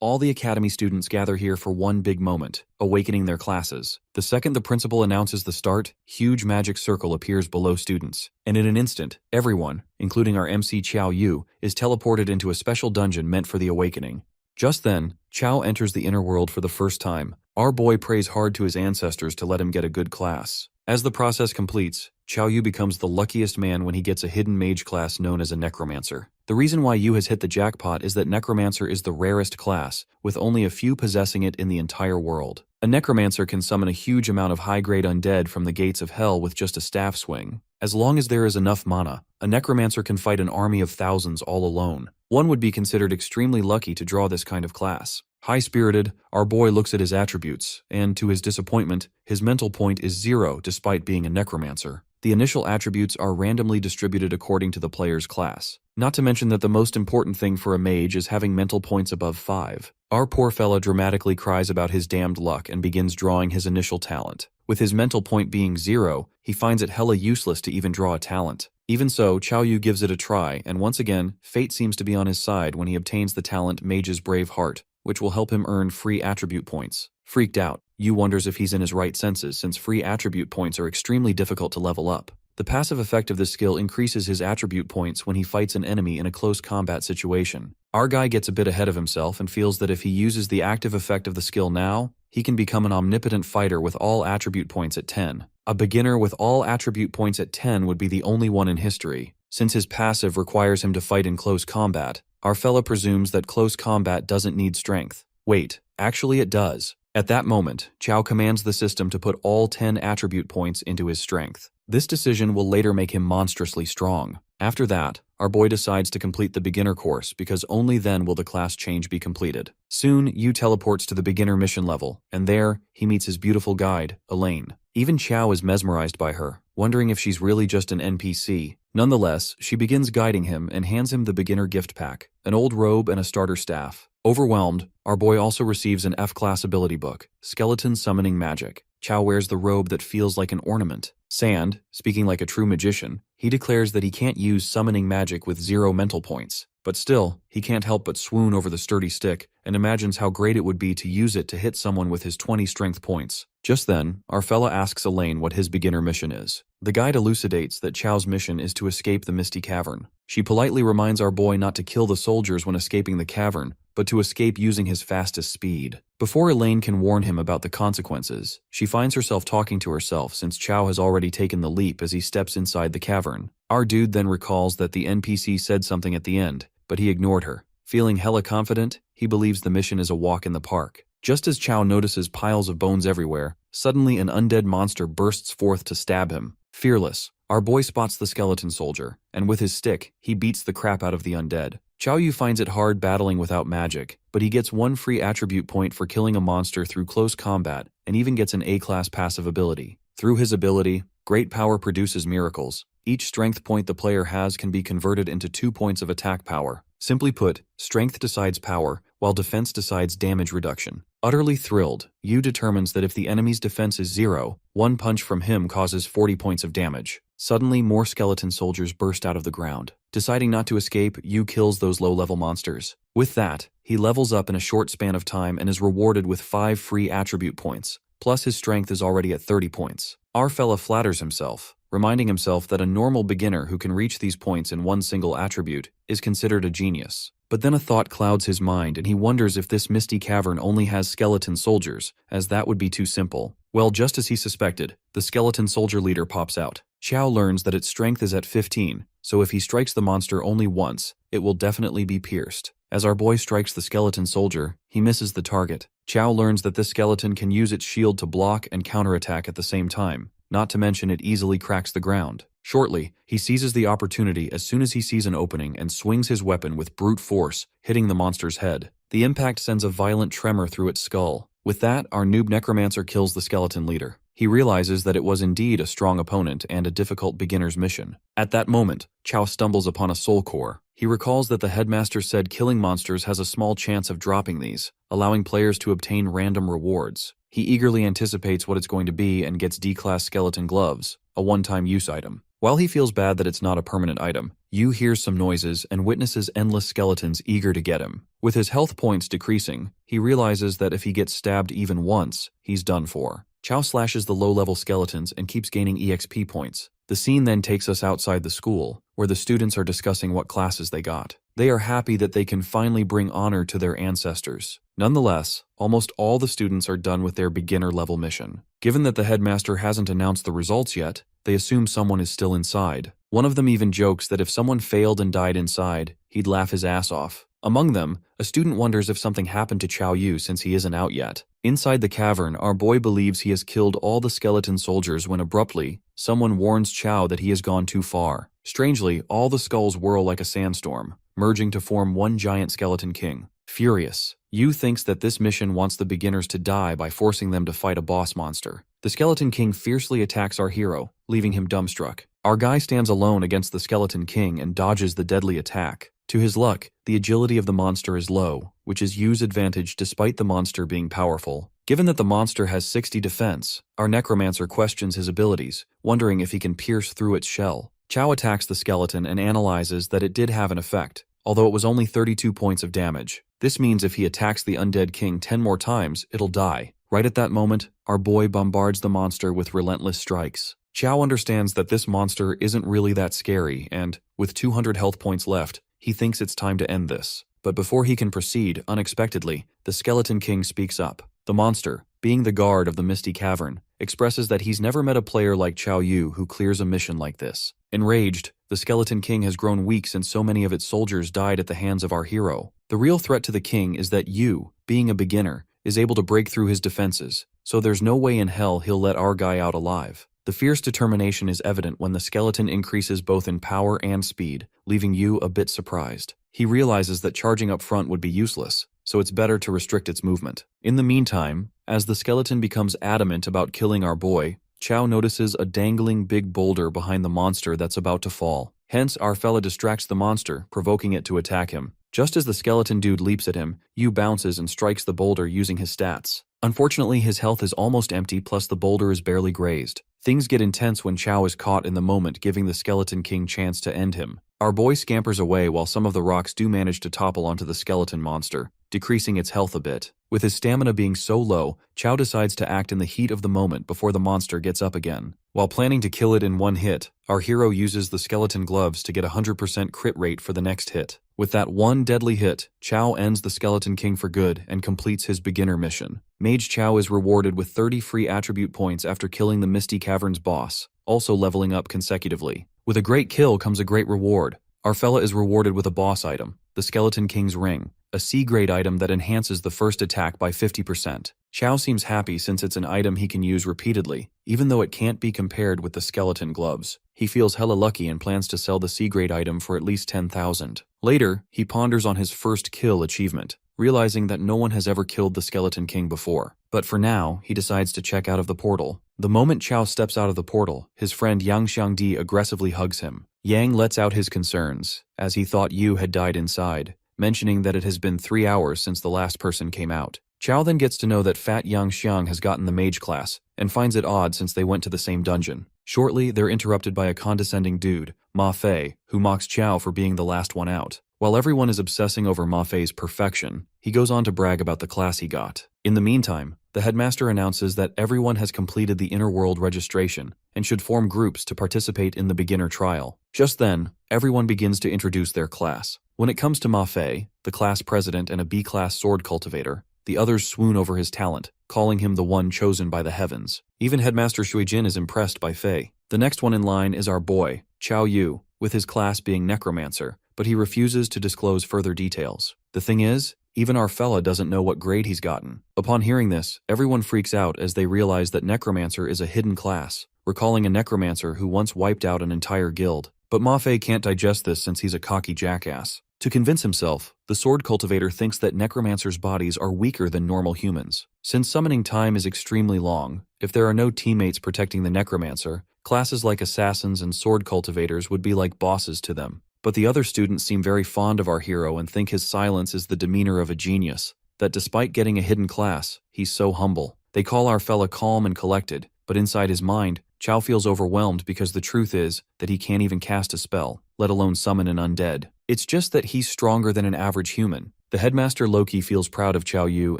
All the academy students gather here for one big moment, awakening their classes. The second the principal announces the start, huge magic circle appears below students. And in an instant, everyone, including our MC Qiao Yu, is teleported into a special dungeon meant for the awakening. Just then, Qiao enters the inner world for the first time. Our boy prays hard to his ancestors to let him get a good class. As the process completes, Qiao Yu becomes the luckiest man when he gets a hidden mage class known as a necromancer. The reason why Yu has hit the jackpot is that necromancer is the rarest class, with only a few possessing it in the entire world. A necromancer can summon a huge amount of high-grade undead from the gates of hell with just a staff swing. As long as there is enough mana, a necromancer can fight an army of thousands all alone. One would be considered extremely lucky to draw this kind of class. High-spirited, our boy looks at his attributes, and to his disappointment, his mental point is 0 despite being a necromancer. The initial attributes are randomly distributed according to the player's class. Not to mention that the most important thing for a mage is having mental points above 5. Our poor fella dramatically cries about his damned luck and begins drawing his initial talent. With his mental point being 0, he finds it hella useless to even draw a talent. Even so, Qiao Yu gives it a try, and once again, fate seems to be on his side when he obtains the talent Mage's Brave Heart, which will help him earn free attribute points. Freaked out, Yu wonders if he's in his right senses since free attribute points are extremely difficult to level up. The passive effect of this skill increases his attribute points when he fights an enemy in a close combat situation. Our guy gets a bit ahead of himself and feels that if he uses the active effect of the skill now, he can become an omnipotent fighter with all attribute points at 10. A beginner with all attribute points at 10 would be the only one in history. Since his passive requires him to fight in close combat, our fella presumes that close combat doesn't need strength. Wait, actually it does. At that moment, Qiao commands the system to put all 10 attribute points into his strength. This decision will later make him monstrously strong. After that, our boy decides to complete the beginner course because only then will the class change be completed. Soon, Yu teleports to the beginner mission level, and there, he meets his beautiful guide, Elaine. Even Qiao is mesmerized by her, wondering if she's really just an NPC. Nonetheless, she begins guiding him and hands him the beginner gift pack, an old robe and a starter staff. Overwhelmed, our boy also receives an F-class ability book, Skeleton Summoning Magic. Qiao wears the robe that feels like an ornament. Sand, speaking like a true magician, he declares that he can't use summoning magic with 0 mental points. But still, he can't help but swoon over the sturdy stick and imagines how great it would be to use it to hit someone with his 20 strength points. Just then, our fella asks Elaine what his beginner mission is. The guide elucidates that Qiao's mission is to escape the Misty Cavern. She politely reminds our boy not to kill the soldiers when escaping the cavern, but to escape using his fastest speed. Before Elaine can warn him about the consequences, she finds herself talking to herself since Qiao has already taken the leap as he steps inside the cavern. Our dude then recalls that the NPC said something at the end, but he ignored her. Feeling hella confident, he believes the mission is a walk in the park. Just as Qiao notices piles of bones everywhere, suddenly an undead monster bursts forth to stab him. Fearless, our boy spots the skeleton soldier, and with his stick, he beats the crap out of the undead. Qiao Yu finds it hard battling without magic, but he gets 1 free attribute point for killing a monster through close combat, and even gets an A-class passive ability. Through his ability, Great Power produces miracles. Each strength point the player has can be converted into 2 points of attack power. Simply put, strength decides power, while defense decides damage reduction. Utterly thrilled, Yu determines that if the enemy's defense is 0, 1 punch from him causes 40 points of damage. Suddenly, more skeleton soldiers burst out of the ground. Deciding not to escape, Yu kills those low-level monsters. With that, he levels up in a short span of time and is rewarded with 5 free attribute points, plus his strength is already at 30 points. Our fella flatters himself, reminding himself that a normal beginner who can reach these points in 1 single attribute is considered a genius. But then a thought clouds his mind and he wonders if this misty cavern only has skeleton soldiers, as that would be too simple. Well, just as he suspected, the skeleton soldier leader pops out. Qiao learns that its strength is at 15, so if he strikes the monster only once, it will definitely be pierced. As our boy strikes the skeleton soldier, he misses the target. Qiao learns that this skeleton can use its shield to block and counterattack at the same time, not to mention it easily cracks the ground. Shortly, he seizes the opportunity as soon as he sees an opening and swings his weapon with brute force, hitting the monster's head. The impact sends a violent tremor through its skull. With that, our noob necromancer kills the skeleton leader. He realizes that it was indeed a strong opponent and a difficult beginner's mission. At that moment, Qiao stumbles upon a soul core. He recalls that the headmaster said killing monsters has a small chance of dropping these, allowing players to obtain random rewards. He eagerly anticipates what it's going to be and gets D-class skeleton gloves, a one-time use item. While he feels bad that it's not a permanent item, Yu hears some noises and witnesses endless skeletons eager to get him. With his health points decreasing, he realizes that if he gets stabbed even once, he's done for. Chao slashes the low-level skeletons and keeps gaining EXP points. The scene then takes us outside the school, where the students are discussing what classes they got. They are happy that they can finally bring honor to their ancestors. Nonetheless, almost all the students are done with their beginner-level mission. Given that the headmaster hasn't announced the results yet, they assume someone is still inside. One of them even jokes that if someone failed and died inside, he'd laugh his ass off. Among them, a student wonders if something happened to Chao Yu since he isn't out yet. Inside the cavern, our boy believes he has killed all the skeleton soldiers when abruptly, someone warns Chao that he has gone too far. Strangely, all the skulls whirl like a sandstorm, merging to form one giant skeleton king. Furious, Yu thinks that this mission wants the beginners to die by forcing them to fight a boss monster. The skeleton king fiercely attacks our hero, leaving him dumbstruck. Our guy stands alone against the skeleton king and dodges the deadly attack. To his luck, the agility of the monster is low, which is Yu's advantage despite the monster being powerful. Given that the monster has 60 defense, our necromancer questions his abilities, wondering if he can pierce through its shell. Chao attacks the skeleton and analyzes that it did have an effect, although it was only 32 points of damage. This means if he attacks the undead king 10 more times, it'll die. Right at that moment, our boy bombards the monster with relentless strikes. Chao understands that this monster isn't really that scary and, with 200 health points left, he thinks it's time to end this. But before he can proceed, unexpectedly, the Skeleton King speaks up. The monster, being the guard of the Misty Cavern, expresses that he's never met a player like Chao Yu who clears a mission like this. Enraged, the Skeleton King has grown weak since so many of its soldiers died at the hands of our hero. The real threat to the king is that Yu, being a beginner, is able to break through his defenses, so there's no way in hell he'll let our guy out alive. The fierce determination is evident when the skeleton increases both in power and speed, leaving Yu a bit surprised. He realizes that charging up front would be useless, so it's better to restrict its movement. In the meantime, as the skeleton becomes adamant about killing our boy, Chao notices a dangling big boulder behind the monster that's about to fall. Hence, our fella distracts the monster, provoking it to attack him. Just as the skeleton dude leaps at him, Yu bounces and strikes the boulder using his stats. Unfortunately, his health is almost empty, plus the boulder is barely grazed. Things get intense when Chao is caught in the moment, giving the Skeleton King chance to end him. Our boy scampers away while some of the rocks do manage to topple onto the skeleton monster, decreasing its health a bit. With his stamina being so low, Chao decides to act in the heat of the moment before the monster gets up again. While planning to kill it in one hit, our hero uses the skeleton gloves to get a 100% crit rate for the next hit. With that one deadly hit, Chao ends the Skeleton King for good and completes his beginner mission. Mage Chao is rewarded with 30 free attribute points after killing the Misty Cavern's boss, also leveling up consecutively. With a great kill comes a great reward. Our fella is rewarded with a boss item, the Skeleton King's Ring, a C-grade item that enhances the first attack by 50%. Chao seems happy since it's an item he can use repeatedly, even though it can't be compared with the skeleton gloves. He feels hella lucky and plans to sell the C-grade item for at least 10,000. Later, he ponders on his first kill achievement, realizing that no one has ever killed the Skeleton King before. But for now, he decides to check out of the portal. The moment Chao steps out of the portal, his friend Yang Xiangdi aggressively hugs him. Yang lets out his concerns, as he thought Yu had died inside, mentioning that it has been 3 hours since the last person came out. Chao then gets to know that Fat Yang Xiang has gotten the mage class, and finds it odd since they went to the same dungeon. Shortly, they're interrupted by a condescending dude, Ma Fei, who mocks Chao for being the last one out. While everyone is obsessing over Ma Fei's perfection, he goes on to brag about the class he got. In the meantime, the headmaster announces that everyone has completed the inner world registration and should form groups to participate in the beginner trial. Just then, everyone begins to introduce their class. When it comes to Ma Fei, the class president and a B-class sword cultivator, the others swoon over his talent, calling him the one chosen by the heavens. Even Headmaster Shuijin is impressed by Fei. The next one in line is our boy, Chao Yu, with his class being Necromancer, but he refuses to disclose further details. The thing is, even our fella doesn't know what grade he's gotten. Upon hearing this, everyone freaks out as they realize that Necromancer is a hidden class, recalling a Necromancer who once wiped out an entire guild. But Ma Fei can't digest this since he's a cocky jackass. To convince himself, the sword cultivator thinks that necromancers' bodies are weaker than normal humans. Since summoning time is extremely long, if there are no teammates protecting the necromancer, classes like assassins and sword cultivators would be like bosses to them. But the other students seem very fond of our hero and think his silence is the demeanor of a genius, that despite getting a hidden class, he's so humble. They call our fella calm and collected, but inside his mind, Chao feels overwhelmed because the truth is that he can't even cast a spell. let alone summon an undead. It's just that he's stronger than an average human. The headmaster Loki feels proud of Qiao Yu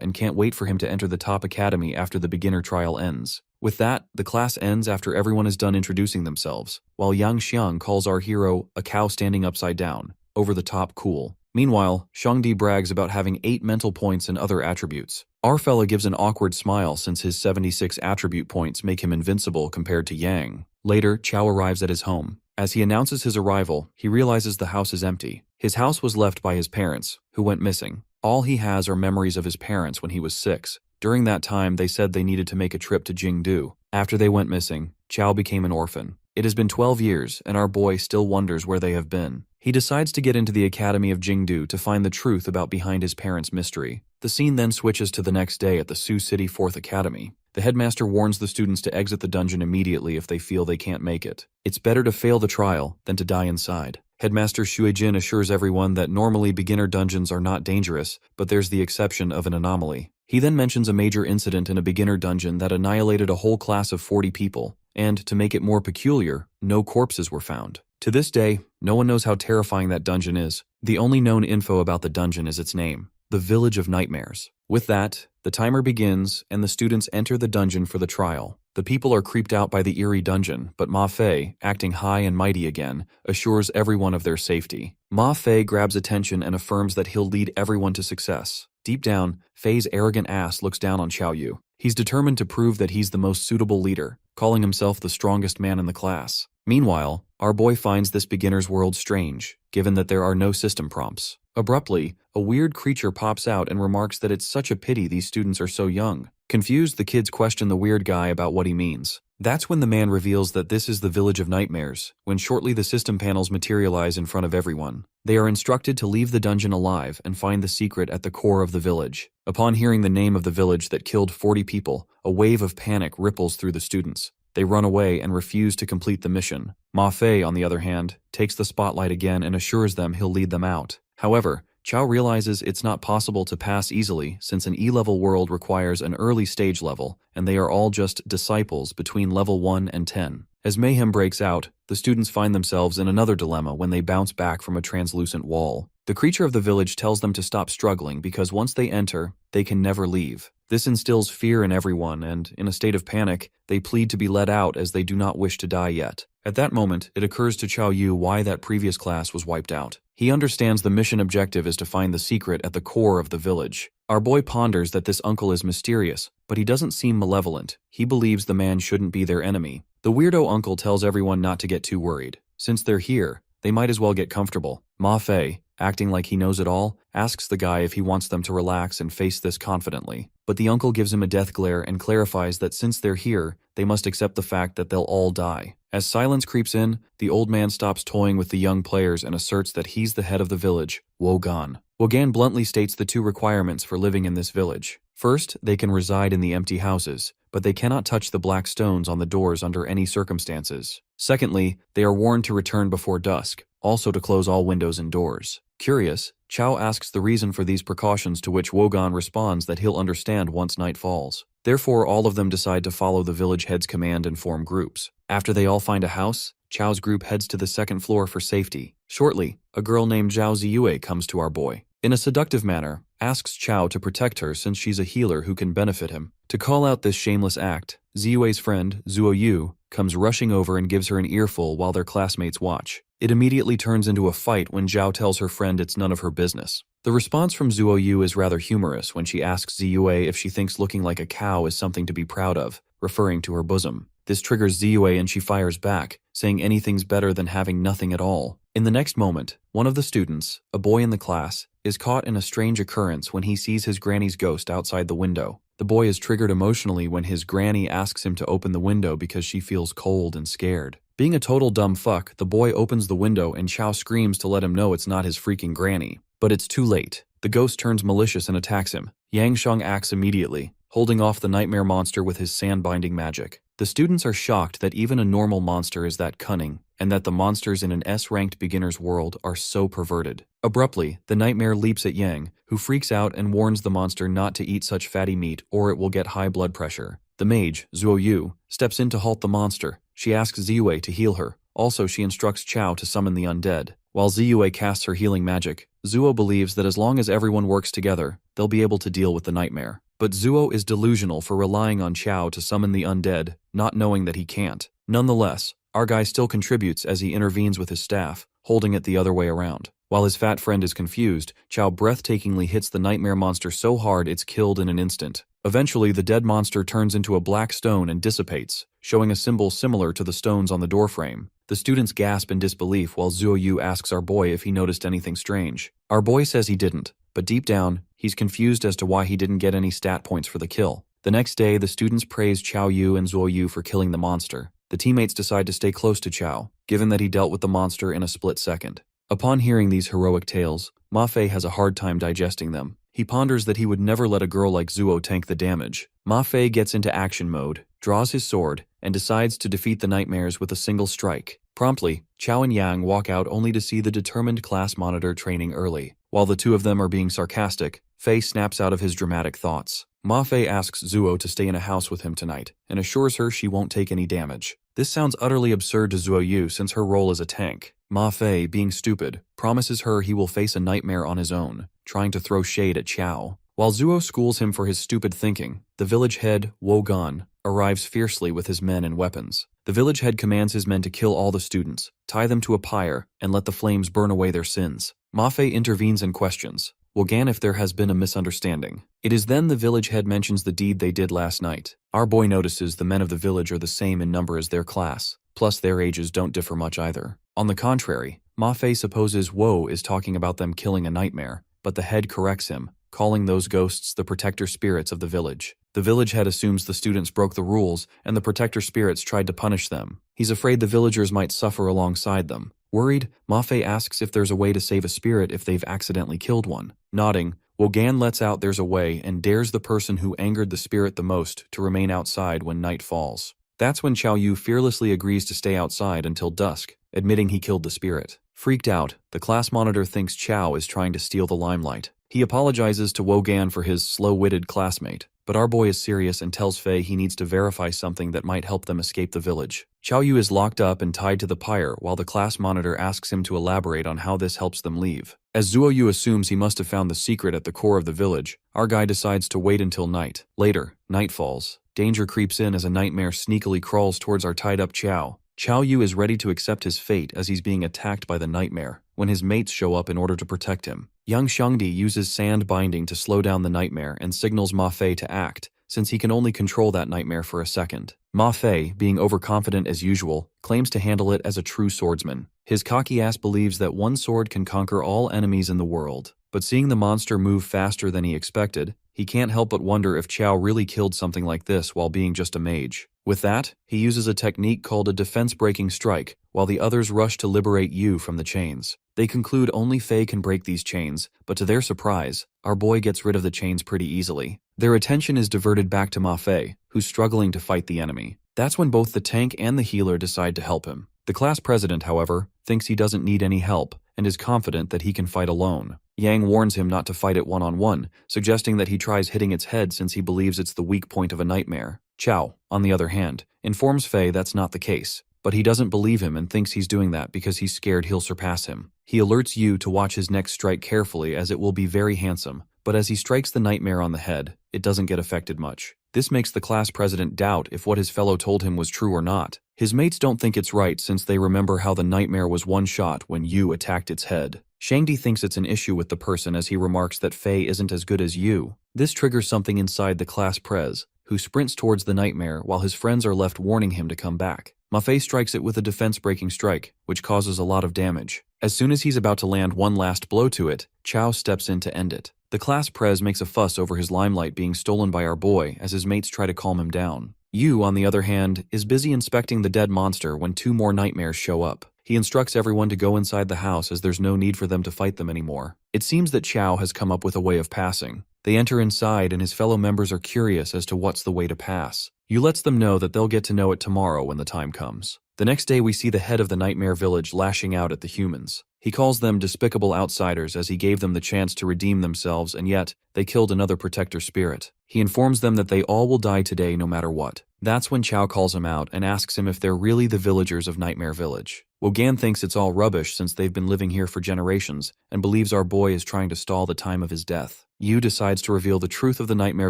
and can't wait for him to enter the top academy after the beginner trial ends. With that, the class ends after everyone is done introducing themselves, while Yang Xiang calls our hero a cow standing upside down, over the top cool. Meanwhile, Shangdi brags about having 8 mental points and other attributes. Our fella gives an awkward smile since his 76 attribute points make him invincible compared to Yang. Later, Qiao arrives at his home. As he announces his arrival, he realizes the house is empty. His house was left by his parents, who went missing. All he has are memories of his parents when he was 6. During that time, they said they needed to make a trip to Jingdu. After they went missing, Qiao became an orphan. It has been 12 years, and our boy still wonders where they have been. He decides to get into the Academy of Jingdu to find the truth about behind his parents' mystery. The scene then switches to the next day at the Sioux City 4th Academy. The headmaster warns the students to exit the dungeon immediately if they feel they can't make it. It's better to fail the trial than to die inside. Headmaster Shuijin assures everyone that normally beginner dungeons are not dangerous, but there's the exception of an anomaly. He then mentions a major incident in a beginner dungeon that annihilated a whole class of 40 people, and, to make it more peculiar, no corpses were found. To this day, no one knows how terrifying that dungeon is. The only known info about the dungeon is its name, the Village of Nightmares. With that, the timer begins and the students enter the dungeon for the trial. The people are creeped out by the eerie dungeon, but Ma Fei, acting high and mighty again, assures everyone of their safety. Ma Fei grabs attention and affirms that he'll lead everyone to success. Deep down, Fei's arrogant ass looks down on Qiao Yu. He's determined to prove that he's the most suitable leader, calling himself the strongest man in the class. Meanwhile, our boy finds this beginner's world strange, given that there are no system prompts. Abruptly, a weird creature pops out and remarks that it's such a pity these students are so young. Confused, the kids question the weird guy about what he means. That's when the man reveals that this is the Village of Nightmares, when shortly the system panels materialize in front of everyone. They are instructed to leave the dungeon alive and find the secret at the core of the village. Upon hearing the name of the village that killed 40 people, a wave of panic ripples through the students. They run away and refuse to complete the mission. Ma Fei, on the other hand, takes the spotlight again and assures them he'll lead them out. However, Qiao realizes it's not possible to pass easily since an E-level world requires an early stage level, and they are all just disciples between level 1 and 10. As mayhem breaks out, the students find themselves in another dilemma when they bounce back from a translucent wall. The creature of the village tells them to stop struggling because once they enter, they can never leave. This instills fear in everyone, and, in a state of panic, they plead to be let out as they do not wish to die yet. At that moment, it occurs to Qiao Yu why that previous class was wiped out. He understands the mission objective is to find the secret at the core of the village. Our boy ponders that this uncle is mysterious, but he doesn't seem malevolent. He believes the man shouldn't be their enemy. The weirdo uncle tells everyone not to get too worried. Since they're here, they might as well get comfortable. Ma Fei, acting like he knows it all, asks the guy if he wants them to relax and face this confidently. But the uncle gives him a death glare and clarifies that since they're here, they must accept the fact that they'll all die. As silence creeps in, the old man stops toying with the young players and asserts that he's the head of the village, Wogan. Wogan bluntly states the 2 requirements for living in this village. First, they can reside in the empty houses, but they cannot touch the black stones on the doors under any circumstances. Secondly, they are warned to return before dusk, also to close all windows and doors. Curious, Qiao asks the reason for these precautions, to which Wogan responds that he'll understand once night falls. Therefore, all of them decide to follow the village head's command and form groups. After they all find a house, Qiao's group heads to the 2nd floor for safety. Shortly, a girl named Zhao Ziyue comes to our boy. In a seductive manner, asks Qiao to protect her since she's a healer who can benefit him. To call out this shameless act, Ziyue's friend, Zuo Yu, comes rushing over and gives her an earful while their classmates watch. It immediately turns into a fight when Zhao tells her friend it's none of her business. The response from Zuo Yu is rather humorous when she asks Ziyue if she thinks looking like a cow is something to be proud of, referring to her bosom. This triggers Ziyue and she fires back, saying anything's better than having nothing at all. In the next moment, one of the students, a boy in the class, is caught in a strange occurrence when he sees his granny's ghost outside the window. The boy is triggered emotionally when his granny asks him to open the window because she feels cold and scared. Being a total dumb fuck, the boy opens the window and Qiao screams to let him know it's not his freaking granny. But it's too late. The ghost turns malicious and attacks him. Yang Sheng acts immediately, holding off the nightmare monster with his sand-binding magic. The students are shocked that even a normal monster is that cunning, and that the monsters in an S-ranked beginner's world are so perverted. Abruptly, the nightmare leaps at Yang, who freaks out and warns the monster not to eat such fatty meat or it will get high blood pressure. The mage, Zuo Yu, steps in to halt the monster. She asks Ziyue to heal her, Also, she instructs Chao to summon the undead. While Ziyue casts her healing magic, Zuo believes that as long as everyone works together, they'll be able to deal with the nightmare. But Zuo is delusional for relying on Chao to summon the undead, not knowing that he can't. Nonetheless, our guy still contributes as he intervenes with his staff, holding it the other way around. While his fat friend is confused, Chao breathtakingly hits the nightmare monster so hard it's killed in an instant. Eventually, the dead monster turns into a black stone and dissipates, showing a symbol similar to the stones on the doorframe. The students gasp in disbelief while Zuo Yu asks our boy if he noticed anything strange. Our boy says he didn't, but deep down, he's confused as to why he didn't get any stat points for the kill. The next day, the students praise Chao Yu and Zuo Yu for killing the monster. The teammates decide to stay close to Chao, given that he dealt with the monster in a split second. Upon hearing these heroic tales, Ma Fei has a hard time digesting them. He ponders that he would never let a girl like Zuo tank the damage. Ma Fei gets into action mode, draws his sword, and decides to defeat the nightmares with a single strike. Promptly, Chao and Yang walk out only to see the determined class monitor training early. While the two of them are being sarcastic, Fei snaps out of his dramatic thoughts. Ma Fei asks Zuo to stay in a house with him tonight, and assures her she won't take any damage. This sounds utterly absurd to Zuo Yu since her role is a tank. Ma Fei, being stupid, promises her he will face a nightmare on his own, trying to throw shade at Chao. While Zuo schools him for his stupid thinking, the village head, Wo Gan, arrives fiercely with his men and weapons. The village head commands his men to kill all the students, tie them to a pyre, and let the flames burn away their sins. Ma Fei intervenes and questions Wo Gan if there has been a misunderstanding. It is then the village head mentions the deed they did last night. Our boy notices the men of the village are the same in number as their class, plus their ages don't differ much either. On the contrary, Ma Fei supposes Wo is talking about them killing a nightmare, but the head corrects him, calling those ghosts the protector spirits of the village. The village head assumes the students broke the rules and the protector spirits tried to punish them. He's afraid the villagers might suffer alongside them. Worried, Ma Fei asks if there's a way to save a spirit if they've accidentally killed one. Nodding, Wo Gan lets out there's a way and dares the person who angered the spirit the most to remain outside when night falls. That's when Chao Yu fearlessly agrees to stay outside until dusk, admitting he killed the spirit. Freaked out, the class monitor thinks Chao is trying to steal the limelight. He apologizes to Wo Gan for his slow-witted classmate, but our boy is serious and tells Fei he needs to verify something that might help them escape the village. Chao Yu is locked up and tied to the pyre while the class monitor asks him to elaborate on how this helps them leave. As Zuo Yu assumes he must have found the secret at the core of the village, our guy decides to wait until night. Later, night falls. Danger creeps in as a nightmare sneakily crawls towards our tied-up Chao. Chao Yu is ready to accept his fate as he's being attacked by the nightmare, when his mates show up in order to protect him. Young Xiangdi uses sand binding to slow down the nightmare and signals Ma Fei to act, since he can only control that nightmare for a second. Ma Fei, being overconfident as usual, claims to handle it as a true swordsman. His cocky ass believes that one sword can conquer all enemies in the world. But seeing the monster move faster than he expected, he can't help but wonder if Chao really killed something like this while being just a mage. With that, he uses a technique called a defense-breaking strike, while the others rush to liberate Yu from the chains. They conclude only Fei can break these chains, but to their surprise, our boy gets rid of the chains pretty easily. Their attention is diverted back to Ma Fei, who's struggling to fight the enemy. That's when both the tank and the healer decide to help him. The class president, however, thinks he doesn't need any help, and is confident that he can fight alone. Yang warns him not to fight it one-on-one, suggesting that he tries hitting its head since he believes it's the weak point of a nightmare. Chao, on the other hand, informs Fei that's not the case, but he doesn't believe him and thinks he's doing that because he's scared he'll surpass him. He alerts Yu to watch his next strike carefully as it will be very handsome, but as he strikes the nightmare on the head, it doesn't get affected much. This makes the class president doubt if what his fellow told him was true or not. His mates don't think it's right since they remember how the nightmare was one shot when Yu attacked its head. Shangdi thinks it's an issue with the person as he remarks that Fei isn't as good as Yu. This triggers something inside the class prez, who sprints towards the nightmare while his friends are left warning him to come back. Ma Fei strikes it with a defense-breaking strike, which causes a lot of damage. As soon as he's about to land one last blow to it, Chao steps in to end it. The class prez makes a fuss over his limelight being stolen by our boy as his mates try to calm him down. Yu, on the other hand, is busy inspecting the dead monster when two more nightmares show up. He instructs everyone to go inside the house as there's no need for them to fight them anymore. It seems that Chao has come up with a way of passing. They enter inside and his fellow members are curious as to what's the way to pass. Yu lets them know that they'll get to know it tomorrow when the time comes. The next day we see the head of the Nightmare Village lashing out at the humans. He calls them despicable outsiders as he gave them the chance to redeem themselves and yet, they killed another protector spirit. He informs them that they all will die today no matter what. That's when Chow calls him out and asks him if they're really the villagers of Nightmare Village. Wogan thinks it's all rubbish since they've been living here for generations and believes our boy is trying to stall the time of his death. Yu decides to reveal the truth of the Nightmare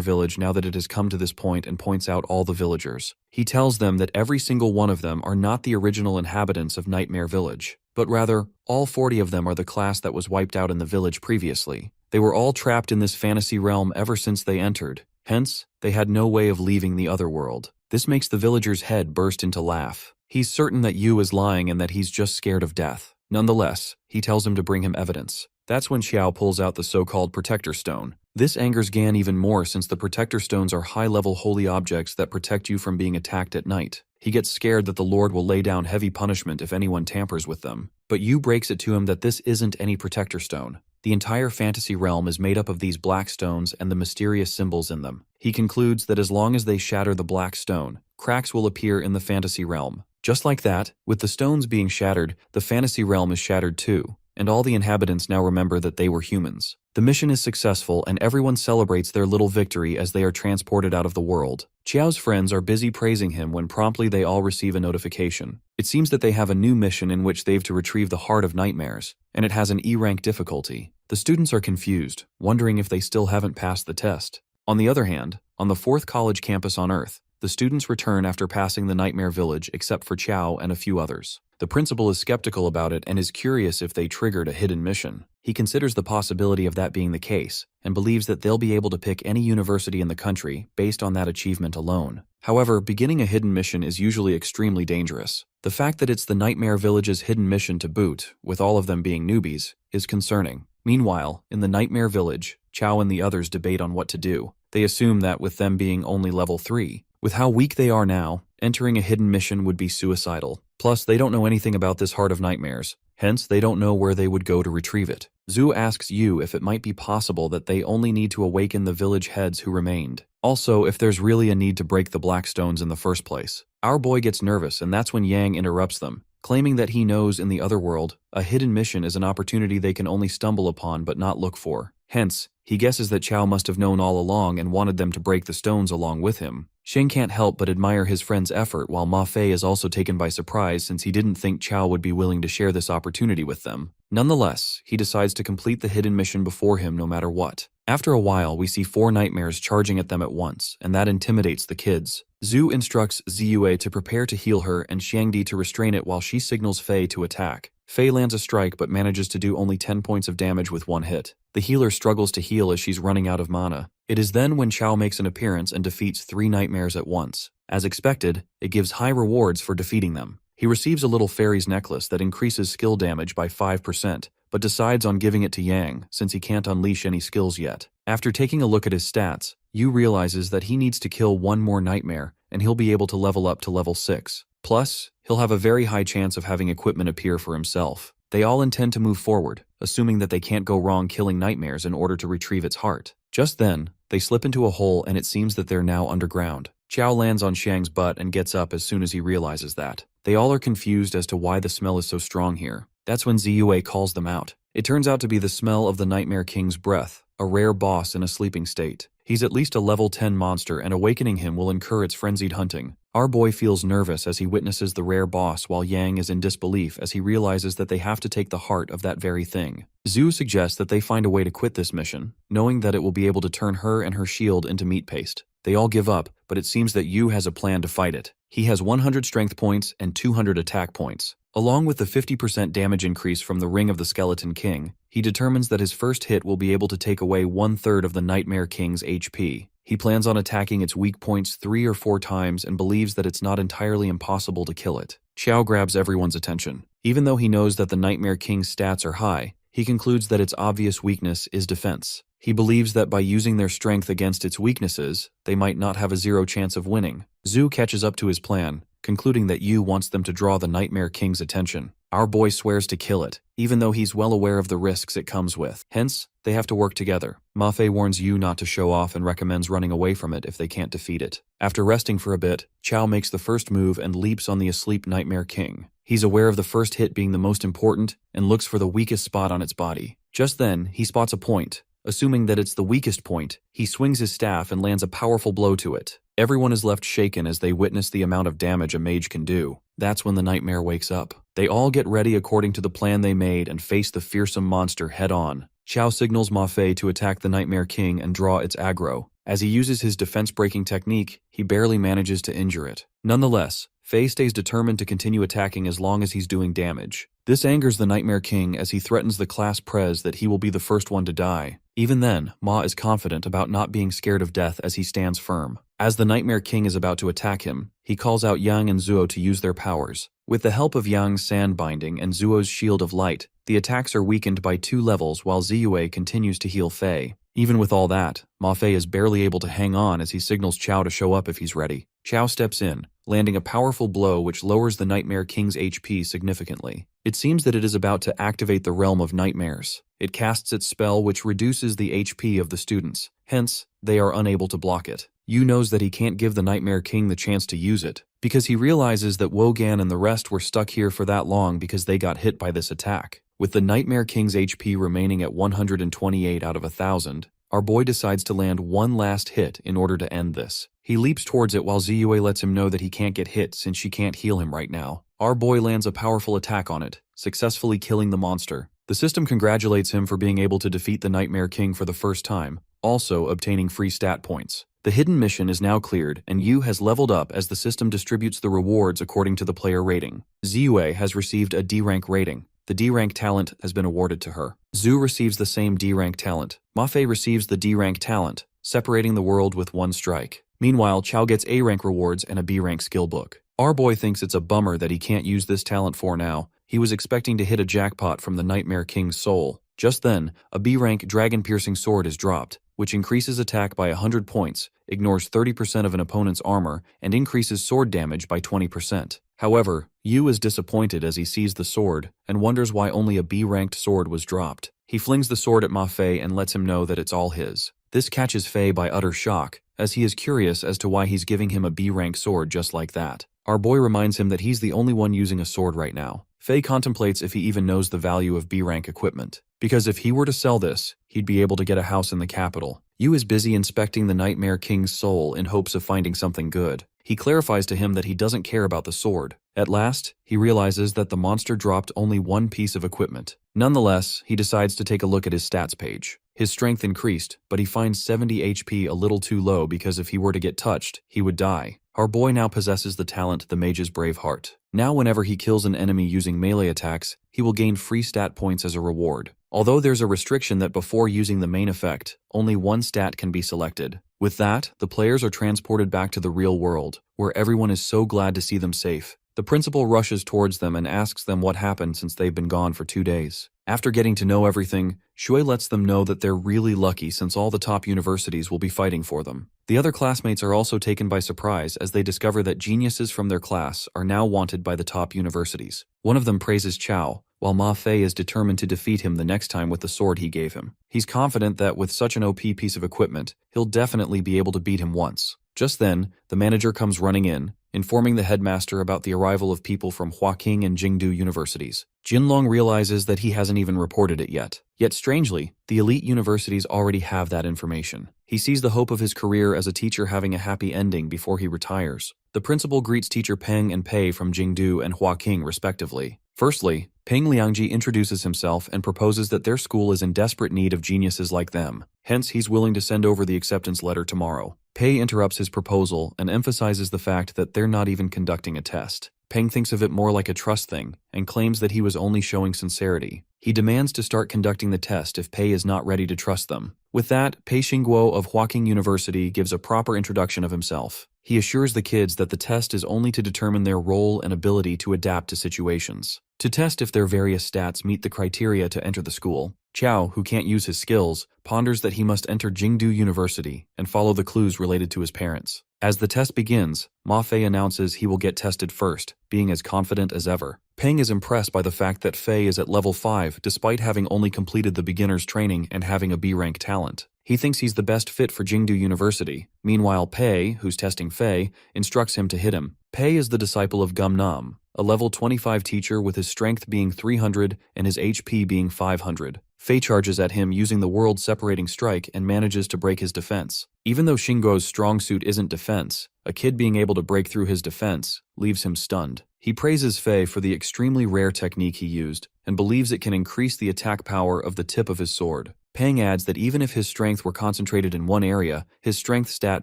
Village now that it has come to this point and points out all the villagers. He tells them that every single one of them are not the original inhabitants of Nightmare Village, but rather, all 40 of them are the class that was wiped out in the village previously. They were all trapped in this fantasy realm ever since they entered. Hence, they had no way of leaving the other world. This makes the villager's head burst into laugh. He's certain that Yu is lying and that he's just scared of death. Nonetheless, he tells him to bring him evidence. That's when Xiao pulls out the so-called Protector Stone. This angers Gan even more since the Protector Stones are high-level holy objects that protect you from being attacked at night. He gets scared that the Lord will lay down heavy punishment if anyone tampers with them. But Yu breaks it to him that this isn't any Protector Stone. The entire fantasy realm is made up of these black stones and the mysterious symbols in them. He concludes that as long as they shatter the black stone, cracks will appear in the fantasy realm. Just like that, with the stones being shattered, the fantasy realm is shattered too, and all the inhabitants now remember that they were humans. The mission is successful and everyone celebrates their little victory as they are transported out of the world. Qiao's friends are busy praising him when promptly they all receive a notification. It seems that they have a new mission in which they've to retrieve the Heart of Nightmares, and it has an E-rank difficulty. The students are confused, wondering if they still haven't passed the test. On the other hand, on the 4th college campus on Earth, the students return after passing the Nightmare Village except for Qiao and a few others. The principal is skeptical about it and is curious if they triggered a hidden mission. He considers the possibility of that being the case, and believes that they'll be able to pick any university in the country based on that achievement alone. However, beginning a hidden mission is usually extremely dangerous. The fact that it's the Nightmare Village's hidden mission to boot, with all of them being newbies, is concerning. Meanwhile, in the Nightmare Village, Qiao and the others debate on what to do. They assume that with them being only level 3, with how weak they are now, entering a hidden mission would be suicidal. Plus, they don't know anything about this Heart of Nightmares. Hence, they don't know where they would go to retrieve it. Zhu asks Yu if it might be possible that they only need to awaken the village heads who remained. Also, if there's really a need to break the black stones in the first place. Our boy gets nervous and that's when Yang interrupts them, claiming that he knows in the other world, a hidden mission is an opportunity they can only stumble upon but not look for. Hence, he guesses that Qiao must have known all along and wanted them to break the stones along with him. Sheng can't help but admire his friend's effort while Ma Fei is also taken by surprise since he didn't think Qiao would be willing to share this opportunity with them. Nonetheless, he decides to complete the hidden mission before him no matter what. After a while, we see 4 nightmares charging at them at once, and that intimidates the kids. Zhu instructs Ziyue to prepare to heal her and Xiangdi to restrain it while she signals Fei to attack. Fei lands a strike but manages to do only 10 points of damage with 1 hit. The healer struggles to heal as she's running out of mana. It is then when Qiao makes an appearance and defeats 3 nightmares at once. As expected, it gives high rewards for defeating them. He receives a little fairy's necklace that increases skill damage by 5%, but decides on giving it to Yang since he can't unleash any skills yet. After taking a look at his stats, Yu realizes that he needs to kill 1 more nightmare and he'll be able to level up to level 6. Plus, he'll have a very high chance of having equipment appear for himself. They all intend to move forward, assuming that they can't go wrong killing nightmares in order to retrieve its heart. Just then, they slip into a hole and it seems that they're now underground. Qiao lands on Shang's butt and gets up as soon as he realizes that. They all are confused as to why the smell is so strong here. That's when Ziyue calls them out. It turns out to be the smell of the Nightmare King's breath, a rare boss in a sleeping state. He's at least a level 10 monster and awakening him will incur its frenzied hunting. Our boy feels nervous as he witnesses the rare boss while Yang is in disbelief as he realizes that they have to take the heart of that very thing. Zhu suggests that they find a way to quit this mission, knowing that it will be able to turn her and her shield into meat paste. They all give up, but it seems that Yu has a plan to fight it. He has 100 strength points and 200 attack points. Along with the 50% damage increase from the Ring of the Skeleton King, he determines that his first hit will be able to take away 1/3 of the Nightmare King's HP. He plans on attacking its weak points 3 or 4 times and believes that it's not entirely impossible to kill it. Qiao grabs everyone's attention. Even though he knows that the Nightmare King's stats are high, he concludes that its obvious weakness is defense. He believes that by using their strength against its weaknesses, they might not have a 0 chance of winning. Zhu catches up to his plan, concluding that Yu wants them to draw the Nightmare King's attention. Our boy swears to kill it, even though he's well aware of the risks it comes with. Hence, they have to work together. Ma Fei warns Yu not to show off and recommends running away from it if they can't defeat it. After resting for a bit, Qiao makes the first move and leaps on the asleep Nightmare King. He's aware of the first hit being the most important and looks for the weakest spot on its body. Just then, he spots a point. Assuming that it's the weakest point, he swings his staff and lands a powerful blow to it. Everyone is left shaken as they witness the amount of damage a mage can do. That's when the nightmare wakes up. They all get ready according to the plan they made and face the fearsome monster head-on. Chao signals Ma Fei to attack the Nightmare King and draw its aggro. As he uses his defense-breaking technique, he barely manages to injure it. Nonetheless, Fei stays determined to continue attacking as long as he's doing damage. This angers the Nightmare King as he threatens the class prez that he will be the first one to die. Even then, Ma is confident about not being scared of death as he stands firm. As the Nightmare King is about to attack him, he calls out Yang and Zuo to use their powers. With the help of Yang's sand binding and Zuo's shield of light, the attacks are weakened by 2 levels while Ziyue continues to heal Fei. Even with all that, Ma Fei is barely able to hang on as he signals Chao to show up if he's ready. Chao steps in, landing a powerful blow which lowers the Nightmare King's HP significantly. It seems that it is about to activate the Realm of Nightmares. It casts its spell which reduces the HP of the students, hence, they are unable to block it. Yu knows that he can't give the Nightmare King the chance to use it, because he realizes that Wogan and the rest were stuck here for that long because they got hit by this attack. With the Nightmare King's HP remaining at 128 out of 1,000, our boy decides to land one last hit in order to end this. He leaps towards it while Ziyue lets him know that he can't get hit since she can't heal him right now. Our boy lands a powerful attack on it, successfully killing the monster. The system congratulates him for being able to defeat the Nightmare King for the first time, also obtaining free stat points. The hidden mission is now cleared, and Yu has leveled up as the system distributes the rewards according to the player rating. Ziyue has received a D rank rating. The D rank talent has been awarded to her. Zhu receives the same D rank talent. Ma Fei receives the D rank talent, separating the world with 1 strike. Meanwhile, Chao gets A rank rewards and a B rank skill book. Our boy thinks it's a bummer that he can't use this talent for now. He was expecting to hit a jackpot from the Nightmare King's soul. Just then, a B rank dragon-piercing sword is dropped, which increases attack by 100 points, ignores 30% of an opponent's armor, and increases sword damage by 20%. However, Yu is disappointed as he sees the sword and wonders why only a B-ranked sword was dropped. He flings the sword at Ma Fei and lets him know that it's all his. This catches Fei by utter shock, as he is curious as to why he's giving him a B-rank sword just like that. Our boy reminds him that he's the only one using a sword right now. Fei contemplates if he even knows the value of B-rank equipment, because if he were to sell this, he'd be able to get a house in the capital. Yu is busy inspecting the Nightmare King's soul in hopes of finding something good. He clarifies to him that he doesn't care about the sword. At last, he realizes that the monster dropped only 1 piece of equipment. Nonetheless, he decides to take a look at his stats page. His strength increased, but he finds 70 HP a little too low because if he were to get touched, he would die. Our boy now possesses the talent the Mage's Brave Heart. Now whenever he kills an enemy using melee attacks, he will gain free stat points as a reward. Although there's a restriction that before using the main effect, only 1 stat can be selected. With that, the players are transported back to the real world, where everyone is so glad to see them safe. The principal rushes towards them and asks them what happened since they've been gone for 2 days. After getting to know everything, Shui lets them know that they're really lucky since all the top universities will be fighting for them. The other classmates are also taken by surprise as they discover that geniuses from their class are now wanted by the top universities. One of them praises Chao, while Ma Fei is determined to defeat him the next time with the sword he gave him. He's confident that with such an OP piece of equipment, he'll definitely be able to beat him once. Just then, the manager comes running in, informing the headmaster about the arrival of people from Huaqing and Jingdu universities. Jinlong realizes that he hasn't even reported it yet. Yet strangely, the elite universities already have that information. He sees the hope of his career as a teacher having a happy ending before he retires. The principal greets teacher Peng and Pei from Jingdu and Huaqing respectively. Firstly, Peng Liangji introduces himself and proposes that their school is in desperate need of geniuses like them. Hence, he's willing to send over the acceptance letter tomorrow. Pei interrupts his proposal and emphasizes the fact that they're not even conducting a test. Peng thinks of it more like a trust thing and claims that he was only showing sincerity. He demands to start conducting the test if Pei is not ready to trust them. With that, Pei Xingguo of Huaqing University gives a proper introduction of himself. He assures the kids that the test is only to determine their role and ability to adapt to situations. To test if their various stats meet the criteria to enter the school, Chao, who can't use his skills, ponders that he must enter Jingdu University and follow the clues related to his parents. As the test begins, Ma Fei announces he will get tested first, being as confident as ever. Peng is impressed by the fact that Fei is at level 5 despite having only completed the beginner's training and having a B-rank talent. He thinks he's the best fit for Jingdu University. Meanwhile, Pei, who's testing Fei, instructs him to hit him. Pei is the disciple of Gum Nam, a level 25 teacher with his strength being 300 and his HP being 500. Fei charges at him using the world-separating strike and manages to break his defense. Even though Shingo's strong suit isn't defense, a kid being able to break through his defense leaves him stunned. He praises Fei for the extremely rare technique he used and believes it can increase the attack power of the tip of his sword. Pang adds that even if his strength were concentrated in one area, his strength stat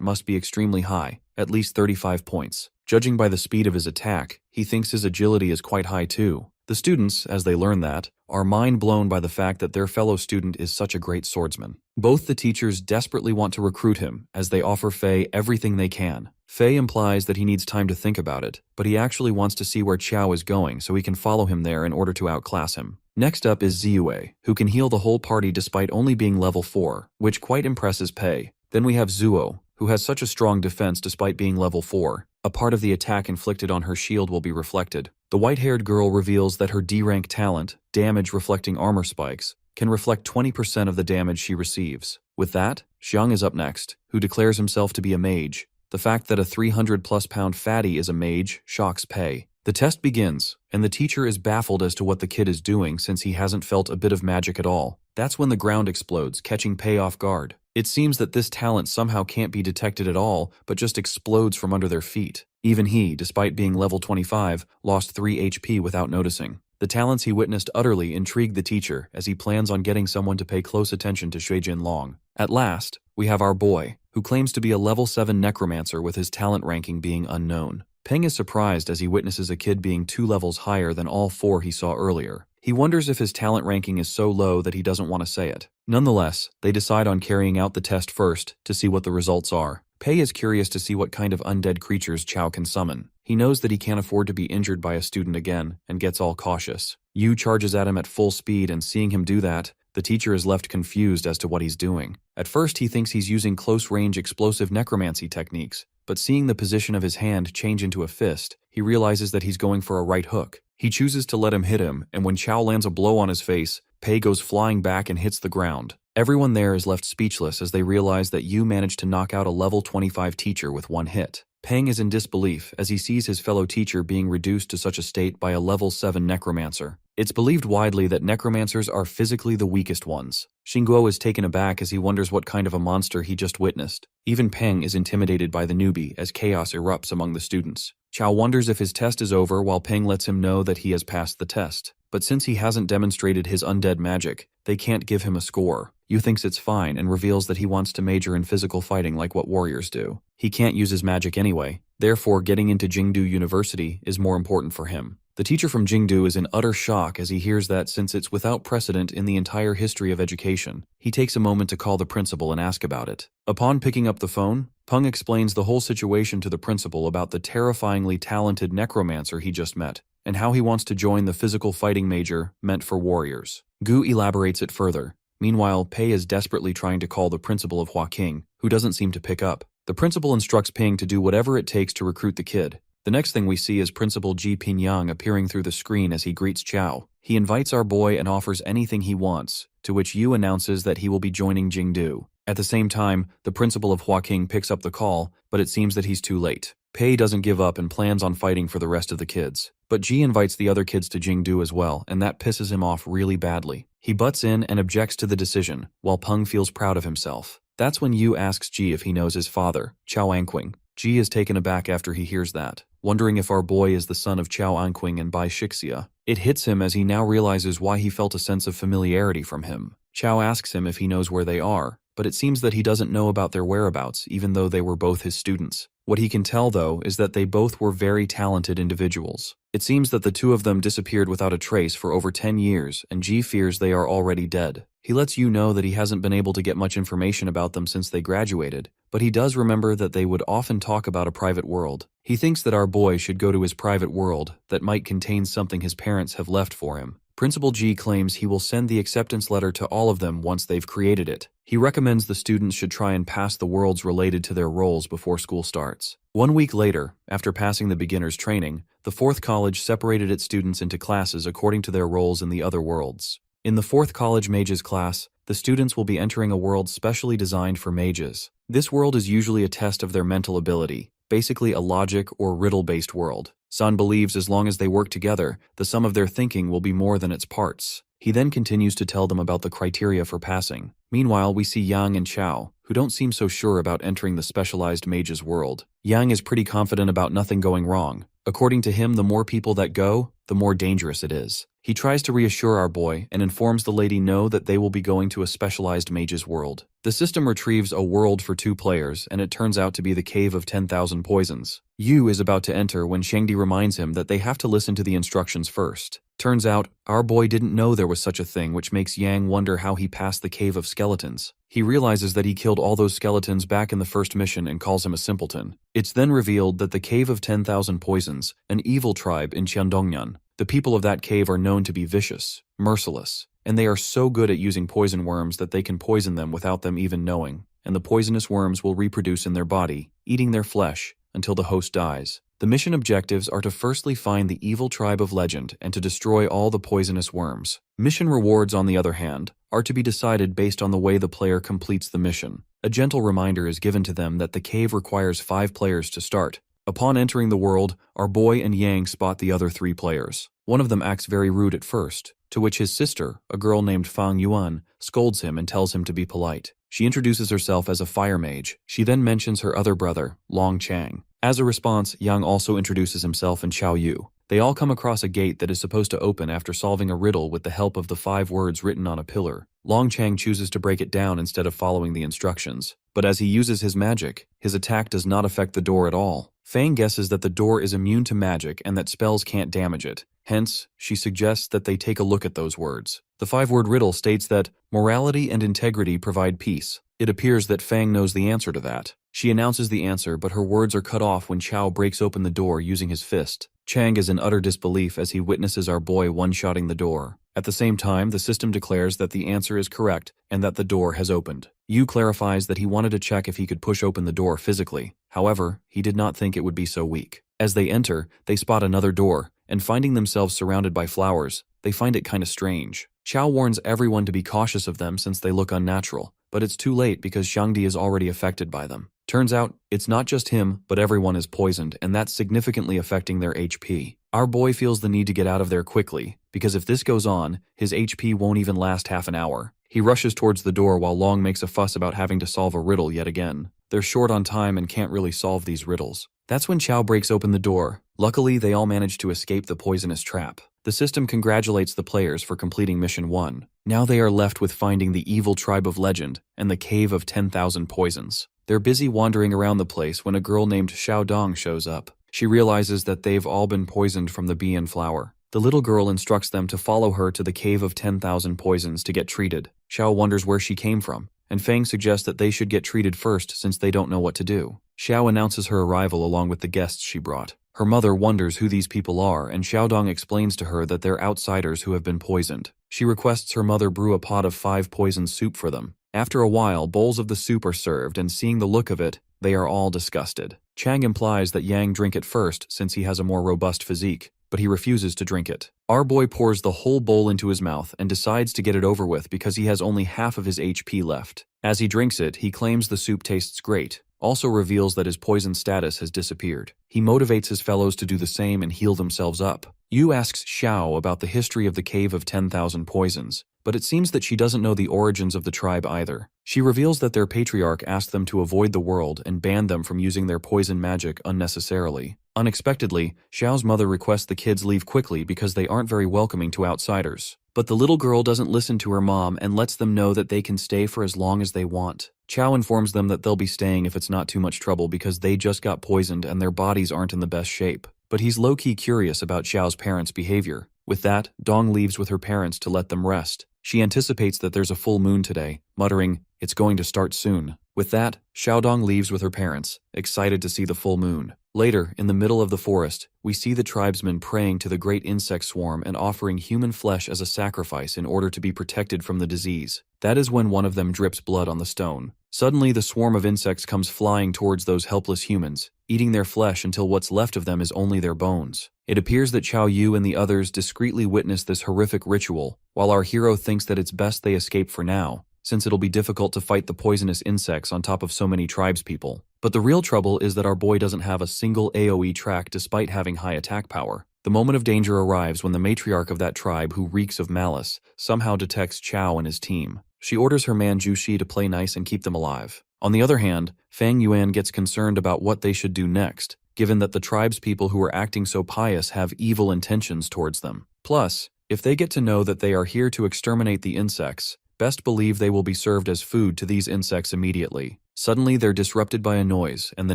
must be extremely high, at least 35 points. Judging by the speed of his attack, he thinks his agility is quite high too. The students, as they learn that, are mind-blown by the fact that their fellow student is such a great swordsman. Both the teachers desperately want to recruit him, as they offer Fei everything they can. Fei implies that he needs time to think about it, but he actually wants to see where Chao is going so he can follow him there in order to outclass him. Next up is Ziyue, who can heal the whole party despite only being level 4, which quite impresses Pei. Then we have Zuo, who has such a strong defense despite being level 4. A part of the attack inflicted on her shield will be reflected. The white-haired girl reveals that her D-rank talent, damage reflecting armor spikes, can reflect 20% of the damage she receives. With that, Xiang is up next, who declares himself to be a mage. The fact that a 300+ pound fatty is a mage shocks Pei. The test begins, and the teacher is baffled as to what the kid is doing since he hasn't felt a bit of magic at all. That's when the ground explodes, catching Pei off guard. It seems that this talent somehow can't be detected at all, but just explodes from under their feet. Even he, despite being level 25, lost 3 HP without noticing. The talents he witnessed utterly intrigued the teacher, as he plans on getting someone to pay close attention to Shui Jinlong. At last, we have our boy, who claims to be a level 7 necromancer with his talent ranking being unknown. Peng is surprised as he witnesses a kid being 2 levels higher than all 4 he saw earlier. He wonders if his talent ranking is so low that he doesn't want to say it. Nonetheless, they decide on carrying out the test first to see what the results are. Pei is curious to see what kind of undead creatures Chao can summon. He knows that he can't afford to be injured by a student again, and gets all cautious. Yu charges at him at full speed, and seeing him do that, the teacher is left confused as to what he's doing. At first he thinks he's using close-range explosive necromancy techniques, but seeing the position of his hand change into a fist, he realizes that he's going for a right hook. He chooses to let him hit him, and when Chao lands a blow on his face, Pei goes flying back and hits the ground. Everyone there is left speechless as they realize that Yu managed to knock out a level 25 teacher with one hit. Peng is in disbelief as he sees his fellow teacher being reduced to such a state by a level 7 necromancer. It's believed widely that necromancers are physically the weakest ones. Xingguo is taken aback as he wonders what kind of a monster he just witnessed. Even Peng is intimidated by the newbie as chaos erupts among the students. Chao wonders if his test is over while Peng lets him know that he has passed the test. But since he hasn't demonstrated his undead magic, they can't give him a score. Yu thinks it's fine and reveals that he wants to major in physical fighting like what warriors do. He can't use his magic anyway, therefore getting into Jingdu University is more important for him. The teacher from Jingdu is in utter shock as he hears that since it's without precedent in the entire history of education, he takes a moment to call the principal and ask about it. Upon picking up the phone, Peng explains the whole situation to the principal about the terrifyingly talented necromancer he just met, and how he wants to join the physical fighting major meant for warriors. Gu elaborates it further. Meanwhile, Pei is desperately trying to call the principal of Huaking, who doesn't seem to pick up. The principal instructs Ping to do whatever it takes to recruit the kid. The next thing we see is Principal Ji Pingyang appearing through the screen as he greets Chao. He invites our boy and offers anything he wants, to which Yu announces that he will be joining Jingdu. At the same time, the principal of Huaking picks up the call, but it seems that he's too late. Pei doesn't give up and plans on fighting for the rest of the kids. But Ji invites the other kids to Jingdu as well, and that pisses him off really badly. He butts in and objects to the decision, while Peng feels proud of himself. That's when Yu asks Ji if he knows his father, Chao Anqing. Ji is taken aback after he hears that, wondering if our boy is the son of Chao Anqing and Bai Shixia. It hits him as he now realizes why he felt a sense of familiarity from him. Chao asks him if he knows where they are, but it seems that he doesn't know about their whereabouts even though they were both his students. What he can tell, though, is that they both were very talented individuals. It seems that the two of them disappeared without a trace for over 10 years, and Ji fears they are already dead. He lets Yu know that he hasn't been able to get much information about them since they graduated, but he does remember that they would often talk about a private world. He thinks that our boy should go to his private world that might contain something his parents have left for him. Principal Ji claims he will send the acceptance letter to all of them once they've created it. He recommends the students should try and pass the worlds related to their roles before school starts. 1 week later, after passing the beginner's training, the 4th college separated its students into classes according to their roles in the other worlds. In the 4th college mages class, the students will be entering a world specially designed for mages. This world is usually a test of their mental ability, basically a logic or riddle-based world. Sun believes as long as they work together, the sum of their thinking will be more than its parts. He then continues to tell them about the criteria for passing. Meanwhile, we see Yang and Chao, who don't seem so sure about entering the specialized mage's world. Yang is pretty confident about nothing going wrong. According to him, the more people that go, the more dangerous it is. He tries to reassure our boy and informs the lady No that they will be going to a specialized mage's world. The system retrieves a world for 2 players, and it turns out to be the Cave of 10,000 Poisons. Yu is about to enter when Shangdi reminds him that they have to listen to the instructions first. Turns out, our boy didn't know there was such a thing, which makes Yang wonder how he passed the Cave of Skeletons. He realizes that he killed all those skeletons back in the first mission and calls him a simpleton. It's then revealed that the Cave of 10,000 Poisons, an evil tribe in Qiandongnan. The people of that cave are known to be vicious, merciless, and they are so good at using poison worms that they can poison them without them even knowing, and the poisonous worms will reproduce in their body, eating their flesh, until the host dies. The mission objectives are to firstly find the evil tribe of legend and to destroy all the poisonous worms. Mission rewards, on the other hand, are to be decided based on the way the player completes the mission. A gentle reminder is given to them that the cave requires 5 players to start. Upon entering the world, our boy and Yang spot the other 3 players. One of them acts very rude at first, to which his sister, a girl named Fang Yuan, scolds him and tells him to be polite. She introduces herself as a fire mage. She then mentions her other brother, Long Chang. As a response, Yang also introduces himself and Xiao Yu. They all come across a gate that is supposed to open after solving a riddle with the help of the 5 words written on a pillar. Long Chang chooses to break it down instead of following the instructions. But as he uses his magic, his attack does not affect the door at all. Fang guesses that the door is immune to magic and that spells can't damage it. Hence, she suggests that they take a look at those words. The 5-word riddle states that morality and integrity provide peace. It appears that Fang knows the answer to that. She announces the answer, but her words are cut off when Chao breaks open the door using his fist. Chang is in utter disbelief as he witnesses our boy one-shotting the door. At the same time, the system declares that the answer is correct and that the door has opened. Yu clarifies that he wanted to check if he could push open the door physically. However, he did not think it would be so weak. As they enter, they spot another door, and finding themselves surrounded by flowers, they find it kinda strange. Chao warns everyone to be cautious of them since they look unnatural, but it's too late because Shangdi is already affected by them. Turns out, it's not just him, but everyone is poisoned, and that's significantly affecting their HP. Our boy feels the need to get out of there quickly, because if this goes on, his HP won't even last half an hour. He rushes towards the door while Long makes a fuss about having to solve a riddle yet again. They're short on time and can't really solve these riddles. That's when Chao breaks open the door. Luckily, they all manage to escape the poisonous trap. The system congratulates the players for completing Mission 1. Now they are left with finding the evil tribe of legend and the Cave of 10,000 Poisons. They're busy wandering around the place when a girl named Xiao Dong shows up. She realizes that they've all been poisoned from the bee and flower. The little girl instructs them to follow her to the Cave of 10,000 Poisons to get treated. Xiao wonders where she came from, and Fang suggests that they should get treated first since they don't know what to do. Xiao announces her arrival along with the guests she brought. Her mother wonders who these people are, and Xiaodong explains to her that they're outsiders who have been poisoned. She requests her mother brew a pot of 5 poisoned soup for them. After a while, bowls of the soup are served, and seeing the look of it, they are all disgusted. Chang implies that Yang drink it first since he has a more robust physique, but he refuses to drink it. Our boy pours the whole bowl into his mouth and decides to get it over with because he has only half of his HP left. As he drinks it, he claims the soup tastes great, also reveals that his poison status has disappeared. He motivates his fellows to do the same and heal themselves up. Yu asks Xiao about the history of the Cave of 10,000 Poisons, but it seems that she doesn't know the origins of the tribe either. She reveals that their patriarch asked them to avoid the world and banned them from using their poison magic unnecessarily. Unexpectedly, Xiao's mother requests the kids leave quickly because they aren't very welcoming to outsiders. But the little girl doesn't listen to her mom and lets them know that they can stay for as long as they want. Chao informs them that they'll be staying if it's not too much trouble because they just got poisoned and their bodies aren't in the best shape. But he's low-key curious about Xiao's parents' behavior. With that, Dong leaves with her parents to let them rest. She anticipates that there's a full moon today, muttering, "It's going to start soon." With that, Xiaodong leaves with her parents, excited to see the full moon. Later, in the middle of the forest, we see the tribesmen praying to the great insect swarm and offering human flesh as a sacrifice in order to be protected from the disease. That is when one of them drips blood on the stone. Suddenly, the swarm of insects comes flying towards those helpless humans, eating their flesh until what's left of them is only their bones. It appears that Xiao Yu and the others discreetly witness this horrific ritual, while our hero thinks that it's best they escape for now, since it'll be difficult to fight the poisonous insects on top of so many tribespeople. But the real trouble is that our boy doesn't have a single AoE track despite having high attack power. The moment of danger arrives when the matriarch of that tribe, who reeks of malice, somehow detects Chao and his team. She orders her man Zhu Xi to play nice and keep them alive. On the other hand, Fang Yuan gets concerned about what they should do next, given that the tribe's people who are acting so pious have evil intentions towards them. Plus, if they get to know that they are here to exterminate the insects, best believe they will be served as food to these insects immediately. Suddenly, they're disrupted by a noise, and the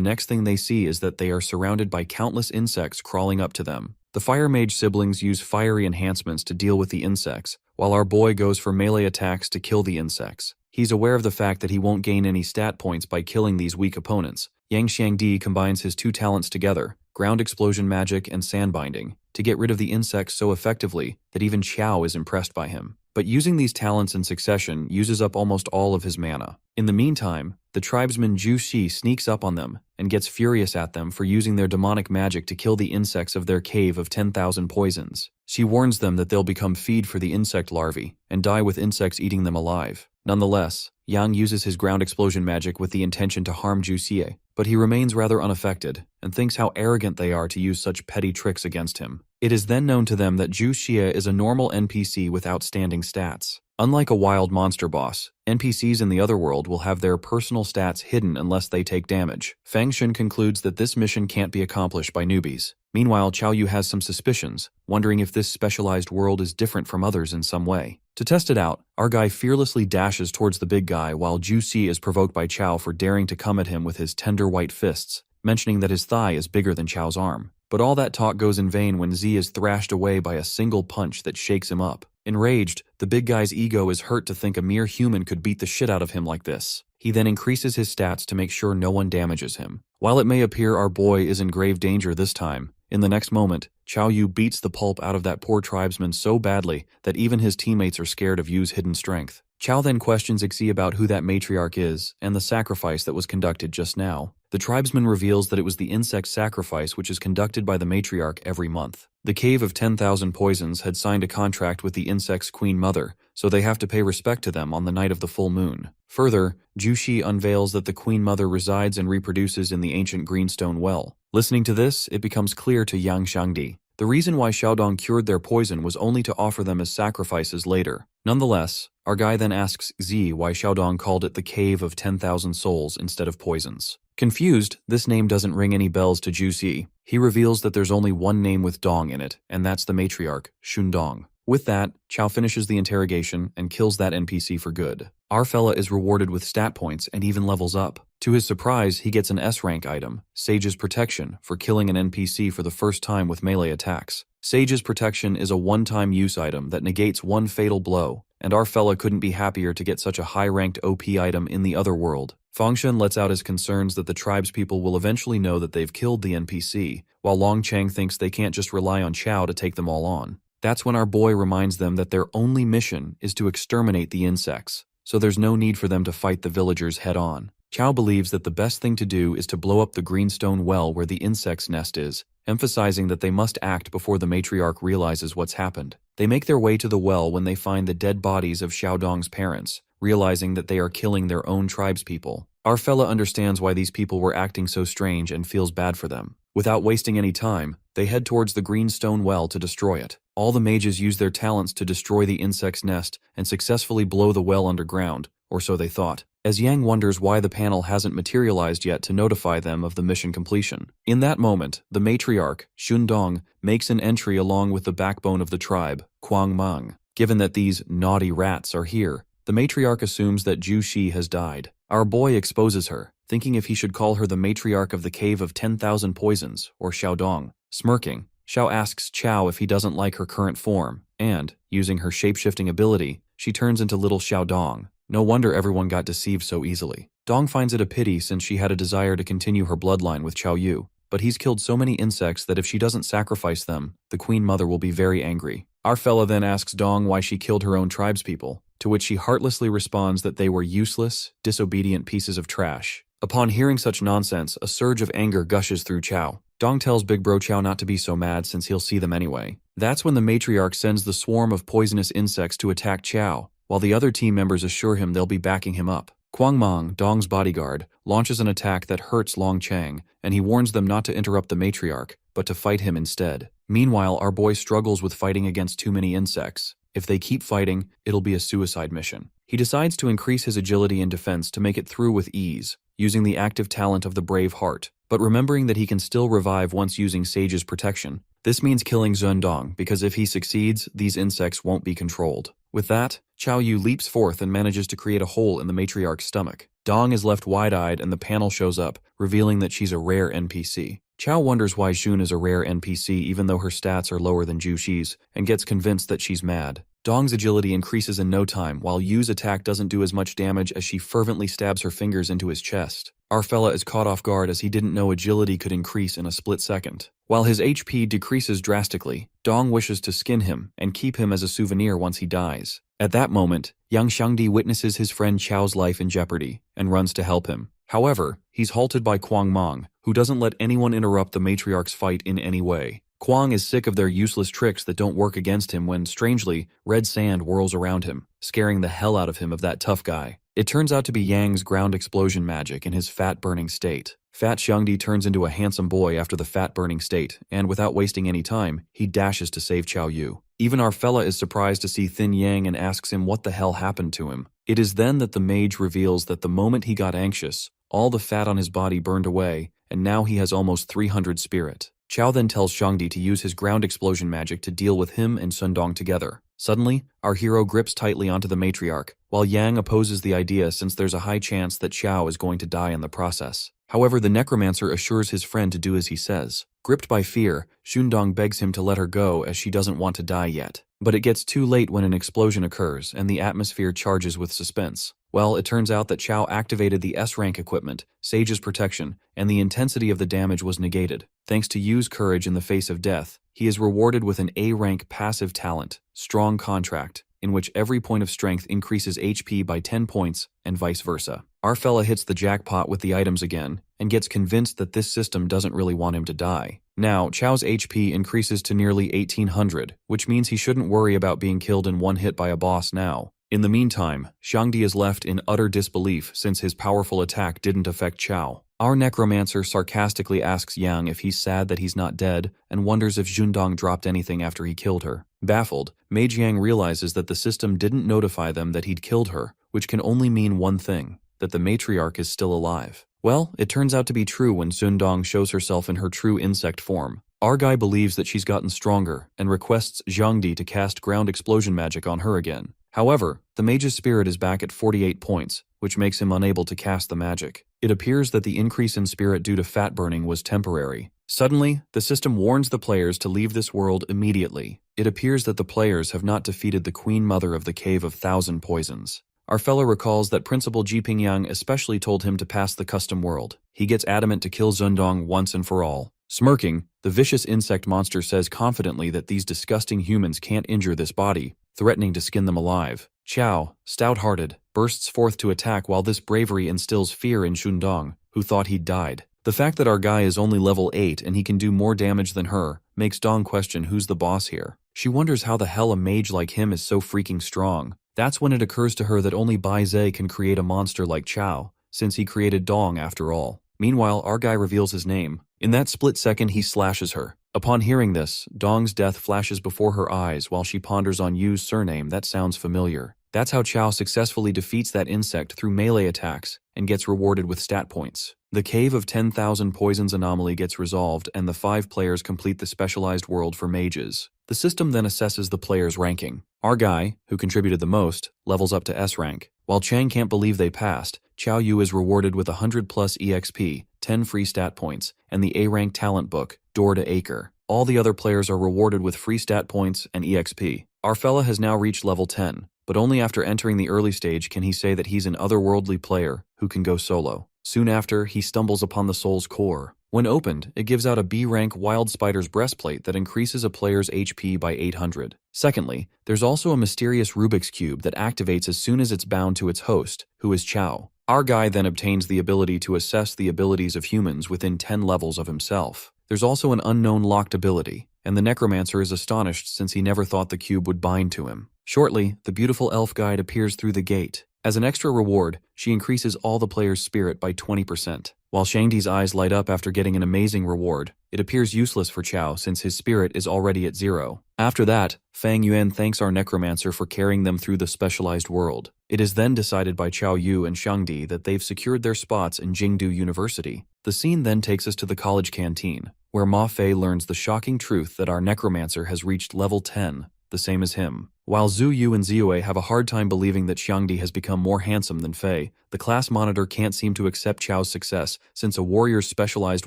next thing they see is that they are surrounded by countless insects crawling up to them. The Fire Mage siblings use fiery enhancements to deal with the insects, while our boy goes for melee attacks to kill the insects. He's aware of the fact that he won't gain any stat points by killing these weak opponents. Yang Xiangdi combines his two talents together, ground explosion magic and sandbinding, to get rid of the insects so effectively that even Chao is impressed by him. But using these talents in succession uses up almost all of his mana. In the meantime, the tribesman Zhu Xi sneaks up on them and gets furious at them for using their demonic magic to kill the insects of their cave of 10,000 poisons. She warns them that they'll become feed for the insect larvae and die with insects eating them alive. Nonetheless, Yang uses his ground explosion magic with the intention to harm Zhu Xie, but he remains rather unaffected and thinks how arrogant they are to use such petty tricks against him. It is then known to them that Zhu Xie is a normal NPC with outstanding stats. Unlike a wild monster boss, NPCs in the other world will have their personal stats hidden unless they take damage. Fang Shun concludes that this mission can't be accomplished by newbies. Meanwhile, Chao Yu has some suspicions, wondering if this specialized world is different from others in some way. To test it out, our guy fearlessly dashes towards the big guy while Zhu Xi is provoked by Chao for daring to come at him with his tender white fists, mentioning that his thigh is bigger than Chao's arm. But all that talk goes in vain when Z is thrashed away by a single punch that shakes him up. Enraged, the big guy's ego is hurt to think a mere human could beat the shit out of him like this. He then increases his stats to make sure no one damages him. While it may appear our boy is in grave danger this time, in the next moment, Chao Yu beats the pulp out of that poor tribesman so badly that even his teammates are scared of Yu's hidden strength. Chao then questions Ixi about who that matriarch is and the sacrifice that was conducted just now. The tribesman reveals that it was the insect sacrifice which is conducted by the matriarch every month. The Cave of 10,000 Poisons had signed a contract with the insect's queen mother, so they have to pay respect to them on the night of the full moon. Further, Zhu Xi unveils that the queen mother resides and reproduces in the ancient greenstone well. Listening to this, it becomes clear to Yang Xiangdi. The reason why Xiaodong cured their poison was only to offer them as sacrifices later. Nonetheless, our guy then asks Z why Xiaodong called it the Cave of 10,000 Souls instead of Poisons. Confused, this name doesn't ring any bells to Zhu Xi. He reveals that there's only one name with Dong in it, and that's the matriarch, Shundong. With that, Chao finishes the interrogation and kills that NPC for good. Our fella is rewarded with stat points and even levels up. To his surprise, he gets an S-rank item, Sage's Protection, for killing an NPC for the first time with melee attacks. Sage's Protection is a one-time use item that negates one fatal blow, and our fella couldn't be happier to get such a high-ranked OP item in the other world. Fangshan lets out his concerns that the tribespeople will eventually know that they've killed the NPC, while Longchang thinks they can't just rely on Chao to take them all on. That's when our boy reminds them that their only mission is to exterminate the insects, so there's no need for them to fight the villagers head-on. Chao believes that the best thing to do is to blow up the greenstone well where the insect's nest is, emphasizing that they must act before the matriarch realizes what's happened. They make their way to the well when they find the dead bodies of Xiaodong's parents, realizing that they are killing their own tribespeople. Our fella understands why these people were acting so strange and feels bad for them. Without wasting any time, they head towards the greenstone well to destroy it. All the mages use their talents to destroy the insect's nest and successfully blow the well underground, or so they thought, as Yang wonders why the panel hasn't materialized yet to notify them of the mission completion. In that moment, the matriarch, Shundong, makes an entry along with the backbone of the tribe, Kuang Mang. Given that these naughty rats are here, the matriarch assumes that Zhu Xi has died. Our boy exposes her, thinking if he should call her the matriarch of the Cave of 10,000 Poisons, or Xiaodong. Smirking, Xiao asks Chao if he doesn't like her current form, and, using her shape-shifting ability, she turns into little Xiaodong. No wonder everyone got deceived so easily. Dong finds it a pity since she had a desire to continue her bloodline with Chao Yu, but he's killed so many insects that if she doesn't sacrifice them, the Queen Mother will be very angry. Our fella then asks Dong why she killed her own tribespeople, to which she heartlessly responds that they were useless, disobedient pieces of trash. Upon hearing such nonsense, a surge of anger gushes through Chao. Dong tells Big Bro Chao not to be so mad since he'll see them anyway. That's when the matriarch sends the swarm of poisonous insects to attack Chao, while the other team members assure him they'll be backing him up. Kwang Mong, Dong's bodyguard, launches an attack that hurts Long Chang, and he warns them not to interrupt the matriarch, but to fight him instead. Meanwhile, our boy struggles with fighting against too many insects. If they keep fighting, it'll be a suicide mission. He decides to increase his agility and defense to make it through with ease, using the active talent of the brave heart, but remembering that he can still revive once using Sage's protection. This means killing Zhendong, because if he succeeds, these insects won't be controlled. With that, Chao Yu leaps forth and manages to create a hole in the matriarch's stomach. Dong is left wide-eyed and the panel shows up, revealing that she's a rare NPC. Chao wonders why Xun is a rare NPC even though her stats are lower than Ju Shi's, and gets convinced that she's mad. Dong's agility increases in no time, while Yu's attack doesn't do as much damage as she fervently stabs her fingers into his chest. Our fella is caught off guard as he didn't know agility could increase in a split second. While his HP decreases drastically, Dong wishes to skin him and keep him as a souvenir once he dies. At that moment, Yang Xiangdi witnesses his friend Chao's life in jeopardy and runs to help him. However, he's halted by Kwang Mong, who doesn't let anyone interrupt the matriarch's fight in any way. Kwang is sick of their useless tricks that don't work against him when, strangely, red sand whirls around him, scaring the hell out of him of that tough guy. It turns out to be Yang's ground explosion magic in his fat-burning state. Fat Xiangdi turns into a handsome boy after the fat-burning state, and without wasting any time, he dashes to save Chao Yu. Even our fella is surprised to see Thin Yang and asks him what the hell happened to him. It is then that the mage reveals that the moment he got anxious, all the fat on his body burned away, and now he has almost 300 spirit. Chao then tells Xiangdi to use his ground explosion magic to deal with him and Sundong together. Suddenly, our hero grips tightly onto the matriarch, while Yang opposes the idea since there's a high chance that Chao is going to die in the process. However, the necromancer assures his friend to do as he says. Gripped by fear, Shundong begs him to let her go as she doesn't want to die yet. But it gets too late when an explosion occurs and the atmosphere charges with suspense. Well, it turns out that Chao activated the S-rank equipment, Sage's protection, and the intensity of the damage was negated. Thanks to Yu's courage in the face of death, he is rewarded with an A-rank passive talent, Strong Contract, in which every point of strength increases HP by 10 points, and vice versa. Our fella hits the jackpot with the items again, and gets convinced that this system doesn't really want him to die. Now, Chao's HP increases to nearly 1800, which means he shouldn't worry about being killed in one hit by a boss now. In the meantime, Xiangdi is left in utter disbelief since his powerful attack didn't affect Chao. Our necromancer sarcastically asks Yang if he's sad that he's not dead and wonders if Zhendong dropped anything after he killed her. Baffled, Mage Yang realizes that the system didn't notify them that he'd killed her, which can only mean one thing, that the matriarch is still alive. Well, it turns out to be true when Zhendong shows herself in her true insect form. Our guy believes that she's gotten stronger and requests Xiangdi to cast ground explosion magic on her again. However, the mage's spirit is back at 48 points, which makes him unable to cast the magic. It appears that the increase in spirit due to fat burning was temporary. Suddenly, the system warns the players to leave this world immediately. It appears that the players have not defeated the Queen Mother of the Cave of Thousand Poisons. Our fellow recalls that Principal Jiping Yang especially told him to pass the custom world. He gets adamant to kill Zhendong once and for all. Smirking, the vicious insect monster says confidently that these disgusting humans can't injure this body, threatening to skin them alive. Chao, stout-hearted, bursts forth to attack while this bravery instills fear in Shundong, who thought he'd died. The fact that our guy is only level 8 and he can do more damage than her makes Dong question who's the boss here. She wonders how the hell a mage like him is so freaking strong. That's when it occurs to her that only Bai Zhe can create a monster like Chao, since he created Dong after all. Meanwhile, our guy reveals his name. In that split second, he slashes her. Upon hearing this, Dong's death flashes before her eyes while she ponders on Yu's surname that sounds familiar. That's how Chao successfully defeats that insect through melee attacks and gets rewarded with stat points. The Cave of 10,000 Poisons anomaly gets resolved and the 5 players complete the specialized world for mages. The system then assesses the players' ranking. Our guy, who contributed the most, levels up to S rank. While Chang can't believe they passed, Chao Yu is rewarded with 100 plus EXP, 10 free stat points, and the A-rank talent book, Door to Acre. All the other players are rewarded with free stat points and EXP. Our fella has now reached level 10, but only after entering the early stage can he say that he's an otherworldly player who can go solo. Soon after, he stumbles upon the soul's core. When opened, it gives out a B-rank Wild Spider's breastplate that increases a player's HP by 800. Secondly, there's also a mysterious Rubik's Cube that activates as soon as it's bound to its host, who is Chao. Our guy then obtains the ability to assess the abilities of humans within 10 levels of himself. There's also an unknown locked ability, and the necromancer is astonished since he never thought the cube would bind to him. Shortly, the beautiful elf guide appears through the gate. As an extra reward, she increases all the players' spirit by 20%. While Shangdi's eyes light up after getting an amazing reward, it appears useless for Chao since his spirit is already at 0. After that, Fang Yuan thanks our necromancer for carrying them through the specialized world. It is then decided by Chao Yu and Shangdi that they've secured their spots in Jingdu University. The scene then takes us to the college canteen, where Ma Fei learns the shocking truth that our necromancer has reached level 10, the same as him. While Zhu Yu and Ziwei have a hard time believing that Xiangdi has become more handsome than Fei, the class monitor can't seem to accept Chao's success since a warrior's specialized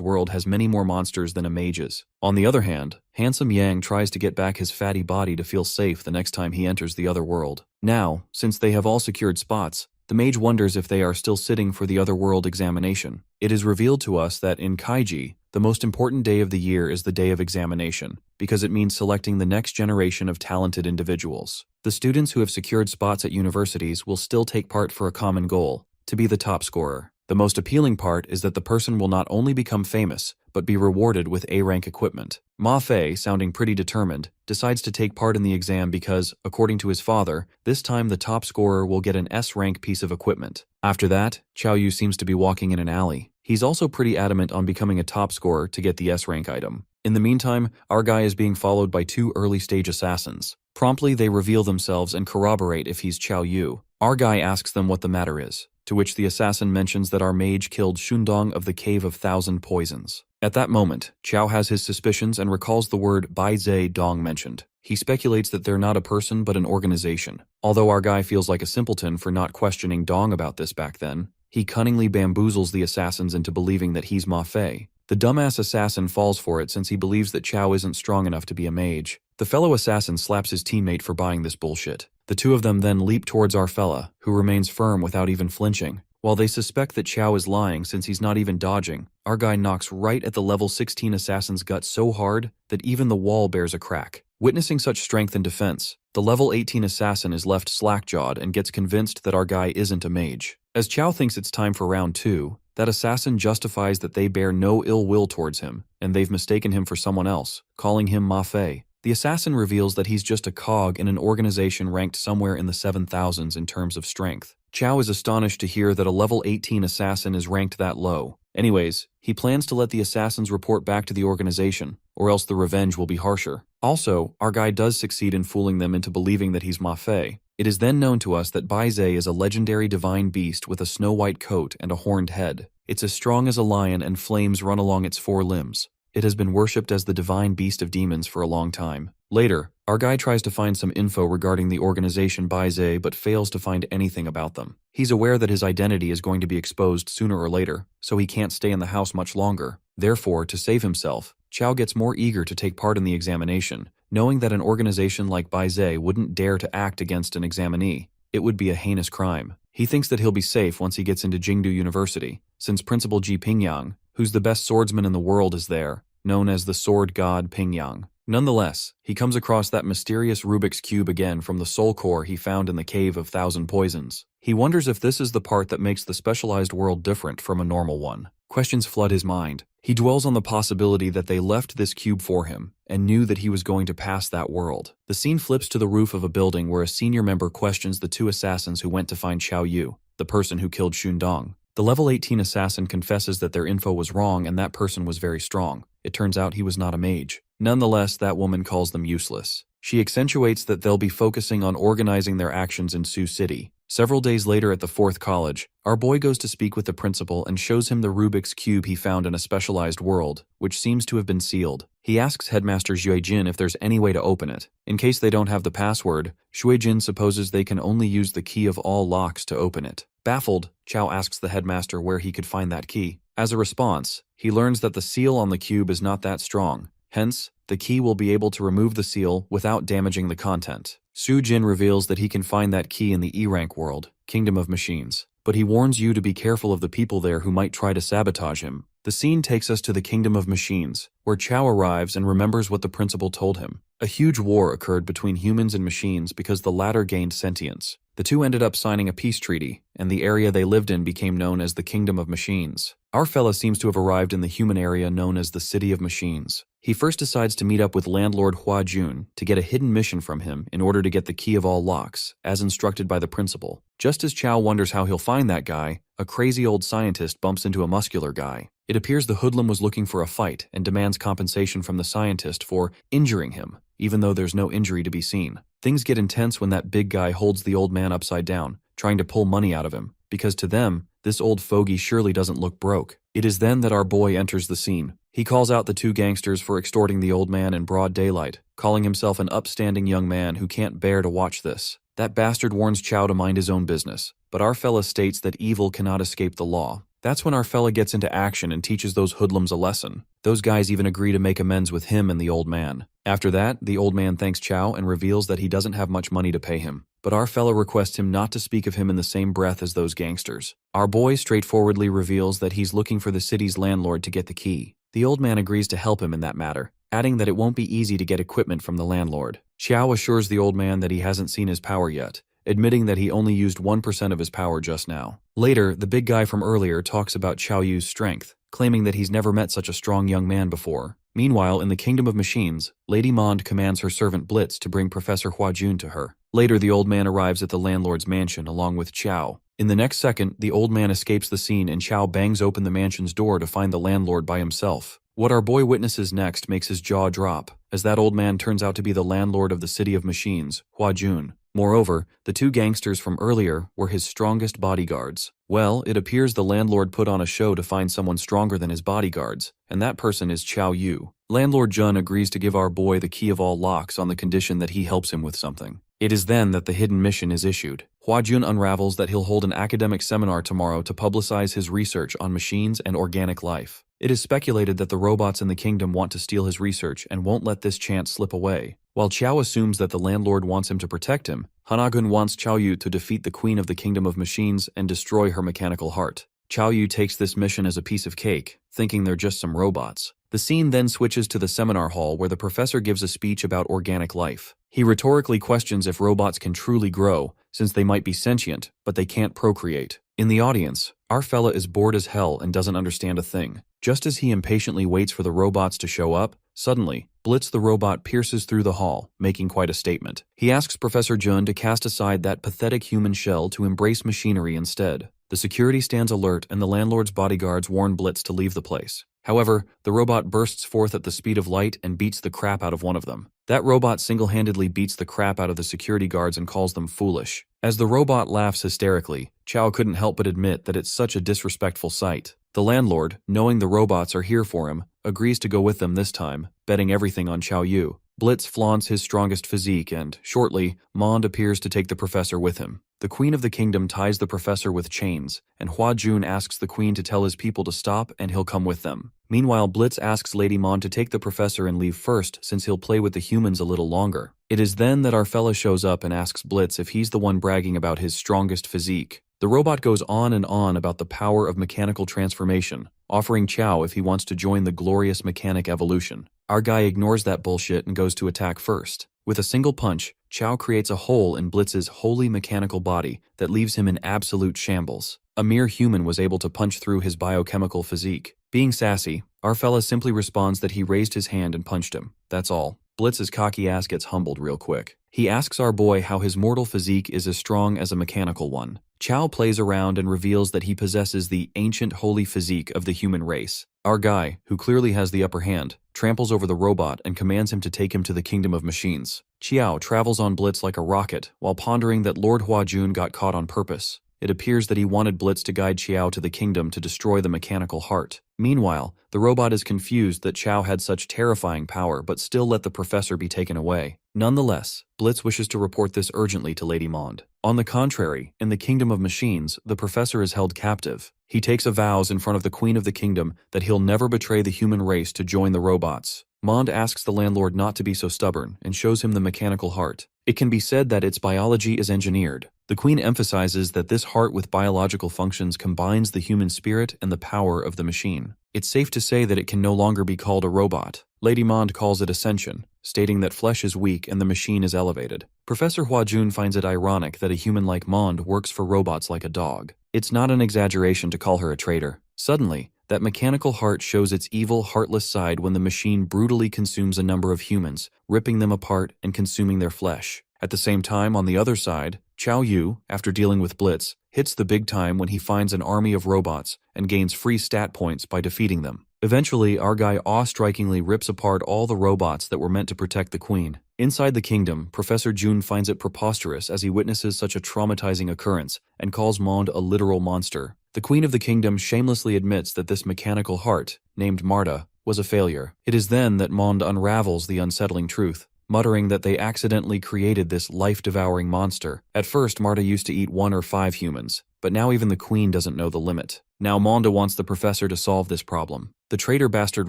world has many more monsters than a mage's. On the other hand, handsome Yang tries to get back his fatty body to feel safe the next time he enters the other world. Now, since they have all secured spots, the mage wonders if they are still sitting for the other world examination. It is revealed to us that in Kaiji, the most important day of the year is the day of examination, because it means selecting the next generation of talented individuals. The students who have secured spots at universities will still take part for a common goal, to be the top scorer. The most appealing part is that the person will not only become famous, but be rewarded with A-rank equipment. Ma Fei, sounding pretty determined, decides to take part in the exam because, according to his father, this time the top scorer will get an S-rank piece of equipment. After that, Chao Yu seems to be walking in an alley. He's also pretty adamant on becoming a top scorer to get the S-rank item. In the meantime, our guy is being followed by 2 early-stage assassins. Promptly, they reveal themselves and corroborate if he's Chao Yu. Our guy asks them what the matter is, to which the assassin mentions that our mage killed Shundong of the Cave of Thousand Poisons. At that moment, Chao has his suspicions and recalls the word Bai Zhe Dong mentioned. He speculates that they're not a person but an organization. Although our guy feels like a simpleton for not questioning Dong about this back then, he cunningly bamboozles the assassins into believing that he's Ma Fei. The dumbass assassin falls for it since he believes that Chao isn't strong enough to be a mage. The fellow assassin slaps his teammate for buying this bullshit. The two of them then leap towards our fella, who remains firm without even flinching. While they suspect that Chao is lying since he's not even dodging, our guy knocks right at the level 16 assassin's gut so hard that even the wall bears a crack. Witnessing such strength and defense, the level 18 assassin is left slack-jawed and gets convinced that our guy isn't a mage. As Chao thinks it's time for round 2, that assassin justifies that they bear no ill will towards him, and they've mistaken him for someone else, calling him Ma Fei. The assassin reveals that he's just a cog in an organization ranked somewhere in the 7,000s in terms of strength. Chao is astonished to hear that a level 18 assassin is ranked that low. Anyways, he plans to let the assassins report back to the organization, or else the revenge will be harsher. Also, our guy does succeed in fooling them into believing that he's Ma Fei. It is then known to us that Bai Zhe is a legendary divine beast with a snow-white coat and a horned head. It's as strong as a lion and flames run along its 4 limbs. It has been worshipped as the divine beast of demons for a long time. Later, our guy tries to find some info regarding the organization Bai Zhe but fails to find anything about them. He's aware that his identity is going to be exposed sooner or later, so he can't stay in the house much longer. Therefore, to save himself, Chao gets more eager to take part in the examination, knowing that an organization like Bai Zhe wouldn't dare to act against an examinee. It would be a heinous crime. He thinks that he'll be safe once he gets into Jingdu University, since Principal Ji Pingyang, who's the best swordsman in the world, is there, known as the Sword God Pingyang. Nonetheless, he comes across that mysterious Rubik's Cube again from the soul core he found in the Cave of Thousand Poisons. He wonders if this is the part that makes the specialized world different from a normal one. Questions flood his mind. He dwells on the possibility that they left this cube for him, and knew that he was going to pass that world. The scene flips to the roof of a building where a senior member questions the 2 assassins who went to find Chao Yu, the person who killed Shundong. The level 18 assassin confesses that their info was wrong and that person was very strong. It turns out he was not a mage. Nonetheless, that woman calls them useless. She accentuates that they'll be focusing on organizing their actions in Sioux City. Several days later at the 4th college, our boy goes to speak with the principal and shows him the Rubik's Cube he found in a specialized world, which seems to have been sealed. He asks Headmaster Xuejin if there's any way to open it. In case they don't have the password, Xuejin supposes they can only use the key of all locks to open it. Baffled, Chao asks the headmaster where he could find that key. As a response, he learns that the seal on the cube is not that strong. Hence, the key will be able to remove the seal without damaging the content. Su Jin reveals that he can find that key in the E-rank world, Kingdom of Machines, but he warns you to be careful of the people there who might try to sabotage him. The scene takes us to the Kingdom of Machines, where Chao arrives and remembers what the principal told him. A huge war occurred between humans and machines because the latter gained sentience. The two ended up signing a peace treaty, and the area they lived in became known as the Kingdom of Machines. Our fella seems to have arrived in the human area known as the City of Machines. He first decides to meet up with landlord Hua Jun to get a hidden mission from him in order to get the key of all locks, as instructed by the principal. Just as Chow wonders how he'll find that guy, a crazy old scientist bumps into a muscular guy. It appears the hoodlum was looking for a fight and demands compensation from the scientist for injuring him, even though there's no injury to be seen. Things get intense when that big guy holds the old man upside down, trying to pull money out of him, because to them, this old fogey surely doesn't look broke. It is then that our boy enters the scene. He calls out the two gangsters for extorting the old man in broad daylight, calling himself an upstanding young man who can't bear to watch this. That bastard warns Chow to mind his own business, but our fella states that evil cannot escape the law. That's when our fella gets into action and teaches those hoodlums a lesson. Those guys even agree to make amends with him and the old man. After that, the old man thanks Chow and reveals that he doesn't have much money to pay him. But our fella requests him not to speak of him in the same breath as those gangsters. Our boy straightforwardly reveals that he's looking for the city's landlord to get the key. The old man agrees to help him in that matter, adding that it won't be easy to get equipment from the landlord. Chow assures the old man that he hasn't seen his power yet, admitting that he only used 1% of his power just now. Later, the big guy from earlier talks about Chow Yu's strength, claiming that he's never met such a strong young man before. Meanwhile, in the Kingdom of Machines, Lady Mond commands her servant Blitz to bring Professor Hua Jun to her. Later, the old man arrives at the landlord's mansion along with Chow. In the next second, the old man escapes the scene and Chow bangs open the mansion's door to find the landlord by himself. What our boy witnesses next makes his jaw drop, as that old man turns out to be the landlord of the City of Machines, Hua Jun. Moreover, the two gangsters from earlier were his strongest bodyguards. Well, it appears the landlord put on a show to find someone stronger than his bodyguards, and that person is Chow Yu. Landlord Jun agrees to give our boy the key of all locks on the condition that he helps him with something. It is then that the hidden mission is issued. Hua Jun unravels that he'll hold an academic seminar tomorrow to publicize his research on machines and organic life. It is speculated that the robots in the kingdom want to steal his research and won't let this chance slip away. While Chow assumes that the landlord wants him to protect him, Hanagun wants Chow Yu to defeat the queen of the Kingdom of Machines and destroy her mechanical heart. Chow Yu takes this mission as a piece of cake, thinking they're just some robots. The scene then switches to the seminar hall where the professor gives a speech about organic life. He rhetorically questions if robots can truly grow, since they might be sentient, but they can't procreate. In the audience, our fella is bored as hell and doesn't understand a thing. Just as he impatiently waits for the robots to show up, suddenly, Blitz the robot pierces through the hall, making quite a statement. He asks Professor Jun to cast aside that pathetic human shell to embrace machinery instead. The security stands alert and the landlord's bodyguards warn Blitz to leave the place. However, the robot bursts forth at the speed of light and beats the crap out of one of them. That robot single-handedly beats the crap out of the security guards and calls them foolish. As the robot laughs hysterically, Chow couldn't help but admit that it's such a disrespectful sight. The landlord, knowing the robots are here for him, agrees to go with them this time, betting everything on Chow Yu. Blitz flaunts his strongest physique and, shortly, Mond appears to take the professor with him. The queen of the kingdom ties the professor with chains, and Hua Jun asks the queen to tell his people to stop and he'll come with them. Meanwhile, Blitz asks Lady Mond to take the professor and leave first since he'll play with the humans a little longer. It is then that our fella shows up and asks Blitz if he's the one bragging about his strongest physique. The robot goes on and on about the power of mechanical transformation, offering Chow if he wants to join the glorious mechanic evolution. Our guy ignores that bullshit and goes to attack first. With a single punch, Chow creates a hole in Blitz's wholly mechanical body that leaves him in absolute shambles. A mere human was able to punch through his biochemical physique. Being sassy, our fella simply responds that he raised his hand and punched him. That's all. Blitz's cocky ass gets humbled real quick. He asks our boy how his mortal physique is as strong as a mechanical one. Chow plays around and reveals that he possesses the ancient holy physique of the human race. Our guy, who clearly has the upper hand, tramples over the robot and commands him to take him to the Kingdom of Machines. Chiao travels on Blitz like a rocket, while pondering that Lord Hua Jun got caught on purpose. It appears that he wanted Blitz to guide Chiao to the kingdom to destroy the mechanical heart. Meanwhile, the robot is confused that Chow had such terrifying power but still let the professor be taken away. Nonetheless, Blitz wishes to report this urgently to Lady Mond. On the contrary, in the Kingdom of Machines, the professor is held captive. He takes a vows in front of the Queen of the Kingdom that he'll never betray the human race to join the robots. Mond asks the landlord not to be so stubborn and shows him the mechanical heart. It can be said that its biology is engineered. The Queen emphasizes that this heart with biological functions combines the human spirit and the power of the machine. It's safe to say that it can no longer be called a robot. Lady Mond calls it ascension, stating that flesh is weak and the machine is elevated. Professor Hua Jun finds it ironic that a human like Mond works for robots like a dog. It's not an exaggeration to call her a traitor. Suddenly, That mechanical heart shows its evil, heartless side when the machine brutally consumes a number of humans, ripping them apart and consuming their flesh. At the same time, on the other side, Chow Yu, after dealing with Blitz, hits the big time when he finds an army of robots and gains free stat points by defeating them. Eventually, our guy awe-strikingly rips apart all the robots that were meant to protect the queen. Inside the kingdom, Professor Jun finds it preposterous as he witnesses such a traumatizing occurrence and calls Mond a literal monster. The queen of the kingdom shamelessly admits that this mechanical heart, named Marta, was a failure. It is then that Mond unravels the unsettling truth, muttering that they accidentally created this life-devouring monster. At first, Marta used to eat 1 or 5 humans, but now even the queen doesn't know the limit. Now Monda wants the professor to solve this problem. The traitor bastard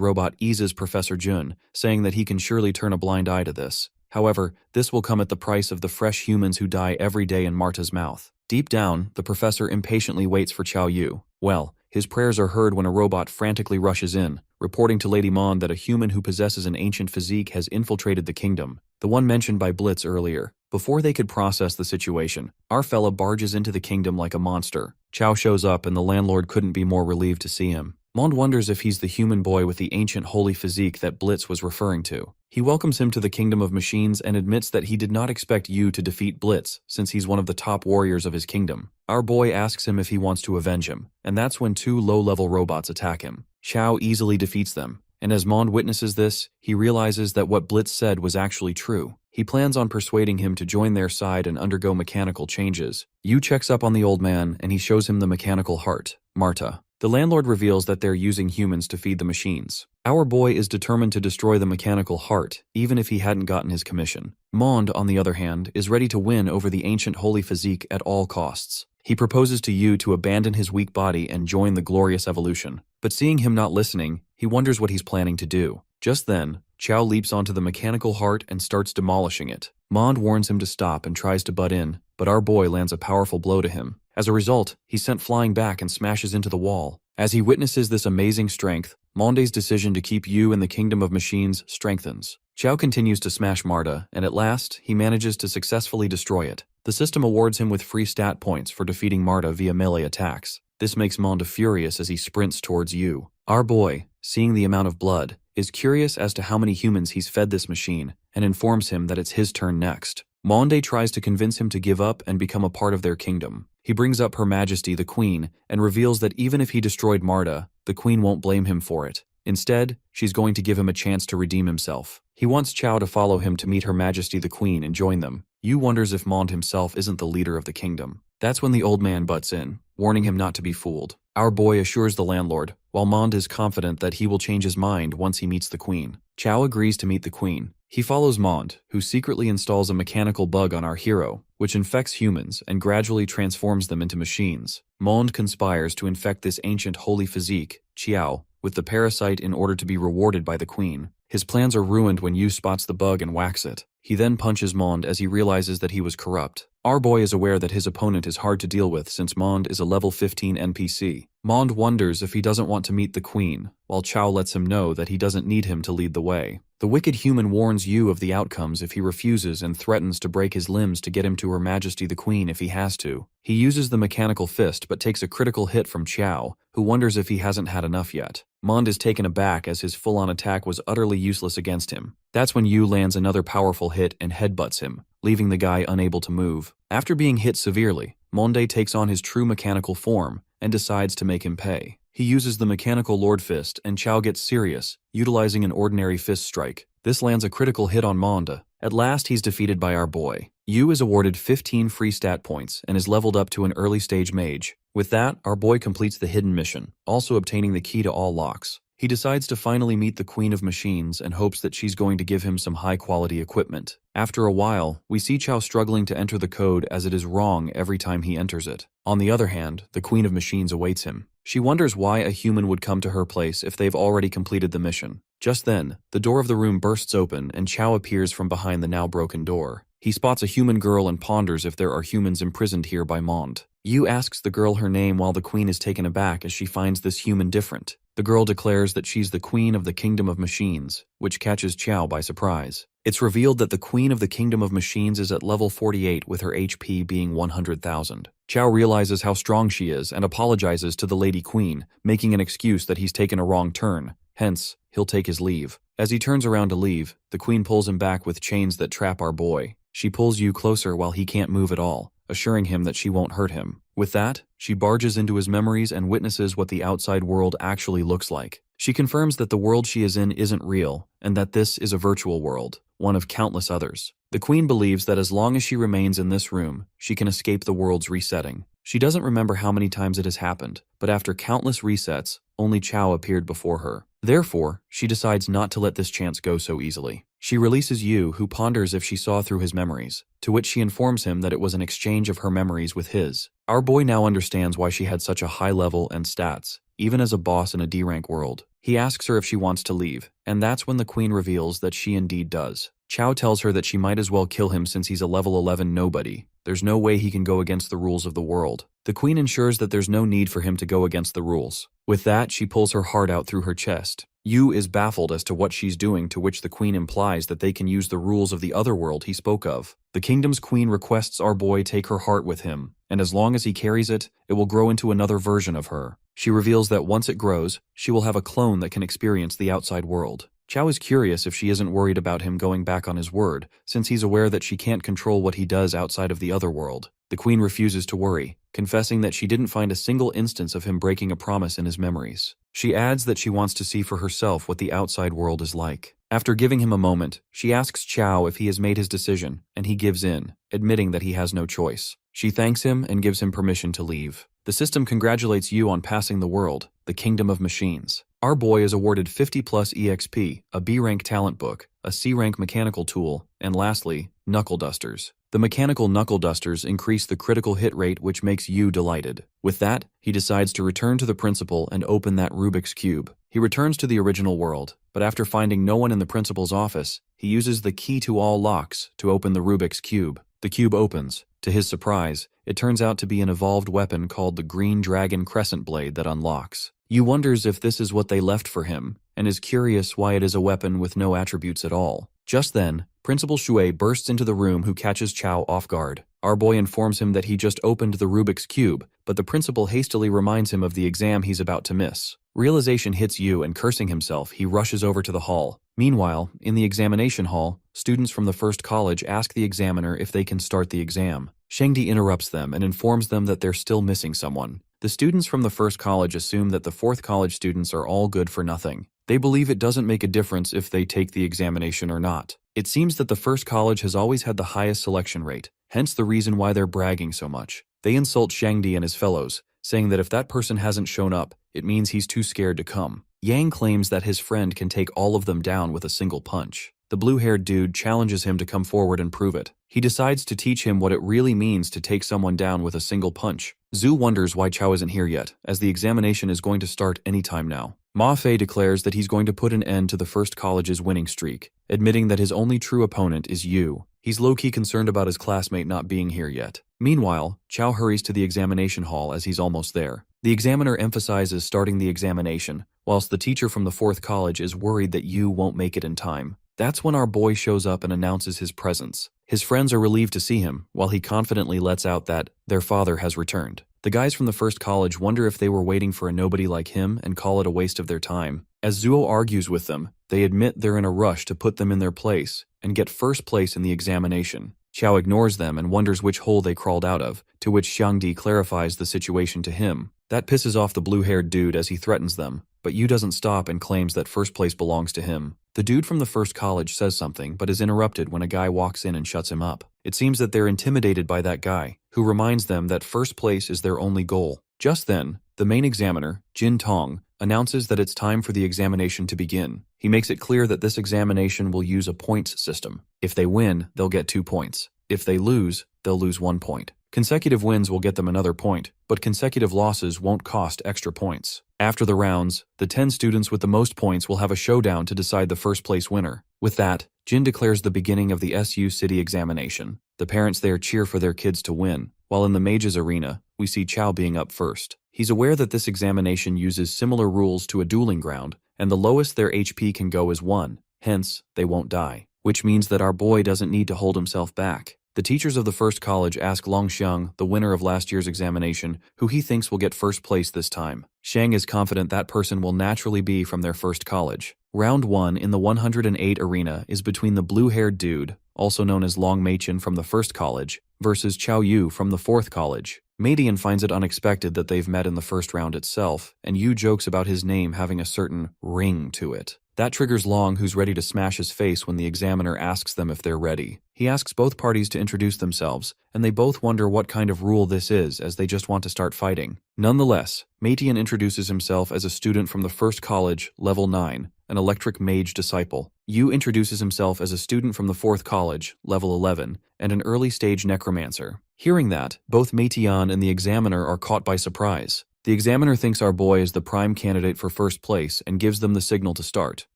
robot eases Professor Jun, saying that he can surely turn a blind eye to this. However, this will come at the price of the fresh humans who die every day in Marta's mouth. Deep down, the professor impatiently waits for Chow Yu. Well, his prayers are heard when a robot frantically rushes in, reporting to Lady Mon that a human who possesses an ancient physique has infiltrated the kingdom, the one mentioned by Blitz earlier. Before they could process the situation, our fella barges into the kingdom like a monster. Chow shows up and the landlord couldn't be more relieved to see him. Mond wonders if he's the human boy with the ancient holy physique that Blitz was referring to. He welcomes him to the kingdom of machines and admits that he did not expect Yu to defeat Blitz, since he's one of the top warriors of his kingdom. Our boy asks him if he wants to avenge him, and that's when 2 low-level robots attack him. Chow easily defeats them, and as Mond witnesses this, he realizes that what Blitz said was actually true. He plans on persuading him to join their side and undergo mechanical changes. Yu checks up on the old man, and he shows him the mechanical heart, Marta. The landlord reveals that they're using humans to feed the machines. Our boy is determined to destroy the mechanical heart, even if he hadn't gotten his commission. Mond, on the other hand, is ready to win over the ancient holy physique at all costs. He proposes to Yu to abandon his weak body and join the glorious evolution. But seeing him not listening, he wonders what he's planning to do. Just then, Chow leaps onto the mechanical heart and starts demolishing it. Mond warns him to stop and tries to butt in, but our boy lands a powerful blow to him. As a result, he's sent flying back and smashes into the wall. As he witnesses this amazing strength, Monde's decision to keep Yu in the kingdom of machines strengthens. Chow continues to smash Marta, and at last, he manages to successfully destroy it. The system awards him with free stat points for defeating Marta via melee attacks. This makes Monde furious as he sprints towards Yu. Our boy, seeing the amount of blood, is curious as to how many humans he's fed this machine, and informs him that it's his turn next. Monde tries to convince him to give up and become a part of their kingdom. He brings up Her Majesty the Queen and reveals that even if he destroyed Marta, the Queen won't blame him for it. Instead, she's going to give him a chance to redeem himself. He wants Chow to follow him to meet Her Majesty the Queen and join them. Yu wonders if Monde himself isn't the leader of the kingdom. That's when the old man butts in, warning him not to be fooled. Our boy assures the landlord, while Monde is confident that he will change his mind once he meets the Queen. Chow agrees to meet the Queen. He follows Monde, who secretly installs a mechanical bug on our hero, which infects humans and gradually transforms them into machines. Monde conspires to infect this ancient holy physique, Qiao, with the parasite in order to be rewarded by the Queen. His plans are ruined when Yu spots the bug and whacks it. He then punches Monde as he realizes that he was corrupt. Our boy is aware that his opponent is hard to deal with since Monde is a level 15 NPC. Monde wonders if he doesn't want to meet the Queen, while Chow lets him know that he doesn't need him to lead the way. The wicked human warns Yu of the outcomes if he refuses and threatens to break his limbs to get him to Her Majesty the Queen if he has to. He uses the mechanical fist but takes a critical hit from Chow, who wonders if he hasn't had enough yet. Monde is taken aback as his full-on attack was utterly useless against him. That's when Yu lands another powerful hit and headbutts him, leaving the guy unable to move. After being hit severely, Monde takes on his true mechanical form and decides to make him pay. He uses the mechanical Lord Fist and Chow gets serious, utilizing an ordinary fist strike. This lands a critical hit on Monde. At last he's defeated by our boy. Yu is awarded 15 free stat points and is leveled up to an early stage mage. With that, our boy completes the hidden mission, also obtaining the key to all locks. He decides to finally meet the Queen of Machines and hopes that she's going to give him some high-quality equipment. After a while, we see Chow struggling to enter the code as it is wrong every time he enters it. On the other hand, the Queen of Machines awaits him. She wonders why a human would come to her place if they've already completed the mission. Just then, the door of the room bursts open and Chow appears from behind the now broken door. He spots a human girl and ponders if there are humans imprisoned here by Monde. Yu asks the girl her name while the Queen is taken aback as she finds this human different. The girl declares that she's the queen of the kingdom of machines, which catches Chow by surprise. It's revealed that the queen of the kingdom of machines is at level 48 with her HP being 100,000. Chow realizes how strong she is and apologizes to the lady queen, making an excuse that he's taken a wrong turn. Hence, he'll take his leave. As he turns around to leave, the queen pulls him back with chains that trap our boy. She pulls Yu closer while he can't move at all, assuring him that she won't hurt him. With that, she barges into his memories and witnesses what the outside world actually looks like. She confirms that the world she is in isn't real, and that this is a virtual world, one of countless others. The queen believes that as long as she remains in this room, she can escape the world's resetting. She doesn't remember how many times it has happened, but after countless resets, only Chow appeared before her. Therefore, she decides not to let this chance go so easily. She releases Yu, who ponders if she saw through his memories, to which she informs him that it was an exchange of her memories with his. Our boy now understands why she had such a high level and stats, even as a boss in a D-rank world. He asks her if she wants to leave, and that's when the queen reveals that she indeed does. Chow tells her that she might as well kill him since he's a level 11 nobody. There's no way he can go against the rules of the world. The queen ensures that there's no need for him to go against the rules. With that, she pulls her heart out through her chest. Yu is baffled as to what she's doing, to which the queen implies that they can use the rules of the other world he spoke of. The kingdom's queen requests our boy take her heart with him, and as long as he carries it, it will grow into another version of her. She reveals that once it grows, she will have a clone that can experience the outside world. Chow is curious if she isn't worried about him going back on his word, since he's aware that she can't control what he does outside of the other world. The queen refuses to worry, confessing that she didn't find a single instance of him breaking a promise in his memories. She adds that she wants to see for herself what the outside world is like. After giving him a moment, she asks Chow if he has made his decision, and he gives in, admitting that he has no choice. She thanks him and gives him permission to leave. The system congratulates Yu on passing the world, the kingdom of machines. Our boy is awarded 50 plus EXP, a B-rank talent book, a C-rank mechanical tool, and lastly, knuckle dusters. The mechanical knuckle dusters increase the critical hit rate, which makes Yu delighted. With that, he decides to return to the principal and open that Rubik's Cube. He returns to the original world, but after finding no one in the principal's office, he uses the key to all locks to open the Rubik's Cube. The cube opens. To his surprise, it turns out to be an evolved weapon called the Green Dragon Crescent Blade that unlocks. Yu wonders if this is what they left for him, and is curious why it is a weapon with no attributes at all. Just then, Principal Shui bursts into the room, who catches Chow off guard. Our boy informs him that he just opened the Rubik's Cube, but the principal hastily reminds him of the exam he's about to miss. Realization hits Yu, and cursing himself, he rushes over to the hall. Meanwhile, in the examination hall, students from the first college ask the examiner if they can start the exam. Shangdi interrupts them and informs them that they're still missing someone. The students from the first college assume that the fourth college students are all good for nothing. They believe it doesn't make a difference if they take the examination or not. It seems that the first college has always had the highest selection rate, hence the reason why they're bragging so much. They insult Shangdi and his fellows, saying that if that person hasn't shown up, it means he's too scared to come. Yang claims that his friend can take all of them down with a single punch. The blue-haired dude challenges him to come forward and prove it. He decides to teach him what it really means to take someone down with a single punch. Zhu wonders why Chow isn't here yet, as the examination is going to start anytime now. Ma Fei declares that he's going to put an end to the first college's winning streak, admitting that his only true opponent is Yu. He's low-key concerned about his classmate not being here yet. Meanwhile, Chow hurries to the examination hall as he's almost there. The examiner emphasizes starting the examination, whilst the teacher from the fourth college is worried that Yu won't make it in time. That's when our boy shows up and announces his presence. His friends are relieved to see him, while he confidently lets out that their father has returned. The guys from the first college wonder if they were waiting for a nobody like him and call it a waste of their time. As Zuo argues with them, they admit they're in a rush to put them in their place and get first place in the examination. Xiao ignores them and wonders which hole they crawled out of, to which Xiangdi clarifies the situation to him. That pisses off the blue-haired dude as he threatens them, but Yu doesn't stop and claims that first place belongs to him. The dude from the first college says something, but is interrupted when a guy walks in and shuts him up. It seems that they're intimidated by that guy, who reminds them that first place is their only goal. Just then, the main examiner, Jin Tong, announces that it's time for the examination to begin. He makes it clear that this examination will use a points system. If they win, they'll get 2 points. If they lose, they'll lose 1 point. Consecutive wins will get them another point, but consecutive losses won't cost extra points. After the rounds, the 10 students with the most points will have a showdown to decide the first place winner. With that, Jin declares the beginning of the SU City examination. The parents there cheer for their kids to win, while in the mages arena, we see Chow being up first. He's aware that this examination uses similar rules to a dueling ground, and the lowest their HP can go is 1, hence, they won't die. Which means that our boy doesn't need to hold himself back. The teachers of the first college ask Long Xiang, the winner of last year's examination, who he thinks will get first place this time. Xiang is confident that person will naturally be from their first college. Round 1 in the 108 arena is between the blue-haired dude, also known as Long Meichen from the first college, versus Chao Yu from the fourth college. Meidian finds it unexpected that they've met in the first round itself, and Yu jokes about his name having a certain ring to it. That triggers Long, who's ready to smash his face when the examiner asks them if they're ready. He asks both parties to introduce themselves, and they both wonder what kind of rule this is, as they just want to start fighting. Nonetheless, Meidian introduces himself as a student from the first college, level 9, an electric mage disciple. Yu introduces himself as a student from the fourth college, level 11, and an early-stage necromancer. Hearing that, both Meidian and the examiner are caught by surprise. The examiner thinks our boy is the prime candidate for first place and gives them the signal to start.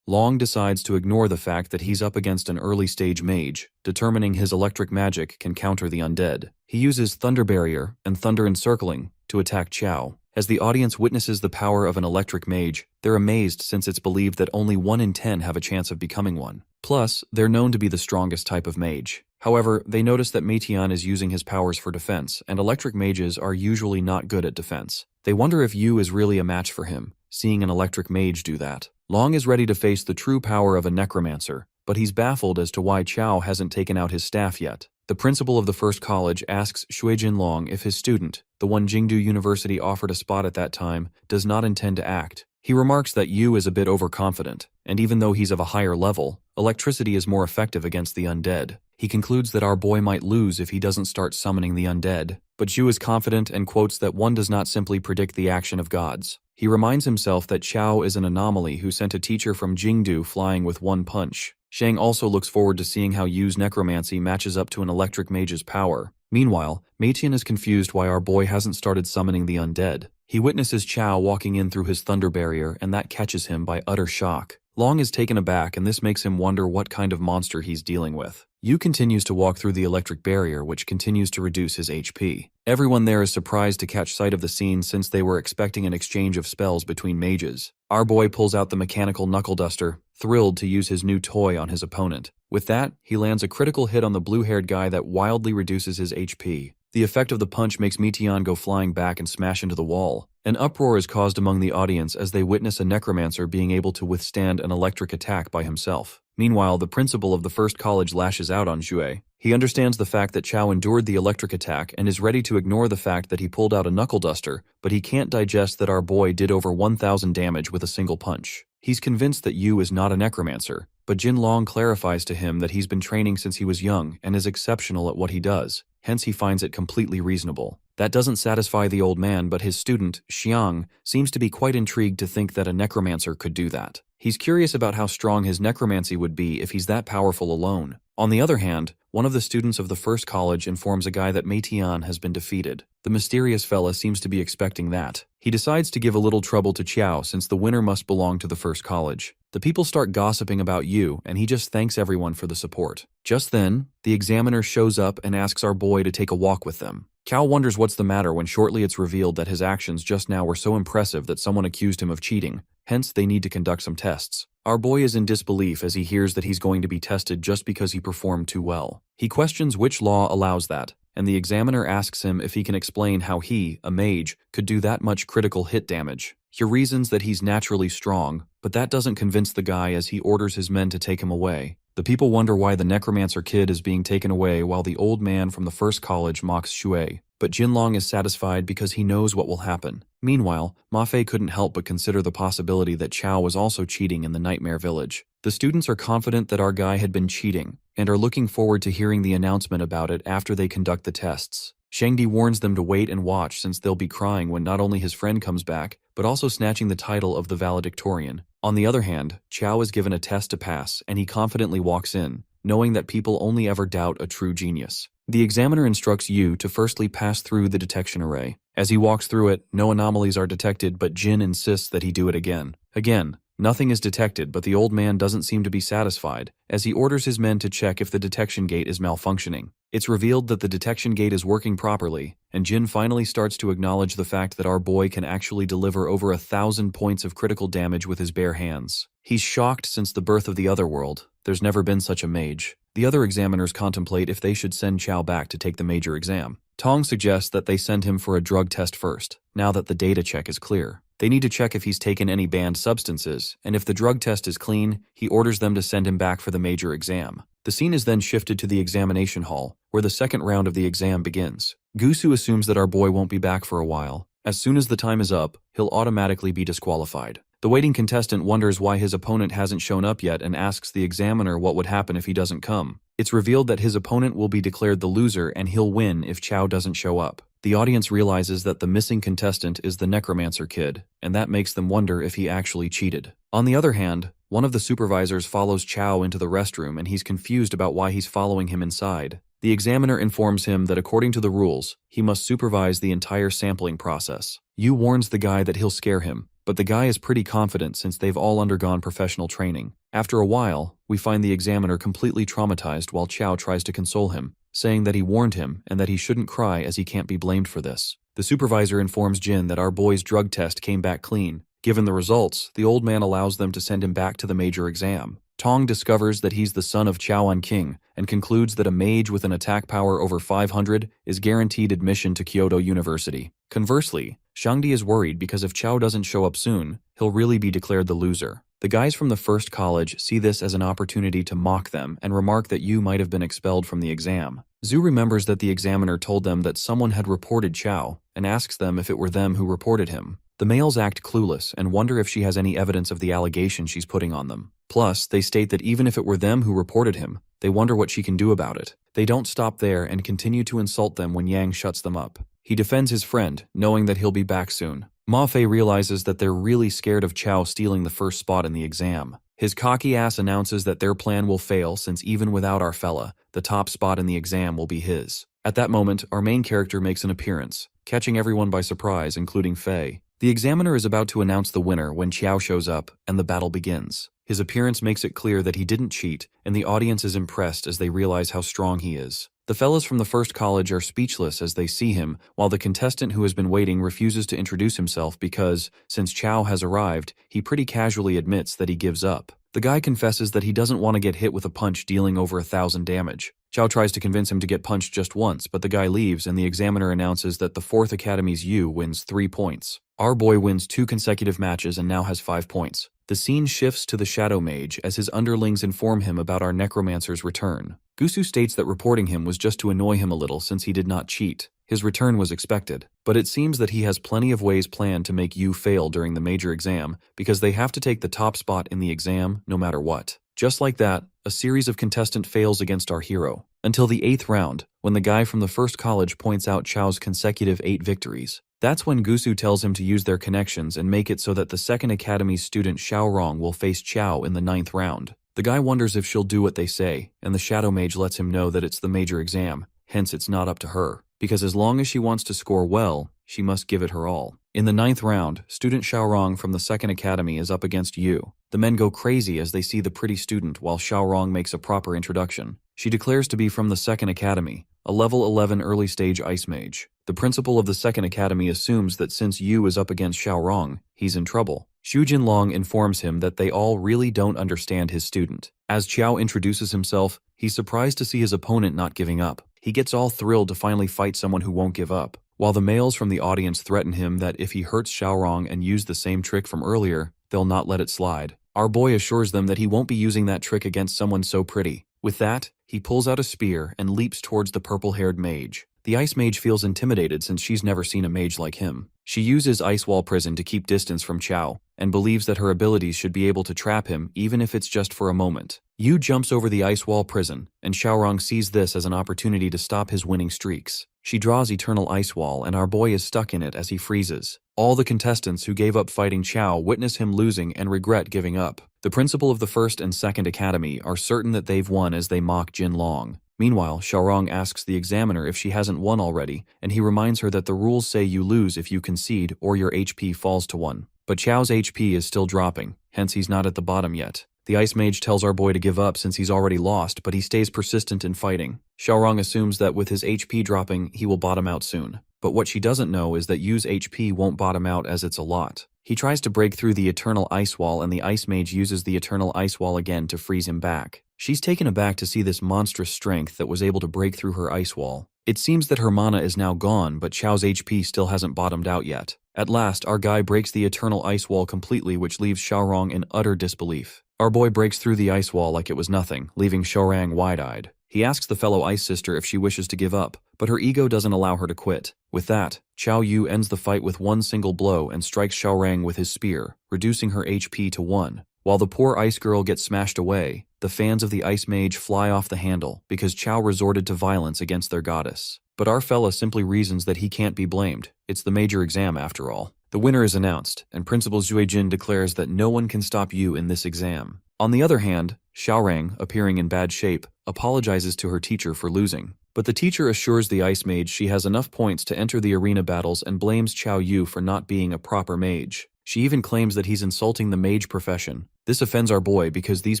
Long decides to ignore the fact that he's up against an early-stage mage, determining his electric magic can counter the undead. He uses Thunder Barrier and Thunder Encircling to attack Chao. As the audience witnesses the power of an electric mage, they're amazed since it's believed that only 1 in 10 have a chance of becoming one. Plus, they're known to be the strongest type of mage. However, they notice that Meidian is using his powers for defense, and electric mages are usually not good at defense. They wonder if Yu is really a match for him, seeing an electric mage do that. Long is ready to face the true power of a necromancer, but he's baffled as to why Chao hasn't taken out his staff yet. The principal of the first college asks Shuijin Long if his student, the one Jingdu University offered a spot at that time, does not intend to act. He remarks that Yu is a bit overconfident, and even though he's of a higher level, electricity is more effective against the undead. He concludes that our boy might lose if he doesn't start summoning the undead, but Yu is confident and quotes that one does not simply predict the action of gods. He reminds himself that Chao is an anomaly who sent a teacher from Jingdu flying with 1 punch. Shang also looks forward to seeing how Yu's necromancy matches up to an electric mage's power. Meanwhile, Meidian is confused why our boy hasn't started summoning the undead. He witnesses Chao walking in through his thunder barrier, and that catches him by utter shock. Long is taken aback, and this makes him wonder what kind of monster he's dealing with. Yu continues to walk through the electric barrier, which continues to reduce his HP. Everyone there is surprised to catch sight of the scene since they were expecting an exchange of spells between mages. Our boy pulls out the mechanical knuckle duster, thrilled to use his new toy on his opponent. With that, he lands a critical hit on the blue-haired guy that wildly reduces his HP. The effect of the punch makes Meidian go flying back and smash into the wall. An uproar is caused among the audience as they witness a necromancer being able to withstand an electric attack by himself. Meanwhile, the principal of the first college lashes out on Xue. He understands the fact that Chao endured the electric attack and is ready to ignore the fact that he pulled out a knuckle duster, but he can't digest that our boy did over 1,000 damage with a single punch. He's convinced that Yu is not a necromancer, but Jin Long clarifies to him that he's been training since he was young and is exceptional at what he does. Hence he finds it completely reasonable. That doesn't satisfy the old man, but his student, Xiang, seems to be quite intrigued to think that a necromancer could do that. He's curious about how strong his necromancy would be if he's that powerful alone. On the other hand, one of the students of the first college informs a guy that Meidian has been defeated. The mysterious fella seems to be expecting that. He decides to give a little trouble to Chao since the winner must belong to the first college. The people start gossiping about Yu, and he just thanks everyone for the support. Just then, the examiner shows up and asks our boy to take a walk with them. Cal wonders what's the matter when shortly it's revealed that his actions just now were so impressive that someone accused him of cheating. Hence, they need to conduct some tests. Our boy is in disbelief as he hears that he's going to be tested just because he performed too well. He questions which law allows that, and the examiner asks him if he can explain how he, a mage, could do that much critical hit damage. He reasons that he's naturally strong, but that doesn't convince the guy as he orders his men to take him away. The people wonder why the necromancer kid is being taken away while the old man from the first college mocks Xue. But Jinlong is satisfied because he knows what will happen. Meanwhile, Ma Fei couldn't help but consider the possibility that Chao was also cheating in the Nightmare Village. The students are confident that our guy had been cheating, and are looking forward to hearing the announcement about it after they conduct the tests. Shangdi warns them to wait and watch since they'll be crying when not only his friend comes back, but also snatching the title of the valedictorian. On the other hand, Chao is given a test to pass, and he confidently walks in, knowing that people only ever doubt a true genius. The examiner instructs Yu to firstly pass through the detection array. As he walks through it, no anomalies are detected, but Jin insists that he do it again. Again, Nothing is detected, but the old man doesn't seem to be satisfied, as he orders his men to check if the detection gate is malfunctioning. It's revealed that the detection gate is working properly, and Jin finally starts to acknowledge the fact that our boy can actually deliver over 1,000 points of critical damage with his bare hands. He's shocked since the birth of the Otherworld. There's never been such a mage. The other examiners contemplate if they should send Chao back to take the major exam. Tong suggests that they send him for a drug test first, now that the data check is clear. They need to check if he's taken any banned substances, and if the drug test is clean, he orders them to send him back for the major exam. The scene is then shifted to the examination hall, where the second round of the exam begins. Gusu assumes that our boy won't be back for a while. As soon as the time is up, he'll automatically be disqualified. The waiting contestant wonders why his opponent hasn't shown up yet and asks the examiner what would happen if he doesn't come. It's revealed that his opponent will be declared the loser and he'll win if Chao doesn't show up. The audience realizes that the missing contestant is the necromancer kid, and that makes them wonder if he actually cheated. On the other hand, one of the supervisors follows Chao into the restroom and he's confused about why he's following him inside. The examiner informs him that according to the rules, he must supervise the entire sampling process. Yu warns the guy that he'll scare him, but the guy is pretty confident since they've all undergone professional training. After a while, we find the examiner completely traumatized while Chao tries to console him, saying that he warned him and that he shouldn't cry as he can't be blamed for this. The supervisor informs Jin that our boy's drug test came back clean. Given the results, the old man allows them to send him back to the major exam. Tong discovers that he's the son of Chaoan King and concludes that a mage with an attack power over 500 is guaranteed admission to Kyoto University. Conversely, Shangdi is worried because if Chao doesn't show up soon, he'll really be declared the loser. The guys from the first college see this as an opportunity to mock them and remark that Yu might have been expelled from the exam. Zhu remembers that the examiner told them that someone had reported Chao and asks them if it were them who reported him. The males act clueless and wonder if she has any evidence of the allegation she's putting on them. Plus, they state that even if it were them who reported him, they wonder what she can do about it. They don't stop there and continue to insult them when Yang shuts them up. He defends his friend, knowing that he'll be back soon. Ma Fei realizes that they're really scared of Chao stealing the first spot in the exam. His cocky ass announces that their plan will fail since even without our fella, the top spot in the exam will be his. At that moment, our main character makes an appearance, catching everyone by surprise, including Fei. The examiner is about to announce the winner when Chao shows up, and the battle begins. His appearance makes it clear that he didn't cheat, and the audience is impressed as they realize how strong he is. The fellas from the first college are speechless as they see him, while the contestant who has been waiting refuses to introduce himself because, since Chao has arrived, he pretty casually admits that he gives up. The guy confesses that he doesn't want to get hit with a punch dealing over 1,000 damage. Chao tries to convince him to get punched just once, but the guy leaves and the examiner announces that the 4th Academy's Yu wins 3 points. Our boy wins 2 consecutive matches and now has 5 points. The scene shifts to the Shadow Mage as his underlings inform him about our necromancer's return. Gusu states that reporting him was just to annoy him a little since he did not cheat. His return was expected, but it seems that he has plenty of ways planned to make Yu fail during the major exam because they have to take the top spot in the exam no matter what. Just like that, a series of contestant fails against our hero, until the 8th round, when the guy from the first college points out Chao's consecutive 8 victories. That's when Gusu tells him to use their connections and make it so that the 2nd Academy's student Xiaorong will face Chao in the 9th round. The guy wonders if she'll do what they say, and the Shadow Mage lets him know that it's the major exam, hence it's not up to her. Because as long as she wants to score well, she must give it her all. In the 9th round, student Xiaorong from the 2nd Academy is up against Yu. The men go crazy as they see the pretty student while Xiaorong makes a proper introduction. She declares to be from the 2nd Academy, a level 11 early stage ice mage. The principal of the 2nd Academy assumes that since Yu is up against Xiaorong, he's in trouble. Xu Jinlong informs him that they all really don't understand his student. As Chao introduces himself, he's surprised to see his opponent not giving up. He gets all thrilled to finally fight someone who won't give up, while the males from the audience threaten him that if he hurts Xiaorong and used the same trick from earlier, they'll not let it slide. Our boy assures them that he won't be using that trick against someone so pretty. With that, he pulls out a spear and leaps towards the purple-haired mage. The ice mage feels intimidated since she's never seen a mage like him. She uses Ice Wall Prison to keep distance from Chao, and believes that her abilities should be able to trap him even if it's just for a moment. Yu jumps over the Ice Wall Prison, and Xiaorong sees this as an opportunity to stop his winning streaks. She draws Eternal Ice Wall, and our boy is stuck in it as he freezes. All the contestants who gave up fighting Chao witness him losing and regret giving up. The principal of the 1st and 2nd Academy are certain that they've won as they mock Jinlong. Meanwhile, Xiaorong asks the examiner if she hasn't won already, and he reminds her that the rules say you lose if you concede or your HP falls to 1. But Chao's HP is still dropping, hence he's not at the bottom yet. The Ice Mage tells our boy to give up since he's already lost, but he stays persistent in fighting. Xiaorong assumes that with his HP dropping, he will bottom out soon. But what she doesn't know is that Yu's HP won't bottom out as it's a lot. He tries to break through the Eternal Ice Wall, and the Ice Mage uses the Eternal Ice Wall again to freeze him back. She's taken aback to see this monstrous strength that was able to break through her ice wall. It seems that her mana is now gone, but Chao's HP still hasn't bottomed out yet. At last, our guy breaks the Eternal Ice Wall completely, which leaves Xiaorong in utter disbelief. Our boy breaks through the ice wall like it was nothing, leaving Xiaorong wide-eyed. He asks the fellow Ice Sister if she wishes to give up, but her ego doesn't allow her to quit. With that, Qiao Yu ends the fight with one single blow and strikes Xiaorong with his spear, reducing her HP to 1. While the poor ice girl gets smashed away, the fans of the Ice Mage fly off the handle because Qiao resorted to violence against their goddess. But our fella simply reasons that he can't be blamed. It's the major exam after all. The winner is announced, and Principal Zuejin declares that no one can stop Yu in this exam. On the other hand, Xiaorong, appearing in bad shape, apologizes to her teacher for losing. But the teacher assures the Ice Mage she has enough points to enter the arena battles and blames Qiao Yu for not being a proper mage. She even claims that he's insulting the mage profession. This offends our boy because these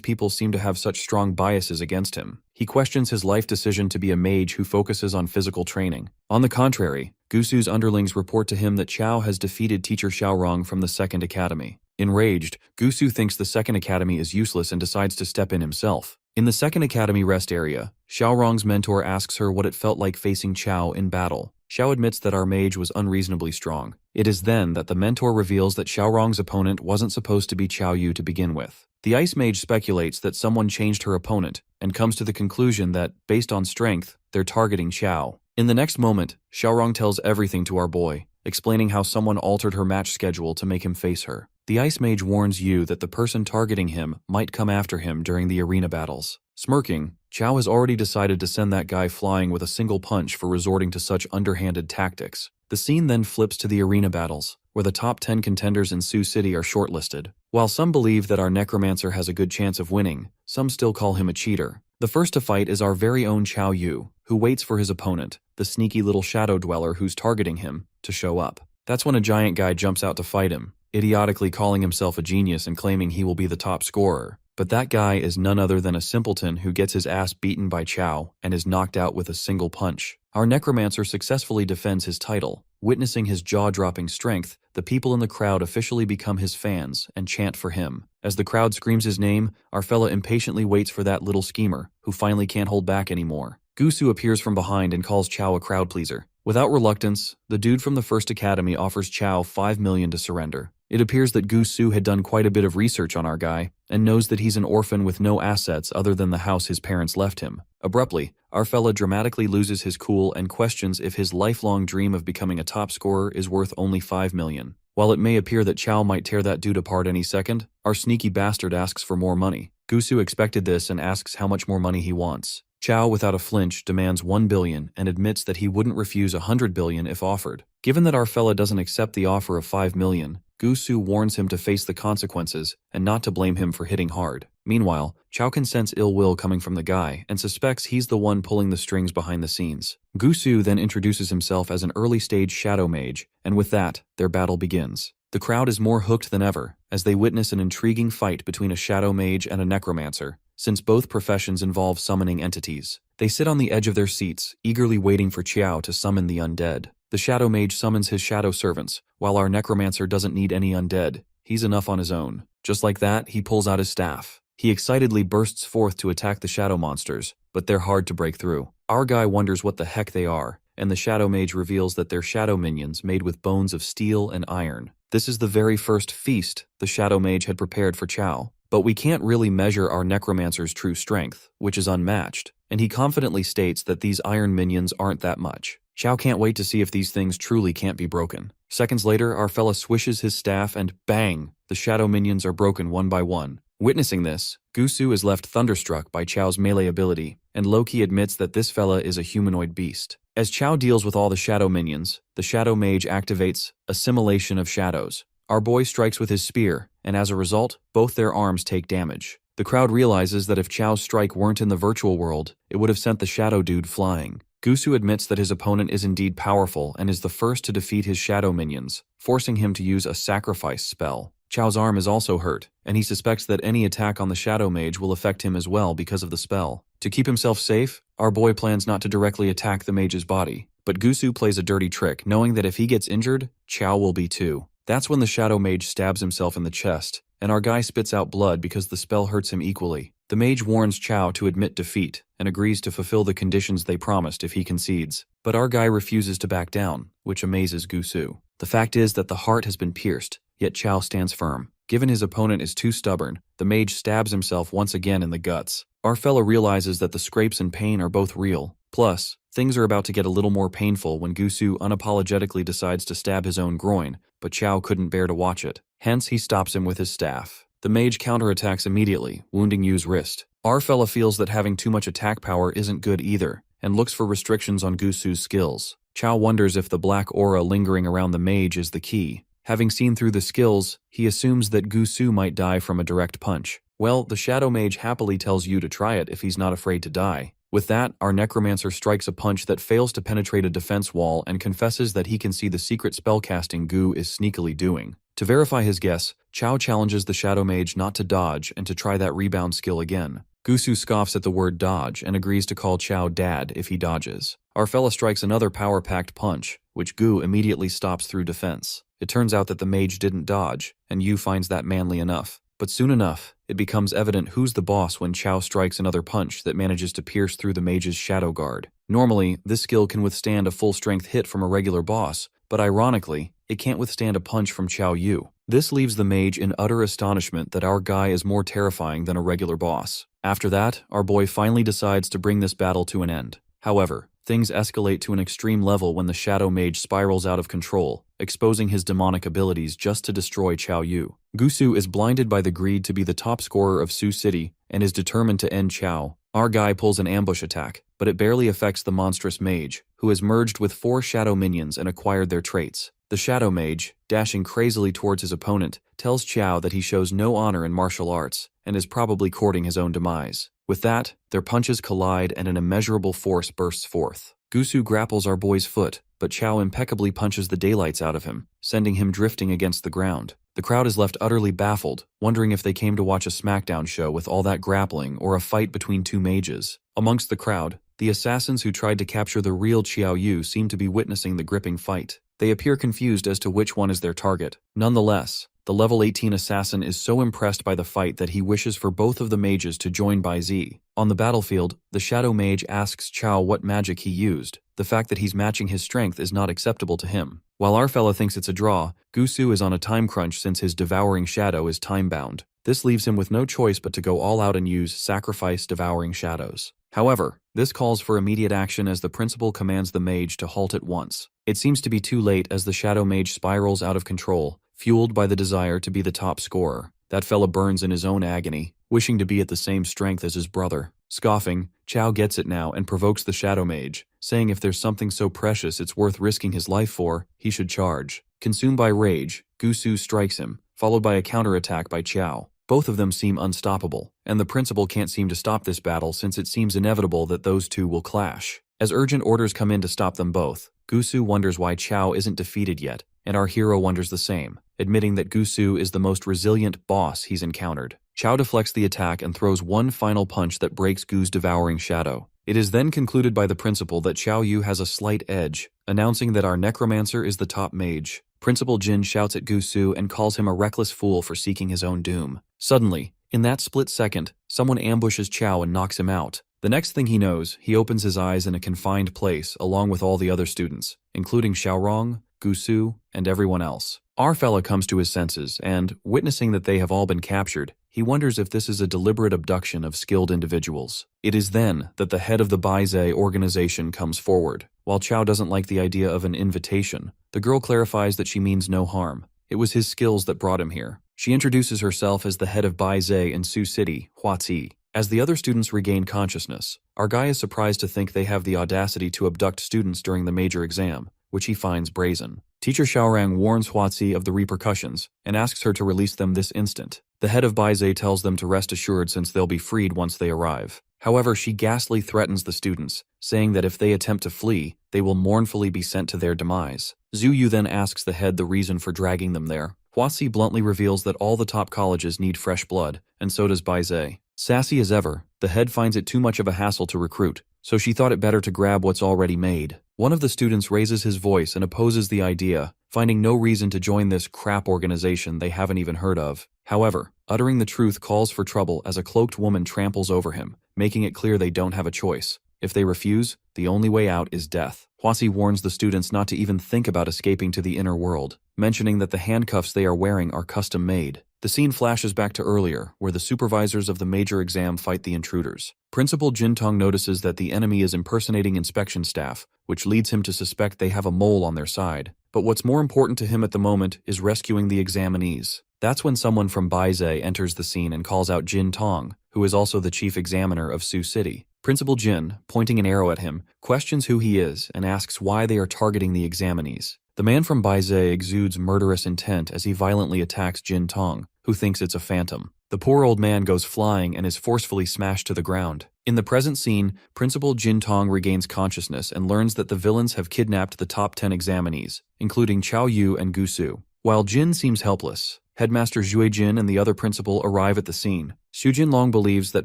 people seem to have such strong biases against him. He questions his life decision to be a mage who focuses on physical training. On the contrary, Gusu's underlings report to him that Qiao has defeated teacher Xiaorong from the Second Academy. Enraged, Gusu thinks the Second Academy is useless and decides to step in himself. In the Second Academy rest area, Xiaorong's mentor asks her what it felt like facing Qiao in battle. Xiao admits that our mage was unreasonably strong. It is then that the mentor reveals that Xiaorong's opponent wasn't supposed to be Qiao Yu to begin with. The Ice Mage speculates that someone changed her opponent, and comes to the conclusion that, based on strength, they're targeting Qiao. In the next moment, Xiaorong tells everything to our boy, explaining how someone altered her match schedule to make him face her. The Ice Mage warns Yu that the person targeting him might come after him during the arena battles. Smirking, Qiao has already decided to send that guy flying with a single punch for resorting to such underhanded tactics. The scene then flips to the arena battles, where the top 10 contenders in Sioux City are shortlisted. While some believe that our necromancer has a good chance of winning, some still call him a cheater. The first to fight is our very own Qiao Yu, who waits for his opponent, the sneaky little shadow dweller who's targeting him, to show up. That's when a giant guy jumps out to fight him, idiotically calling himself a genius and claiming he will be the top scorer. But that guy is none other than a simpleton who gets his ass beaten by Qiao and is knocked out with a single punch. Our necromancer successfully defends his title. Witnessing his jaw-dropping strength, the people in the crowd officially become his fans and chant for him. As the crowd screams his name, our fella impatiently waits for that little schemer, who finally can't hold back anymore. Gusu appears from behind and calls Qiao a crowd pleaser. Without reluctance, the dude from the First Academy offers Qiao 5 million to surrender. It appears that Gusu had done quite a bit of research on our guy, and knows that he's an orphan with no assets other than the house his parents left him. Abruptly, our fella dramatically loses his cool and questions if his lifelong dream of becoming a top scorer is worth only 5 million. While it may appear that Qiao might tear that dude apart any second, our sneaky bastard asks for more money. Gusu expected this and asks how much more money he wants. Qiao, without a flinch, demands 1 billion and admits that he wouldn't refuse 100 billion if offered. Given that our fella doesn't accept the offer of 5 million, Gusu warns him to face the consequences and not to blame him for hitting hard. Meanwhile, Qiao can sense ill will coming from the guy and suspects he's the one pulling the strings behind the scenes. Gusu then introduces himself as an early-stage shadow mage, and with that, their battle begins. The crowd is more hooked than ever, as they witness an intriguing fight between a shadow mage and a necromancer, since both professions involve summoning entities. They sit on the edge of their seats, eagerly waiting for Qiao to summon the undead. The shadow mage summons his shadow servants, while our necromancer doesn't need any undead. He's enough on his own. Just like that, he pulls out his staff. He excitedly bursts forth to attack the shadow monsters, but they're hard to break through. Our guy wonders what the heck they are, and the shadow mage reveals that they're shadow minions made with bones of steel and iron. This is the very first feast the shadow mage had prepared for Qiao. But we can't really measure our necromancer's true strength, which is unmatched, and he confidently states that these iron minions aren't that much. Qiao can't wait to see if these things truly can't be broken. Seconds later, our fella swishes his staff and bang! The shadow minions are broken one by one. Witnessing this, Gusu is left thunderstruck by Chao's melee ability, and Loki admits that this fella is a humanoid beast. As Chao deals with all the shadow minions, the shadow mage activates Assimilation of Shadows. Our boy strikes with his spear, and as a result, both their arms take damage. The crowd realizes that if Chao's strike weren't in the virtual world, it would have sent the shadow dude flying. Gusu admits that his opponent is indeed powerful and is the first to defeat his shadow minions, forcing him to use a sacrifice spell. Chao's arm is also hurt, and he suspects that any attack on the Shadow Mage will affect him as well because of the spell. To keep himself safe, our boy plans not to directly attack the mage's body, but Gusu plays a dirty trick, knowing that if he gets injured, Chao will be too. That's when the Shadow Mage stabs himself in the chest, and our guy spits out blood because the spell hurts him equally. The mage warns Chao to admit defeat, and agrees to fulfill the conditions they promised if he concedes. But our guy refuses to back down, which amazes Gusu. The fact is that the heart has been pierced, yet Chao stands firm. Given his opponent is too stubborn, the mage stabs himself once again in the guts. Our fella realizes that the scrapes and pain are both real. Plus, things are about to get a little more painful when Gusu unapologetically decides to stab his own groin, but Chao couldn't bear to watch it. Hence, he stops him with his staff. The mage counterattacks immediately, wounding Yu's wrist. Our fella feels that having too much attack power isn't good either, and looks for restrictions on Gusu's skills. Chao wonders if the black aura lingering around the mage is the key. Having seen through the skills, he assumes that Gusu might die from a direct punch. Well, the Shadow Mage happily tells Yu to try it if he's not afraid to die. With that, our necromancer strikes a punch that fails to penetrate a defense wall and confesses that he can see the secret spellcasting Gu is sneakily doing. To verify his guess, Chao challenges the Shadow Mage not to dodge and to try that rebound skill again. Gusu scoffs at the word dodge and agrees to call Chao dad if he dodges. Our fella strikes another power-packed punch, which Gu immediately stops through defense. It turns out that the mage didn't dodge, and Yu finds that manly enough. But soon enough, it becomes evident who's the boss when Chao strikes another punch that manages to pierce through the mage's shadow guard. Normally, this skill can withstand a full-strength hit from a regular boss, but ironically, it can't withstand a punch from Chao Yu. This leaves the mage in utter astonishment that our guy is more terrifying than a regular boss. After that, our boy finally decides to bring this battle to an end. However, things escalate to an extreme level when the Shadow Mage spirals out of control, exposing his demonic abilities just to destroy Chao Yu. Gusu is blinded by the greed to be the top scorer of Sioux City and is determined to end Chao. Our guy pulls an ambush attack, but it barely affects the monstrous mage, who has merged with 4 shadow minions and acquired their traits. The Shadow Mage, dashing crazily towards his opponent, tells Chao that he shows no honor in martial arts and is probably courting his own demise. With that, their punches collide and an immeasurable force bursts forth. Gusu grapples our boy's foot, but Chao impeccably punches the daylights out of him, sending him drifting against the ground. The crowd is left utterly baffled, wondering if they came to watch a SmackDown show with all that grappling or a fight between 2 mages. Amongst the crowd, the assassins who tried to capture the real Chao Yu seem to be witnessing the gripping fight. They appear confused as to which one is their target. Nonetheless, the level 18 assassin is so impressed by the fight that he wishes for both of the mages to join by Z. On the battlefield, the Shadow Mage asks Chao what magic he used. The fact that he's matching his strength is not acceptable to him. While our fella thinks it's a draw, Gusu is on a time crunch since his devouring shadow is time-bound. This leaves him with no choice but to go all out and use Sacrifice Devouring Shadows. However, this calls for immediate action as the principal commands the mage to halt at once. It seems to be too late as the Shadow Mage spirals out of control, fueled by the desire to be the top scorer. That fella burns in his own agony, wishing to be at the same strength as his brother. Scoffing, Chao gets it now and provokes the Shadow Mage, saying if there's something so precious it's worth risking his life for, he should charge. Consumed by rage, Gusu strikes him, followed by a counterattack by Chao. Both of them seem unstoppable, and the principal can't seem to stop this battle since it seems inevitable that those two will clash. As urgent orders come in to stop them both, Gusu wonders why Chao isn't defeated yet, and our hero wonders the same, admitting that Gusu is the most resilient boss he's encountered. Chao deflects the attack and throws one final punch that breaks Gu's devouring shadow. It is then concluded by the principal that Chao Yu has a slight edge, announcing that our necromancer is the top mage. Principal Jin shouts at Gusu and calls him a reckless fool for seeking his own doom. Suddenly, in that split second, someone ambushes Chao and knocks him out. The next thing he knows, he opens his eyes in a confined place along with all the other students, including Xiaorong, Gusu, and everyone else. Our fella comes to his senses and, witnessing that they have all been captured, he wonders if this is a deliberate abduction of skilled individuals. It is then that the head of the Baize organization comes forward. While Chao doesn't like the idea of an invitation, the girl clarifies that she means no harm. It was his skills that brought him here. She introduces herself as the head of Baize in Sioux City, Huazi. As the other students regain consciousness, our guy is surprised to think they have the audacity to abduct students during the major exam, which he finds brazen. Teacher Xiaorang warns Huazi of the repercussions and asks her to release them this instant. The head of Baize tells them to rest assured since they'll be freed once they arrive. However, she ghastly threatens the students, saying that if they attempt to flee, they will mournfully be sent to their demise. Zhu Yu then asks the head the reason for dragging them there. Huasi bluntly reveals that all the top colleges need fresh blood, and so does Baize. Sassy as ever, the head finds it too much of a hassle to recruit, so she thought it better to grab what's already made. One of the students raises his voice and opposes the idea, finding no reason to join this crap organization they haven't even heard of. However, uttering the truth calls for trouble as a cloaked woman tramples over him, making it clear they don't have a choice. If they refuse, the only way out is death. Huasi warns the students not to even think about escaping to the inner world, mentioning that the handcuffs they are wearing are custom-made. The scene flashes back to earlier, where the supervisors of the major exam fight the intruders. Principal Jintong notices that the enemy is impersonating inspection staff, which leads him to suspect they have a mole on their side. But what's more important to him at the moment is rescuing the examinees. That's when someone from Baize enters the scene and calls out Jin Tong, who is also the chief examiner of Sioux City. Principal Jin, pointing an arrow at him, questions who he is and asks why they are targeting the examinees. The man from Baize exudes murderous intent as he violently attacks Jin Tong, who thinks it's a phantom. The poor old man goes flying and is forcefully smashed to the ground. In the present scene, Principal Jin Tong regains consciousness and learns that the villains have kidnapped the top 10 examinees, including Chao Yu and Gu Su. While Jin seems helpless, Headmaster Zhui Jin and the other principal arrive at the scene. Xu Jinlong believes that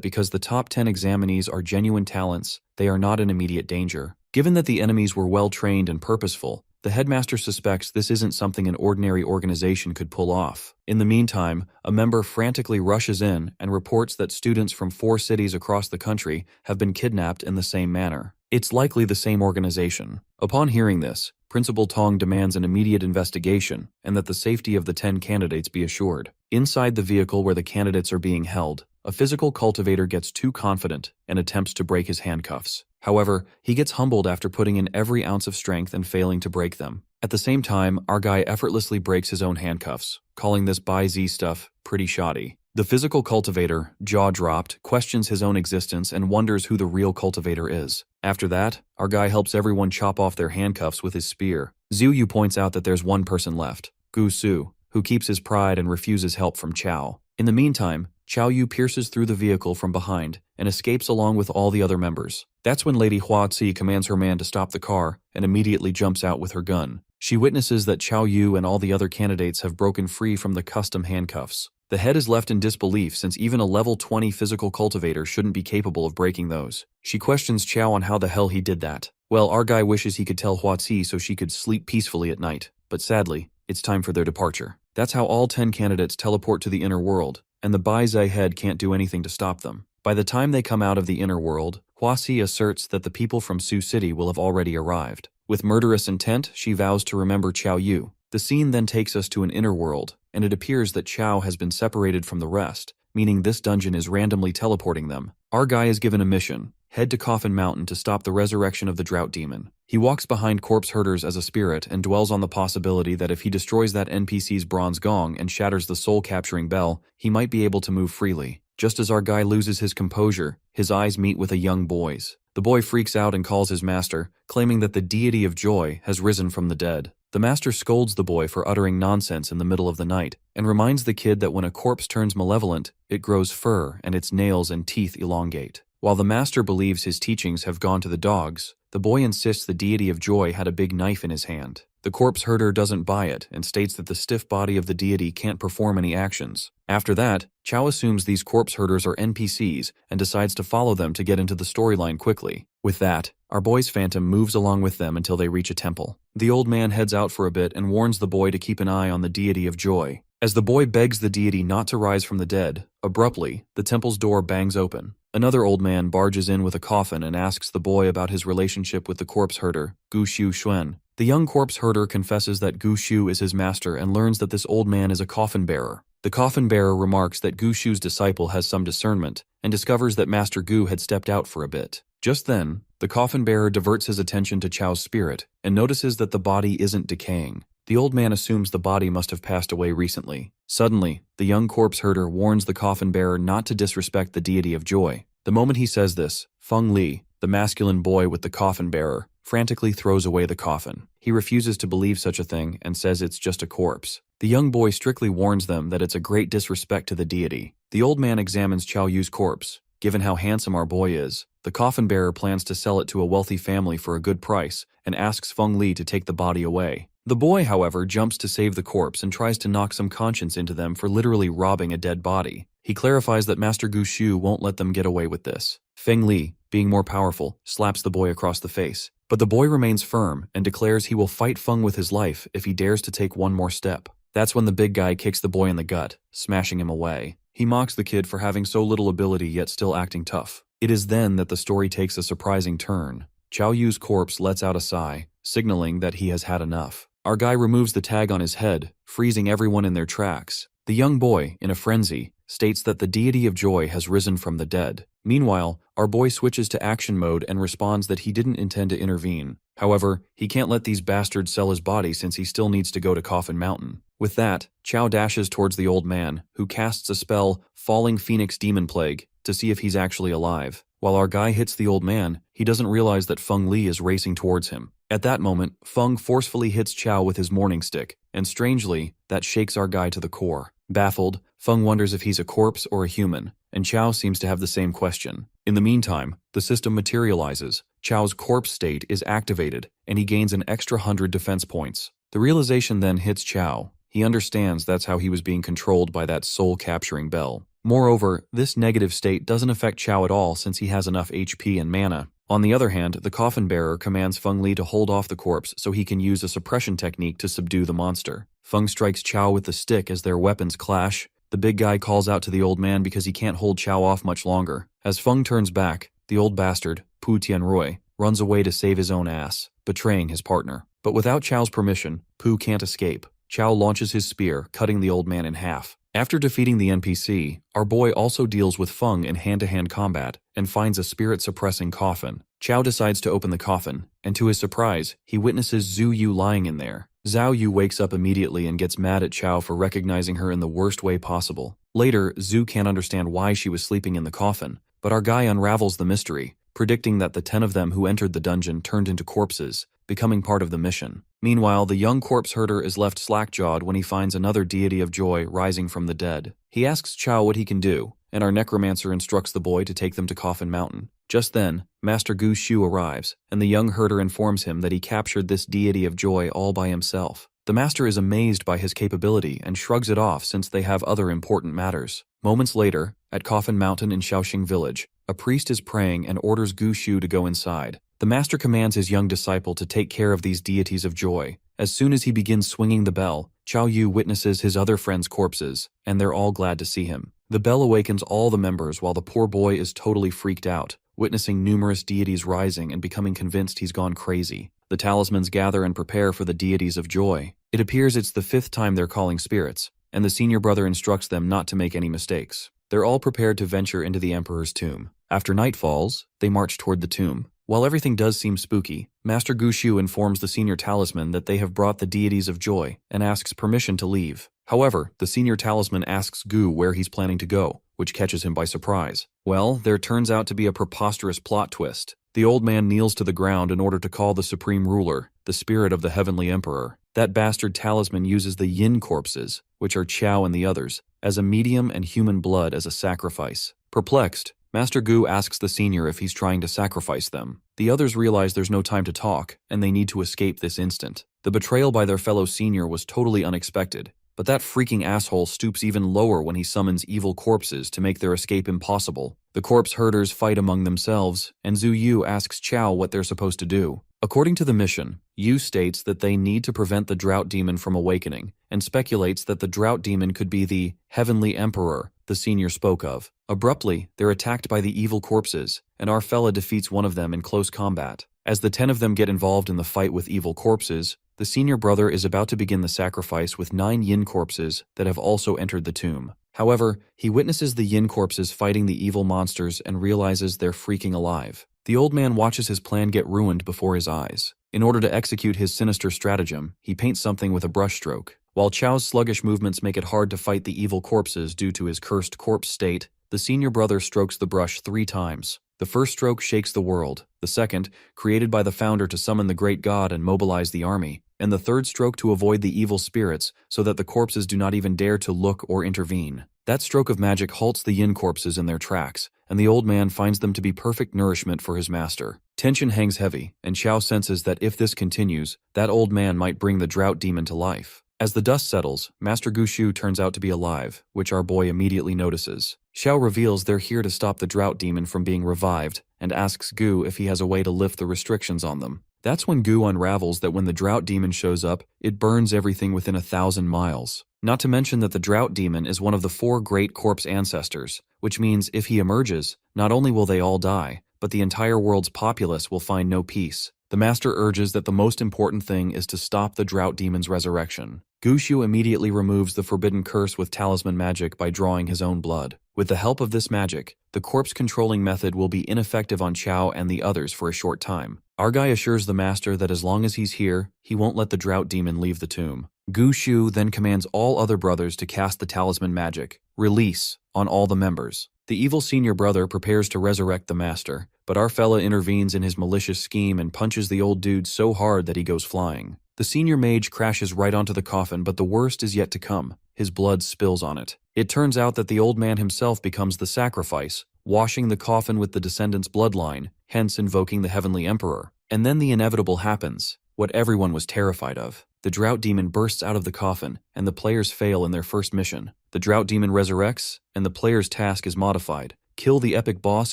because the top 10 examinees are genuine talents, they are not in immediate danger. Given that the enemies were well-trained and purposeful, the headmaster suspects this isn't something an ordinary organization could pull off. In the meantime, a member frantically rushes in and reports that students from 4 cities across the country have been kidnapped in the same manner. It's likely the same organization. Upon hearing this, Principal Tong demands an immediate investigation and that the safety of the 10 candidates be assured. Inside the vehicle where the candidates are being held, a physical cultivator gets too confident and attempts to break his handcuffs. However, he gets humbled after putting in every ounce of strength and failing to break them. At the same time, our guy effortlessly breaks his own handcuffs, calling this Bai-Z stuff pretty shoddy. The physical cultivator, jaw-dropped, questions his own existence and wonders who the real cultivator is. After that, our guy helps everyone chop off their handcuffs with his spear. Zhu Yu points out that there's one person left, Gu Su, who keeps his pride and refuses help from Chao. In the meantime, Chao Yu pierces through the vehicle from behind and escapes along with all the other members. That's when Lady Hua Ci commands her man to stop the car and immediately jumps out with her gun. She witnesses that Chao Yu and all the other candidates have broken free from the custom handcuffs. The head is left in disbelief since even a level 20 physical cultivator shouldn't be capable of breaking those. She questions Chao on how the hell he did that. Well, our guy wishes he could tell Hua Ci so she could sleep peacefully at night, but sadly, it's time for their departure. That's how all 10 candidates teleport to the inner world, and the Bai-Z head can't do anything to stop them. By the time they come out of the inner world, Hua Ci asserts that the people from Sioux City will have already arrived. With murderous intent, she vows to remember Chao Yu. The scene then takes us to an inner world, and it appears that Chao has been separated from the rest, meaning this dungeon is randomly teleporting them. Our guy is given a mission: head to Coffin Mountain to stop the resurrection of the drought demon. He walks behind corpse herders as a spirit and dwells on the possibility that if he destroys that NPC's bronze gong and shatters the soul-capturing bell, he might be able to move freely. Just as our guy loses his composure, his eyes meet with a young boy's. The boy freaks out and calls his master, claiming that the deity of joy has risen from the dead. The master scolds the boy for uttering nonsense in the middle of the night, and reminds the kid that when a corpse turns malevolent, it grows fur and its nails and teeth elongate. While the master believes his teachings have gone to the dogs, the boy insists the deity of joy had a big knife in his hand. The corpse herder doesn't buy it and states that the stiff body of the deity can't perform any actions. After that, Chao assumes these corpse herders are NPCs and decides to follow them to get into the storyline quickly. With that, our boy's phantom moves along with them until they reach a temple. The old man heads out for a bit and warns the boy to keep an eye on the deity of joy. As the boy begs the deity not to rise from the dead, abruptly, the temple's door bangs open. Another old man barges in with a coffin and asks the boy about his relationship with the corpse herder, Gu Xiu Xuan. The young corpse herder confesses that Gu Xiu is his master and learns that this old man is a coffin bearer. The coffin bearer remarks that Gu Xiu's disciple has some discernment and discovers that Master Gu had stepped out for a bit. Just then, the coffin bearer diverts his attention to Chao's spirit and notices that the body isn't decaying. The old man assumes the body must have passed away recently. Suddenly, the young corpse herder warns the coffin bearer not to disrespect the deity of joy. The moment he says this, Feng Li, the masculine boy with the coffin bearer, frantically throws away the coffin. He refuses to believe such a thing and says it's just a corpse. The young boy strictly warns them that it's a great disrespect to the deity. The old man examines Chao Yu's corpse. Given how handsome our boy is, the coffin bearer plans to sell it to a wealthy family for a good price and asks Feng Li to take the body away. The boy, however, jumps to save the corpse and tries to knock some conscience into them for literally robbing a dead body. He clarifies that Master Gu Shu won't let them get away with this. Feng Li, being more powerful, slaps the boy across the face. But the boy remains firm and declares he will fight Feng with his life if he dares to take one more step. That's when the big guy kicks the boy in the gut, smashing him away. He mocks the kid for having so little ability yet still acting tough. It is then that the story takes a surprising turn. Chao Yu's corpse lets out a sigh, signaling that he has had enough. Our guy removes the tag on his head, freezing everyone in their tracks. The young boy, in a frenzy, states that the deity of joy has risen from the dead. Meanwhile, our boy switches to action mode and responds that he didn't intend to intervene. However, he can't let these bastards sell his body since he still needs to go to Coffin Mountain. With that, Chao dashes towards the old man, who casts a spell, Falling Phoenix Demon Plague, to see if he's actually alive. While our guy hits the old man, he doesn't realize that Feng Li is racing towards him. At that moment, Feng forcefully hits Chao with his morning stick, and strangely, that shakes our guy to the core. Baffled, Feng wonders if he's a corpse or a human, and Chao seems to have the same question. In the meantime, the system materializes. Chao's corpse state is activated, and he gains an extra 100 defense points. The realization then hits Chao. He understands that's how he was being controlled by that soul-capturing bell. Moreover, this negative state doesn't affect Chao at all since he has enough HP and mana. On the other hand, the coffin bearer commands Feng Li to hold off the corpse so he can use a suppression technique to subdue the monster. Feng strikes Chao with the stick as their weapons clash. The big guy calls out to the old man because he can't hold Chao off much longer. As Feng turns back, the old bastard, Pu Tianrui, runs away to save his own ass, betraying his partner. But without Chao's permission, Pu can't escape. Chao launches his spear, cutting the old man in half. After defeating the NPC, our boy also deals with Feng in hand-to-hand combat and finds a spirit-suppressing coffin. Chao decides to open the coffin, and to his surprise, he witnesses Zhu Yu lying in there. Zhao Yu wakes up immediately and gets mad at Chao for recognizing her in the worst way possible. Later, Zhu can't understand why she was sleeping in the coffin, but our guy unravels the mystery, predicting that the 10 of them who entered the dungeon turned into corpses, becoming part of the mission. Meanwhile, the young corpse herder is left slack-jawed when he finds another deity of joy rising from the dead. He asks Chao what he can do, and our necromancer instructs the boy to take them to Coffin Mountain. Just then, Master Gu Shu arrives, and the young herder informs him that he captured this deity of joy all by himself. The master is amazed by his capability and shrugs it off since they have other important matters. Moments later, at Coffin Mountain in Shaoxing Village, a priest is praying and orders Gu Shu to go inside. The master commands his young disciple to take care of these deities of joy. As soon as he begins swinging the bell, Chao Yu witnesses his other friends' corpses, and they're all glad to see him. The bell awakens all the members while the poor boy is totally freaked out, witnessing numerous deities rising and becoming convinced he's gone crazy. The talismans gather and prepare for the deities of joy. It appears it's the 5th time they're calling spirits, and the senior brother instructs them not to make any mistakes. They're all prepared to venture into the emperor's tomb. After night falls, they march toward the tomb. While everything does seem spooky, Master Gu Shu informs the senior talisman that they have brought the deities of joy and asks permission to leave. However, the senior talisman asks Gu where he's planning to go, which catches him by surprise. Well, there turns out to be a preposterous plot twist. The old man kneels to the ground in order to call the supreme ruler, the spirit of the heavenly emperor. That bastard talisman uses the yin corpses, which are Chao and the others, as a medium and human blood as a sacrifice. Perplexed, Master Gu asks the senior if he's trying to sacrifice them. The others realize there's no time to talk, and they need to escape this instant. The betrayal by their fellow senior was totally unexpected, but that freaking asshole stoops even lower when he summons evil corpses to make their escape impossible. The corpse herders fight among themselves, and Zhu Yu asks Chao what they're supposed to do. According to the mission, Yu states that they need to prevent the drought demon from awakening, and speculates that the drought demon could be the heavenly emperor the senior spoke of. Abruptly, they're attacked by the evil corpses, and our fella defeats one of them in close combat. As the 10 of them get involved in the fight with evil corpses, the senior brother is about to begin the sacrifice with 9 yin corpses that have also entered the tomb. However, he witnesses the yin corpses fighting the evil monsters and realizes they're freaking alive. The old man watches his plan get ruined before his eyes. In order to execute his sinister stratagem, he paints something with a brushstroke. While Chao's sluggish movements make it hard to fight the evil corpses due to his cursed corpse state, the senior brother strokes the brush 3 times. The first stroke shakes the world, the second, created by the founder to summon the great god and mobilize the army, and the third stroke to avoid the evil spirits so that the corpses do not even dare to look or intervene. That stroke of magic halts the yin corpses in their tracks, and the old man finds them to be perfect nourishment for his master. Tension hangs heavy, and Qiao senses that if this continues, that old man might bring the drought demon to life. As the dust settles, Master Gushu turns out to be alive, which our boy immediately notices. Xiao reveals they're here to stop the drought demon from being revived, and asks Gu if he has a way to lift the restrictions on them. That's when Gu unravels that when the drought demon shows up, it burns everything within 1,000 miles. Not to mention that the drought demon is one of the 4 great corpse ancestors, which means if he emerges, not only will they all die, but the entire world's populace will find no peace. The master urges that the most important thing is to stop the drought demon's resurrection. Gushu immediately removes the forbidden curse with talisman magic by drawing his own blood. With the help of this magic, the corpse-controlling method will be ineffective on Qiao and the others for a short time. Our guy assures the master that as long as he's here, he won't let the drought demon leave the tomb. Gushu then commands all other brothers to cast the talisman magic, release, on all the members. The evil senior brother prepares to resurrect the master, but our fella intervenes in his malicious scheme and punches the old dude so hard that he goes flying. The senior mage crashes right onto the coffin, but the worst is yet to come. His blood spills on it. It turns out that the old man himself becomes the sacrifice, washing the coffin with the descendant's bloodline, hence invoking the heavenly emperor. And then the inevitable happens, what everyone was terrified of. The drought demon bursts out of the coffin, and the players fail in their first mission. The drought demon resurrects, and the player's task is modified. Kill the epic boss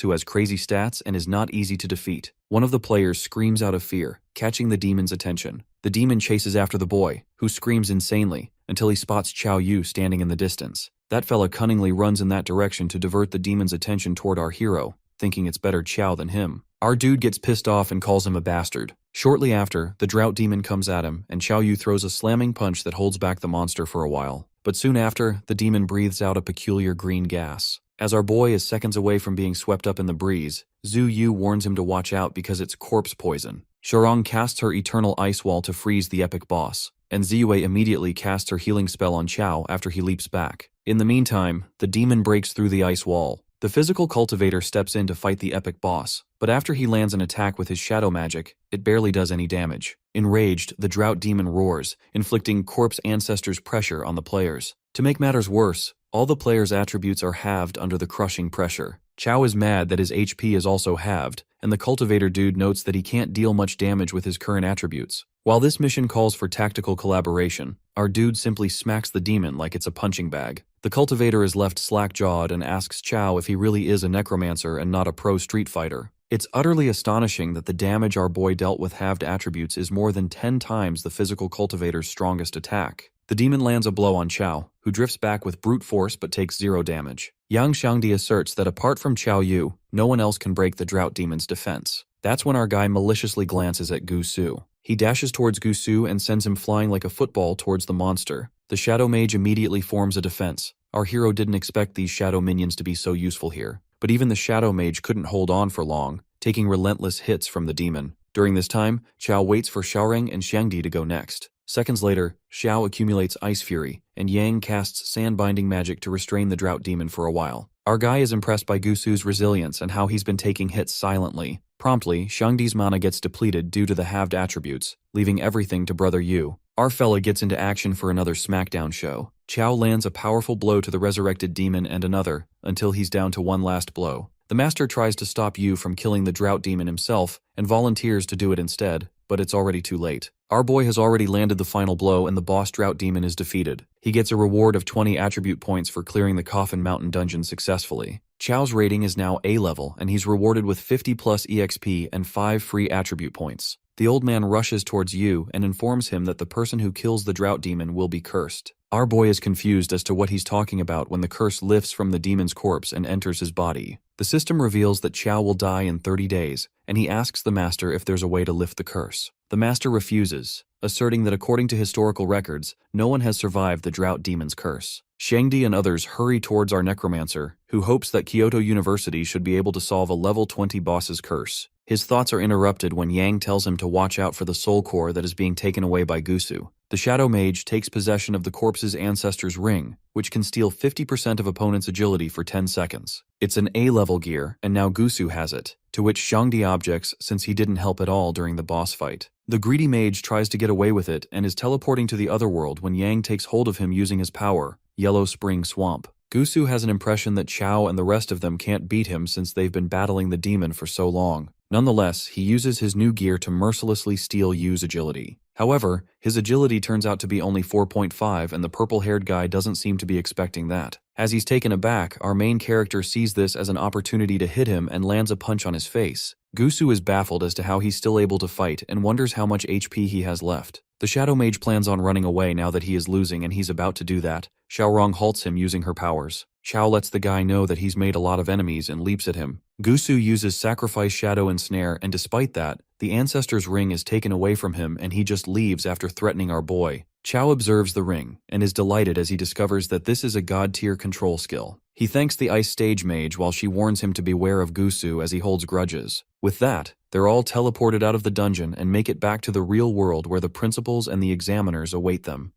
who has crazy stats and is not easy to defeat. One of the players screams out of fear, catching the demon's attention. The demon chases after the boy, who screams insanely, until he spots Qiao Yu standing in the distance. That fella cunningly runs in that direction to divert the demon's attention toward our hero, thinking it's better Qiao than him. Our dude gets pissed off and calls him a bastard. Shortly after, the drought demon comes at him, and Qiao Yu throws a slamming punch that holds back the monster for a while. But soon after, the demon breathes out a peculiar green gas. As our boy is seconds away from being swept up in the breeze, Zhu Yu warns him to watch out because it's corpse poison. Shorong casts her eternal ice wall to freeze the epic boss, and Ziyue immediately casts her healing spell on Qiao after he leaps back. In the meantime, the demon breaks through the ice wall. The physical cultivator steps in to fight the epic boss, but after he lands an attack with his shadow magic, it barely does any damage. Enraged, the drought demon roars, inflicting corpse ancestors' pressure on the players. To make matters worse, all the players' attributes are halved under the crushing pressure. Qiao is mad that his HP is also halved, and the cultivator dude notes that he can't deal much damage with his current attributes. While this mission calls for tactical collaboration, our dude simply smacks the demon like it's a punching bag. The cultivator is left slack-jawed and asks Qiao if he really is a necromancer and not a pro street fighter. It's utterly astonishing that the damage our boy dealt with halved attributes is more than 10 times the physical cultivator's strongest attack. The demon lands a blow on Qiao, who drifts back with brute force but takes 0 damage. Yang Xiangdi asserts that apart from Qiao Yu, no one else can break the drought demon's defense. That's when our guy maliciously glances at Gu Su. He dashes towards Gu Su and sends him flying like a football towards the monster. The shadow mage immediately forms a defense. Our hero didn't expect these shadow minions to be so useful here, but even the shadow mage couldn't hold on for long, taking relentless hits from the demon. During this time, Qiao waits for Xiaoreng and Xiangdi to go next. Seconds later, Xiao accumulates Ice Fury, and Yang casts sand-binding magic to restrain the drought demon for a while. Our guy is impressed by Gusu's resilience and how he's been taking hits silently. Promptly, Xiangdi's mana gets depleted due to the halved attributes, leaving everything to Brother Yu. Our fella gets into action for another smackdown show. Qiao lands a powerful blow to the resurrected demon and another, until he's down to one last blow. The master tries to stop Yu from killing the drought demon himself, and volunteers to do it instead, but it's already too late. Our boy has already landed the final blow and the boss drought demon is defeated. He gets a reward of 20 attribute points for clearing the Coffin Mountain dungeon successfully. Qiao's rating is now A level, and he's rewarded with 50 plus EXP and 5 free attribute points. The old man rushes towards Yu and informs him that the person who kills the drought demon will be cursed. Our boy is confused as to what he's talking about when the curse lifts from the demon's corpse and enters his body. The system reveals that Qiao will die in 30 days, and he asks the master if there's a way to lift the curse. The master refuses, asserting that according to historical records, no one has survived the drought demon's curse. Xiangdi and others hurry towards our necromancer, who hopes that Kyoto University should be able to solve a level 20 boss's curse. His thoughts are interrupted when Yang tells him to watch out for the soul core that is being taken away by Gusu. The Shadow Mage takes possession of the corpse's ancestor's ring, which can steal 50% of opponent's agility for 10 seconds. It's an A-level gear, and now Gusu has it, to which Xiangdi objects since he didn't help at all during the boss fight. The greedy mage tries to get away with it and is teleporting to the other world when Yang takes hold of him using his power, Yellow Spring Swamp. Gusu has an impression that Qiao and the rest of them can't beat him since they've been battling the demon for so long. Nonetheless, he uses his new gear to mercilessly steal Yu's agility. However, his agility turns out to be only 4.5 and the purple-haired guy doesn't seem to be expecting that. As he's taken aback, our main character sees this as an opportunity to hit him and lands a punch on his face. Gusu is baffled as to how he's still able to fight and wonders how much HP he has left. The Shadow Mage plans on running away now that he is losing, and he's about to do that. Xiaorong halts him using her powers. Xiao lets the guy know that he's made a lot of enemies and leaps at him. Gusu uses Sacrifice, Shadow, and Snare, and despite that, the Ancestor's ring is taken away from him and he just leaves after threatening our boy. Xiao observes the ring and is delighted as he discovers that this is a god-tier control skill. He thanks the Ice Stage Mage while she warns him to beware of Gusu as he holds grudges. With that, they're all teleported out of the dungeon and make it back to the real world where the principals and the examiners await them.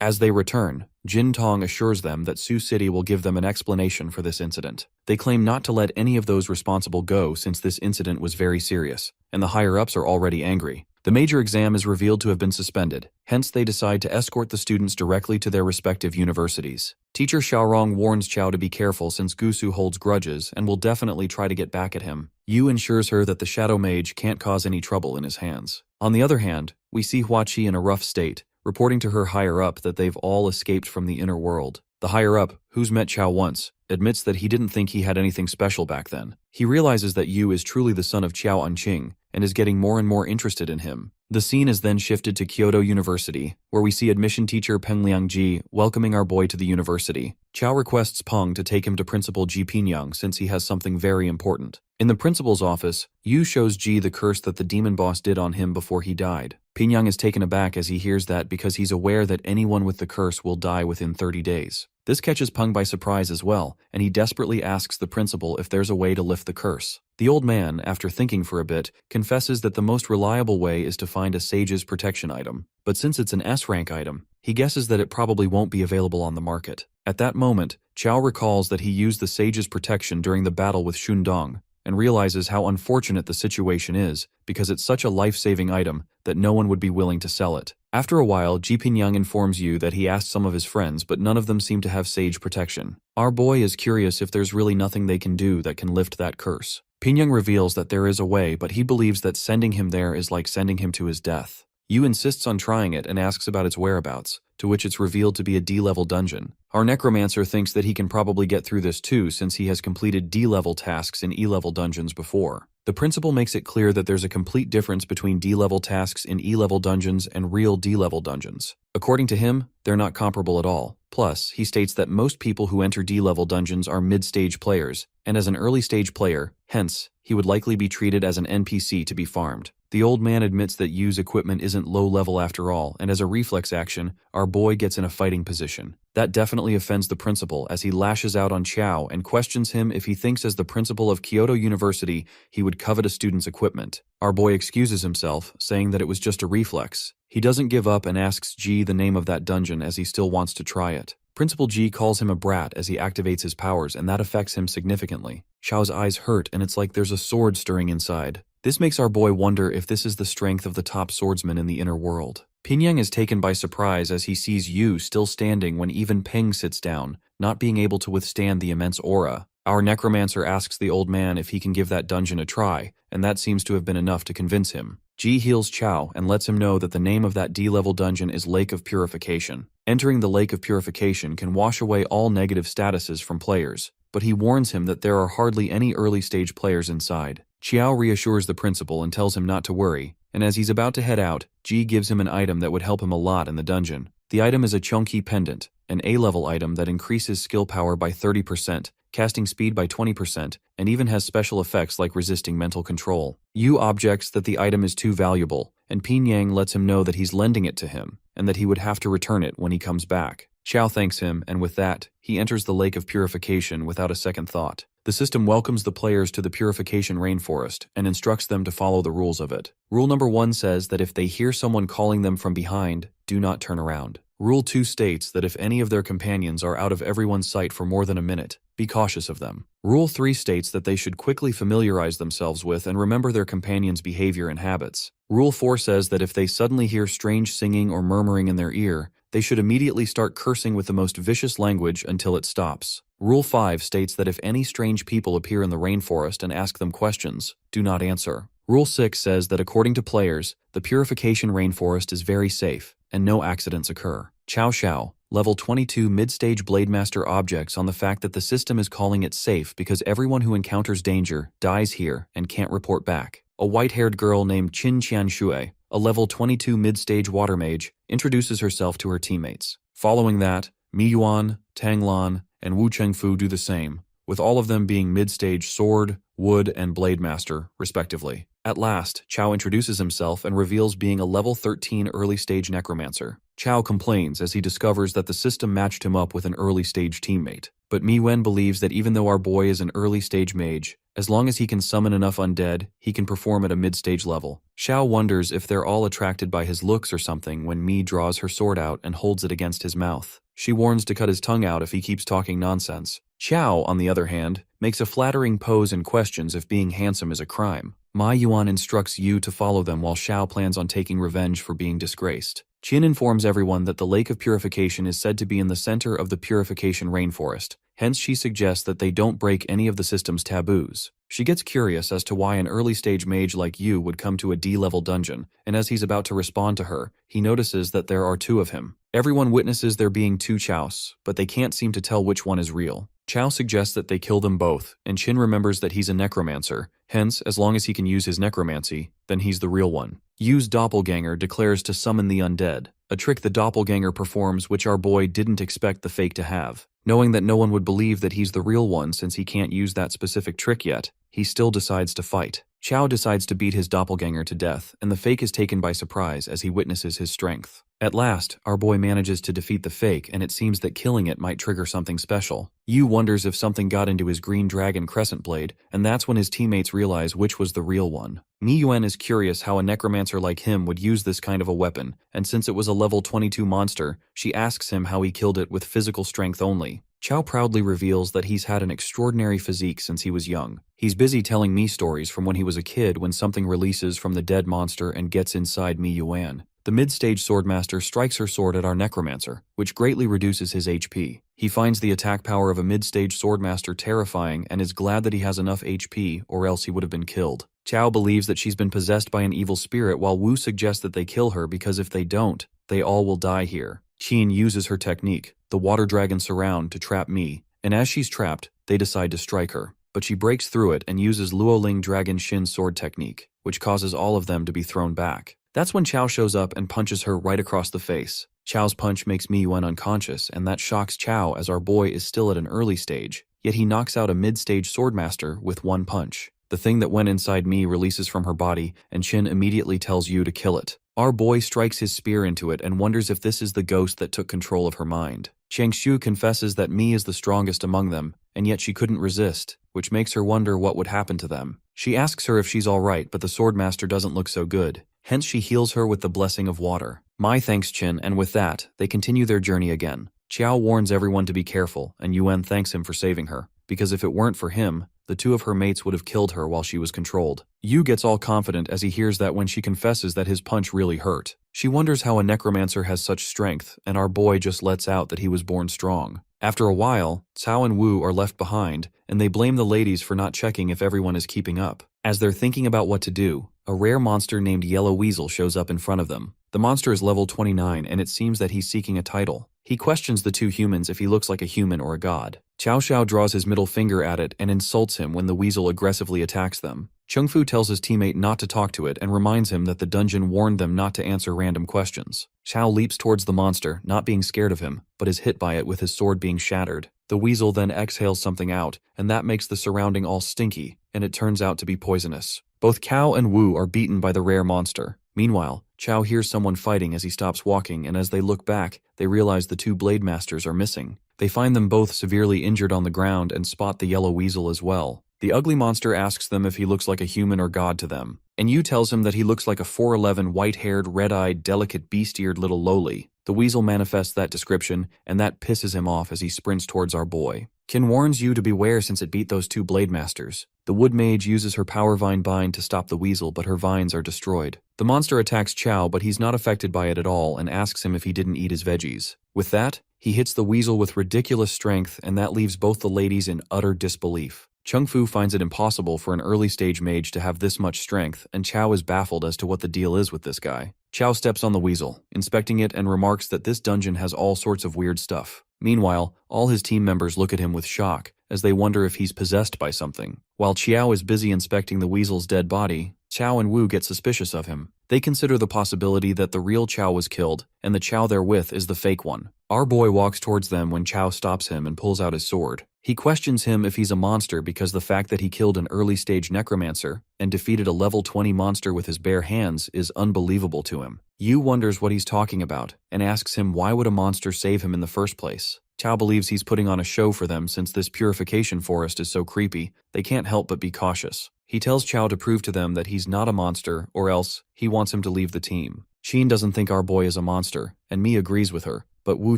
As they return, Jin Tong assures them that Sioux City will give them an explanation for this incident. They claim not to let any of those responsible go since this incident was very serious, and the higher-ups are already angry. The major exam is revealed to have been suspended, hence they decide to escort the students directly to their respective universities. Teacher Xiaorong warns Qiao to be careful since Gusu holds grudges and will definitely try to get back at him. Yu ensures her that the Shadow Mage can't cause any trouble in his hands. On the other hand, we see Hua Qi in a rough state, reporting to her higher-up that they've all escaped from the inner world. The higher-up, who's met Qiao once, admits that he didn't think he had anything special back then. He realizes that Yu is truly the son of Qiao Anqing and is getting more and more interested in him. The scene is then shifted to Kyoto University, where we see admission teacher Peng Liangji welcoming our boy to the university. Qiao requests Peng to take him to Principal Ji Pinyang since he has something very important. In the principal's office, Yu shows Ji the curse that the demon boss did on him before he died. Pinyang is taken aback as he hears that because he's aware that anyone with the curse will die within 30 days. This catches Peng by surprise as well, and he desperately asks the principal if there's a way to lift the curse. The old man, after thinking for a bit, confesses that the most reliable way is to find a sage's protection item. But since it's an S-rank item, he guesses that it probably won't be available on the market. At that moment, Qiao recalls that he used the sage's protection during the battle with Shundong, and realizes how unfortunate the situation is because it's such a life-saving item that no one would be willing to sell it. After a while, Ji Pinyang informs Yu that he asked some of his friends, but none of them seem to have sage protection. Our boy is curious if there's really nothing they can do that can lift that curse. Pinyang reveals that there is a way, but he believes that sending him there is like sending him to his death. Yu insists on trying it and asks about its whereabouts, to which it's revealed to be a D-level dungeon. Our necromancer thinks that he can probably get through this too since he has completed D-level tasks in E-level dungeons before. The principal makes it clear that there's a complete difference between D-level tasks in E-level dungeons and real D-level dungeons. According to him, they're not comparable at all. Plus, he states that most people who enter D-level dungeons are mid-stage players, and as an early-stage player, hence, he would likely be treated as an NPC to be farmed. The old man admits that Yu's equipment isn't low-level after all, and as a reflex action, our boy gets in a fighting position. That definitely offends the principal as he lashes out on Qiao and questions him if he thinks as the principal of Kyoto University he would covet a student's equipment. Our boy excuses himself, saying that it was just a reflex. He doesn't give up and asks Ji the name of that dungeon as he still wants to try it. Principal Ji calls him a brat as he activates his powers, and that affects him significantly. Xiao's eyes hurt and it's like there's a sword stirring inside. This makes our boy wonder if this is the strength of the top swordsman in the inner world. Pinyang is taken by surprise as he sees Yu still standing when even Peng sits down, not being able to withstand the immense aura. Our necromancer asks the old man if he can give that dungeon a try, and that seems to have been enough to convince him. Ji heals Qiao and lets him know that the name of that D-level dungeon is Lake of Purification. Entering the Lake of Purification can wash away all negative statuses from players, but he warns him that there are hardly any early-stage players inside. Qiao reassures the principal and tells him not to worry, and as he's about to head out, Ji gives him an item that would help him a lot in the dungeon. The item is a Chongqi pendant, an A-level item that increases skill power by 30%, casting speed by 20%, and even has special effects like resisting mental control. Yu objects that the item is too valuable, and Pinyang lets him know that he's lending it to him, and that he would have to return it when he comes back. Qiao thanks him, and with that, he enters the Lake of Purification without a second thought. The system welcomes the players to the Purification Rainforest and instructs them to follow the rules of it. Rule number 1 says that if they hear someone calling them from behind, do not turn around. Rule 2 states that if any of their companions are out of everyone's sight for more than a minute, be cautious of them. Rule 3 states that they should quickly familiarize themselves with and remember their companions' behavior and habits. Rule 4 says that if they suddenly hear strange singing or murmuring in their ear, they should immediately start cursing with the most vicious language until it stops. Rule 5 states that if any strange people appear in the rainforest and ask them questions, do not answer. Rule 6 says that according to players, the purification rainforest is very safe, and no accidents occur. Chow Xiao, level 22 mid-stage Blademaster objects on the fact that the system is calling it safe because everyone who encounters danger dies here and can't report back. A white-haired girl named Qin Qianshui, a level 22 mid-stage water mage, introduces herself to her teammates. Following that, Mi Yuan, Tang Lan, and Wu Chengfu do the same, with all of them being mid-stage sword, wood, and blade master, respectively. At last, Chao introduces himself and reveals being a level 13 early-stage necromancer. Chao complains as he discovers that the system matched him up with an early-stage teammate. But Mi Wen believes that even though our boy is an early-stage mage, as long as he can summon enough undead, he can perform at a mid-stage level. Xiao wonders if they're all attracted by his looks or something when Mi draws her sword out and holds it against his mouth. She warns to cut his tongue out if he keeps talking nonsense. Xiao, on the other hand, makes a flattering pose and questions if being handsome is a crime. Ma Yuan instructs Yu to follow them while Xiao plans on taking revenge for being disgraced. Qin informs everyone that the Lake of Purification is said to be in the center of the Purification Rainforest, hence she suggests that they don't break any of the system's taboos. She gets curious as to why an early-stage mage like Yu would come to a D-level dungeon, and as he's about to respond to her, he notices that there are two of him. Everyone witnesses there being two Chaos, but they can't seem to tell which one is real. Chao suggests that they kill them both, and Qin remembers that he's a necromancer, hence, as long as he can use his necromancy, then he's the real one. Yu's doppelganger declares to summon the undead, a trick the doppelganger performs which our boy didn't expect the fake to have. Knowing that no one would believe that he's the real one since he can't use that specific trick yet, he still decides to fight. Chao decides to beat his doppelganger to death, and the fake is taken by surprise as he witnesses his strength. At last, our boy manages to defeat the fake, and it seems that killing it might trigger something special. Yu wonders if something got into his green dragon crescent blade, and that's when his teammates realize which was the real one. Mi Yuan is curious how a necromancer like him would use this kind of a weapon, and since it was a level 22 monster, she asks him how he killed it with physical strength only. Chao proudly reveals that he's had an extraordinary physique since he was young. He's busy telling me stories from when he was a kid when something releases from the dead monster and gets inside Mi Yuan. The mid-stage swordmaster strikes her sword at our necromancer, which greatly reduces his HP. He finds the attack power of a mid-stage swordmaster terrifying and is glad that he has enough HP or else he would have been killed. Chao believes that she's been possessed by an evil spirit while Wu suggests that they kill her because if they don't, they all will die here. Qin uses her technique, the water dragon surround, to trap Mi, and as she's trapped, they decide to strike her. But she breaks through it and uses Luoling Dragon Shin sword technique, which causes all of them to be thrown back. That's when Chao shows up and punches her right across the face. Chao's punch makes Mi Yuan unconscious, and that shocks Chao as our boy is still at an early stage, yet he knocks out a mid-stage swordmaster with one punch. The thing that went inside Mi releases from her body, and Qin immediately tells Yu to kill it. Our boy strikes his spear into it and wonders if this is the ghost that took control of her mind. Changshu confesses that Mi is the strongest among them, and yet she couldn't resist, which makes her wonder what would happen to them. She asks her if she's alright, but the swordmaster doesn't look so good. Hence she heals her with the blessing of water. Mai thanks Qin, and with that, they continue their journey again. Qiao warns everyone to be careful, and Yuan thanks him for saving her, because if it weren't for him, the two of her mates would have killed her while she was controlled. Yu gets all confident as he hears that when she confesses that his punch really hurt. She wonders how a necromancer has such strength, and our boy just lets out that he was born strong. After a while, Cao and Wu are left behind, and they blame the ladies for not checking if everyone is keeping up. As they're thinking about what to do, a rare monster named Yellow Weasel shows up in front of them. The monster is level 29, and it seems that he's seeking a title. He questions the two humans if he looks like a human or a god. Qiao Xiao draws his middle finger at it and insults him when the weasel aggressively attacks them. Chengfu tells his teammate not to talk to it and reminds him that the dungeon warned them not to answer random questions. Xiao leaps towards the monster, not being scared of him, but is hit by it with his sword being shattered. The weasel then exhales something out, and that makes the surrounding all stinky, and it turns out to be poisonous. Both Cao and Wu are beaten by the rare monster. Meanwhile, Chao hears someone fighting as he stops walking, and as they look back, they realize the two blade masters are missing. They find them both severely injured on the ground and spot the yellow weasel as well. The ugly monster asks them if he looks like a human or god to them, and Yu tells him that he looks like a 4'11", white-haired, red-eyed, delicate, beast-eared little lowly. The weasel manifests that description, and that pisses him off as he sprints towards our boy. Qin warns Yu to beware since it beat those two blade masters. The wood mage uses her power vine bind to stop the weasel, but her vines are destroyed. The monster attacks Chao, but he's not affected by it at all and asks him if he didn't eat his veggies. With that, he hits the weasel with ridiculous strength, and that leaves both the ladies in utter disbelief. Chung Fu finds it impossible for an early-stage mage to have this much strength, and Chow is baffled as to what the deal is with this guy. Chow steps on the weasel, inspecting it, and remarks that this dungeon has all sorts of weird stuff. Meanwhile, all his team members look at him with shock, as they wonder if he's possessed by something. While Chiao is busy inspecting the weasel's dead body, Chow and Wu get suspicious of him. They consider the possibility that the real Chow was killed, and the Chow they're with is the fake one. Our boy walks towards them when Chow stops him and pulls out his sword. He questions him if he's a monster because the fact that he killed an early-stage necromancer and defeated a level 20 monster with his bare hands is unbelievable to him. Yu wonders what he's talking about and asks him why would a monster save him in the first place. Chow believes he's putting on a show for them since this purification forest is so creepy, they can't help but be cautious. He tells Chow to prove to them that he's not a monster, or else he wants him to leave the team. Sheen doesn't think our boy is a monster, and Mi agrees with her, but Wu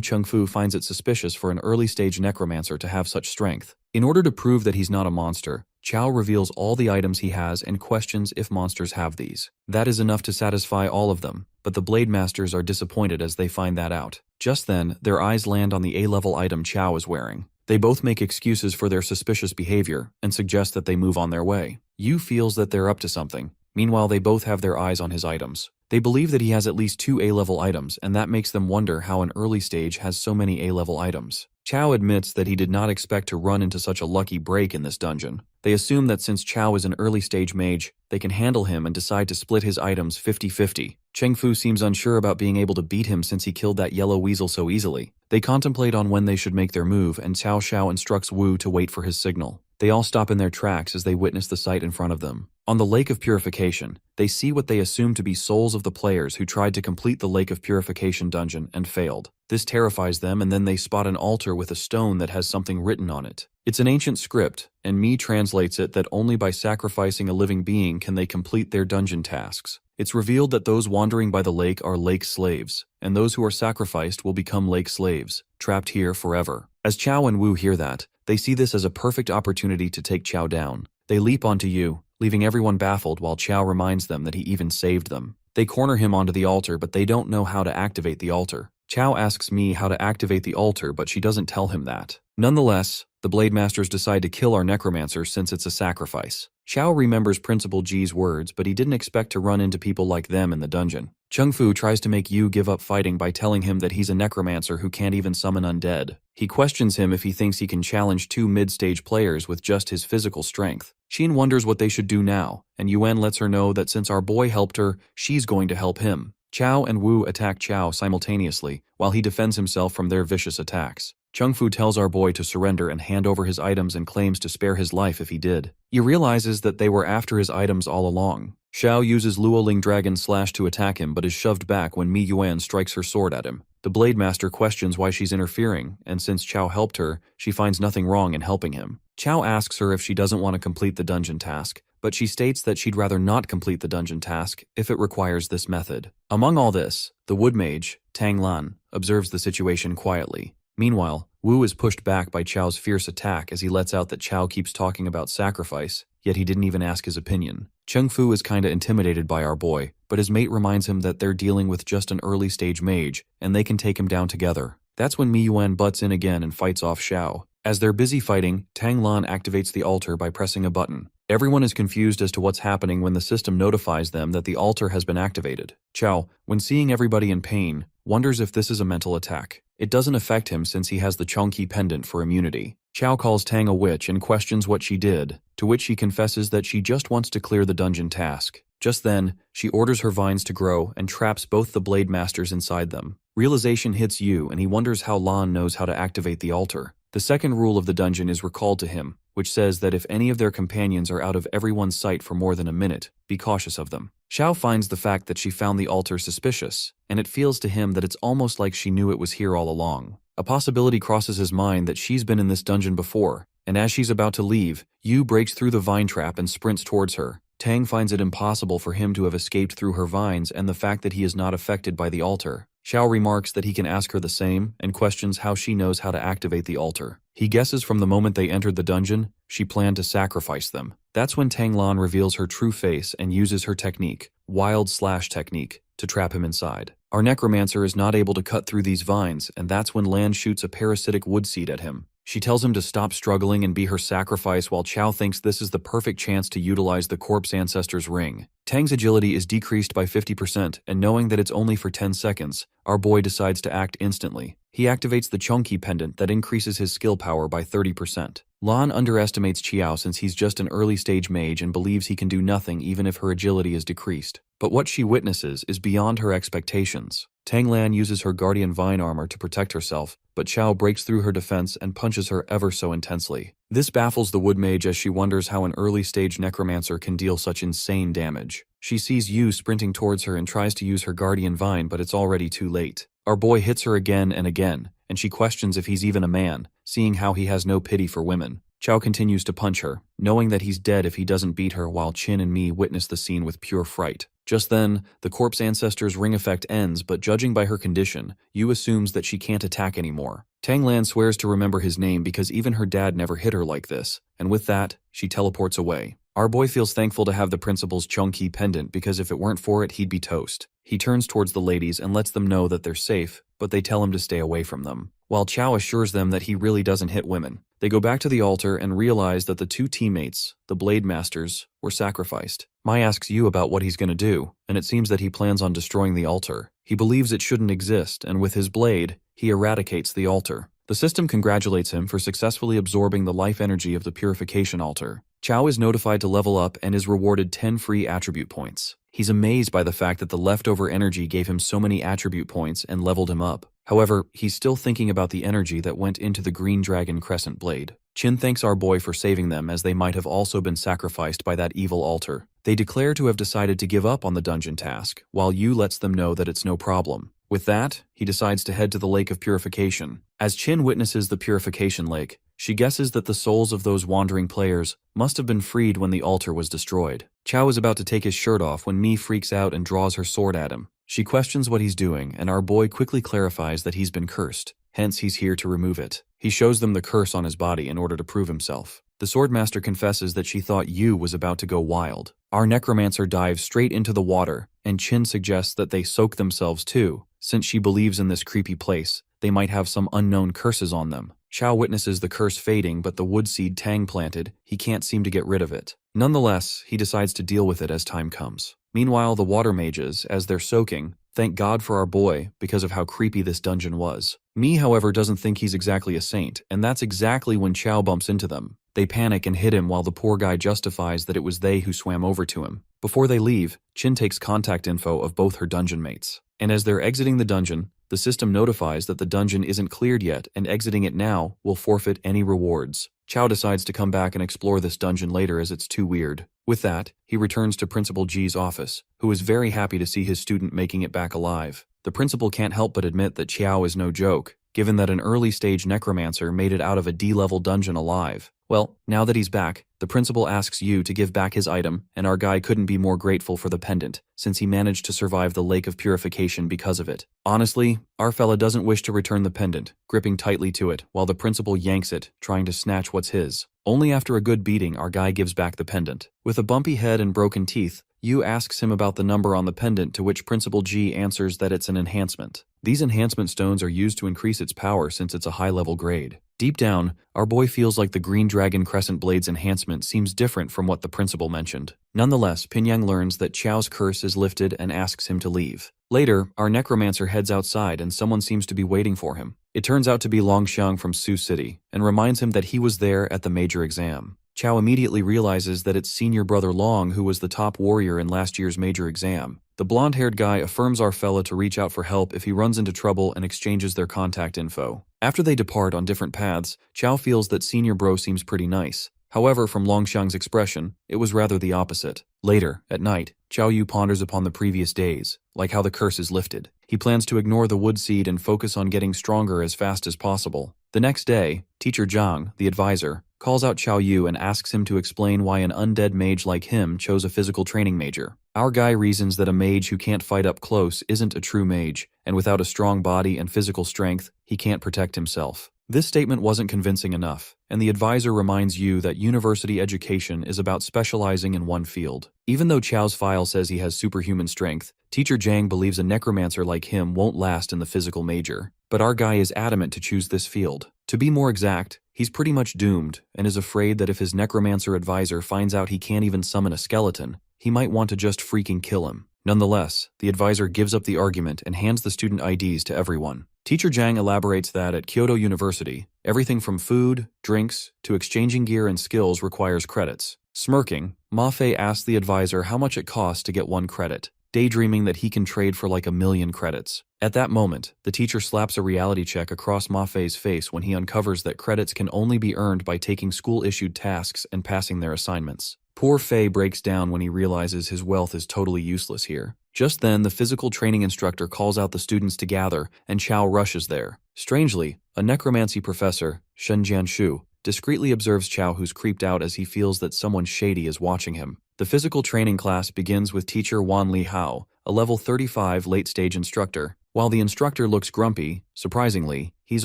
Chengfu finds it suspicious for an early-stage necromancer to have such strength. In order to prove that he's not a monster, Chow reveals all the items he has and questions if monsters have these. That is enough to satisfy all of them, but the Blade Masters are disappointed as they find that out. Just then, their eyes land on the A-level item Chow is wearing. They both make excuses for their suspicious behavior and suggest that they move on their way. Yu feels that they're up to something. Meanwhile, they both have their eyes on his items. They believe that he has at least 2 A-level items, and that makes them wonder how an early stage has so many A-level items. Chow admits that he did not expect to run into such a lucky break in this dungeon. They assume that since Chow is an early stage mage, they can handle him and decide to split his items 50-50. Chengfu seems unsure about being able to beat him since he killed that yellow weasel so easily. They contemplate on when they should make their move, and Cao Xiao instructs Wu to wait for his signal. They all stop in their tracks as they witness the sight in front of them. On the Lake of Purification, they see what they assume to be souls of the players who tried to complete the Lake of Purification dungeon and failed. This terrifies them, and then they spot an altar with a stone that has something written on it. It's an ancient script, and Mi translates it that only by sacrificing a living being can they complete their dungeon tasks. It's revealed that those wandering by the lake are lake slaves, and those who are sacrificed will become lake slaves, trapped here forever. As Chow and Wu hear that, they see this as a perfect opportunity to take Chow down. They leap onto Yu, leaving everyone baffled while Chow reminds them that he even saved them. They corner him onto the altar, but they don't know how to activate the altar. Chow asks Mi how to activate the altar, but she doesn't tell him that. Nonetheless, the Blade Masters decide to kill our necromancer since it's a sacrifice. Chow remembers Principal Ji's words, but he didn't expect to run into people like them in the dungeon. Chengfu tries to make Yu give up fighting by telling him that he's a necromancer who can't even summon undead. He questions him if he thinks he can challenge 2 mid-stage players with just his physical strength. Sheen wonders what they should do now, and Yuan lets her know that since our boy helped her, she's going to help him. Chow and Wu attack Chow simultaneously, while he defends himself from their vicious attacks. Chengfu tells our boy to surrender and hand over his items and claims to spare his life if he did. He realizes that they were after his items all along. Xiao uses Luoling Dragon Slash to attack him but is shoved back when Mi Yuan strikes her sword at him. The Blade Master questions why she's interfering, and since Chow helped her, she finds nothing wrong in helping him. Chow asks her if she doesn't want to complete the dungeon task, but she states that she'd rather not complete the dungeon task if it requires this method. Among all this, the wood mage, Tang Lan, observes the situation quietly. Meanwhile, Wu is pushed back by Chow's fierce attack as he lets out that Chow keeps talking about sacrifice, yet he didn't even ask his opinion. Chengfu is kinda intimidated by our boy, but his mate reminds him that they're dealing with just an early-stage mage, and they can take him down together. That's when Mi Yuan butts in again and fights off Xiao. As they're busy fighting, Tang Lan activates the altar by pressing a button. Everyone is confused as to what's happening when the system notifies them that the altar has been activated. Chow, when seeing everybody in pain, wonders if this is a mental attack. It doesn't affect him since he has the Chongqi pendant for immunity. Chow calls Tang a witch and questions what she did, to which she confesses that she just wants to clear the dungeon task. Just then, she orders her vines to grow and traps both the Blade Masters inside them. Realization hits Yu, and he wonders how Lan knows how to activate the altar. The second rule of the dungeon is recalled to him, which says that if any of their companions are out of everyone's sight for more than a minute, be cautious of them. Xiao finds the fact that she found the altar suspicious, and it feels to him that it's almost like she knew it was here all along. A possibility crosses his mind that she's been in this dungeon before, and as she's about to leave, Yu breaks through the vine trap and sprints towards her. Tang finds it impossible for him to have escaped through her vines and the fact that he is not affected by the altar. Xiao remarks that he can ask her the same and questions how she knows how to activate the altar. He guesses from the moment they entered the dungeon, she planned to sacrifice them. That's when Tang Lan reveals her true face and uses her technique, Wild Slash technique, to trap him inside. Our necromancer is not able to cut through these vines, and that's when Lan shoots a parasitic wood seed at him. She tells him to stop struggling and be her sacrifice, while Chow thinks this is the perfect chance to utilize the corpse ancestor's ring. Tang's agility is decreased by 50%, and knowing that it's only for 10 seconds, our boy decides to act instantly. He activates the Chunky pendant that increases his skill power by 30%. Lan underestimates Qiao since he's just an early-stage mage and believes he can do nothing even if her agility is decreased. But what she witnesses is beyond her expectations. Tang Lan uses her Guardian Vine armor to protect herself, but Qiao breaks through her defense and punches her ever so intensely. This baffles the Wood Mage as she wonders how an early-stage necromancer can deal such insane damage. She sees Yu sprinting towards her and tries to use her Guardian Vine, but it's already too late. Our boy hits her again and again, and she questions if he's even a man, seeing how he has no pity for women. Qiao continues to punch her, knowing that he's dead if he doesn't beat her, while Qin and Mi witness the scene with pure fright. Just then, the corpse ancestor's ring effect ends, but judging by her condition, Yu assumes that she can't attack anymore. Tang Lan swears to remember his name because even her dad never hit her like this, and with that, she teleports away. Our boy feels thankful to have the principal's Chunky pendant because if it weren't for it, he'd be toast. He turns towards the ladies and lets them know that they're safe, but they tell him to stay away from them. While Qiao assures them that he really doesn't hit women, they go back to the altar and realize that the two teammates, the Blade Masters, were sacrificed. Mai asks Yu about what he's going to do, and it seems that he plans on destroying the altar. He believes it shouldn't exist, and with his blade, he eradicates the altar. The system congratulates him for successfully absorbing the life energy of the purification altar. Qiao is notified to level up and is rewarded 10 free attribute points. He's amazed by the fact that the leftover energy gave him so many attribute points and leveled him up. However, he's still thinking about the energy that went into the Green Dragon Crescent Blade. Qin thanks our boy for saving them, as they might have also been sacrificed by that evil altar. They declare to have decided to give up on the dungeon task, while Yu lets them know that it's no problem. With that, he decides to head to the Lake of Purification. As Qin witnesses the Purification Lake, she guesses that the souls of those wandering players must have been freed when the altar was destroyed. Qiao is about to take his shirt off when Mi freaks out and draws her sword at him. She questions what he's doing, and our boy quickly clarifies that he's been cursed, hence he's here to remove it. He shows them the curse on his body in order to prove himself. The Swordmaster confesses that she thought Yu was about to go wild. Our necromancer dives straight into the water, and Qin suggests that they soak themselves too, since she believes in this creepy place, they might have some unknown curses on them. Qiao witnesses the curse fading, but the wood seed Tang planted, he can't seem to get rid of it. Nonetheless, he decides to deal with it as time comes. Meanwhile, the water mages, as they're soaking, thank God for our boy because of how creepy this dungeon was. Mi, however, doesn't think he's exactly a saint, and that's exactly when Qiao bumps into them. They panic and hit him while the poor guy justifies that it was they who swam over to him. Before they leave, Qin takes contact info of both her dungeon mates. And as they're exiting the dungeon, the system notifies that the dungeon isn't cleared yet, and exiting it now will forfeit any rewards. Qiao decides to come back and explore this dungeon later as it's too weird. With that, he returns to Principal G's office, who is very happy to see his student making it back alive. The principal can't help but admit that Qiao is no joke, given that an early-stage necromancer made it out of a D-level dungeon alive. Well, now that he's back, the principal asks Yu to give back his item, and our guy couldn't be more grateful for the pendant, since he managed to survive the Lake of Purification because of it. Honestly, our fella doesn't wish to return the pendant, gripping tightly to it, while the principal yanks it, trying to snatch what's his. Only after a good beating, our guy gives back the pendant. With a bumpy head and broken teeth, Yu asks him about the number on the pendant, to which Principal G answers that it's an enhancement. These enhancement stones are used to increase its power since it's a high-level grade. Deep down, our boy feels like the Green Dragon Crescent Blade's enhancement seems different from what the principal mentioned. Nonetheless, Pinyang learns that Qiao's curse is lifted and asks him to leave. Later, our necromancer heads outside and someone seems to be waiting for him. It turns out to be Longxiang from Sioux City, and reminds him that he was there at the major exam. Qiao immediately realizes that it's senior brother Long who was the top warrior in last year's major exam. The blonde-haired guy affirms our fella to reach out for help if he runs into trouble and exchanges their contact info. After they depart on different paths, Qiao feels that senior bro seems pretty nice. However, from Longxiang's expression, it was rather the opposite. Later, at night, Qiao Yu ponders upon the previous days, like how the curse is lifted. He plans to ignore the wood seed and focus on getting stronger as fast as possible. The next day, Teacher Zhang, the advisor, calls out Qiao Yu and asks him to explain why an undead mage like him chose a physical training major. Our guy reasons that a mage who can't fight up close isn't a true mage, and without a strong body and physical strength, he can't protect himself. This statement wasn't convincing enough, and the advisor reminds Yu that university education is about specializing in one field. Even though Qiao's file says he has superhuman strength, Teacher Zhang believes a necromancer like him won't last in the physical major. But our guy is adamant to choose this field. To be more exact, he's pretty much doomed and is afraid that if his necromancer advisor finds out he can't even summon a skeleton, he might want to just freaking kill him. Nonetheless, the advisor gives up the argument and hands the student IDs to everyone. Teacher Jang elaborates that at Kyoto University, everything from food, drinks, to exchanging gear and skills requires credits. Smirking, Ma Fei asks the advisor how much it costs to get 1 credit, daydreaming that he can trade for like 1,000,000 credits. At that moment, the teacher slaps a reality check across Ma Fei's face when he uncovers that credits can only be earned by taking school-issued tasks and passing their assignments. Poor Fei breaks down when he realizes his wealth is totally useless here. Just then, the physical training instructor calls out the students to gather, and Chao rushes there. Strangely, a necromancy professor, Shen Jianshu, discreetly observes Chao, who's creeped out as he feels that someone shady is watching him. The physical training class begins with teacher Wan Li Hao, a level 35 late-stage instructor. While the instructor looks grumpy, surprisingly, he's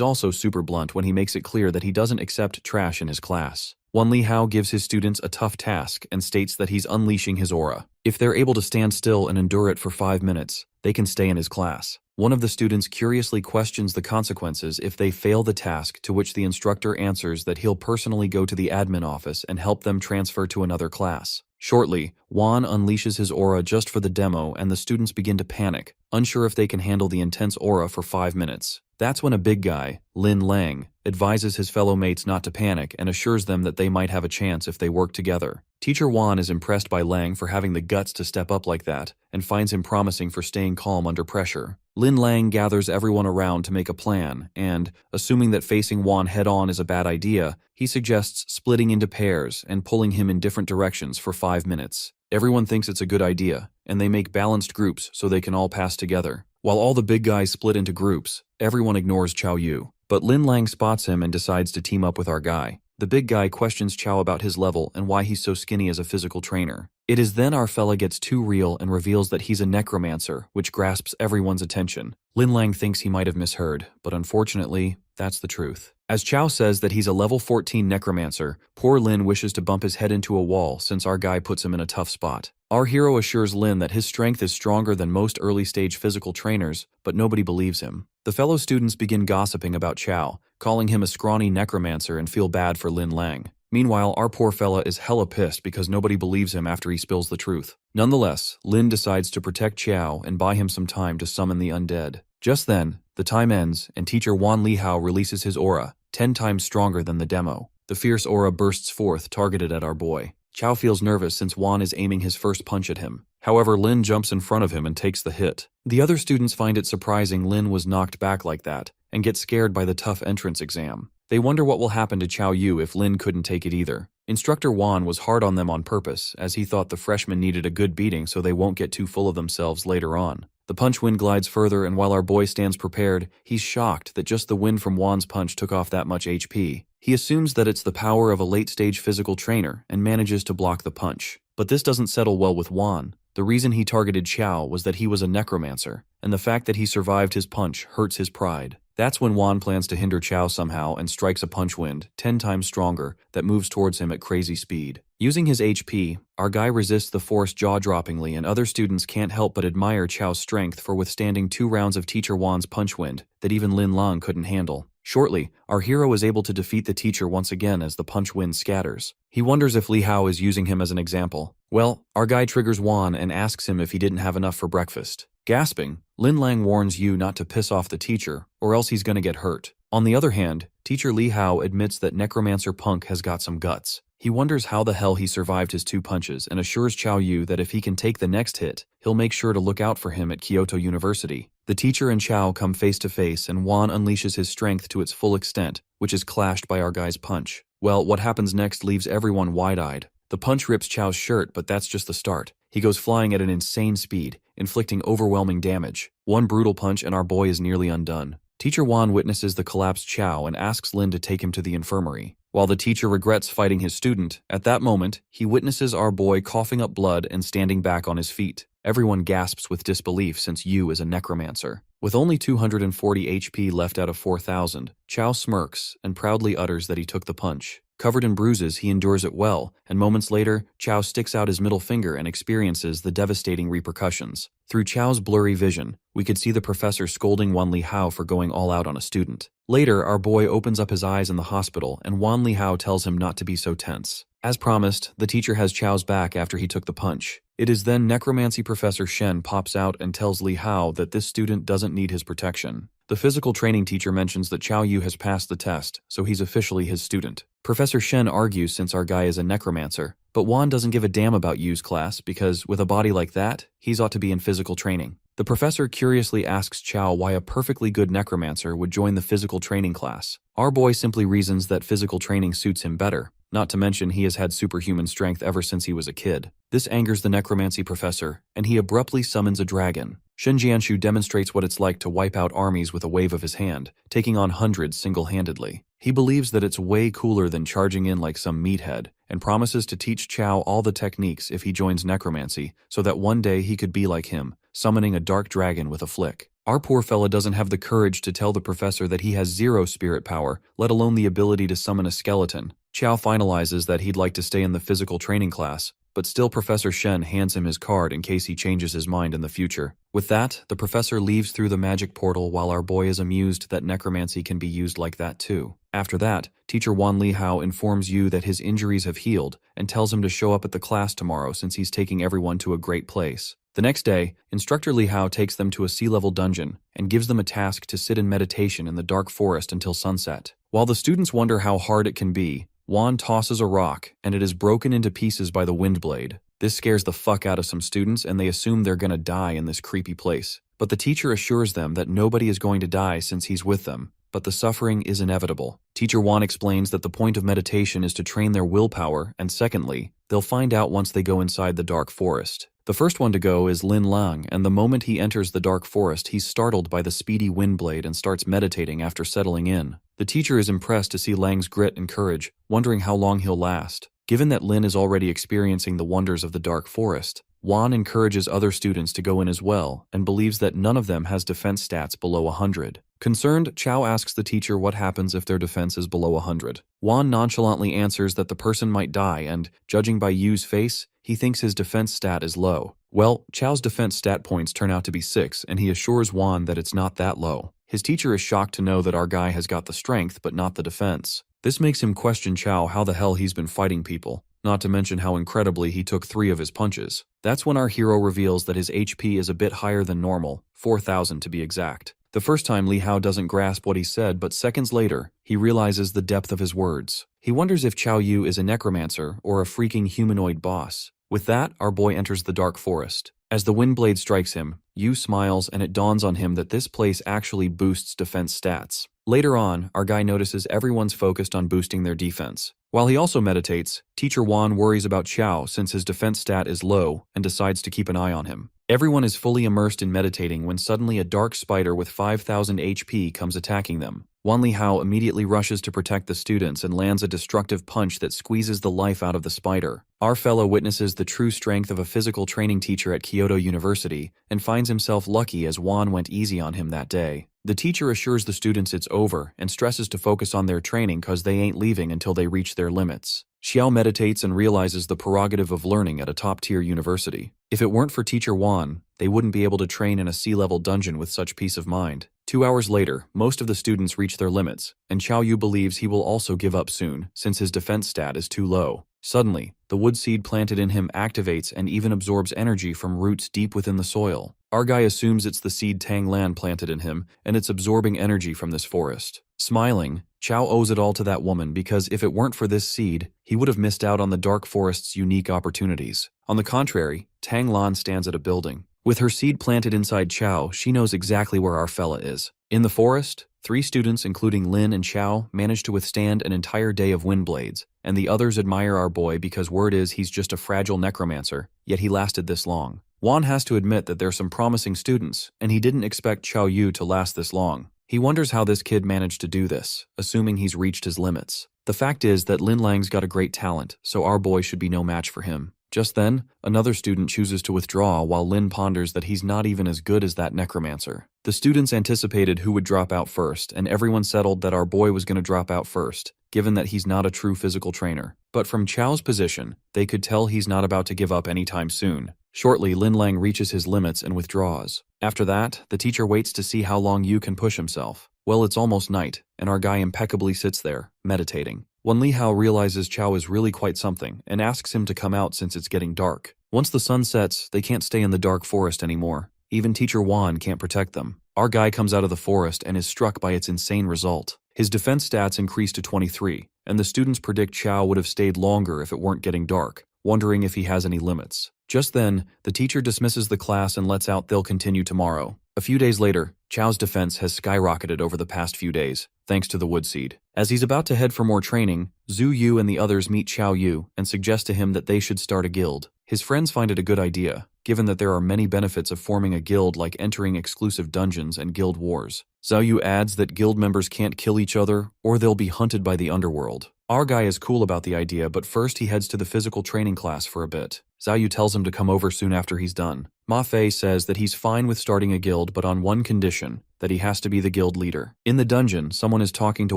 also super blunt when he makes it clear that he doesn't accept trash in his class. Wan Li Hao gives his students a tough task and states that he's unleashing his aura. If they're able to stand still and endure it for 5 minutes, they can stay in his class. One of the students curiously questions the consequences if they fail the task, to which the instructor answers that he'll personally go to the admin office and help them transfer to another class. Shortly, Wan unleashes his aura just for the demo and the students begin to panic, unsure if they can handle the intense aura for 5 minutes. That's when a big guy, Lin Lang, advises his fellow mates not to panic and assures them that they might have a chance if they work together. Teacher Wan is impressed by Lang for having the guts to step up like that and finds him promising for staying calm under pressure. Lin Lang gathers everyone around to make a plan and, assuming that facing Wan head-on is a bad idea, he suggests splitting into pairs and pulling him in different directions for 5 minutes. Everyone thinks it's a good idea, and they make balanced groups so they can all pass together. While all the big guys split into groups, everyone ignores Chao Yu. But Lin Lang spots him and decides to team up with our guy. The big guy questions Chao about his level and why he's so skinny as a physical trainer. It is then our fella gets too real and reveals that he's a necromancer, which grasps everyone's attention. Lin Lang thinks he might have misheard, but unfortunately, that's the truth. As Chao says that he's a level 14 necromancer, poor Lin wishes to bump his head into a wall since our guy puts him in a tough spot. Our hero assures Lin that his strength is stronger than most early-stage physical trainers, but nobody believes him. The fellow students begin gossiping about Chao, calling him a scrawny necromancer, and feel bad for Lin Lang. Meanwhile, our poor fella is hella pissed because nobody believes him after he spills the truth. Nonetheless, Lin decides to protect Chao and buy him some time to summon the undead. Just then, the time ends and teacher Wan Li Hao releases his aura, 10 times stronger than the demo. The fierce aura bursts forth, targeted at our boy. Chao feels nervous since Wan is aiming his first punch at him. However, Lin jumps in front of him and takes the hit. The other students find it surprising Lin was knocked back like that, and get scared by the tough entrance exam. They wonder what will happen to Chao Yu if Lin couldn't take it either. Instructor Wan was hard on them on purpose, as he thought the freshmen needed a good beating so they won't get too full of themselves later on. The punch wind glides further, and while our boy stands prepared, he's shocked that just the wind from Wan's punch took off that much HP. He assumes that it's the power of a late-stage physical trainer and manages to block the punch. But this doesn't settle well with Wan. The reason he targeted Chao was that he was a necromancer, and the fact that he survived his punch hurts his pride. That's when Wan plans to hinder Chao somehow and strikes a punch wind, 10 times stronger, that moves towards him at crazy speed. Using his HP, our guy resists the force jaw-droppingly, and other students can't help but admire Chao's strength for withstanding 2 rounds of teacher Wan's punch wind that even Lin Lang couldn't handle. Shortly, our hero is able to defeat the teacher once again as the punch wind scatters. He wonders if Li Hao is using him as an example. Well, our guy triggers Wan and asks him if he didn't have enough for breakfast. Gasping, Lin Lang warns Yu not to piss off the teacher, or else he's gonna get hurt. On the other hand, teacher Li Hao admits that Necromancer Punk has got some guts. He wonders how the hell he survived his 2 punches and assures Chao Yu that if he can take the next hit, he'll make sure to look out for him at Kyoto University. The teacher and Chao come face to face, and Wan unleashes his strength to its full extent, which is clashed by our guy's punch. Well, what happens next leaves everyone wide-eyed. The punch rips Chao's shirt, but that's just the start. He goes flying at an insane speed, inflicting overwhelming damage. One brutal punch and our boy is nearly undone. Teacher Wan witnesses the collapsed Chao and asks Lin to take him to the infirmary. While the teacher regrets fighting his student, at that moment, he witnesses our boy coughing up blood and standing back on his feet. Everyone gasps with disbelief since Yu is a necromancer. With only 240 HP left out of 4,000, Chao smirks and proudly utters that he took the punch. Covered in bruises, he endures it well, and moments later, Chao sticks out his middle finger and experiences the devastating repercussions. Through Chao's blurry vision, we could see the professor scolding Wan Li Hao for going all out on a student. Later, our boy opens up his eyes in the hospital, and Wan Li Hao tells him not to be so tense. As promised, the teacher has Chao's back after he took the punch. It is then Necromancy Professor Shen pops out and tells Li Hao that this student doesn't need his protection. The physical training teacher mentions that Chao Yu has passed the test, so he's officially his student. Professor Shen argues since our guy is a necromancer, but Wan doesn't give a damn about Yu's class because, with a body like that, he's ought to be in physical training. The professor curiously asks Chao why a perfectly good necromancer would join the physical training class. Our boy simply reasons that physical training suits him better, not to mention he has had superhuman strength ever since he was a kid. This angers the necromancy professor, and he abruptly summons a dragon. Shen Jianshu demonstrates what it's like to wipe out armies with a wave of his hand, taking on hundreds single-handedly. He believes that it's way cooler than charging in like some meathead, and promises to teach Chao all the techniques if he joins necromancy, so that one day he could be like him, summoning a dark dragon with a flick. Our poor fella doesn't have the courage to tell the professor that he has zero spirit power, let alone the ability to summon a skeleton. Chao finalizes that he'd like to stay in the physical training class, but still Professor Shen hands him his card in case he changes his mind in the future. With that, the professor leaves through the magic portal while our boy is amused that necromancy can be used like that too. After that, teacher Wan Li Hao informs Yu that his injuries have healed and tells him to show up at the class tomorrow since he's taking everyone to a great place. The next day, Instructor Li Hao takes them to a sea-level dungeon and gives them a task to sit in meditation in the dark forest until sunset. While the students wonder how hard it can be, Wan tosses a rock, and it is broken into pieces by the wind blade. This scares the fuck out of some students, and they assume they're gonna die in this creepy place. But the teacher assures them that nobody is going to die since he's with them, but the suffering is inevitable. Teacher Wan explains that the point of meditation is to train their willpower, and secondly, they'll find out once they go inside the dark forest. The first one to go is Lin Lang, and the moment he enters the dark forest, he's startled by the speedy wind blade and starts meditating after settling in. The teacher is impressed to see Lang's grit and courage, wondering how long he'll last. Given that Lin is already experiencing the wonders of the dark forest, Wan encourages other students to go in as well, and believes that none of them has defense stats below 100. Concerned, Chao asks the teacher what happens if their defense is below 100. Wan nonchalantly answers that the person might die and, judging by Yu's face, he thinks his defense stat is low. Well, Chao's defense stat points turn out to be 6, and he assures Wan that it's not that low. His teacher is shocked to know that our guy has got the strength but not the defense. This makes him question Chao how the hell he's been fighting people, not to mention how incredibly he took 3 of his punches. That's when our hero reveals that his HP is a bit higher than normal, 4,000 to be exact. The first time Li Hao doesn't grasp what he said, but seconds later, he realizes the depth of his words. He wonders if Chao Yu is a necromancer or a freaking humanoid boss. With that, our boy enters the dark forest. As the wind blade strikes him, Yu smiles and it dawns on him that this place actually boosts defense stats. Later on, our guy notices everyone's focused on boosting their defense. While he also meditates, Teacher Wan worries about Chao since his defense stat is low and decides to keep an eye on him. Everyone is fully immersed in meditating when suddenly a dark spider with 5,000 HP comes attacking them. Wan Li Hao immediately rushes to protect the students and lands a destructive punch that squeezes the life out of the spider. Our fellow witnesses the true strength of a physical training teacher at Kyoto University and finds himself lucky as Wan went easy on him that day. The teacher assures the students it's over and stresses to focus on their training cause they ain't leaving until they reach their limits. Xiao meditates and realizes the prerogative of learning at a top-tier university. If it weren't for Teacher Wan, they wouldn't be able to train in a sea-level dungeon with such peace of mind. 2 hours later, most of the students reach their limits, and Chao Yu believes he will also give up soon, since his defense stat is too low. Suddenly, the wood seed planted in him activates and even absorbs energy from roots deep within the soil. Our guy assumes it's the seed Tang Lan planted in him, and it's absorbing energy from this forest. Smiling, Chao owes it all to that woman because if it weren't for this seed, he would have missed out on the dark forest's unique opportunities. On the contrary, Tang Lan stands at a building. With her seed planted inside Chao, she knows exactly where our fella is. In the forest, 3 students including Lin and Chao manage to withstand an entire day of wind blades, and the others admire our boy because word is he's just a fragile necromancer, yet he lasted this long. Wan has to admit that there's some promising students, and he didn't expect Chao Yu to last this long. He wonders how this kid managed to do this, assuming he's reached his limits. The fact is that Lin Lang's got a great talent, so our boy should be no match for him. Just then, another student chooses to withdraw while Lin ponders that he's not even as good as that necromancer. The students anticipated who would drop out first, and everyone settled that our boy was going to drop out first, given that he's not a true physical trainer. But from Chao's position, they could tell he's not about to give up anytime soon. Shortly, Lin Lang reaches his limits and withdraws. After that, the teacher waits to see how long Yu can push himself. Well, it's almost night, and our guy impeccably sits there, meditating. When Li Hao realizes Chao is really quite something and asks him to come out since it's getting dark. Once the sun sets, they can't stay in the dark forest anymore. Even Teacher Wan can't protect them. Our guy comes out of the forest and is struck by its insane result. His defense stats increase to 23, and the students predict Chao would have stayed longer if it weren't getting dark, wondering if he has any limits. Just then, the teacher dismisses the class and lets out they'll continue tomorrow. A few days later, Chao's defense has skyrocketed over the past few days, thanks to the wood seed. As he's about to head for more training, Zhu Yu and the others meet Chao Yu and suggest to him that they should start a guild. His friends find it a good idea, given that there are many benefits of forming a guild like entering exclusive dungeons and guild wars. Zhao Yu adds that guild members can't kill each other, or they'll be hunted by the underworld. Our guy is cool about the idea, but first he heads to the physical training class for a bit. Zhao Yu tells him to come over soon after he's done. Ma Fei says that he's fine with starting a guild, but on one condition, that he has to be the guild leader. In the dungeon, someone is talking to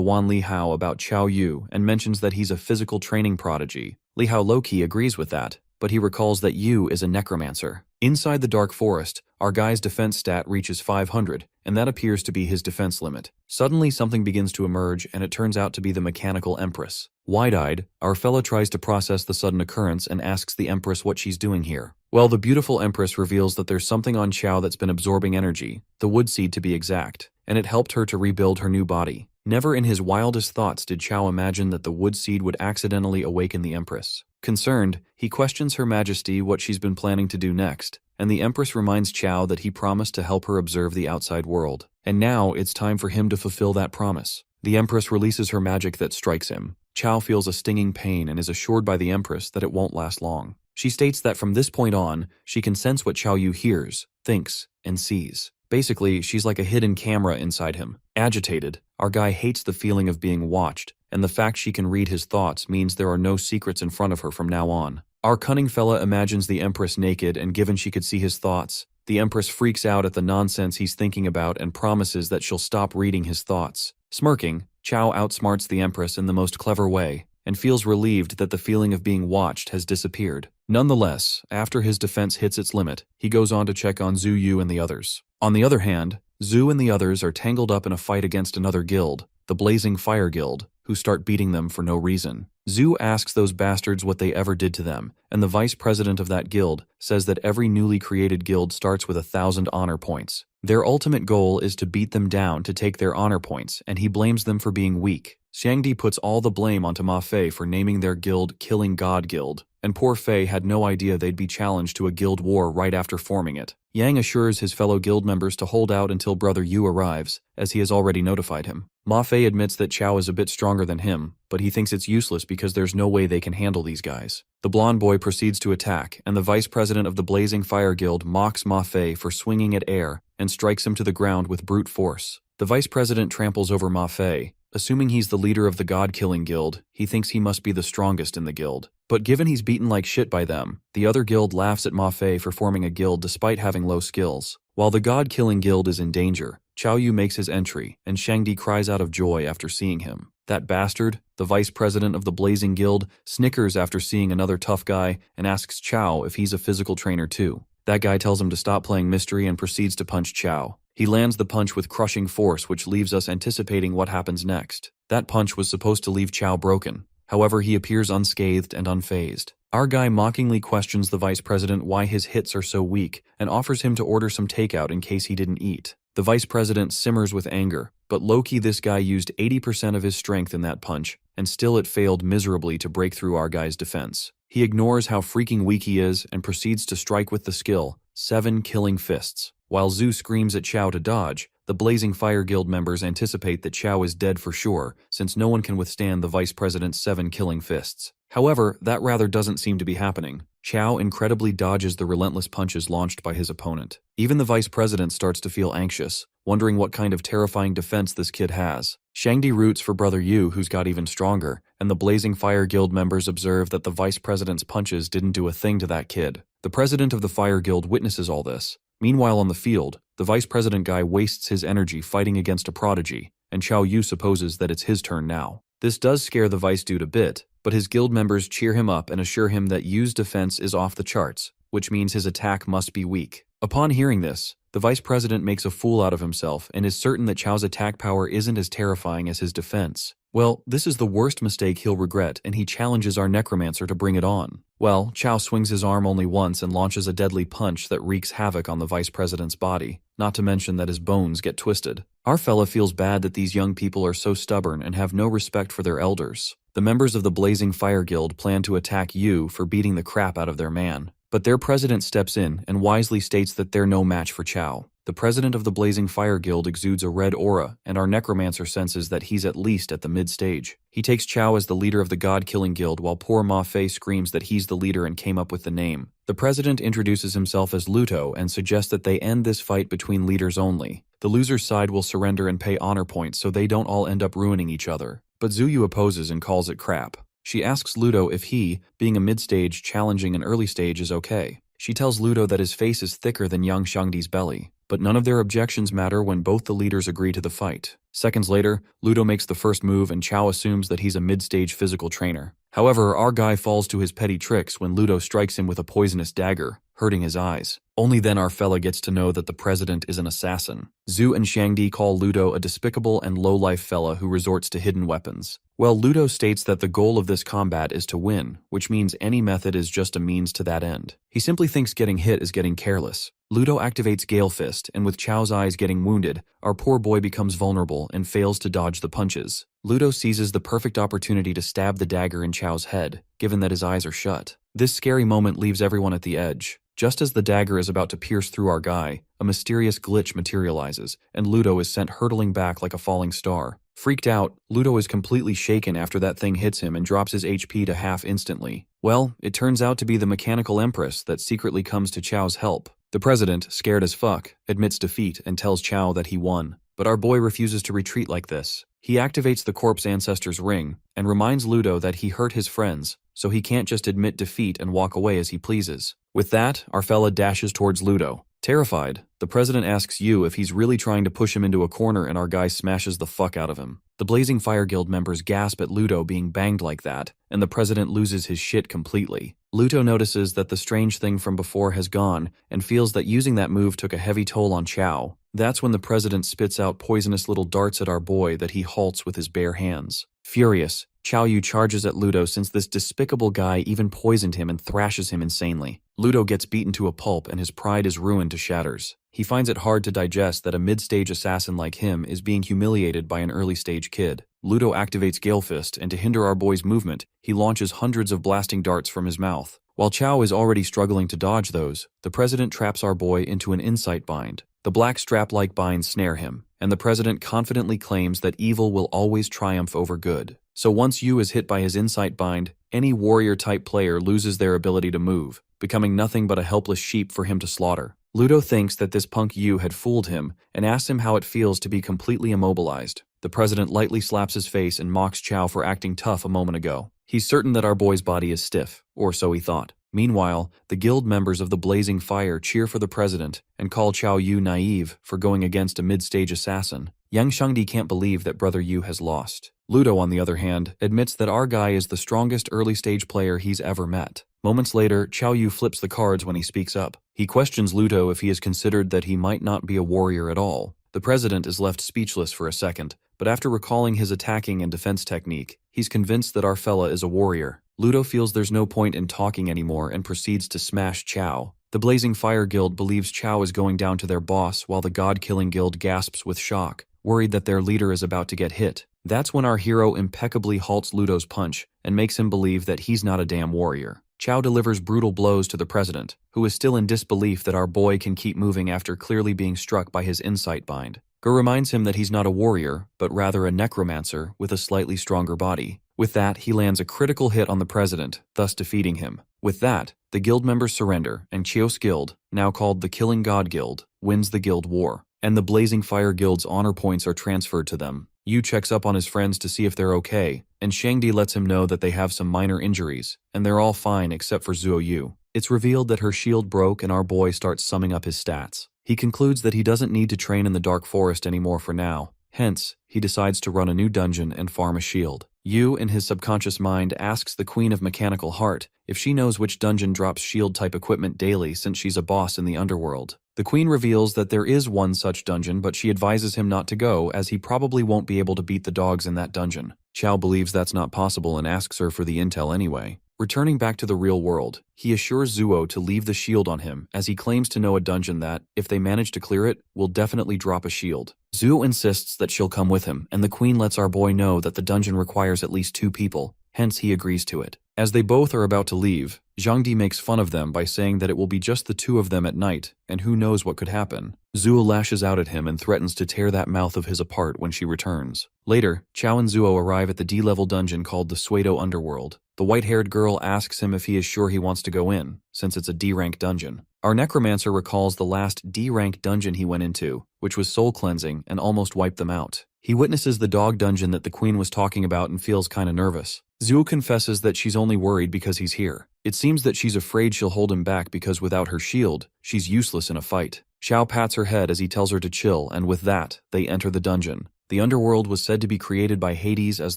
Wan Li Hao about Chao Yu and mentions that he's a physical training prodigy. Li Hao low-key agrees with that, but he recalls that Yu is a necromancer. Inside the dark forest, our guy's defense stat reaches 500, and that appears to be his defense limit. Suddenly something begins to emerge, and it turns out to be the mechanical empress. Wide-eyed, our fellow tries to process the sudden occurrence and asks the empress what she's doing here. Well, the beautiful empress reveals that there's something on Chao that's been absorbing energy, the wood seed to be exact, and it helped her to rebuild her new body. Never in his wildest thoughts did Chao imagine that the wood seed would accidentally awaken the empress. Concerned, he questions Her Majesty what she's been planning to do next, and the empress reminds Chao that he promised to help her observe the outside world. And now it's time for him to fulfill that promise. The empress releases her magic that strikes him. Chao feels a stinging pain and is assured by the empress that it won't last long. She states that from this point on, she can sense what Chao Yu hears, thinks, and sees. Basically, she's like a hidden camera inside him. Agitated, our guy hates the feeling of being watched, and the fact she can read his thoughts means there are no secrets in front of her from now on. Our cunning fella imagines the empress naked, and given she could see his thoughts, the empress freaks out at the nonsense he's thinking about and promises that she'll stop reading his thoughts. Smirking, Chao outsmarts the empress in the most clever way, and feels relieved that the feeling of being watched has disappeared. Nonetheless, after his defense hits its limit, he goes on to check on Zhu Yu and the others. On the other hand, Zhu and the others are tangled up in a fight against another guild, the Blazing Fire Guild, who start beating them for no reason. Zhu asks those bastards what they ever did to them, and the vice president of that guild says that every newly created guild starts with 1,000 honor points. Their ultimate goal is to beat them down to take their honor points, and he blames them for being weak. Xiangdi puts all the blame onto Ma Fei for naming their guild Killing God Guild, and poor Fei had no idea they'd be challenged to a guild war right after forming it. Yang assures his fellow guild members to hold out until Brother Yu arrives, as he has already notified him. Ma Fei admits that Chao is a bit stronger than him, but he thinks it's useless because there's no way they can handle these guys. The blonde boy proceeds to attack, and the vice president of the Blazing Fire Guild mocks Ma Fei for swinging at air and strikes him to the ground with brute force. The vice president tramples over Ma Fei. Assuming he's the leader of the God-Killing Guild, he thinks he must be the strongest in the guild. But given he's beaten like shit by them, the other guild laughs at Ma Fei for forming a guild despite having low skills. While the God-Killing Guild is in danger, Chao Yu makes his entry, and Xiangdi cries out of joy after seeing him. That bastard, the vice president of the Blazing Guild, snickers after seeing another tough guy and asks Chao if he's a physical trainer too. That guy tells him to stop playing mystery and proceeds to punch Chao. He lands the punch with crushing force, which leaves us anticipating what happens next. That punch was supposed to leave Chao broken. However, he appears unscathed and unfazed. Our guy mockingly questions the vice president why his hits are so weak and offers him to order some takeout in case he didn't eat. The vice president simmers with anger, but low-key this guy used 80% of his strength in that punch, and still it failed miserably to break through our guy's defense. He ignores how freaking weak he is and proceeds to strike with the skill, 7 killing fists. While Zhu screams at Chao to dodge, the Blazing Fire Guild members anticipate that Chow is dead for sure, since no one can withstand the vice president's 7 killing fists. However, that rather doesn't seem to be happening. Chow incredibly dodges the relentless punches launched by his opponent. Even the vice president starts to feel anxious, wondering what kind of terrifying defense this kid has. Shangdi roots for Brother Yu, who's got even stronger, and the Blazing Fire Guild members observe that the vice president's punches didn't do a thing to that kid. The president of the Fire Guild witnesses all this. Meanwhile on the field, the vice president guy wastes his energy fighting against a prodigy, and Chow Yu supposes that it's his turn now. This does scare the vice dude a bit, but his guild members cheer him up and assure him that Yu's defense is off the charts, which means his attack must be weak. Upon hearing this, the vice president makes a fool out of himself and is certain that Chow's attack power isn't as terrifying as his defense. Well, this is the worst mistake he'll regret, and he challenges our necromancer to bring it on. Well, Chow swings his arm only once and launches a deadly punch that wreaks havoc on the vice president's body, not to mention that his bones get twisted. Our fella feels bad that these young people are so stubborn and have no respect for their elders. The members of the Blazing Fire Guild plan to attack Yu for beating the crap out of their man, but their president steps in and wisely states that they're no match for Chow. The president of the Blazing Fire Guild exudes a red aura, and our necromancer senses that he's at least at the mid-stage. He takes Chow as the leader of the God-Killing Guild, while poor Ma Fei screams that he's the leader and came up with the name. The president introduces himself as Luto and suggests that they end this fight between leaders only. The loser's side will surrender and pay honor points so they don't all end up ruining each other. But Zuyu opposes and calls it crap. She asks Luto if he, being a mid-stage, challenging an early stage is okay. She tells Luto that his face is thicker than Yang Shangdi's belly. But none of their objections matter when both the leaders agree to the fight. Seconds later, Luto makes the first move and Chow assumes that he's a mid-stage physical trainer. However, our guy falls to his petty tricks when Luto strikes him with a poisonous dagger, hurting his eyes. Only then our fella gets to know that the president is an assassin. Zhu and Shangdi call Luto a despicable and low-life fella who resorts to hidden weapons. Well, Luto states that the goal of this combat is to win, which means any method is just a means to that end. He simply thinks getting hit is getting careless. Luto activates Gale Fist, and with Chow's eyes getting wounded, our poor boy becomes vulnerable and fails to dodge the punches. Luto seizes the perfect opportunity to stab the dagger in Chow's head, given that his eyes are shut. This scary moment leaves everyone at the edge. Just as the dagger is about to pierce through our guy, a mysterious glitch materializes, and Luto is sent hurtling back like a falling star. Freaked out, Luto is completely shaken after that thing hits him and drops his HP to half instantly. Well, it turns out to be the mechanical empress that secretly comes to Chow's help. The president, scared as fuck, admits defeat and tells Chow that he won. But our boy refuses to retreat like this. He activates the corpse ancestor's ring and reminds Luto that he hurt his friends, so he can't just admit defeat and walk away as he pleases. With that, our fella dashes towards Luto. Terrified, the president asks Yu if he's really trying to push him into a corner and our guy smashes the fuck out of him. The Blazing Fire Guild members gasp at Luto being banged like that, and the president loses his shit completely. Luto notices that the strange thing from before has gone and feels that using that move took a heavy toll on Chow. That's when the president spits out poisonous little darts at our boy that he halts with his bare hands. Furious, Chow Yu charges at Luto since this despicable guy even poisoned him and thrashes him insanely. Luto gets beaten to a pulp and his pride is ruined to shatters. He finds it hard to digest that a mid-stage assassin like him is being humiliated by an early-stage kid. Luto activates Gale Fist, and to hinder our boy's movement, he launches hundreds of blasting darts from his mouth. While Chow is already struggling to dodge those, the president traps our boy into an insight bind. The black strap-like binds snare him, and the president confidently claims that evil will always triumph over good. So once Yu is hit by his insight bind, any warrior-type player loses their ability to move, becoming nothing but a helpless sheep for him to slaughter. Luto thinks that this punk Yu had fooled him and asks him how it feels to be completely immobilized. The president lightly slaps his face and mocks Chow for acting tough a moment ago. He's certain that our boy's body is stiff, or so he thought. Meanwhile, the guild members of the Blazing Fire cheer for the president and call Chow Yu naive for going against a mid-stage assassin. Yang Shangdi can't believe that Brother Yu has lost. Luto, on the other hand, admits that our guy is the strongest early-stage player he's ever met. Moments later, Chow Yu flips the cards when he speaks up. He questions Luto if he has considered that he might not be a warrior at all. The president is left speechless for a second, but after recalling his attacking and defense technique, he's convinced that our fella is a warrior. Luto feels there's no point in talking anymore and proceeds to smash Chow. The Blazing Fire Guild believes Chow is going down to their boss while the God-Killing Guild gasps with shock, worried that their leader is about to get hit. That's when our hero impeccably halts Luto's punch and makes him believe that he's not a damn warrior. Chow delivers brutal blows to the president, who is still in disbelief that our boy can keep moving after clearly being struck by his insight bind. Ge reminds him that he's not a warrior, but rather a necromancer with a slightly stronger body. With that, he lands a critical hit on the president, thus defeating him. With that, the guild members surrender, and Chios Guild, now called the Killing God Guild, wins the guild war, and the Blazing Fire Guild's honor points are transferred to them. Yu checks up on his friends to see if they're okay, and Shangdi lets him know that they have some minor injuries, and they're all fine except for Zuo Yu. It's revealed that her shield broke and our boy starts summing up his stats. He concludes that he doesn't need to train in the Dark Forest anymore for now, hence, he decides to run a new dungeon and farm a shield. Yu, in his subconscious mind, asks the Queen of Mechanical Heart if she knows which dungeon drops shield-type equipment daily since she's a boss in the underworld. The Queen reveals that there is one such dungeon, but she advises him not to go as he probably won't be able to beat the dogs in that dungeon. Chao believes that's not possible and asks her for the intel anyway. Returning back to the real world, he assures Zuo to leave the shield on him as he claims to know a dungeon that, if they manage to clear it, will definitely drop a shield. Zuo insists that she'll come with him, and the Queen lets our boy know that the dungeon requires at least 2 people, hence he agrees to it. As they both are about to leave, Zhangdi makes fun of them by saying that it will be just the 2 of them at night, and who knows what could happen. Zuo lashes out at him and threatens to tear that mouth of his apart when she returns. Later, Chao and Zuo arrive at the D-level dungeon called the Suedo Underworld. The white-haired girl asks him if he is sure he wants to go in, since it's a D-rank dungeon. Our necromancer recalls the last D-rank dungeon he went into, which was soul cleansing and almost wiped them out. He witnesses the dog dungeon that the Queen was talking about and feels kinda nervous. Zuo confesses that she's only worried because he's here. It seems that she's afraid she'll hold him back because without her shield, she's useless in a fight. Xiao pats her head as he tells her to chill, and with that, they enter the dungeon. The underworld was said to be created by Hades as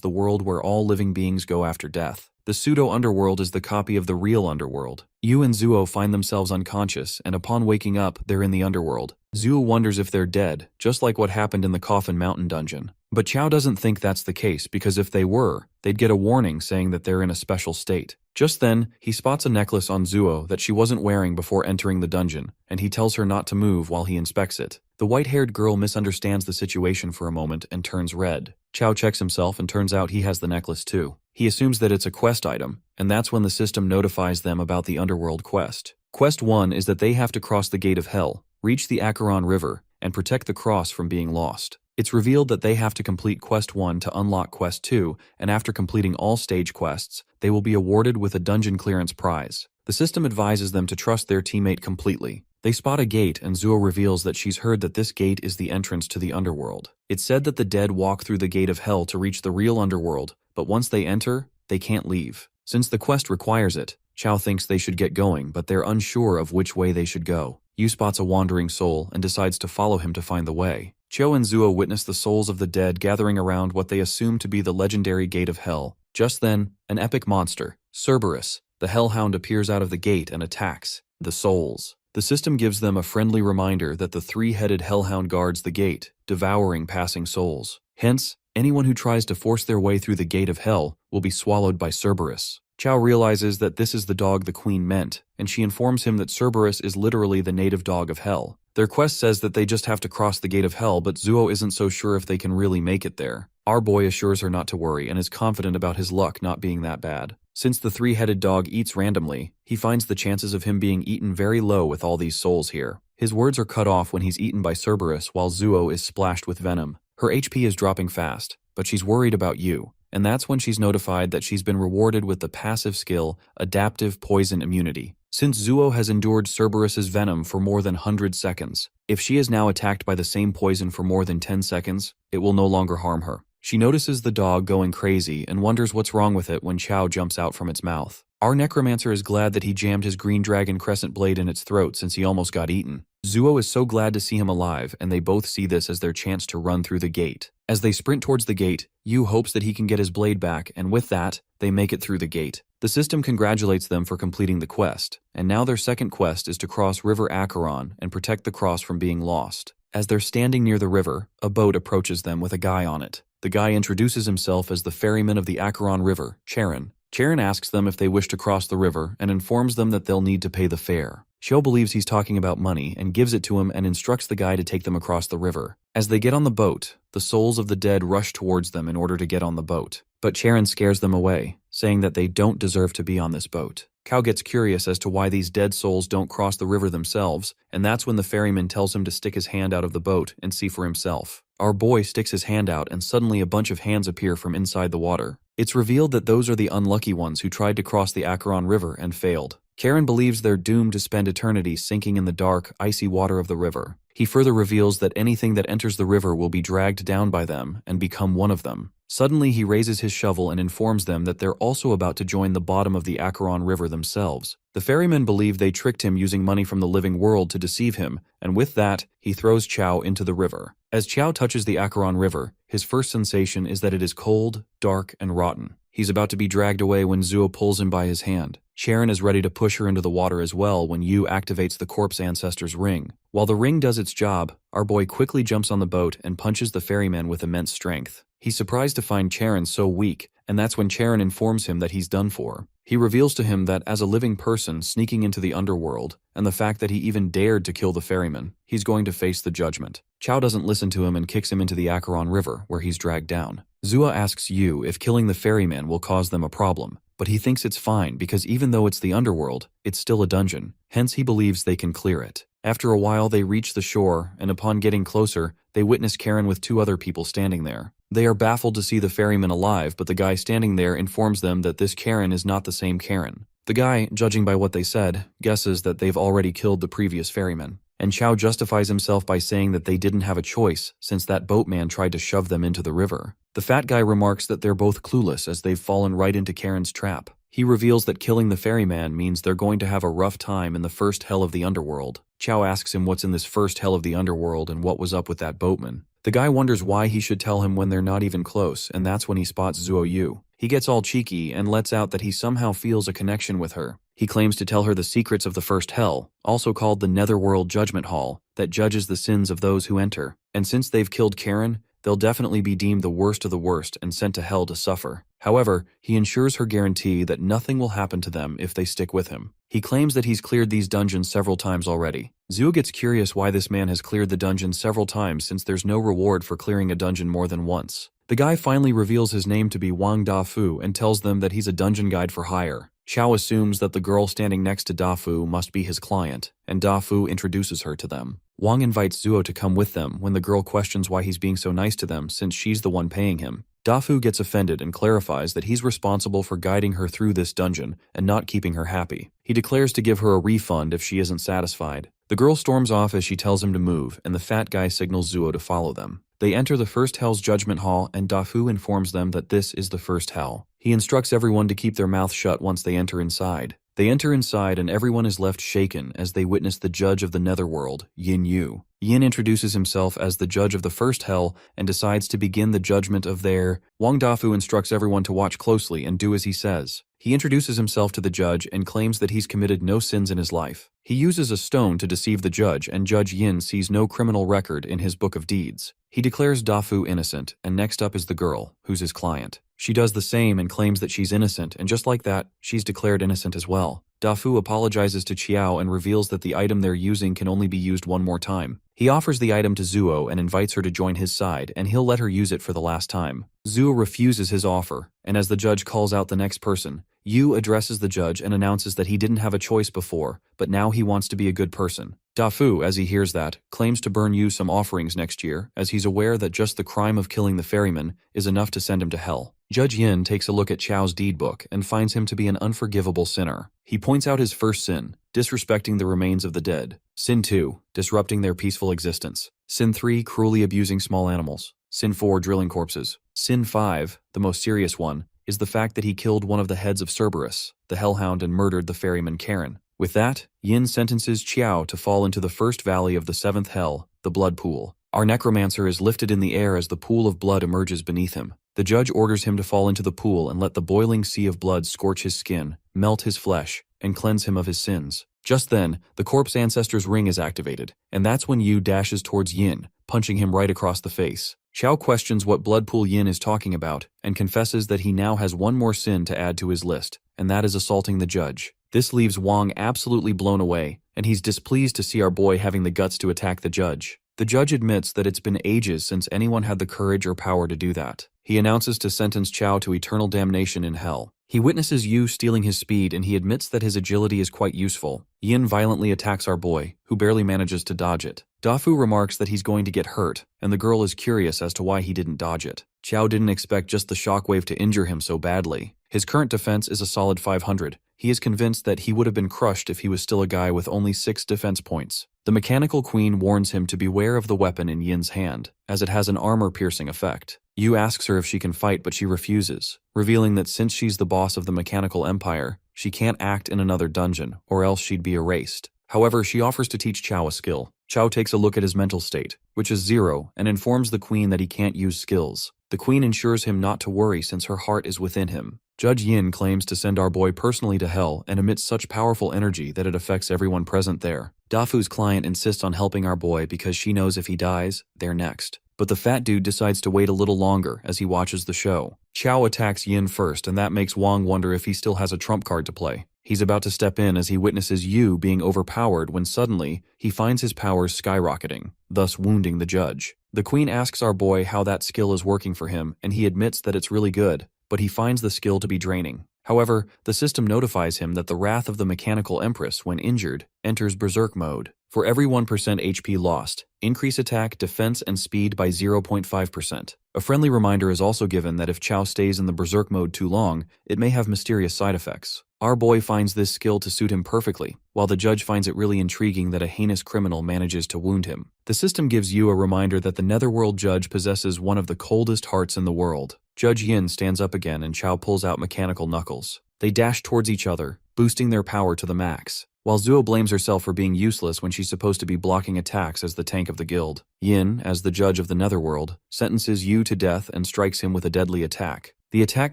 the world where all living beings go after death. The pseudo-underworld is the copy of the real underworld. Yu and Zuo find themselves unconscious, and upon waking up, they're in the underworld. Zuo wonders if they're dead, just like what happened in the Coffin Mountain dungeon. But Chao doesn't think that's the case because if they were, they'd get a warning saying that they're in a special state. Just then, he spots a necklace on Zuo that she wasn't wearing before entering the dungeon, and he tells her not to move while he inspects it. The white-haired girl misunderstands the situation for a moment and turns red. Chao checks himself and turns out he has the necklace too. He assumes that it's a quest item, and that's when the system notifies them about the underworld quest. Quest 1 is that they have to cross the Gate of Hell, reach the Acheron River, and protect the cross from being lost. It's revealed that they have to complete Quest 1 to unlock Quest 2, and after completing all stage quests, they will be awarded with a dungeon clearance prize. The system advises them to trust their teammate completely. They spot a gate and Zuo reveals that she's heard that this gate is the entrance to the underworld. It's said that the dead walk through the Gate of Hell to reach the real underworld, but once they enter, they can't leave. Since the quest requires it, Chao thinks they should get going, but they're unsure of which way they should go. Yu spots a wandering soul and decides to follow him to find the way. Chao and Zuo witness the souls of the dead gathering around what they assume to be the legendary Gate of Hell. Just then, an epic monster, Cerberus, the Hellhound, appears out of the gate and attacks the souls. The system gives them a friendly reminder that the 3-headed Hellhound guards the gate, devouring passing souls. Hence, anyone who tries to force their way through the Gate of Hell will be swallowed by Cerberus. Chao realizes that this is the dog the Queen meant, and she informs him that Cerberus is literally the native dog of Hell. Their quest says that they just have to cross the Gate of Hell, but Zuo isn't so sure if they can really make it there. Our boy assures her not to worry and is confident about his luck not being that bad. Since the 3-headed dog eats randomly, he finds the chances of him being eaten very low with all these souls here. His words are cut off when he's eaten by Cerberus while Zuo is splashed with venom. Her HP is dropping fast, but she's worried about Yu, and that's when she's notified that she's been rewarded with the passive skill, Adaptive Poison Immunity. Since Zuo has endured Cerberus's venom for more than 100 seconds, if she is now attacked by the same poison for more than 10 seconds, it will no longer harm her. She notices the dog going crazy and wonders what's wrong with it when Chao jumps out from its mouth. Our necromancer is glad that he jammed his green dragon crescent blade in its throat since he almost got eaten. Zuo is so glad to see him alive, and they both see this as their chance to run through the gate. As they sprint towards the gate, Yu hopes that he can get his blade back, and with that, they make it through the gate. The system congratulates them for completing the quest, and now their second quest is to cross River Acheron and protect the cross from being lost. As they're standing near the river, a boat approaches them with a guy on it. The guy introduces himself as the ferryman of the Acheron River, Charon. Charon asks them if they wish to cross the river and informs them that they'll need to pay the fare. Xiao believes he's talking about money and gives it to him and instructs the guy to take them across the river. As they get on the boat, the souls of the dead rush towards them in order to get on the boat. But Charon scares them away, saying that they don't deserve to be on this boat. Cao gets curious as to why these dead souls don't cross the river themselves, and that's when the ferryman tells him to stick his hand out of the boat and see for himself. Our boy sticks his hand out and suddenly a bunch of hands appear from inside the water. It's revealed that those are the unlucky ones who tried to cross the Acheron River and failed. Karen believes they're doomed to spend eternity sinking in the dark, icy water of the river. He further reveals that anything that enters the river will be dragged down by them and become one of them. Suddenly he raises his shovel and informs them that they're also about to join the bottom of the Acheron River themselves. The ferrymen believe they tricked him using money from the living world to deceive him, and with that, he throws Chao into the river. As Chao touches the Acheron River, his first sensation is that it is cold, dark, and rotten. He's about to be dragged away when Zuo pulls him by his hand. Sharon is ready to push her into the water as well when Yu activates the corpse ancestor's ring. While the ring does its job, our boy quickly jumps on the boat and punches the ferryman with immense strength. He's surprised to find Charon so weak, and that's when Charon informs him that he's done for. He reveals to him that as a living person sneaking into the underworld, and the fact that he even dared to kill the ferryman, he's going to face the judgment. Chao doesn't listen to him and kicks him into the Acheron River, where he's dragged down. Zua asks Yu if killing the ferryman will cause them a problem, but he thinks it's fine because even though it's the underworld, it's still a dungeon, hence he believes they can clear it. After a while they reach the shore, and upon getting closer, they witness Karen with 2 other people standing there. They are baffled to see the ferryman alive, but the guy standing there informs them that this Karen is not the same Karen. The guy, judging by what they said, guesses that they've already killed the previous ferryman. And Chao justifies himself by saying that they didn't have a choice since that boatman tried to shove them into the river. The fat guy remarks that they're both clueless as they've fallen right into Karen's trap. He reveals that killing the ferryman means they're going to have a rough time in the first hell of the underworld. Chao asks him what's in this first hell of the underworld and what was up with that boatman. The guy wonders why he should tell him when they're not even close, and that's when he spots Zuo Yu. He gets all cheeky and lets out that he somehow feels a connection with her. He claims to tell her the secrets of the first hell, also called the Netherworld Judgment Hall, that judges the sins of those who enter. And since they've killed Karen, they'll definitely be deemed the worst of the worst and sent to hell to suffer. However, he ensures her guarantee that nothing will happen to them if they stick with him. He claims that he's cleared these dungeons several times already. Zuo gets curious why this man has cleared the dungeon several times since there's no reward for clearing a dungeon more than once. The guy finally reveals his name to be Wang Dafu and tells them that he's a dungeon guide for hire. Chao assumes that the girl standing next to Dafu must be his client, and Dafu introduces her to them. Wang invites Zuo to come with them when the girl questions why he's being so nice to them since she's the one paying him. Dafu gets offended and clarifies that he's responsible for guiding her through this dungeon and not keeping her happy. He declares to give her a refund if she isn't satisfied. The girl storms off as she tells him to move, and the fat guy signals Zuo to follow them. They enter the first hell's judgment hall, and Dafu informs them that this is the first hell. He instructs everyone to keep their mouth shut once they enter inside. They enter inside and everyone is left shaken as they witness the judge of the netherworld, Yin Yu. Yin introduces himself as the judge of the first hell and decides to begin the judgment of their... Wang Dafu instructs everyone to watch closely and do as he says. He introduces himself to the judge and claims that he's committed no sins in his life. He uses a stone to deceive the judge, and Judge Yin sees no criminal record in his book of deeds. He declares Dafu innocent, and next up is the girl, who's his client. She does the same and claims that she's innocent, and just like that, she's declared innocent as well. Dafu apologizes to Qiao and reveals that the item they're using can only be used one more time. He offers the item to Zuo and invites her to join his side, and he'll let her use it for the last time. Zuo refuses his offer, and as the judge calls out the next person, Yu addresses the judge and announces that he didn't have a choice before, but now he wants to be a good person. Dafu, as he hears that, claims to burn Yu some offerings next year, as he's aware that just the crime of killing the ferryman is enough to send him to hell. Judge Yin takes a look at Chao's deed book and finds him to be an unforgivable sinner. He points out his first sin, disrespecting the remains of the dead. Sin 2, disrupting their peaceful existence. Sin 3, cruelly abusing small animals. Sin 4, drilling corpses. Sin 5, the most serious one, is the fact that he killed one of the heads of Cerberus, the hellhound, and murdered the ferryman Karen. With that, Yin sentences Qiao to fall into the first valley of the seventh hell, the blood pool. Our necromancer is lifted in the air as the pool of blood emerges beneath him. The judge orders him to fall into the pool and let the boiling sea of blood scorch his skin, melt his flesh, and cleanse him of his sins. Just then, the corpse ancestor's ring is activated, and that's when Yu dashes towards Yin, punching him right across the face. Qiao questions what blood pool Yin is talking about, and confesses that he now has one more sin to add to his list, and that is assaulting the judge. This leaves Wang absolutely blown away, and he's displeased to see our boy having the guts to attack the judge. The judge admits that it's been ages since anyone had the courage or power to do that. He announces to sentence Qiao to eternal damnation in hell. He witnesses Yu stealing his speed and he admits that his agility is quite useful. Yin violently attacks our boy, who barely manages to dodge it. Dafu remarks that he's going to get hurt, and the girl is curious as to why he didn't dodge it. Chao didn't expect just the shockwave to injure him so badly. His current defense is a solid 500. He is convinced that he would have been crushed if he was still a guy with only 6 defense points. The mechanical queen warns him to beware of the weapon in Yin's hand, as it has an armor-piercing effect. Yu asks her if she can fight, but she refuses, revealing that since she's the boss of the mechanical empire, she can't act in another dungeon, or else she'd be erased. However, she offers to teach Chao a skill. Chao takes a look at his mental state, which is 0, and informs the queen that he can't use skills. The queen ensures him not to worry since her heart is within him. Judge Yin claims to send our boy personally to hell and emits such powerful energy that it affects everyone present there. Dafu's client insists on helping our boy because she knows if he dies, they're next. But the fat dude decides to wait a little longer as he watches the show. Chao attacks Yin first, and that makes Wang wonder if he still has a trump card to play. He's about to step in as he witnesses Yu being overpowered when suddenly he finds his powers skyrocketing, thus wounding the judge. The queen asks our boy how that skill is working for him, and he admits that it's really good, but he finds the skill to be draining. However, the system notifies him that the wrath of the mechanical empress, when injured, enters berserk mode. For every 1% HP lost, increase attack, defense, and speed by 0.5%. A friendly reminder is also given that if Chao stays in the berserk mode too long, it may have mysterious side effects. Our boy finds this skill to suit him perfectly, while the judge finds it really intriguing that a heinous criminal manages to wound him. The system gives Yu a reminder that the Netherworld judge possesses one of the coldest hearts in the world. Judge Yin stands up again and Chao pulls out mechanical knuckles. They dash towards each other, boosting their power to the max. While Zuo blames herself for being useless when she's supposed to be blocking attacks as the tank of the guild, Yin, as the judge of the Netherworld, sentences Yu to death and strikes him with a deadly attack. The attack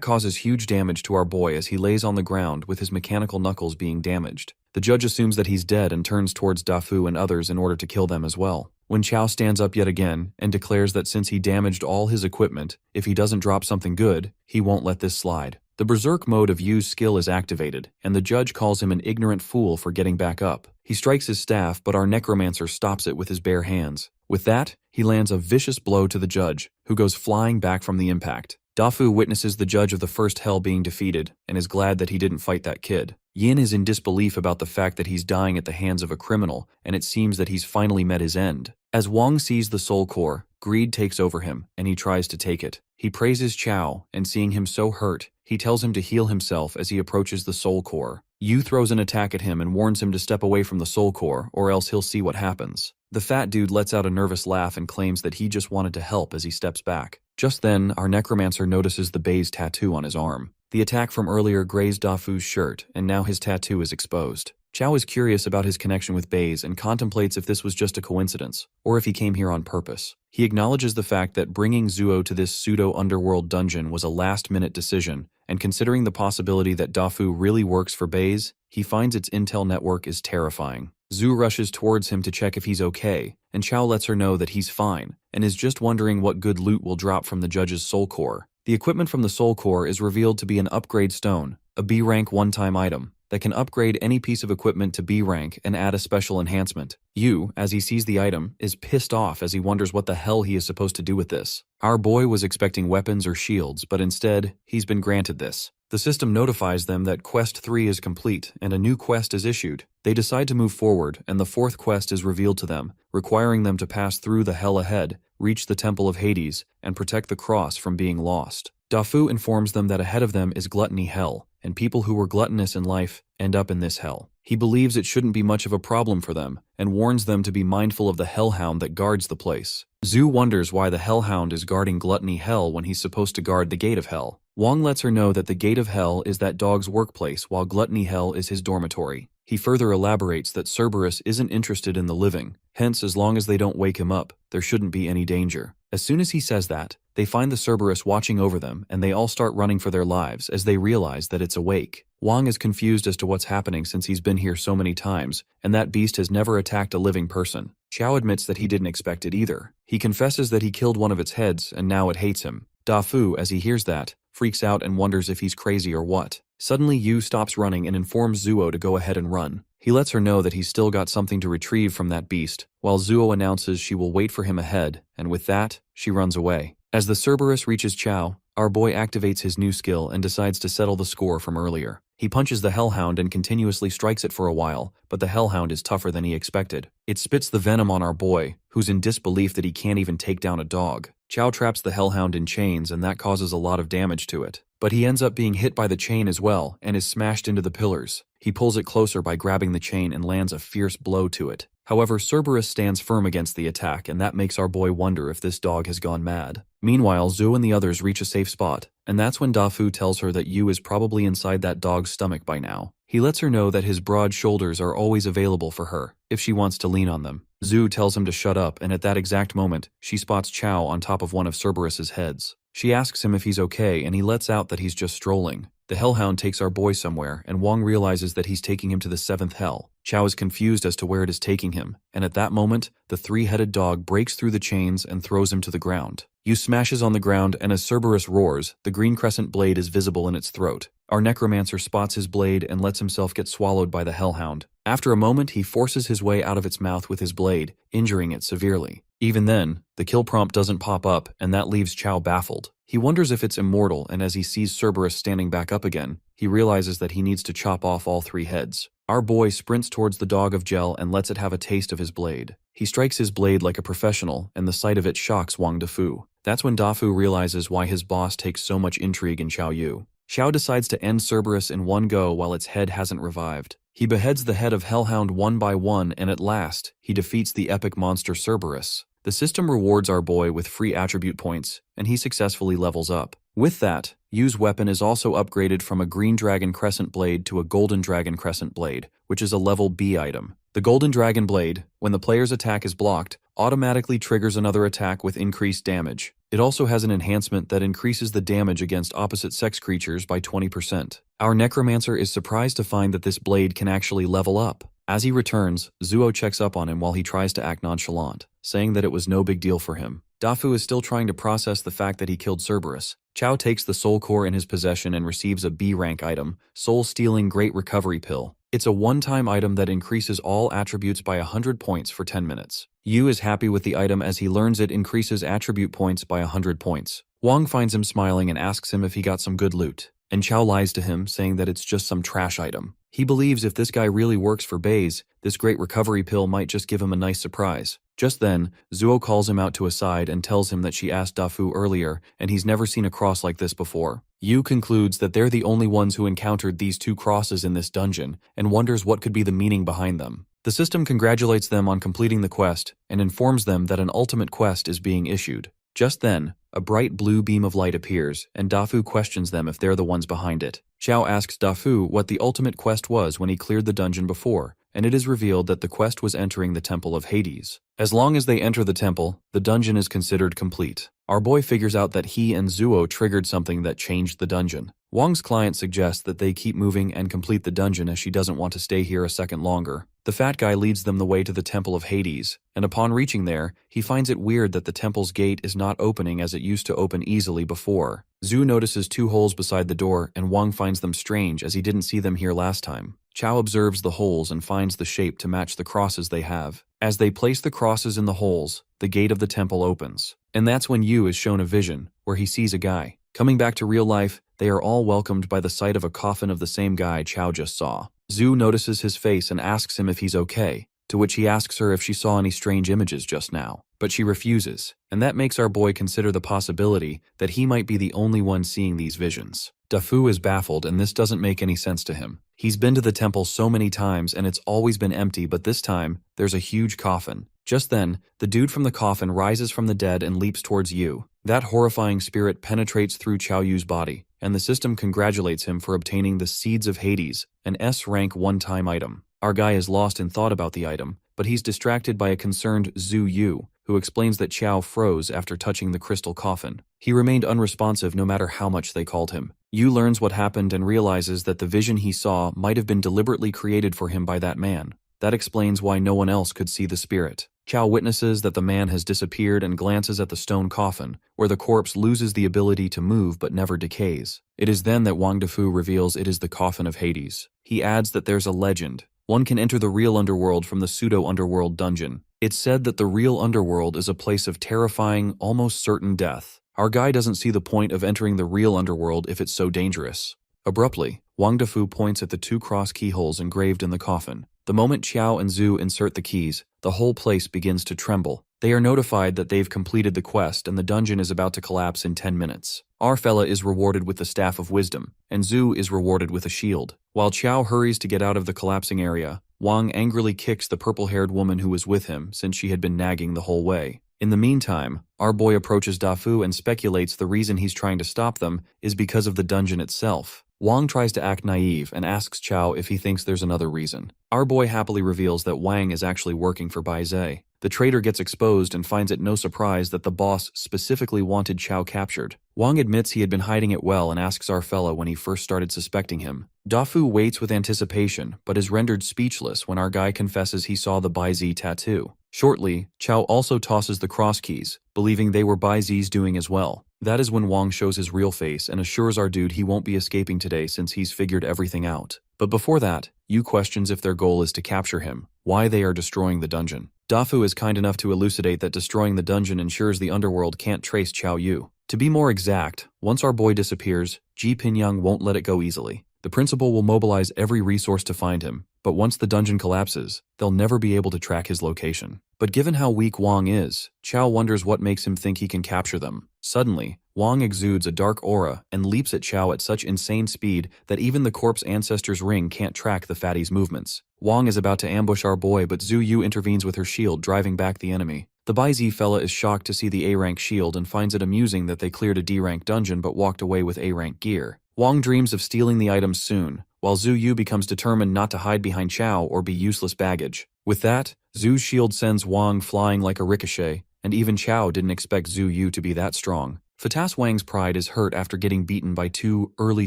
causes huge damage to our boy as he lays on the ground with his mechanical knuckles being damaged. The judge assumes that he's dead and turns towards Dafu and others in order to kill them as well. When Chao stands up yet again and declares that since he damaged all his equipment, if he doesn't drop something good, he won't let this slide. The berserk mode of Yu's skill is activated, and the judge calls him an ignorant fool for getting back up. He strikes his staff, but our necromancer stops it with his bare hands. With that, he lands a vicious blow to the judge, who goes flying back from the impact. Dafu witnesses the judge of the first hell being defeated, and is glad that he didn't fight that kid. Yin is in disbelief about the fact that he's dying at the hands of a criminal, and it seems that he's finally met his end. As Wang sees the soul core, greed takes over him, and he tries to take it. He praises Chao, and seeing him so hurt, he tells him to heal himself as he approaches the soul core. Yu throws an attack at him and warns him to step away from the soul core, or else he'll see what happens. The fat dude lets out a nervous laugh and claims that he just wanted to help as he steps back. Just then, our necromancer notices the Bei's tattoo on his arm. The attack from earlier grazed Dafu's shirt, and now his tattoo is exposed. Chao is curious about his connection with Bei's and contemplates if this was just a coincidence, or if he came here on purpose. He acknowledges the fact that bringing Zuo to this pseudo-underworld dungeon was a last-minute decision, and considering the possibility that Dafu really works for Bei's, he finds its intel network is terrifying. Zhu rushes towards him to check if he's okay, and Chao lets her know that he's fine, and is just wondering what good loot will drop from the judge's soul core. The equipment from the soul core is revealed to be an upgrade stone, a B-rank one-time item, that can upgrade any piece of equipment to B rank and add a special enhancement. Yu, as he sees the item, is pissed off as he wonders what the hell he is supposed to do with this. Our boy was expecting weapons or shields, but instead, he's been granted this. The system notifies them that Quest 3 is complete and a new quest is issued. They decide to move forward, and the 4th quest is revealed to them, requiring them to pass through the hell ahead, reach the Temple of Hades, and protect the cross from being lost. Dafu informs them that ahead of them is Gluttony Hell, and people who were gluttonous in life end up in this hell. He believes it shouldn't be much of a problem for them, and warns them to be mindful of the hellhound that guards the place. Zhu wonders why the hellhound is guarding Gluttony Hell when he's supposed to guard the Gate of Hell. Wang lets her know that the Gate of Hell is that dog's workplace while Gluttony Hell is his dormitory. He further elaborates that Cerberus isn't interested in the living, hence as long as they don't wake him up, there shouldn't be any danger. As soon as he says that, they find the Cerberus watching over them and they all start running for their lives as they realize that it's awake. Wang is confused as to what's happening since he's been here so many times, and that beast has never attacked a living person. Chao admits that he didn't expect it either. He confesses that he killed one of its heads and now it hates him. Dafu, as he hears that, freaks out and wonders if he's crazy or what. Suddenly Yu stops running and informs Zuo to go ahead and run. He lets her know that he's still got something to retrieve from that beast, while Zuo announces she will wait for him ahead, and with that, she runs away. As the Cerberus reaches Chao, our boy activates his new skill and decides to settle the score from earlier. He punches the Hellhound and continuously strikes it for a while, but the Hellhound is tougher than he expected. It spits the venom on our boy, who's in disbelief that he can't even take down a dog. Chow traps the Hellhound in chains, and that causes a lot of damage to it. But he ends up being hit by the chain as well and is smashed into the pillars. He pulls it closer by grabbing the chain and lands a fierce blow to it. However, Cerberus stands firm against the attack, and that makes our boy wonder if this dog has gone mad. Meanwhile, Zhu and the others reach a safe spot, and that's when Dafu tells her that Yu is probably inside that dog's stomach by now. He lets her know that his broad shoulders are always available for her, if she wants to lean on them. Zhu tells him to shut up, and at that exact moment, she spots Chow on top of one of Cerberus's heads. She asks him if he's okay, and he lets out that he's just strolling. The Hellhound takes our boy somewhere, and Wong realizes that he's taking him to the 7th hell. Chow is confused as to where it is taking him, and at that moment, the three-headed dog breaks through the chains and throws him to the ground. Yu smashes on the ground, and as Cerberus roars, the green crescent blade is visible in its throat. Our necromancer spots his blade and lets himself get swallowed by the Hellhound. After a moment, he forces his way out of its mouth with his blade, injuring it severely. Even then, the kill prompt doesn't pop up, and that leaves Chow baffled. He wonders if it's immortal, and as he sees Cerberus standing back up again, he realizes that he needs to chop off all 3 heads. Our boy sprints towards the dog of gel and lets it have a taste of his blade. He strikes his blade like a professional, and the sight of it shocks Wang Dafu. That's when Dafu realizes why his boss takes so much intrigue in Xiao Yu. Xiao decides to end Cerberus in one go while its head hasn't revived. He beheads the head of Hellhound one by one, and at last, he defeats the epic monster Cerberus. The system rewards our boy with free attribute points, and he successfully levels up. With that, Yu's weapon is also upgraded from a green dragon crescent blade to a golden dragon crescent blade, which is a level B item. The golden dragon blade, when the player's attack is blocked, automatically triggers another attack with increased damage. It also has an enhancement that increases the damage against opposite-sex creatures by 20%. Our necromancer is surprised to find that this blade can actually level up. As he returns, Zuo checks up on him while he tries to act nonchalant, saying that it was no big deal for him. Dafu is still trying to process the fact that he killed Cerberus. Chow takes the soul core in his possession and receives a B-rank item, Soul-Stealing Great Recovery Pill. It's a one-time item that increases all attributes by 100 points for 10 minutes. Yu is happy with the item as he learns it increases attribute points by 100 points. Wang finds him smiling and asks him if he got some good loot, and Chow lies to him, saying that it's just some trash item. He believes if this guy really works for Baze, this great recovery pill might just give him a nice surprise. Just then, Zuo calls him out to a side and tells him that she asked Dafu earlier, and he's never seen a cross like this before. Yu concludes that they're the only ones who encountered these 2 crosses in this dungeon, and wonders what could be the meaning behind them. The system congratulates them on completing the quest, and informs them that an ultimate quest is being issued. Just then, a bright blue beam of light appears, and Dafu questions them if they're the ones behind it. Xiao asks Dafu what the ultimate quest was when he cleared the dungeon before, and it is revealed that the quest was entering the Temple of Hades. As long as they enter the temple, the dungeon is considered complete. Our boy figures out that he and Zuo triggered something that changed the dungeon. Wang's client suggests that they keep moving and complete the dungeon as she doesn't want to stay here a second longer. The fat guy leads them the way to the Temple of Hades, and upon reaching there, he finds it weird that the temple's gate is not opening as it used to open easily before. Zhu notices 2 holes beside the door, and Wang finds them strange as he didn't see them here last time. Chow observes the holes and finds the shape to match the crosses they have. As they place the crosses in the holes, the gate of the temple opens. And that's when Yu is shown a vision, where he sees a guy. Coming back to real life, they are all welcomed by the sight of a coffin of the same guy Chow just saw. Zhu notices his face and asks him if he's okay, to which he asks her if she saw any strange images just now. But she refuses, and that makes our boy consider the possibility that he might be the only one seeing these visions. Dafu is baffled, and this doesn't make any sense to him. He's been to the temple so many times and it's always been empty, but this time, there's a huge coffin. Just then, the dude from the coffin rises from the dead and leaps towards Yu. That horrifying spirit penetrates through Xiao Yu's body, and the system congratulates him for obtaining the Seeds of Hades, an S-rank one-time item. Our guy is lost in thought about the item, but he's distracted by a concerned Zhu Yu, who explains that Xiao froze after touching the crystal coffin. He remained unresponsive no matter how much they called him. Yu learns what happened and realizes that the vision he saw might have been deliberately created for him by that man. That explains why no one else could see the spirit. Xiao witnesses that the man has disappeared and glances at the stone coffin, where the corpse loses the ability to move but never decays. It is then that Wang Dafu reveals it is the coffin of Hades. He adds that there's a legend. One can enter the real underworld from the pseudo-underworld dungeon. It's said that the real underworld is a place of terrifying, almost certain death. Our guy doesn't see the point of entering the real underworld if it's so dangerous. Abruptly, Wang Defu points at the two cross keyholes engraved in the coffin. The moment Qiao and Zhu insert the keys, the whole place begins to tremble. They are notified that they've completed the quest and the dungeon is about to collapse in 10 minutes. Our fella is rewarded with the Staff of Wisdom, and Zhu is rewarded with a shield. While Qiao hurries to get out of the collapsing area, Wang angrily kicks the purple-haired woman who was with him since she had been nagging the whole way. In the meantime, our boy approaches Dafu and speculates the reason he's trying to stop them is because of the dungeon itself. Wang tries to act naive and asks Qiao if he thinks there's another reason. Our boy happily reveals that Wang is actually working for Bai Zhe. The traitor gets exposed and finds it no surprise that the boss specifically wanted Qiao captured. Wang admits he had been hiding it well and asks our fella when he first started suspecting him. Dafu waits with anticipation, but is rendered speechless when our guy confesses he saw the Bai Zhe tattoo. Shortly, Qiao also tosses the cross keys, believing they were Bai Zhe's doing as well. That is when Wang shows his real face and assures our dude he won't be escaping today since he's figured everything out. But before that, Yu questions if their goal is to capture him, why they are destroying the dungeon. Dafu is kind enough to elucidate that destroying the dungeon ensures the underworld can't trace Qiao Yu. To be more exact, once our boy disappears, Ji Pinyang won't let it go easily. The principal will mobilize every resource to find him, but once the dungeon collapses, they'll never be able to track his location. But given how weak Wang is, Qiao wonders what makes him think he can capture them. Suddenly, Wang exudes a dark aura and leaps at Qiao at such insane speed that even the corpse ancestor's ring can't track the fatty's movements. Wang is about to ambush our boy, but Zhu Yu intervenes with her shield, driving back the enemy. The Bai Zhe fella is shocked to see the A-rank shield and finds it amusing that they cleared a D-rank dungeon but walked away with A-rank gear. Wang dreams of stealing the items soon, while Zhu Yu becomes determined not to hide behind Qiao or be useless baggage. With that, Zhu's shield sends Wang flying like a ricochet, and even Qiao didn't expect Zhu Yu to be that strong. Fatas Wang's pride is hurt after getting beaten by two early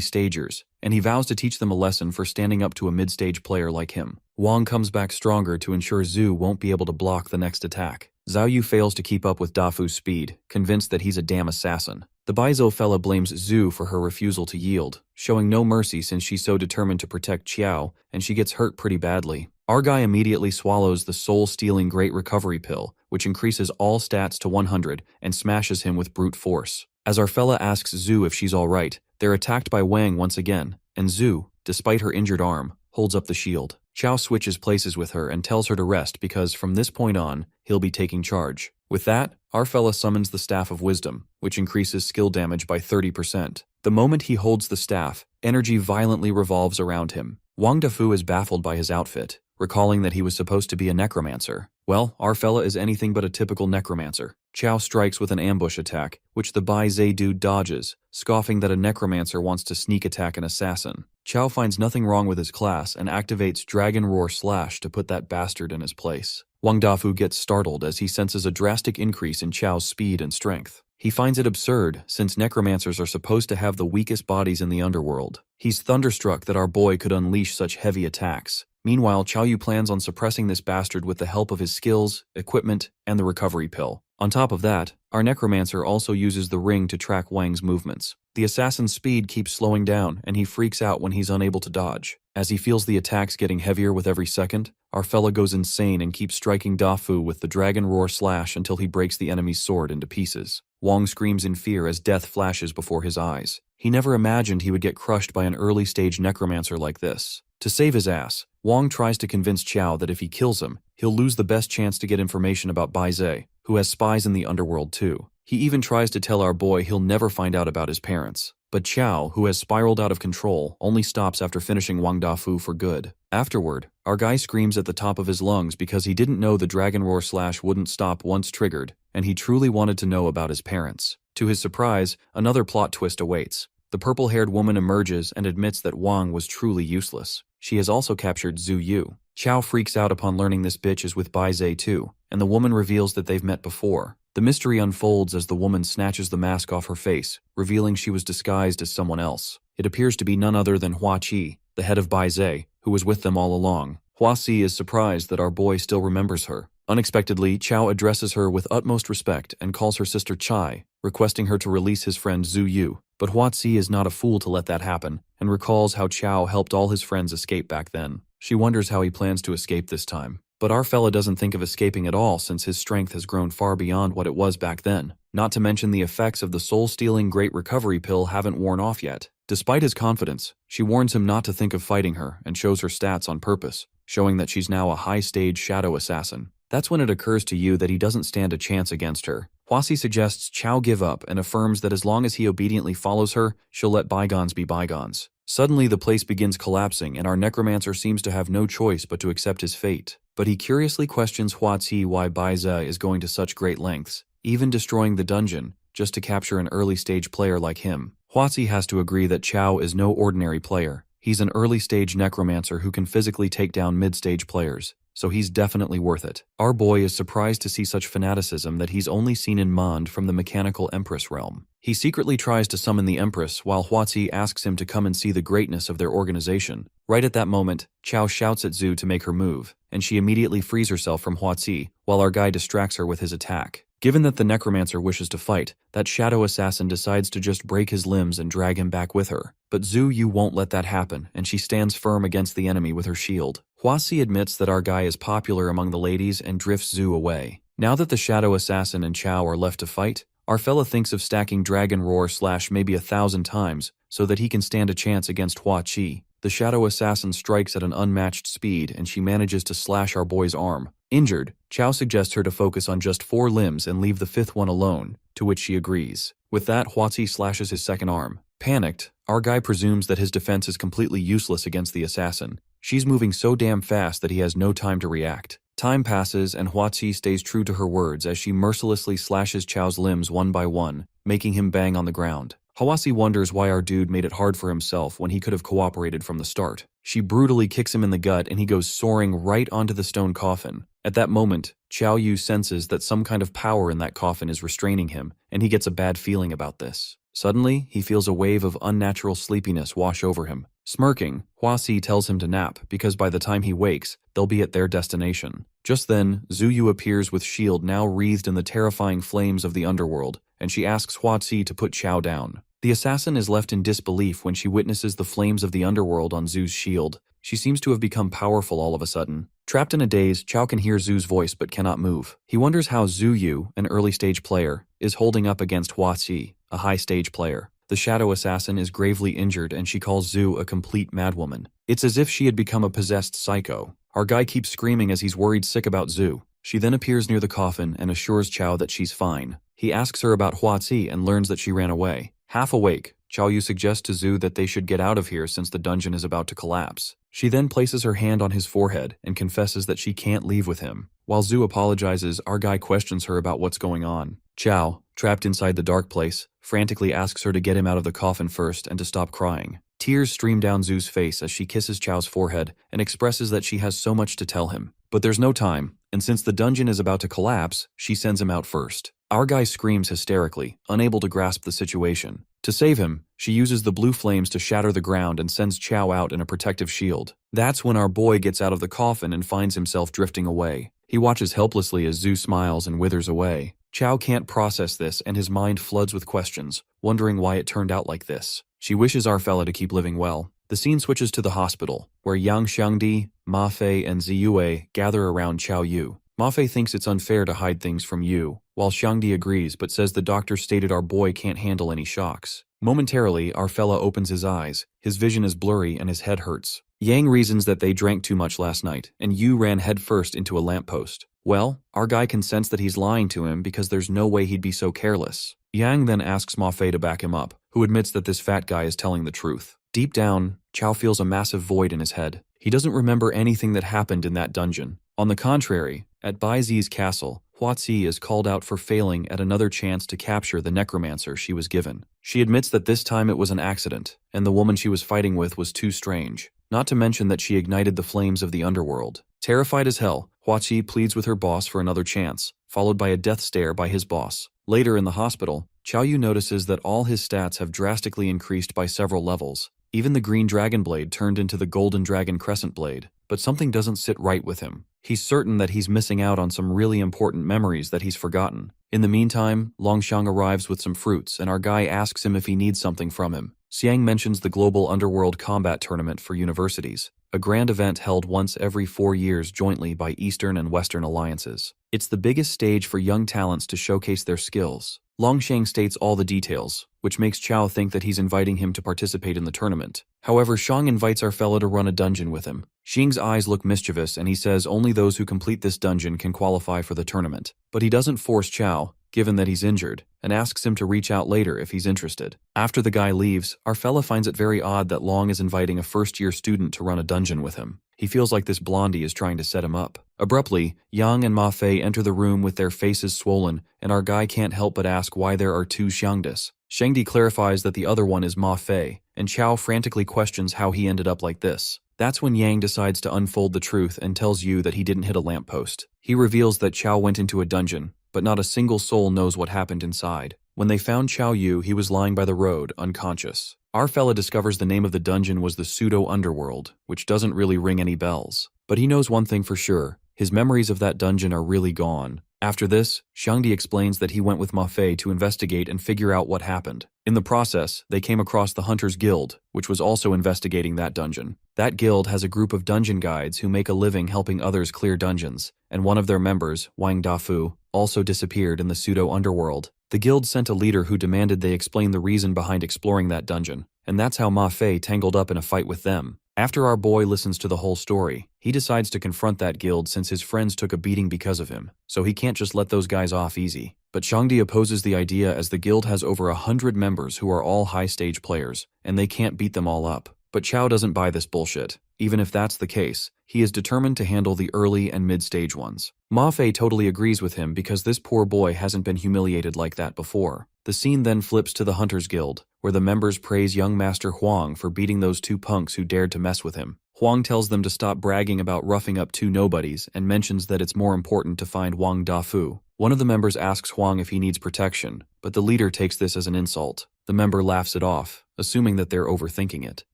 stagers, and he vows to teach them a lesson for standing up to a mid-stage player like him. Wang comes back stronger to ensure Zhu won't be able to block the next attack. Zhao Yu fails to keep up with Dafu's speed, convinced that he's a damn assassin. The Baizo fella blames Zhu for her refusal to yield, showing no mercy since she's so determined to protect Qiao, and she gets hurt pretty badly. Our guy immediately swallows the soul-stealing Great Recovery Pill, which increases all stats to 100 and smashes him with brute force. As our fella asks Zhu if she's alright, they're attacked by Wang once again, and Zhu, despite her injured arm, holds up the shield. Qiao switches places with her and tells her to rest because from this point on, he'll be taking charge. With that, our fella summons the Staff of Wisdom, which increases skill damage by 30%. The moment he holds the staff, energy violently revolves around him. Wang Defu is baffled by his outfit, recalling that he was supposed to be a necromancer. Well, our fella is anything but a typical necromancer. Qiao strikes with an ambush attack, which the Bai Zhe dude dodges, scoffing that a necromancer wants to sneak attack an assassin. Qiao finds nothing wrong with his class and activates Dragon Roar Slash to put that bastard in his place. Wang Dafu gets startled as he senses a drastic increase in Qiao's speed and strength. He finds it absurd, since necromancers are supposed to have the weakest bodies in the underworld. He's thunderstruck that our boy could unleash such heavy attacks. Meanwhile, Qiao Yu plans on suppressing this bastard with the help of his skills, equipment, and the recovery pill. On top of that, our necromancer also uses the ring to track Wang's movements. The assassin's speed keeps slowing down, and he freaks out when he's unable to dodge. As he feels the attacks getting heavier with every second, our fella goes insane and keeps striking Dafu with the Dragon Roar Slash until he breaks the enemy's sword into pieces. Wang screams in fear as death flashes before his eyes. He never imagined he would get crushed by an early-stage necromancer like this. To save his ass, Wang tries to convince Qiao that if he kills him, he'll lose the best chance to get information about Bai Zhe, who has spies in the underworld too. He even tries to tell our boy he'll never find out about his parents. But Qiao, who has spiraled out of control, only stops after finishing Wang Dafu for good. Afterward, our guy screams at the top of his lungs because he didn't know the Dragon Roar Slash wouldn't stop once triggered, and he truly wanted to know about his parents. To his surprise, another plot twist awaits. The purple-haired woman emerges and admits that Wang was truly useless. She has also captured Zhu Yu. Qiao freaks out upon learning this bitch is with Bai Zhe too, and the woman reveals that they've met before. The mystery unfolds as the woman snatches the mask off her face, revealing she was disguised as someone else. It appears to be none other than Hua Qi, the head of Bai Zhe, who was with them all along. Hua Si is surprised that our boy still remembers her. Unexpectedly, Qiao addresses her with utmost respect and calls her sister Chai, requesting her to release his friend Zhu Yu. But Hua Si is not a fool to let that happen, and recalls how Qiao helped all his friends escape back then. She wonders how he plans to escape this time. But our fella doesn't think of escaping at all since his strength has grown far beyond what it was back then. Not to mention the effects of the soul-stealing Great Recovery pill haven't worn off yet. Despite his confidence, she warns him not to think of fighting her and shows her stats on purpose, showing that she's now a high-stage shadow assassin. That's when it occurs to you that he doesn't stand a chance against her. Hwasi suggests Chow give up and affirms that as long as he obediently follows her, she'll let bygones be bygones. Suddenly, the place begins collapsing and our necromancer seems to have no choice but to accept his fate. But he curiously questions Hwasi why Baize is going to such great lengths, even destroying the dungeon, just to capture an early-stage player like him. Hwasi has to agree that Chow is no ordinary player. He's an early-stage necromancer who can physically take down mid-stage players, so he's definitely worth it. Our boy is surprised to see such fanaticism that he's only seen in Mond from the mechanical Empress realm. He secretly tries to summon the Empress while Hwasi asks him to come and see the greatness of their organization. Right at that moment, Chow shouts at Zhu to make her move, and she immediately frees herself from Hwasi, while our guy distracts her with his attack. Given that the necromancer wishes to fight, that shadow assassin decides to just break his limbs and drag him back with her. But Zhu Yu won't let that happen, and she stands firm against the enemy with her shield. Hwasi admits that our guy is popular among the ladies and drifts Zhu away. Now that the shadow assassin and Chow are left to fight, our fella thinks of stacking Dragon Roar / maybe 1,000 times so that he can stand a chance against Hua Qi. The shadow assassin strikes at an unmatched speed and she manages to slash our boy's arm. Injured, Chow suggests her to focus on just 4 limbs and leave the 5th one alone, to which she agrees. With that, Hwasi slashes his second arm. Panicked, our guy presumes that his defense is completely useless against the assassin. She's moving so damn fast that he has no time to react. Time passes and Hwasi stays true to her words as she mercilessly slashes Chow's limbs one by one, making him bang on the ground. Hwasi wonders why our dude made it hard for himself when he could have cooperated from the start. She brutally kicks him in the gut and he goes soaring right onto the stone coffin. At that moment, Chow Yu senses that some kind of power in that coffin is restraining him, and he gets a bad feeling about this. Suddenly, he feels a wave of unnatural sleepiness wash over him. Smirking, Hwasi tells him to nap because by the time he wakes, they'll be at their destination. Just then, Zhu Yu appears with shield now wreathed in the terrifying flames of the underworld, and she asks Hwasi to put Chow down. The assassin is left in disbelief when she witnesses the flames of the underworld on Zhu's shield. She seems to have become powerful all of a sudden. Trapped in a daze, Chow can hear Zhu's voice but cannot move. He wonders how Zhu Yu, an early-stage player, is holding up against Hwasi, a high-stage player. The shadow assassin is gravely injured and she calls Zhu a complete madwoman. It's as if she had become a possessed psycho. Our guy keeps screaming as he's worried sick about Zhu. She then appears near the coffin and assures Chow that she's fine. He asks her about Hwasi and learns that she ran away. Half awake, Chow Yu suggests to Zhu that they should get out of here since the dungeon is about to collapse. She then places her hand on his forehead and confesses that she can't leave with him. While Zhu apologizes, our guy questions her about what's going on. Chow, trapped inside the dark place, frantically asks her to get him out of the coffin first and to stop crying. Tears stream down Zhu's face as she kisses Chow's forehead and expresses that she has so much to tell him. But there's no time, and since the dungeon is about to collapse, she sends him out first. Our guy screams hysterically, unable to grasp the situation. To save him, she uses the blue flames to shatter the ground and sends Chow out in a protective shield. That's when our boy gets out of the coffin and finds himself drifting away. He watches helplessly as Zhu smiles and withers away. Chow can't process this and his mind floods with questions, wondering why it turned out like this. She wishes our fella to keep living well. The scene switches to the hospital, where Yang Xiangdi, Ma Fei, and Ziyue gather around Chow Yu. Ma Fei thinks it's unfair to hide things from Yu, while Xiangdi agrees but says the doctor stated our boy can't handle any shocks. Momentarily, our fella opens his eyes, his vision is blurry and his head hurts. Yang reasons that they drank too much last night, and Yu ran headfirst into a lamppost. Well, our guy can sense that he's lying to him because there's no way he'd be so careless. Yang then asks Ma Fei to back him up, who admits that this fat guy is telling the truth. Deep down, Chow feels a massive void in his head. He doesn't remember anything that happened in that dungeon. On the contrary, at Baizi's castle, Hwasi is called out for failing at another chance to capture the necromancer she was given. She admits that this time it was an accident, and the woman she was fighting with was too strange. Not to mention that she ignited the flames of the underworld. Terrified as hell, Hwasi pleads with her boss for another chance, followed by a death stare by his boss. Later in the hospital, Chow Yu notices that all his stats have drastically increased by several levels. Even the green dragon blade turned into the golden dragon crescent blade. but something doesn't sit right with him. He's certain that he's missing out on some really important memories that he's forgotten. In the meantime, Longshang arrives with some fruits, and our guy asks him if he needs something from him. Xiang mentions the global underworld combat tournament for universities, a grand event held once every 4 years jointly by Eastern and Western alliances. It's the biggest stage for young talents to showcase their skills. Longshang states all the details, which makes Chao think that he's inviting him to participate in the tournament. However, Shang invites our fella to run a dungeon with him. Xing's eyes look mischievous and he says only those who complete this dungeon can qualify for the tournament. But he doesn't force Chao, given that he's injured, and asks him to reach out later if he's interested. After the guy leaves, our fella finds it very odd that Long is inviting a first-year student to run a dungeon with him. He feels like this blondie is trying to set him up. Abruptly, Yang and Ma Fei enter the room with their faces swollen, and our guy can't help but ask why there are two Xiangdes. Shangdi clarifies that the other one is Ma Fei, and Chao frantically questions how he ended up like this. That's when Yang decides to unfold the truth and tells Yu that he didn't hit a lamppost. He reveals that Chao went into a dungeon, but not a single soul knows what happened inside. When they found Chao Yu, he was lying by the road, unconscious. Our fella discovers the name of the dungeon was the pseudo-underworld, which doesn't really ring any bells. But he knows one thing for sure, his memories of that dungeon are really gone. After this, Shangdi explains that he went with Ma Fei to investigate and figure out what happened. In the process, they came across the Hunters Guild, which was also investigating that dungeon. That guild has a group of dungeon guides who make a living helping others clear dungeons, and one of their members, Wang Dafu, also disappeared in the pseudo-underworld. The guild sent a leader who demanded they explain the reason behind exploring that dungeon, and that's how Ma Fei tangled up in a fight with them. After our boy listens to the whole story, he decides to confront that guild since his friends took a beating because of him, so he can't just let those guys off easy. But Shangdi opposes the idea as the guild has over 100 members who are all high-stage players, and they can't beat them all up. But Chao doesn't buy this bullshit. Even if that's the case, he is determined to handle the early and mid-stage ones. Ma Fei totally agrees with him because this poor boy hasn't been humiliated like that before. The scene then flips to the Hunters Guild, where the members praise young Master Huang for beating those two punks who dared to mess with him. Huang tells them to stop bragging about roughing up two nobodies and mentions that it's more important to find Wang Dafu. One of the members asks Huang if he needs protection, but the leader takes this as an insult. The member laughs it off, assuming that they're overthinking it.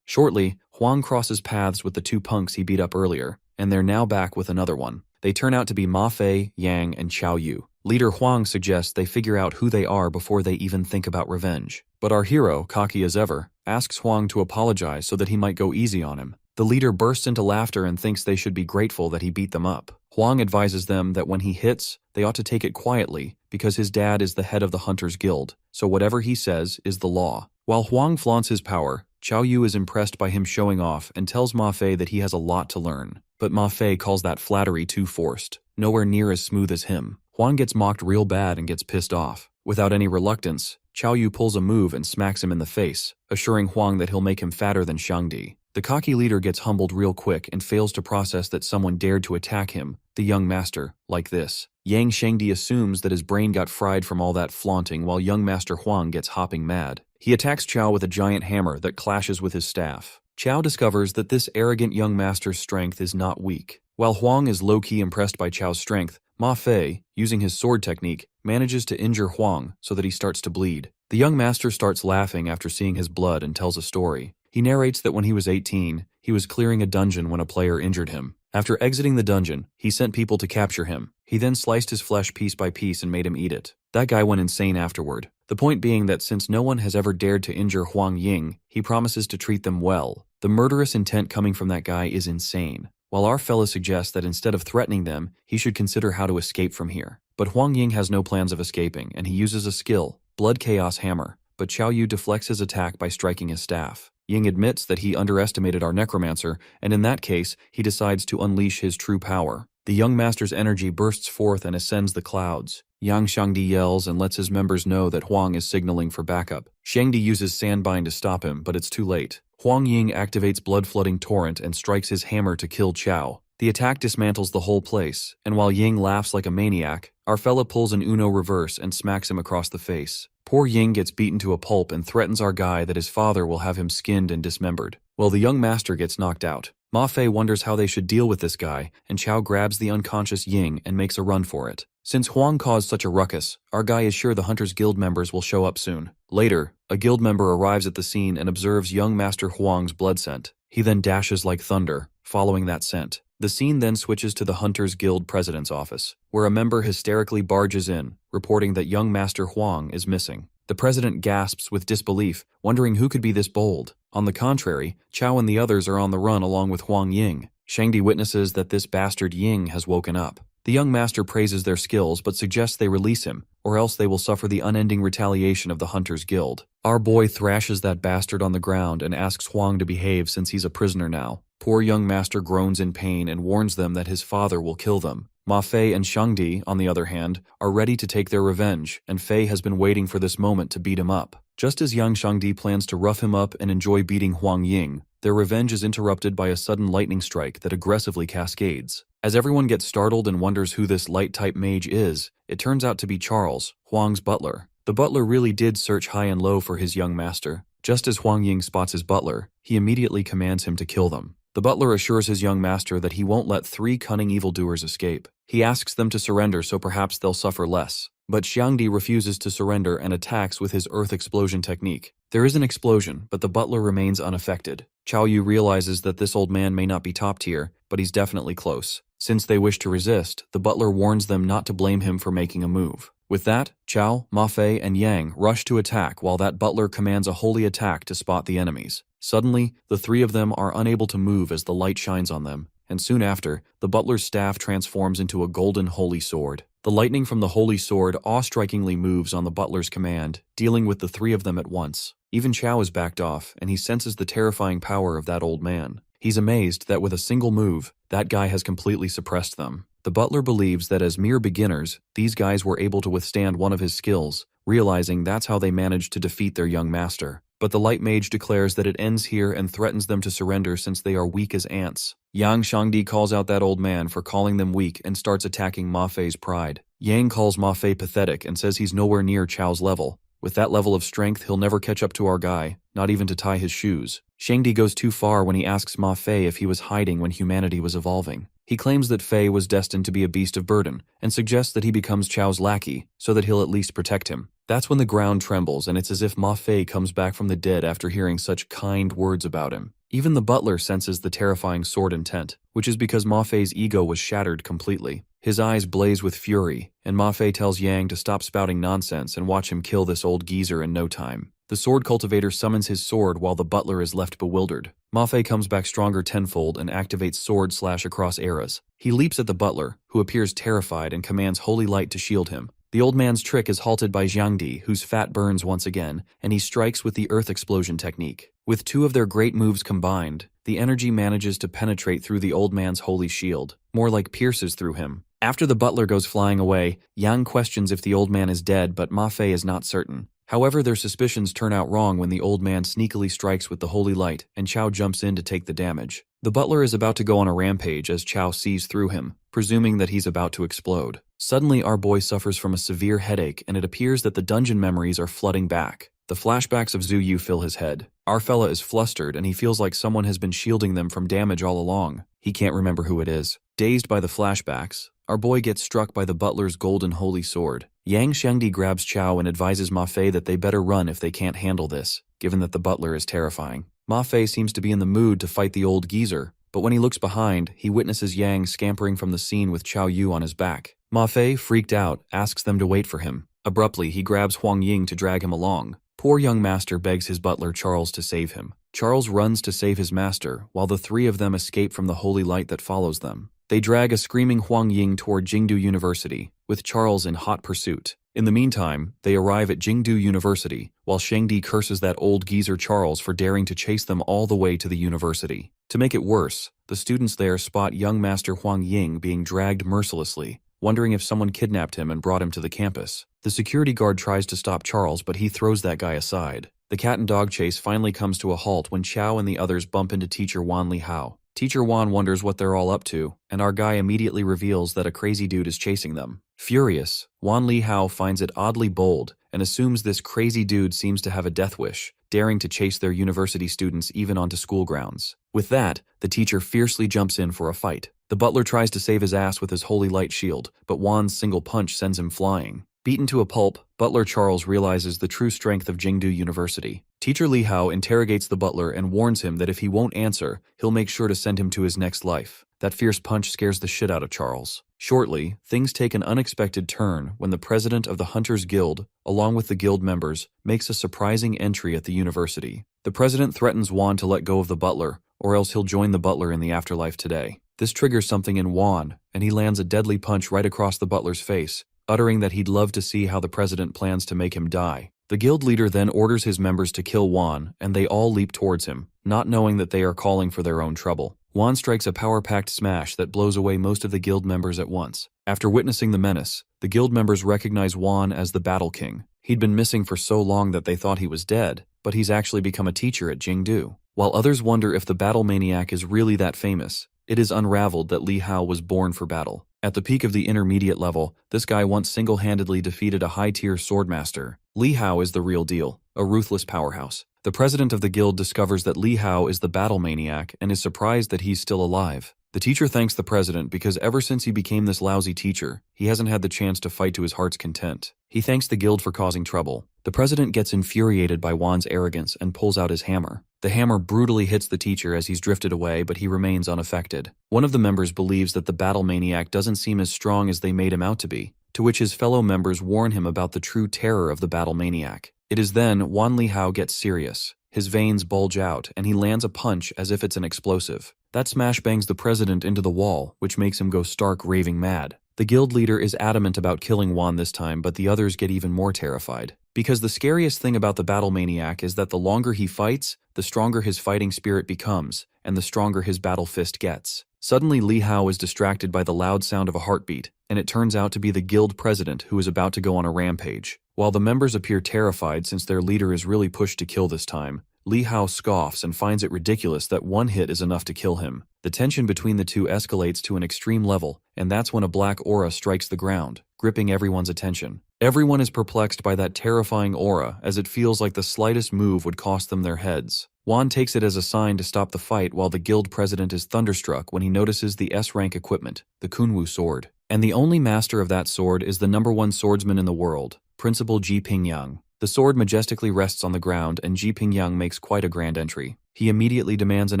Shortly, Huang crosses paths with the two punks he beat up earlier, and they're now back with another one. They turn out to be Ma Fei, Yang, and Chao Yu. Leader Huang suggests they figure out who they are before they even think about revenge. But our hero, cocky as ever, asks Huang to apologize so that he might go easy on him. The leader bursts into laughter and thinks they should be grateful that he beat them up. Huang advises them that when he hits, they ought to take it quietly because his dad is the head of the Hunters Guild, so whatever he says is the law. While Huang flaunts his power, Chao Yu is impressed by him showing off and tells Ma Fei that he has a lot to learn. But Ma Fei calls that flattery too forced, nowhere near as smooth as him. Huang gets mocked real bad and gets pissed off. Without any reluctance, Chao Yu pulls a move and smacks him in the face, assuring Huang that he'll make him fatter than Shangdi. The cocky leader gets humbled real quick and fails to process that someone dared to attack him, the young master, like this. Yang Shangdi assumes that his brain got fried from all that flaunting while young Master Huang gets hopping mad. He attacks Chao with a giant hammer that clashes with his staff. Chao discovers that this arrogant young master's strength is not weak. While Huang is low-key impressed by Chao's strength, Ma Fei, using his sword technique, manages to injure Huang so that he starts to bleed. The young master starts laughing after seeing his blood and tells a story. He narrates that when he was 18, he was clearing a dungeon when a player injured him. After exiting the dungeon, he sent people to capture him. He then sliced his flesh piece by piece and made him eat it. That guy went insane afterward. The point being that since no one has ever dared to injure Huang Ying, he promises to treat them well. The murderous intent coming from that guy is insane. While our fella suggests that instead of threatening them, he should consider how to escape from here. But Huang Ying has no plans of escaping, and he uses a skill, Blood Chaos Hammer, but Chao Yu deflects his attack by striking his staff. Ying admits that he underestimated our necromancer, and in that case, he decides to unleash his true power. The young master's energy bursts forth and ascends the clouds. Yang Shangdi yells and lets his members know that Huang is signaling for backup. Shangdi uses Sandbind to stop him, but it's too late. Huang Ying activates Blood-Flooding Torrent and strikes his hammer to kill Chao. The attack dismantles the whole place, and while Ying laughs like a maniac, our fella pulls an Uno reverse and smacks him across the face. Poor Ying gets beaten to a pulp and threatens our guy that his father will have him skinned and dismembered. While the young master gets knocked out, Ma Fei wonders how they should deal with this guy, and Chao grabs the unconscious Ying and makes a run for it. Since Huang caused such a ruckus, our guy is sure the Hunters Guild members will show up soon. Later, a guild member arrives at the scene and observes young Master Huang's blood scent. He then dashes like thunder, following that scent. The scene then switches to the Hunters Guild president's office, where a member hysterically barges in, reporting that young Master Huang is missing. The president gasps with disbelief, wondering who could be this bold. On the contrary, Chao and the others are on the run along with Huang Ying. Shangdi witnesses that this bastard Ying has woken up. The young master praises their skills but suggests they release him, or else they will suffer the unending retaliation of the Hunters Guild. Our boy thrashes that bastard on the ground and asks Huang to behave since he's a prisoner now. Poor young master groans in pain and warns them that his father will kill them. Ma Fei and Shangdi, on the other hand, are ready to take their revenge, and Fei has been waiting for this moment to beat him up. Just as young Shangdi plans to rough him up and enjoy beating Huang Ying, their revenge is interrupted by a sudden lightning strike that aggressively cascades. As everyone gets startled and wonders who this light-type mage is, it turns out to be Charles, Huang's butler. The butler really did search high and low for his young master. Just as Huang Ying spots his butler, he immediately commands him to kill them. The butler assures his young master that he won't let 3 cunning evildoers escape. He asks them to surrender so perhaps they'll suffer less. But Xiangdi refuses to surrender and attacks with his earth explosion technique. There is an explosion, but the butler remains unaffected. Chao Yu realizes that this old man may not be top tier, but he's definitely close. Since they wish to resist, the butler warns them not to blame him for making a move. With that, Chao, Ma Fei, and Yang rush to attack while that butler commands a holy attack to spot the enemies. Suddenly, the 3 of them are unable to move as the light shines on them, and soon after, the butler's staff transforms into a golden holy sword. The lightning from the holy sword awe-strikingly moves on the butler's command, dealing with the 3 of them at once. Even Chao is backed off, and he senses the terrifying power of that old man. He's amazed that with a single move, that guy has completely suppressed them. The butler believes that as mere beginners, these guys were able to withstand one of his skills, realizing that's how they managed to defeat their young master. But the light mage declares that it ends here and threatens them to surrender since they are weak as ants. Yang Shangdi calls out that old man for calling them weak and starts attacking Ma Fei's pride. Yang calls Ma Fei pathetic and says he's nowhere near Chao's level. With that level of strength, he'll never catch up to our guy, not even to tie his shoes. Shangdi goes too far when he asks Ma Fei if he was hiding when humanity was evolving. He claims that Fei was destined to be a beast of burden, and suggests that he becomes Chao's lackey, so that he'll at least protect him. That's when the ground trembles, and it's as if Ma Fei comes back from the dead after hearing such kind words about him. Even the butler senses the terrifying sword intent, which is because Ma Fei's ego was shattered completely. His eyes blaze with fury, and Ma Fei tells Yang to stop spouting nonsense and watch him kill this old geezer in no time. The sword cultivator summons his sword while the butler is left bewildered. Ma Fei comes back stronger tenfold and activates sword slash across eras. He leaps at the butler, who appears terrified and commands holy light to shield him. The old man's trick is halted by Xiangdi, whose fat burns once again, and he strikes with the earth explosion technique. With 2 of their great moves combined, the energy manages to penetrate through the old man's holy shield, more like pierces through him. After the butler goes flying away, Yang questions if the old man is dead, but Ma Fei is not certain. However, their suspicions turn out wrong when the old man sneakily strikes with the holy light, and Chao jumps in to take the damage. The butler is about to go on a rampage as Chao sees through him, presuming that he's about to explode. Suddenly, our boy suffers from a severe headache, and it appears that the dungeon memories are flooding back. The flashbacks of Zhu Yu fill his head. Our fella is flustered, and he feels like someone has been shielding them from damage all along. He can't remember who it is. Dazed by the flashbacks, our boy gets struck by the butler's golden holy sword. Yang Shangdi grabs Chao and advises Ma Fei that they better run if they can't handle this, given that the butler is terrifying. Ma Fei seems to be in the mood to fight the old geezer, but when he looks behind, he witnesses Yang scampering from the scene with Chao Yu on his back. Ma Fei, freaked out, asks them to wait for him. Abruptly, he grabs Huang Ying to drag him along. Poor young master begs his butler Charles to save him. Charles runs to save his master, while the 3 of them escape from the holy light that follows them. They drag a screaming Huang Ying toward Jingdu University, with Charles in hot pursuit. In the meantime, they arrive at Jingdu University, while Shangdi curses that old geezer Charles for daring to chase them all the way to the university. To make it worse, the students there spot young master Huang Ying being dragged mercilessly, wondering if someone kidnapped him and brought him to the campus. The security guard tries to stop Charles, but he throws that guy aside. The cat and dog chase finally comes to a halt when Chao and the others bump into teacher Wan Li Hao. Teacher Wan wonders what they're all up to, and our guy immediately reveals that a crazy dude is chasing them. Furious, Wan Li Hao finds it oddly bold and assumes this crazy dude seems to have a death wish, daring to chase their university students even onto school grounds. With that, the teacher fiercely jumps in for a fight. The butler tries to save his ass with his holy light shield, but Wan's single punch sends him flying. Beaten to a pulp, Butler Charles realizes the true strength of Jingdu University. Teacher Li Hao interrogates the butler and warns him that if he won't answer, he'll make sure to send him to his next life. That fierce punch scares the shit out of Charles. Shortly, things take an unexpected turn when the president of the Hunters Guild, along with the guild members, makes a surprising entry at the university. The president threatens Juan to let go of the butler, or else he'll join the butler in the afterlife today. This triggers something in Juan, and he lands a deadly punch right across the butler's face, uttering that he'd love to see how the president plans to make him die. The guild leader then orders his members to kill Juan, and they all leap towards him, not knowing that they are calling for their own trouble. Juan strikes a power-packed smash that blows away most of the guild members at once. After witnessing the menace, the guild members recognize Juan as the Battle King. He'd been missing for so long that they thought he was dead, but he's actually become a teacher at Jingdu. While others wonder if the battle maniac is really that famous, it is unraveled that Li Hao was born for battle. At the peak of the intermediate level, this guy once single-handedly defeated a high-tier swordmaster. Li Hao is the real deal, a ruthless powerhouse. The president of the guild discovers that Li Hao is the battle maniac and is surprised that he's still alive. The teacher thanks the president because ever since he became this lousy teacher, he hasn't had the chance to fight to his heart's content. He thanks the guild for causing trouble. The president gets infuriated by Juan's arrogance and pulls out his hammer. The hammer brutally hits the teacher as he's drifted away, but he remains unaffected. One of the members believes that the battle maniac doesn't seem as strong as they made him out to be, to which his fellow members warn him about the true terror of the battle maniac. It is then Juan Li Hao gets serious. His veins bulge out, and he lands a punch as if it's an explosive. That smash bangs the president into the wall, which makes him go stark raving mad. The guild leader is adamant about killing Juan this time, but the others get even more terrified. Because the scariest thing about the battle maniac is that the longer he fights, the stronger his fighting spirit becomes, and the stronger his battle fist gets. Suddenly, Li Hao is distracted by the loud sound of a heartbeat, and it turns out to be the guild president who is about to go on a rampage. While the members appear terrified since their leader is really pushed to kill this time, Li Hao scoffs and finds it ridiculous that one hit is enough to kill him. The tension between the two escalates to an extreme level, and that's when a black aura strikes the ground, gripping everyone's attention. Everyone is perplexed by that terrifying aura, as it feels like the slightest move would cost them their heads. Juan takes it as a sign to stop the fight, while the guild president is thunderstruck when he notices the S-rank equipment, the Kunwu sword. And the only master of that sword is the #1 swordsman in the world, Principal Ji Pingyang. The sword majestically rests on the ground, and Ji Pingyang makes quite a grand entry. He immediately demands an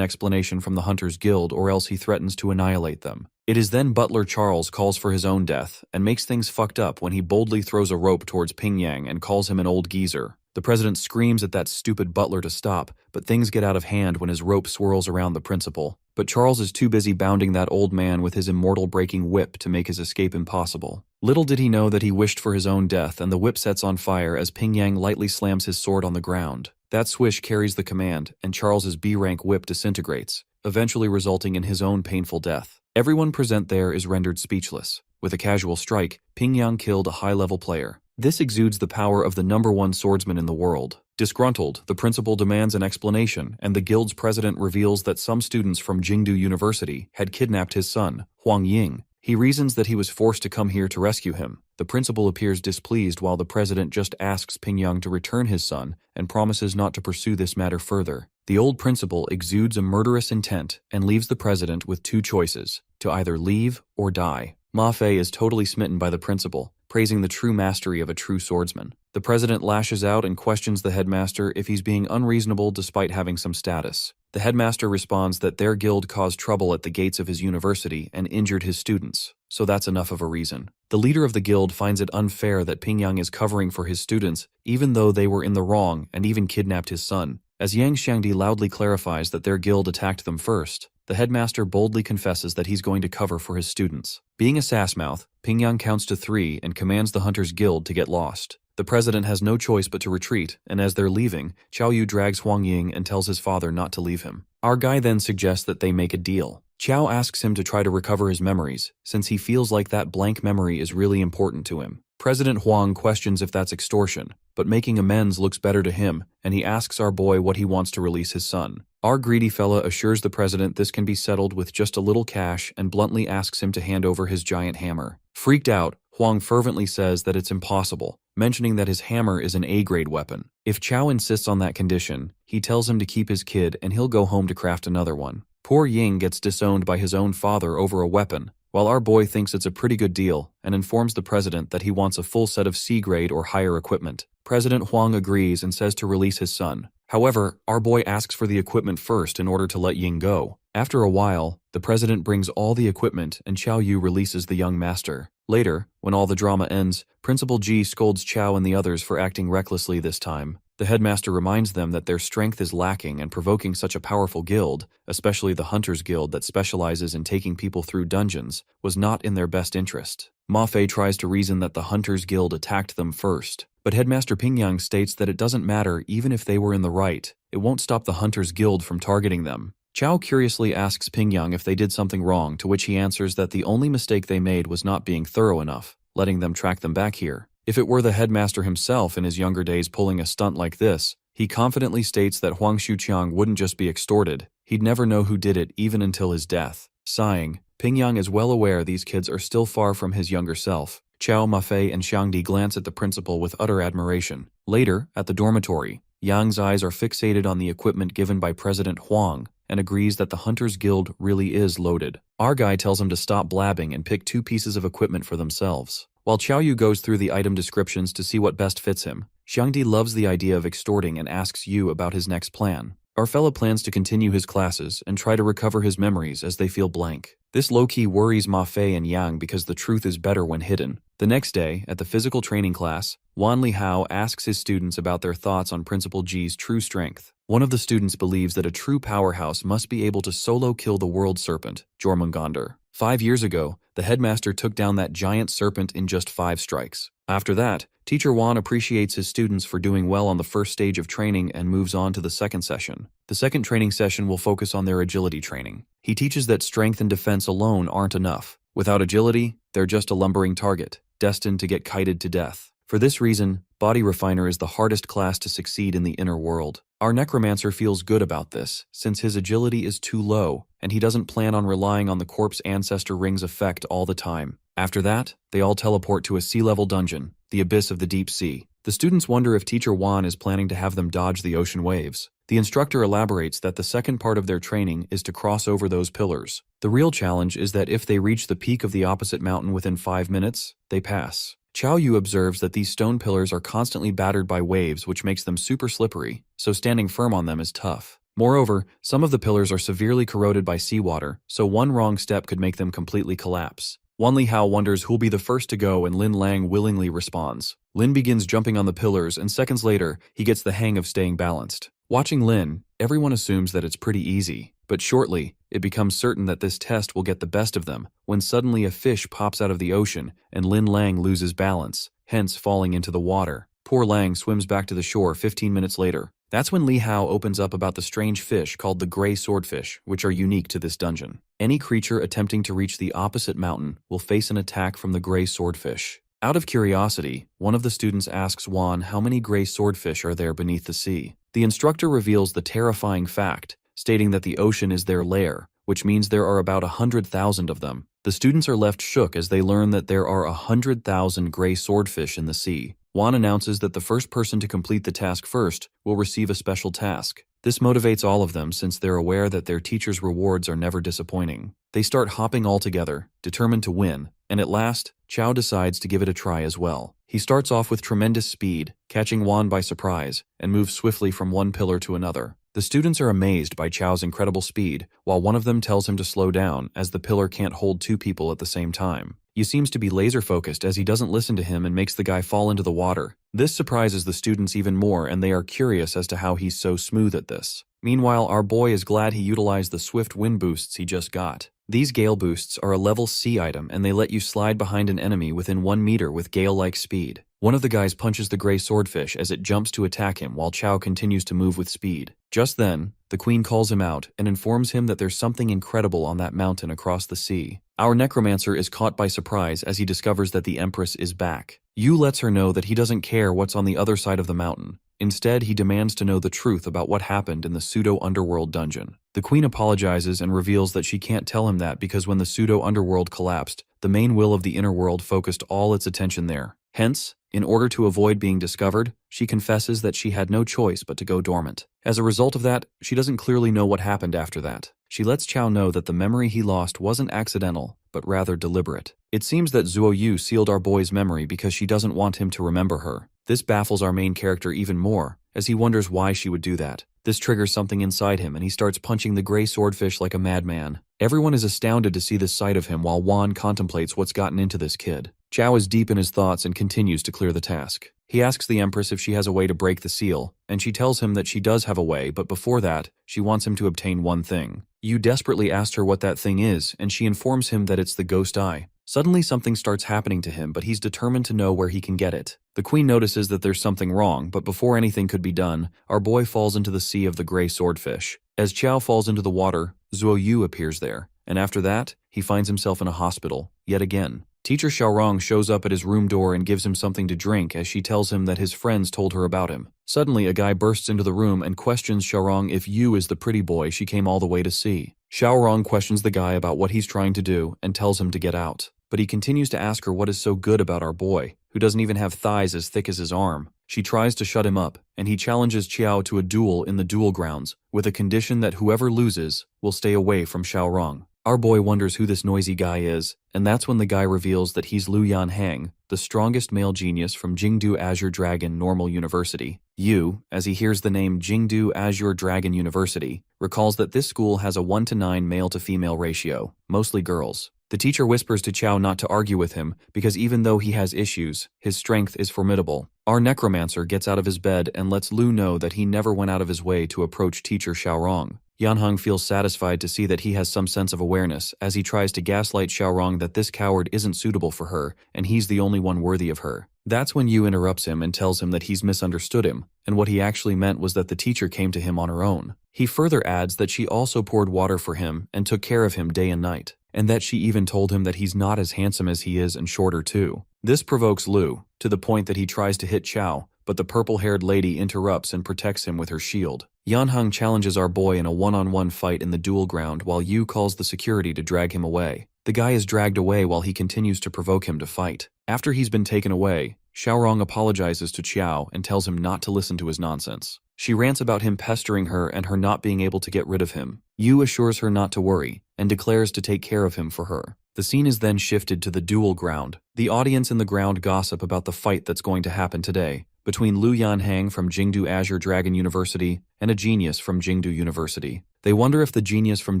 explanation from the Hunters Guild, or else he threatens to annihilate them. It is then Butler Charles calls for his own death, and makes things fucked up when he boldly throws a rope towards Pingyang and calls him an old geezer. The president screams at that stupid butler to stop, but things get out of hand when his rope swirls around the principal. But Charles is too busy bounding that old man with his immortal-breaking whip to make his escape impossible. Little did he know that he wished for his own death, and the whip sets on fire as Pingyang lightly slams his sword on the ground. That swish carries the command, and Charles's B-rank whip disintegrates, eventually resulting in his own painful death. Everyone present there is rendered speechless. With a casual strike, Pingyang killed a high-level player. This exudes the power of the #1 swordsman in the world. Disgruntled, the principal demands an explanation, and the guild's president reveals that some students from Jingdu University had kidnapped his son, Huang Ying. He reasons that he was forced to come here to rescue him. The principal appears displeased while the president just asks Pingyang to return his son and promises not to pursue this matter further. The old principal exudes a murderous intent and leaves the president with two choices, to either leave or die. Ma Fei is totally smitten by the principal, praising the true mastery of a true swordsman. The president lashes out and questions the headmaster if he's being unreasonable despite having some status. The headmaster responds that their guild caused trouble at the gates of his university and injured his students, so that's enough of a reason. The leader of the guild finds it unfair that Pingyang is covering for his students, even though they were in the wrong and even kidnapped his son. As Yang Xiangdi loudly clarifies that their guild attacked them first, the headmaster boldly confesses that he's going to cover for his students. Being a sassmouth, Pingyang counts to 3 and commands the Hunters Guild to get lost. The president has no choice but to retreat, and as they're leaving, Chao Yu drags Huang Ying and tells his father not to leave him. Our guy then suggests that they make a deal. Chao asks him to try to recover his memories, since he feels like that blank memory is really important to him. President Huang questions if that's extortion, but making amends looks better to him, and he asks our boy what he wants to release his son. Our greedy fella assures the president this can be settled with just a little cash and bluntly asks him to hand over his giant hammer. Freaked out, Huang fervently says that it's impossible, mentioning that his hammer is an A-grade weapon. If Chao insists on that condition, he tells him to keep his kid and he'll go home to craft another one. Poor Ying gets disowned by his own father over a weapon, while our boy thinks it's a pretty good deal and informs the president that he wants a full set of C-grade or higher equipment. President Huang agrees and says to release his son. However, our boy asks for the equipment first in order to let Ying go. After a while, the president brings all the equipment and Chow Yu releases the young master. Later, when all the drama ends, Principal Ji scolds Chow and the others for acting recklessly this time. The headmaster reminds them that their strength is lacking and provoking such a powerful guild, especially the Hunters Guild that specializes in taking people through dungeons, was not in their best interest. Ma Fei tries to reason that the Hunters Guild attacked them first, but Headmaster Pingyang states that it doesn't matter even if they were in the right, it won't stop the Hunters Guild from targeting them. Chow curiously asks Pingyang if they did something wrong, to which he answers that the only mistake they made was not being thorough enough, letting them track them back here. If it were the headmaster himself in his younger days pulling a stunt like this, he confidently states that Huang Xuqiang wouldn't just be extorted, he'd never know who did it even until his death. Sighing, Pingyang is well aware these kids are still far from his younger self. Chow, Ma Fei, and Xiangdi glance at the principal with utter admiration. Later, at the dormitory, Yang's eyes are fixated on the equipment given by President Huang, and agrees that the Hunters Guild really is loaded. Our guy tells him to stop blabbing and pick 2 pieces of equipment for themselves. While Chow Yu goes through the item descriptions to see what best fits him, Xiangdi loves the idea of extorting and asks Yu about his next plan. Our fella plans to continue his classes and try to recover his memories as they feel blank. This low-key worries Ma Fei and Yang because the truth is better when hidden. The next day, at the physical training class, Wan Li Hao asks his students about their thoughts on Principal Ji's true strength. One of the students believes that a true powerhouse must be able to solo kill the world serpent, Jormungandr. 5 years ago, the headmaster took down that giant serpent in just 5 strikes. After that, Teacher Wan appreciates his students for doing well on the first stage of training and moves on to the second session. The second training session will focus on their agility training. He teaches that strength and defense alone aren't enough. Without agility, they're just a lumbering target, destined to get kited to death. For this reason, Body Refiner is the hardest class to succeed in the inner world. Our necromancer feels good about this, since his agility is too low, and he doesn't plan on relying on the corpse ancestor ring's effect all the time. After that, they all teleport to a sea-level dungeon, the abyss of the deep sea. The students wonder if Teacher Wan is planning to have them dodge the ocean waves. The instructor elaborates that the second part of their training is to cross over those pillars. The real challenge is that if they reach the peak of the opposite mountain within 5 minutes, they pass. Chow Yu observes that these stone pillars are constantly battered by waves, which makes them super slippery, so standing firm on them is tough. Moreover, some of the pillars are severely corroded by seawater, so one wrong step could make them completely collapse. Wan Li Hao wonders who'll be the first to go, and Lin Lang willingly responds. Lin begins jumping on the pillars, and seconds later, he gets the hang of staying balanced. Watching Lin, everyone assumes that it's pretty easy, but shortly, it becomes certain that this test will get the best of them, when suddenly a fish pops out of the ocean, and Lin Lang loses balance, hence falling into the water. Poor Lang swims back to the shore 15 minutes later. That's when Li Hao opens up about the strange fish called the gray swordfish, which are unique to this dungeon. Any creature attempting to reach the opposite mountain will face an attack from the gray swordfish. Out of curiosity, one of the students asks Wan how many gray swordfish are there beneath the sea. The instructor reveals the terrifying fact, stating that the ocean is their lair, which means there are about 100,000 of them. The students are left shook as they learn that there are 100,000 gray swordfish in the sea. Wan announces that the first person to complete the task first will receive a special task. This motivates all of them since they're aware that their teacher's rewards are never disappointing. They start hopping all together, determined to win, and at last, Chow decides to give it a try as well. He starts off with tremendous speed, catching Wan by surprise, and moves swiftly from one pillar to another. The students are amazed by Chow's incredible speed, while one of them tells him to slow down as the pillar can't hold 2 people at the same time. He seems to be laser-focused as he doesn't listen to him and makes the guy fall into the water. This surprises the students even more, and they are curious as to how he's so smooth at this. Meanwhile, our boy is glad he utilized the swift wind boosts he just got. These gale boosts are a level C item, and they let you slide behind an enemy within 1 meter with gale-like speed. One of the guys punches the gray swordfish as it jumps to attack him while Chow continues to move with speed. Just then, the queen calls him out and informs him that there's something incredible on that mountain across the sea. Our necromancer is caught by surprise as he discovers that the empress is back. Yu lets her know that he doesn't care what's on the other side of the mountain. Instead, he demands to know the truth about what happened in the pseudo-underworld dungeon. The queen apologizes and reveals that she can't tell him that because when the pseudo-underworld collapsed, the main will of the inner world focused all its attention there. Hence, in order to avoid being discovered, she confesses that she had no choice but to go dormant. As a result of that, she doesn't clearly know what happened after that. She lets Chow know that the memory he lost wasn't accidental, but rather deliberate. It seems that Zuo Yu sealed our boy's memory because she doesn't want him to remember her. This baffles our main character even more, as he wonders why she would do that. This triggers something inside him and he starts punching the gray swordfish like a madman. Everyone is astounded to see this sight of him while Juan contemplates what's gotten into this kid. Chao is deep in his thoughts and continues to clear the task. He asks the Empress if she has a way to break the seal, and she tells him that she does have a way, but before that, she wants him to obtain one thing. Yu desperately asks her what that thing is, and she informs him that it's the ghost eye. Suddenly something starts happening to him, but he's determined to know where he can get it. The queen notices that there's something wrong, but before anything could be done, our boy falls into the sea of the gray swordfish. As Chao falls into the water, Zuo Yu appears there, and after that, he finds himself in a hospital, yet again. Teacher Xiaorong shows up at his room door and gives him something to drink as she tells him that his friends told her about him. Suddenly, a guy bursts into the room and questions Xiaorong if Yu is the pretty boy she came all the way to see. Xiaorong questions the guy about what he's trying to do and tells him to get out. But he continues to ask her what is so good about our boy, who doesn't even have thighs as thick as his arm. She tries to shut him up, and he challenges Qiao to a duel in the duel grounds, with a condition that whoever loses will stay away from Xiaorong. Our boy wonders who this noisy guy is, and that's when the guy reveals that he's Lu Yanhang, the strongest male genius from Jingdu Azure Dragon Normal University. Yu, as he hears the name Jingdu Azure Dragon University, recalls that this school has a 1:9 male-to-female ratio, mostly girls. The teacher whispers to Chao not to argue with him, because even though he has issues, his strength is formidable. Our necromancer gets out of his bed and lets Lu know that he never went out of his way to approach teacher Xiaorong. Yanheng feels satisfied to see that he has some sense of awareness as he tries to gaslight Xiaorong that this coward isn't suitable for her and he's the only one worthy of her. That's when Yu interrupts him and tells him that he's misunderstood him, and what he actually meant was that the teacher came to him on her own. He further adds that she also poured water for him and took care of him day and night, and that she even told him that he's not as handsome as he is and shorter too. This provokes Lu, to the point that he tries to hit Chao, but the purple-haired lady interrupts and protects him with her shield. Yanheng challenges our boy in a one-on-one fight in the duel ground while Yu calls the security to drag him away. The guy is dragged away while he continues to provoke him to fight. After he's been taken away, Xiaorong apologizes to Qiao and tells him not to listen to his nonsense. She rants about him pestering her and her not being able to get rid of him. Yu assures her not to worry and declares to take care of him for her. The scene is then shifted to the duel ground. The audience in the ground gossip about the fight that's going to happen today between Lu Yanhang from Jingdu Azure Dragon University and a genius from Jingdu University. They wonder if the genius from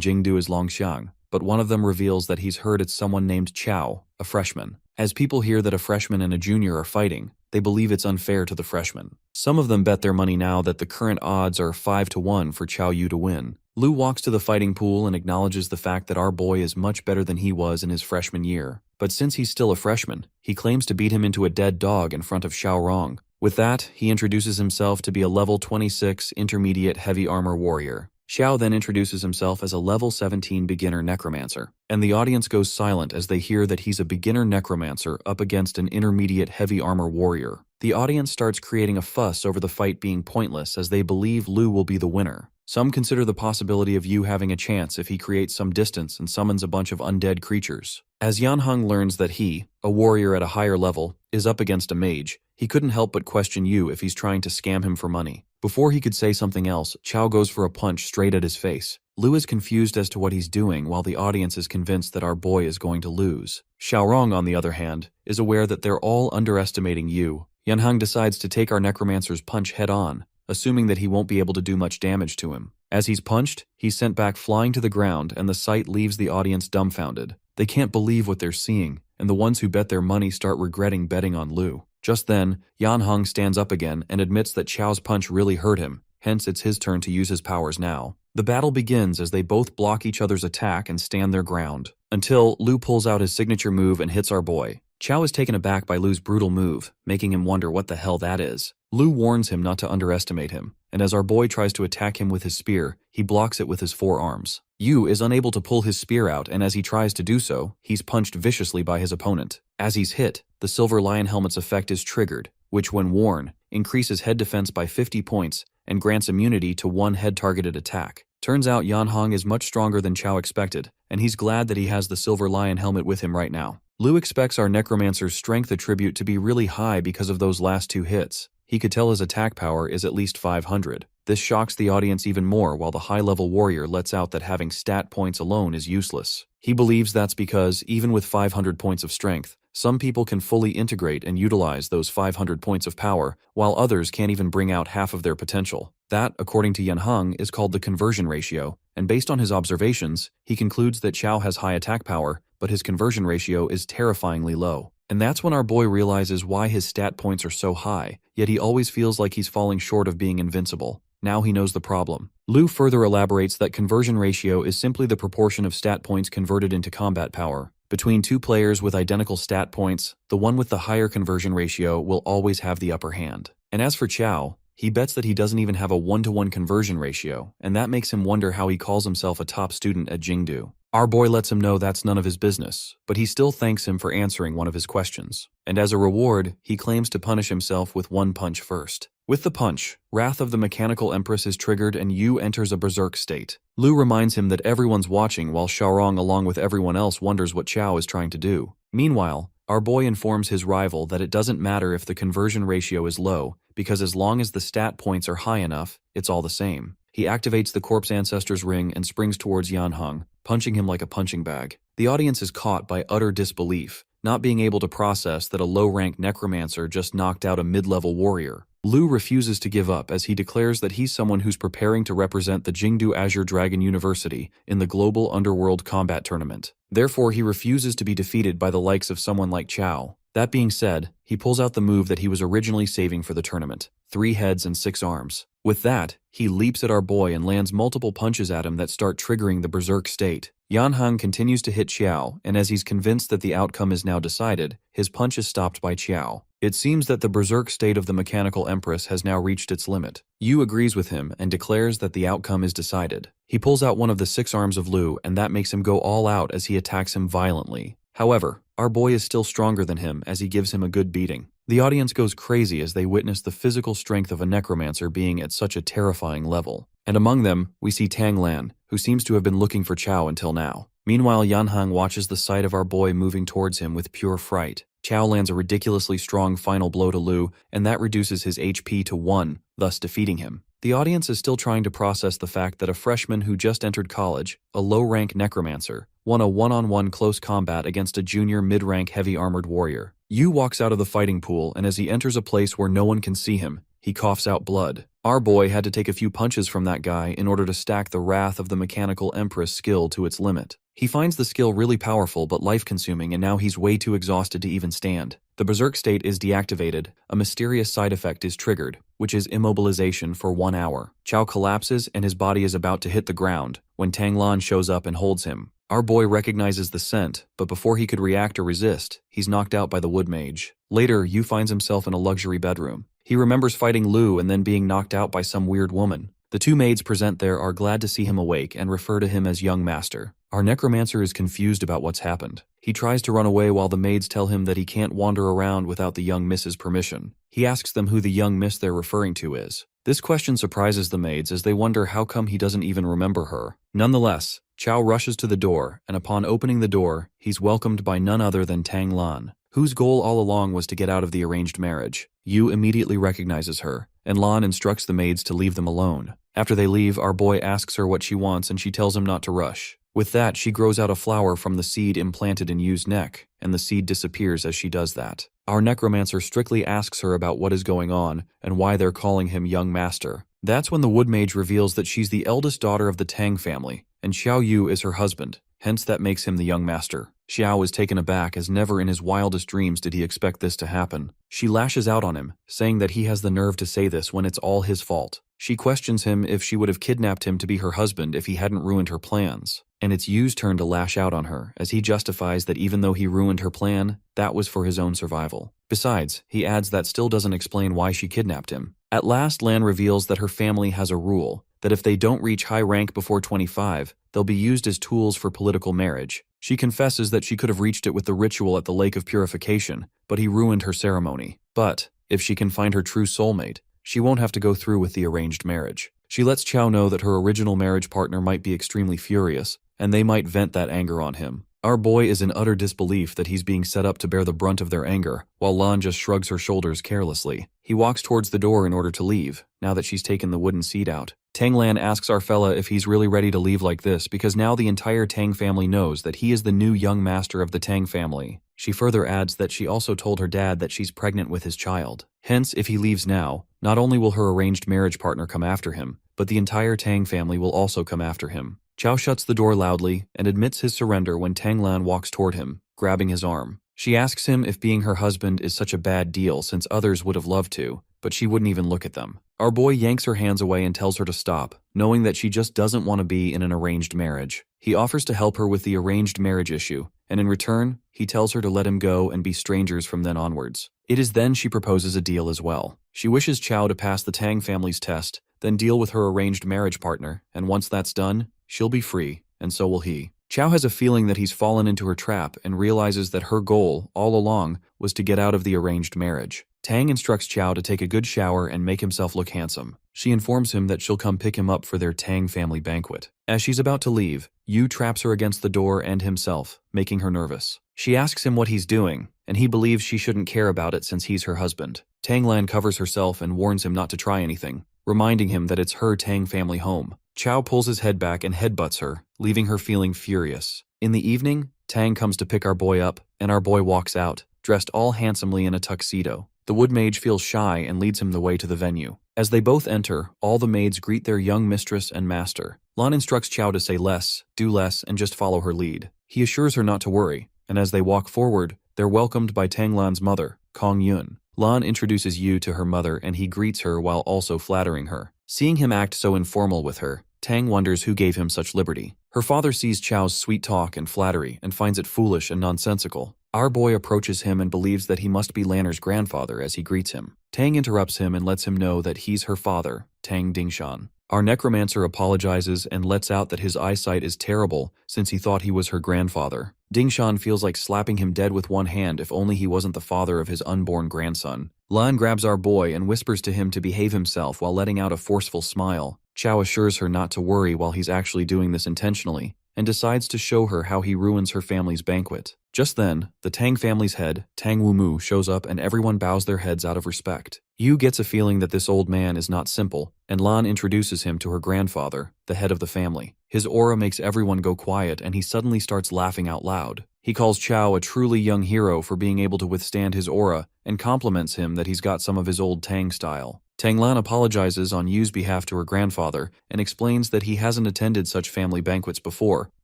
Jingdu is Longxiang, but one of them reveals that he's heard it's someone named Chao, a freshman. As people hear that a freshman and a junior are fighting, they believe it's unfair to the freshman. Some of them bet their money now that the current odds are 5-1 for Chao Yu to win. Lu walks to the fighting pool and acknowledges the fact that our boy is much better than he was in his freshman year. But since he's still a freshman, he claims to beat him into a dead dog in front of Xiaorong. With that, he introduces himself to be a level 26 intermediate heavy armor warrior. Xiao then introduces himself as a level 17 beginner necromancer, and the audience goes silent as they hear that he's a beginner necromancer up against an intermediate heavy armor warrior. The audience starts creating a fuss over the fight being pointless as they believe Lu will be the winner. Some consider the possibility of Yu having a chance if he creates some distance and summons a bunch of undead creatures. As Yanheng learns that he, a warrior at a higher level, is up against a mage, he couldn't help but question Yu if he's trying to scam him for money. Before he could say something else, Chao goes for a punch straight at his face. Lu is confused as to what he's doing while the audience is convinced that our boy is going to lose. Xiaorong, on the other hand, is aware that they're all underestimating Yu. Yanheng decides to take our necromancer's punch head on, assuming that he won't be able to do much damage to him. As he's punched, he's sent back flying to the ground and the sight leaves the audience dumbfounded. They can't believe what they're seeing, and the ones who bet their money start regretting betting on Lu. Just then, Yanheng stands up again and admits that Chao's punch really hurt him, hence it's his turn to use his powers now. The battle begins as they both block each other's attack and stand their ground, until Lu pulls out his signature move and hits our boy. Chao is taken aback by Lu's brutal move, making him wonder what the hell that is. Lu warns him not to underestimate him, and as our boy tries to attack him with his spear, he blocks it with his forearms. Yu is unable to pull his spear out, and as he tries to do so, he's punched viciously by his opponent. As he's hit, the Silver Lion Helmet's effect is triggered, which when worn, increases head defense by 50 points and grants immunity to one head-targeted attack. Turns out Yanheng is much stronger than Chao expected, and he's glad that he has the Silver Lion Helmet with him right now. Lu expects our necromancer's strength attribute to be really high because of those last two hits. He could tell his attack power is at least 500. This shocks the audience even more while the high-level warrior lets out that having stat points alone is useless. He believes that's because, even with 500 points of strength, Some people can fully integrate and utilize those 500 points of power, while others can't even bring out half of their potential. That, according to Yanheng, is called the conversion ratio, and based on his observations, he concludes that Chao has high attack power, but his conversion ratio is terrifyingly low. And that's when our boy realizes why his stat points are so high, yet he always feels like he's falling short of being invincible. Now he knows the problem. Lu further elaborates that conversion ratio is simply the proportion of stat points converted into combat power. Between two players with identical stat points, the one with the higher conversion ratio will always have the upper hand. And as for Chao, he bets that he doesn't even have a 1-to-1 conversion ratio, and that makes him wonder how he calls himself a top student at Jingdu. Our boy lets him know that's none of his business, but he still thanks him for answering one of his questions. And as a reward, he claims to punish himself with one punch first. With the punch, Wrath of the Mechanical Empress is triggered and Yu enters a berserk state. Lu reminds him that everyone's watching while Xiaorong along with everyone else wonders what Chao is trying to do. Meanwhile, our boy informs his rival that it doesn't matter if the conversion ratio is low, because as long as the stat points are high enough, it's all the same. He activates the Corpse Ancestor's ring and springs towards Yanheng, punching him like a punching bag. The audience is caught by utter disbelief, not being able to process that a low-rank necromancer just knocked out a mid-level warrior. Lu refuses to give up as he declares that he's someone who's preparing to represent the Jingdu Azure Dragon University in the Global Underworld Combat Tournament. Therefore, he refuses to be defeated by the likes of someone like Chao. That being said, he pulls out the move that he was originally saving for the tournament: 3 heads and 6 arms. With that, he leaps at our boy and lands multiple punches at him that start triggering the berserk state. Yanheng continues to hit Qiao, and as he's convinced that the outcome is now decided, his punch is stopped by Qiao. It seems that the berserk state of the Mechanical Empress has now reached its limit. Yu agrees with him and declares that the outcome is decided. He pulls out one of the 6 arms of Lu, and that makes him go all out as he attacks him violently. However, our boy is still stronger than him as he gives him a good beating. The audience goes crazy as they witness the physical strength of a necromancer being at such a terrifying level. And among them, we see Tang Lan, who seems to have been looking for Chao until now. Meanwhile, Yanheng watches the sight of our boy moving towards him with pure fright. Chao lands a ridiculously strong final blow to Lu, and that reduces his HP to 1, thus defeating him. The audience is still trying to process the fact that a freshman who just entered college, a low-rank necromancer, won a one-on-one close combat against a junior mid-rank heavy-armored warrior. Yu walks out of the fighting pool, and as he enters a place where no one can see him, he coughs out blood. Our boy had to take a few punches from that guy in order to stack the Wrath of the Mechanical Empress skill to its limit. He finds the skill really powerful but life-consuming, and now he's way too exhausted to even stand. The berserk state is deactivated, a mysterious side effect is triggered, which is immobilization for 1 hour. Chao collapses and his body is about to hit the ground when Tang Lan shows up and holds him. Our boy recognizes the scent, but before he could react or resist, he's knocked out by the wood mage. Later, Yu finds himself in a luxury bedroom. He remembers fighting Lu and then being knocked out by some weird woman. The 2 maids present there are glad to see him awake and refer to him as young master. Our necromancer is confused about what's happened. He tries to run away while the maids tell him that he can't wander around without the young miss's permission. He asks them who the young miss they're referring to is. This question surprises the maids as they wonder how come he doesn't even remember her. Nonetheless, Chao rushes to the door, and upon opening the door, he's welcomed by none other than Tang Lan, whose goal all along was to get out of the arranged marriage. Yu immediately recognizes her, and Lan instructs the maids to leave them alone. After they leave, our boy asks her what she wants and she tells him not to rush. With that, she grows out a flower from the seed implanted in Yu's neck, and the seed disappears as she does that. Our necromancer strictly asks her about what is going on and why they're calling him young master. That's when the wood mage reveals that she's the eldest daughter of the Tang family, and Xiao Yu is her husband, hence that makes him the young master. Xiao is taken aback as never in his wildest dreams did he expect this to happen. She lashes out on him, saying that he has the nerve to say this when it's all his fault. She questions him if she would have kidnapped him to be her husband if he hadn't ruined her plans. And it's Yu's turn to lash out on her, as he justifies that even though he ruined her plan, that was for his own survival. Besides, he adds that still doesn't explain why she kidnapped him. At last, Lan reveals that her family has a rule, that if they don't reach high rank before 25, they'll be used as tools for political marriage. She confesses that she could have reached it with the ritual at the Lake of Purification, but he ruined her ceremony. But, if she can find her true soulmate, she won't have to go through with the arranged marriage. She lets Chao know that her original marriage partner might be extremely furious, and they might vent that anger on him. Our boy is in utter disbelief that he's being set up to bear the brunt of their anger, while Lan just shrugs her shoulders carelessly. He walks towards the door in order to leave, now that she's taken the wooden seat out. Tang Lan asks our fella if he's really ready to leave like this because now the entire Tang family knows that he is the new young master of the Tang family. She further adds that she also told her dad that she's pregnant with his child. Hence, if he leaves now, not only will her arranged marriage partner come after him, but the entire Tang family will also come after him. Chow shuts the door loudly and admits his surrender when Tang Lan walks toward him, grabbing his arm. She asks him if being her husband is such a bad deal since others would have loved to, but she wouldn't even look at them. Our boy yanks her hands away and tells her to stop, knowing that she just doesn't want to be in an arranged marriage. He offers to help her with the arranged marriage issue, and in return, he tells her to let him go and be strangers from then onwards. It is then she proposes a deal as well. She wishes Chow to pass the Tang family's test, then deal with her arranged marriage partner, and once that's done, she'll be free, and so will he. Chow has a feeling that he's fallen into her trap and realizes that her goal, all along, was to get out of the arranged marriage. Tang instructs Chow to take a good shower and make himself look handsome. She informs him that she'll come pick him up for their Tang family banquet. As she's about to leave, Yu traps her against the door and himself, making her nervous. She asks him what he's doing, and he believes she shouldn't care about it since he's her husband. Tang Lan covers herself and warns him not to try anything, reminding him that it's her Tang family home. Chow pulls his head back and headbutts her, leaving her feeling furious. In the evening, Tang comes to pick our boy up, and our boy walks out, dressed all handsomely in a tuxedo. The wood mage feels shy and leads him the way to the venue. As they both enter, all the maids greet their young mistress and master. Lan instructs Chow to say less, do less, and just follow her lead. He assures her not to worry, and as they walk forward, they're welcomed by Tang Lan's mother, Kong Yun. Lan introduces Yu to her mother and he greets her while also flattering her. Seeing him act so informal with her, Tang wonders who gave him such liberty. Her father sees Chow's sweet talk and flattery and finds it foolish and nonsensical. Our boy approaches him and believes that he must be Lanner's grandfather as he greets him. Tang interrupts him and lets him know that he's her father, Tang Dingshan. Our necromancer apologizes and lets out that his eyesight is terrible since he thought he was her grandfather. Dingshan feels like slapping him dead with one hand if only he wasn't the father of his unborn grandson. Lan grabs our boy and whispers to him to behave himself while letting out a forceful smile. Chow assures her not to worry while he's actually doing this intentionally, and decides to show her how he ruins her family's banquet. Just then, the Tang family's head, Tang Wumu, shows up and everyone bows their heads out of respect. Yu gets a feeling that this old man is not simple, and Lan introduces him to her grandfather, the head of the family. His aura makes everyone go quiet and he suddenly starts laughing out loud. He calls Chow a truly young hero for being able to withstand his aura and compliments him that he's got some of his old Tang style. Tang Lan apologizes on Yu's behalf to her grandfather and explains that he hasn't attended such family banquets before,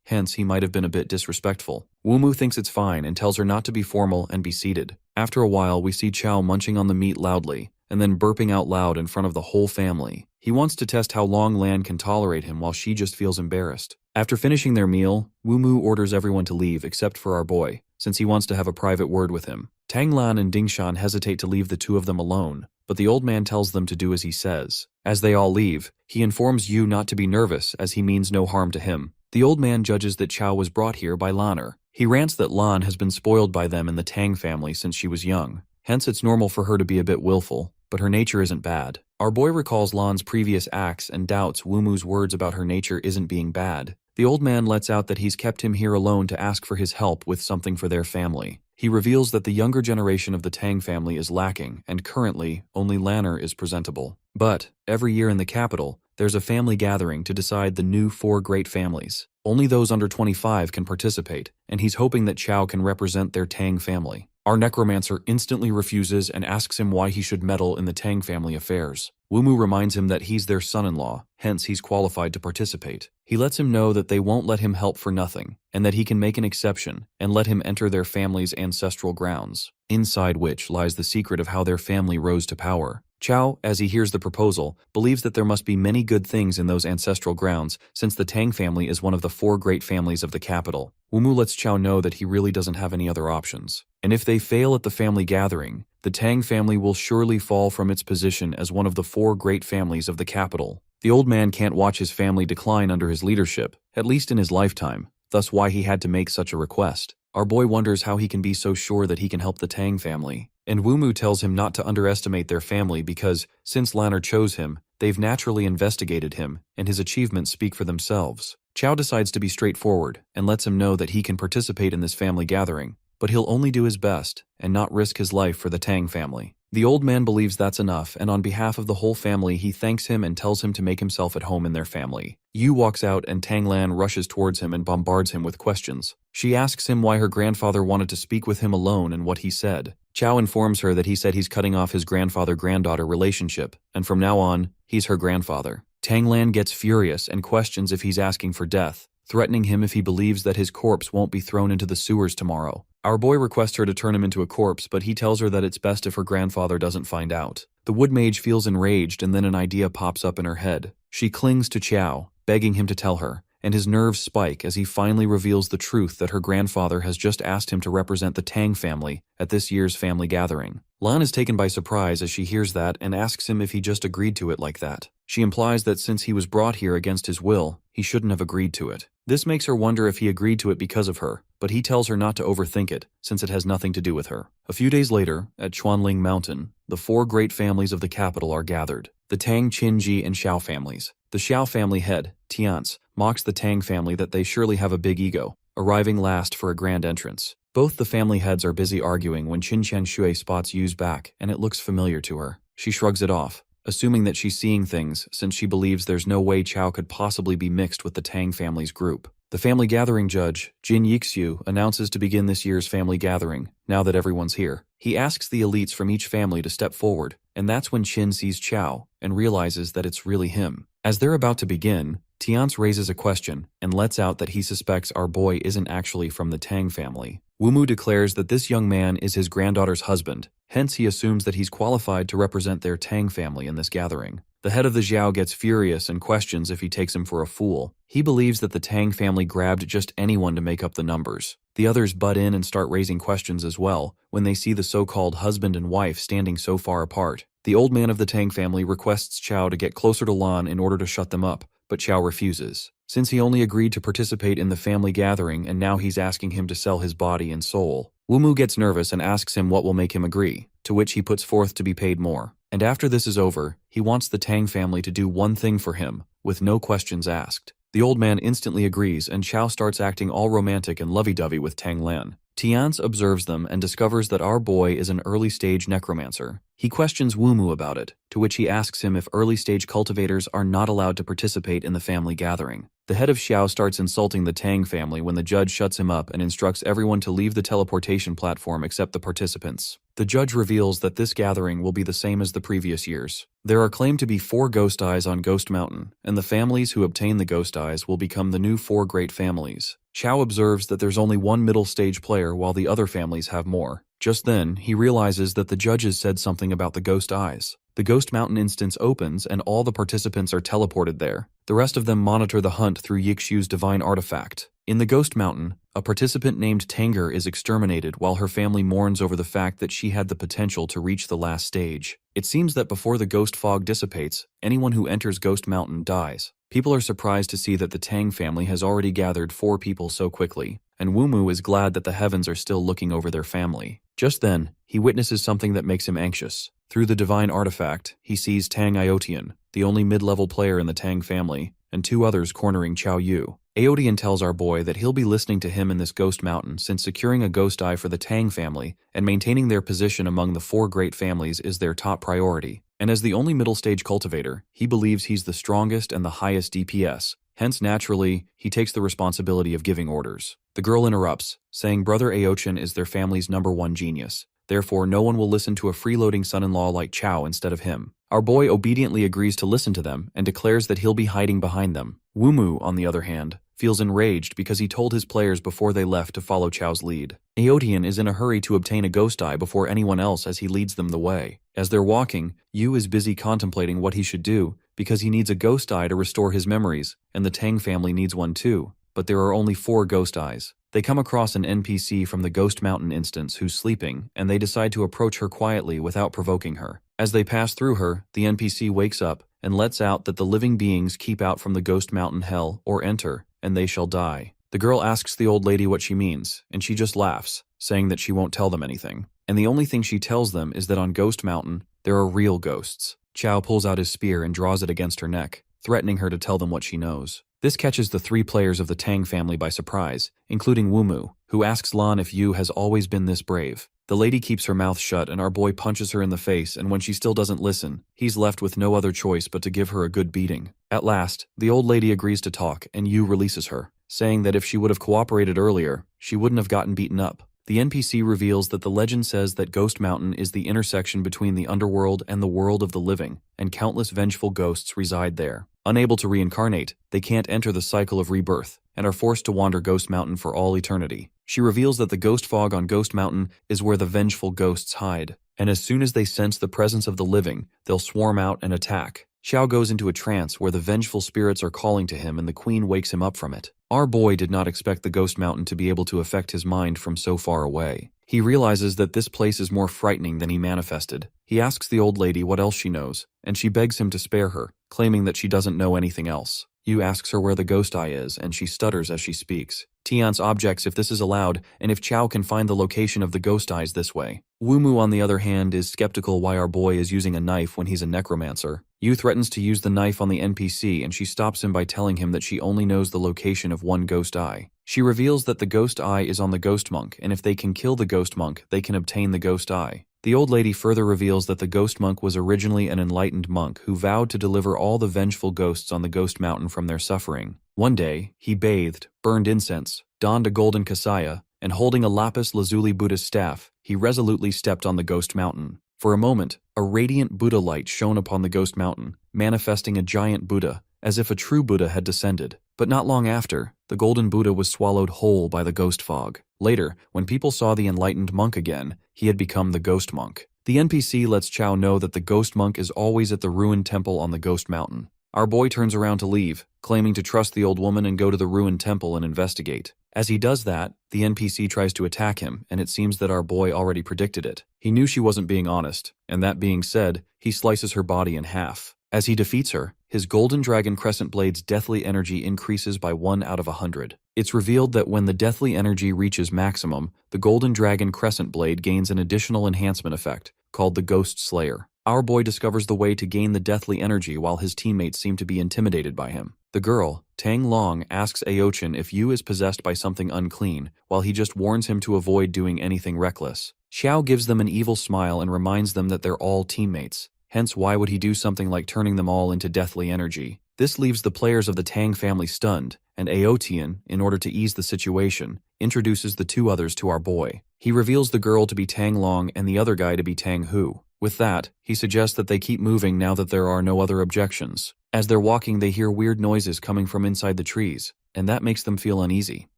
hence he might have been a bit disrespectful. Wumu thinks it's fine and tells her not to be formal and be seated. After a while, we see Chow munching on the meat loudly and then burping out loud in front of the whole family. He wants to test how long Lan can tolerate him while she just feels embarrassed. After finishing their meal, Wumu orders everyone to leave except for our boy, since he wants to have a private word with him. Tang Lan and Dingshan hesitate to leave the two of them alone, but the old man tells them to do as he says. As they all leave, he informs Yu not to be nervous as he means no harm to him. The old man judges that Chow was brought here by Lanner. He rants that Lan has been spoiled by them in the Tang family since she was young. Hence it's normal for her to be a bit willful, but her nature isn't bad. Our boy recalls Lan's previous acts and doubts Wumu's words about her nature isn't being bad. The old man lets out that he's kept him here alone to ask for his help with something for their family. He reveals that the younger generation of the Tang family is lacking, and currently, only Lanner is presentable. But, every year in the capital, there's a family gathering to decide the new 4 great families. Only those under 25 can participate, and he's hoping that Chow can represent their Tang family. Our necromancer instantly refuses and asks him why he should meddle in the Tang family affairs. Wumu reminds him that he's their son-in-law, hence he's qualified to participate. He lets him know that they won't let him help for nothing, and that he can make an exception and let him enter their family's ancestral grounds, inside which lies the secret of how their family rose to power. Chow, as he hears the proposal, believes that there must be many good things in those ancestral grounds since the Tang family is one of the 4 great families of the capital. Wumu lets Chow know that he really doesn't have any other options. And if they fail at the family gathering, the Tang family will surely fall from its position as one of the 4 great families of the capital. The old man can't watch his family decline under his leadership, at least in his lifetime, thus why he had to make such a request. Our boy wonders how he can be so sure that he can help the Tang family. And Wumu tells him not to underestimate their family because, since Lanner chose him, they've naturally investigated him, and his achievements speak for themselves. Chow decides to be straightforward and lets him know that he can participate in this family gathering, but he'll only do his best and not risk his life for the Tang family. The old man believes that's enough, and on behalf of the whole family he thanks him and tells him to make himself at home in their family. Yu walks out and Tang Lan rushes towards him and bombards him with questions. She asks him why her grandfather wanted to speak with him alone and what he said. Chow informs her that he said he's cutting off his grandfather-granddaughter relationship, and from now on, he's her grandfather. Tang Lan gets furious and questions if he's asking for death, threatening him if he believes that his corpse won't be thrown into the sewers tomorrow. Our boy requests her to turn him into a corpse, but he tells her that it's best if her grandfather doesn't find out. The wood mage feels enraged, and then an idea pops up in her head. She clings to Chow, begging him to tell her, and his nerves spike as he finally reveals the truth that her grandfather has just asked him to represent the Tang family at this year's family gathering. Lan is taken by surprise as she hears that and asks him if he just agreed to it like that. She implies that since he was brought here against his will, he shouldn't have agreed to it. This makes her wonder if he agreed to it because of her, but he tells her not to overthink it, since it has nothing to do with her. A few days later, at Chuanling Mountain, the four great families of the capital are gathered. The Tang, Qinji, and Xiao families. The Xiao family head, Tiance, mocks the Tang family that they surely have a big ego, arriving last for a grand entrance. Both the family heads are busy arguing when Qin Qianshui spots Yu's back, and it looks familiar to her. She shrugs it off, assuming that she's seeing things since she believes there's no way Chow could possibly be mixed with the Tang family's group. The family gathering judge, Jin Yixiu, announces to begin this year's family gathering, now that everyone's here. He asks the elites from each family to step forward, and that's when Qin sees Chow and realizes that it's really him. As they're about to begin, Tiance raises a question and lets out that he suspects our boy isn't actually from the Tang family. Wumu declares that this young man is his granddaughter's husband, hence he assumes that he's qualified to represent their Tang family in this gathering. The head of the Zhao gets furious and questions if he takes him for a fool. He believes that the Tang family grabbed just anyone to make up the numbers. The others butt in and start raising questions as well when they see the so-called husband and wife standing so far apart. The old man of the Tang family requests Chow to get closer to Lan in order to shut them up, but Chow refuses. Since he only agreed to participate in the family gathering and now he's asking him to sell his body and soul. Wumu gets nervous and asks him what will make him agree, to which he puts forth to be paid more. And after this is over, he wants the Tang family to do one thing for him, with no questions asked. The old man instantly agrees and Chow starts acting all romantic and lovey-dovey with Tang Lan. Tiance observes them and discovers that our boy is an early-stage necromancer. He questions Wumu about it, to which he asks him if early-stage cultivators are not allowed to participate in the family gathering. The head of Xiao starts insulting the Tang family when the judge shuts him up and instructs everyone to leave the teleportation platform except the participants. The judge reveals that this gathering will be the same as the previous years. There are claimed to be 4 ghost eyes on Ghost Mountain, and the families who obtain the ghost eyes will become the new 4 great families. Chow observes that there's only one middle stage player while the other families have more. Just then, he realizes that the judges said something about the ghost eyes. The Ghost Mountain instance opens and all the participants are teleported there. The rest of them monitor the hunt through Yixiu's divine artifact. In the Ghost Mountain, a participant named Tanger is exterminated while her family mourns over the fact that she had the potential to reach the last stage. It seems that before the ghost fog dissipates, anyone who enters Ghost Mountain dies. People are surprised to see that the Tang family has already gathered 4 people so quickly, and Wumu is glad that the heavens are still looking over their family. Just then, he witnesses something that makes him anxious. Through the divine artifact, he sees Tang Aotian, the only mid-level player in the Tang family, and 2 others cornering Chow Yu. Aotian tells our boy that he'll be listening to him in this Ghost Mountain since securing a ghost eye for the Tang family and maintaining their position among the 4 great families is their top priority. And as the only middle-stage cultivator, he believes he's the strongest and the highest DPS. Hence, naturally, he takes the responsibility of giving orders. The girl interrupts, saying Brother Aotian is their family's #1 genius. Therefore, no one will listen to a freeloading son-in-law like Chow instead of him. Our boy obediently agrees to listen to them and declares that he'll be hiding behind them. Wumu, on the other hand, feels enraged because he told his players before they left to follow Chow's lead. Aotian is in a hurry to obtain a ghost eye before anyone else as he leads them the way. As they're walking, Yu is busy contemplating what he should do because he needs a ghost eye to restore his memories, and the Tang family needs one too, but there are only 4 ghost eyes. They come across an NPC from the Ghost Mountain instance who's sleeping, and they decide to approach her quietly without provoking her. As they pass through her, the NPC wakes up and lets out that the living beings keep out from the Ghost Mountain hell or enter, and they shall die. The girl asks the old lady what she means, and she just laughs, saying that she won't tell them anything. And the only thing she tells them is that on Ghost Mountain, there are real ghosts. Chow pulls out his spear and draws it against her neck, threatening her to tell them what she knows. This catches the 3 players of the Tang family by surprise, including Wumu, who asks Lan if Yu has always been this brave. The lady keeps her mouth shut and our boy punches her in the face, and when she still doesn't listen, he's left with no other choice but to give her a good beating. At last, the old lady agrees to talk and Yu releases her, saying that if she would have cooperated earlier, she wouldn't have gotten beaten up. The NPC reveals that the legend says that Ghost Mountain is the intersection between the underworld and the world of the living, and countless vengeful ghosts reside there. Unable to reincarnate, they can't enter the cycle of rebirth, and are forced to wander Ghost Mountain for all eternity. She reveals that the ghost fog on Ghost Mountain is where the vengeful ghosts hide, and as soon as they sense the presence of the living, they'll swarm out and attack. Xiao goes into a trance where the vengeful spirits are calling to him and the queen wakes him up from it. Our boy did not expect the Ghost Mountain to be able to affect his mind from so far away. He realizes that this place is more frightening than he manifested. He asks the old lady what else she knows, and she begs him to spare her, claiming that she doesn't know anything else. Yu asks her where the ghost eye is, and she stutters as she speaks. Tiance objects if this is allowed, and if Chao can find the location of the ghost eyes this way. Wumu, on the other hand, is skeptical why our boy is using a knife when he's a necromancer. Yu threatens to use the knife on the NPC, and she stops him by telling him that she only knows the location of one ghost eye. She reveals that the ghost eye is on the ghost monk, and if they can kill the ghost monk, they can obtain the ghost eye. The old lady further reveals that the ghost monk was originally an enlightened monk who vowed to deliver all the vengeful ghosts on the Ghost Mountain from their suffering. One day, he bathed, burned incense, donned a golden kasaya, and holding a lapis lazuli Buddha's staff, he resolutely stepped on the Ghost Mountain. For a moment, a radiant Buddha light shone upon the Ghost Mountain, manifesting a giant Buddha, as if a true Buddha had descended. But not long after, the golden Buddha was swallowed whole by the ghost fog. Later, when people saw the enlightened monk again, he had become the ghost monk. The NPC lets Chao know that the ghost monk is always at the ruined temple on the Ghost Mountain. Our boy turns around to leave, claiming to trust the old woman and go to the ruined temple and investigate. As he does that, the NPC tries to attack him, and it seems that our boy already predicted it. He knew she wasn't being honest, and that being said, he slices her body in half. As he defeats her, his golden dragon crescent blade's deathly energy increases by 1 out of 100. It's revealed that when the deathly energy reaches maximum, the golden dragon crescent blade gains an additional enhancement effect, called the Ghost Slayer. Our boy discovers the way to gain the deathly energy while his teammates seem to be intimidated by him. The girl, Tang Long, asks Aochin if Yu is possessed by something unclean, while he just warns him to avoid doing anything reckless. Xiao gives them an evil smile and reminds them that they're all teammates. Hence, why would he do something like turning them all into deathly energy? This leaves the players of the Tang family stunned, and Aotian, in order to ease the situation, introduces the two others to our boy. He reveals the girl to be Tang Long and the other guy to be Tang Hu. With that, he suggests that they keep moving now that there are no other objections. As they're walking, they hear weird noises coming from inside the trees, and that makes them feel uneasy.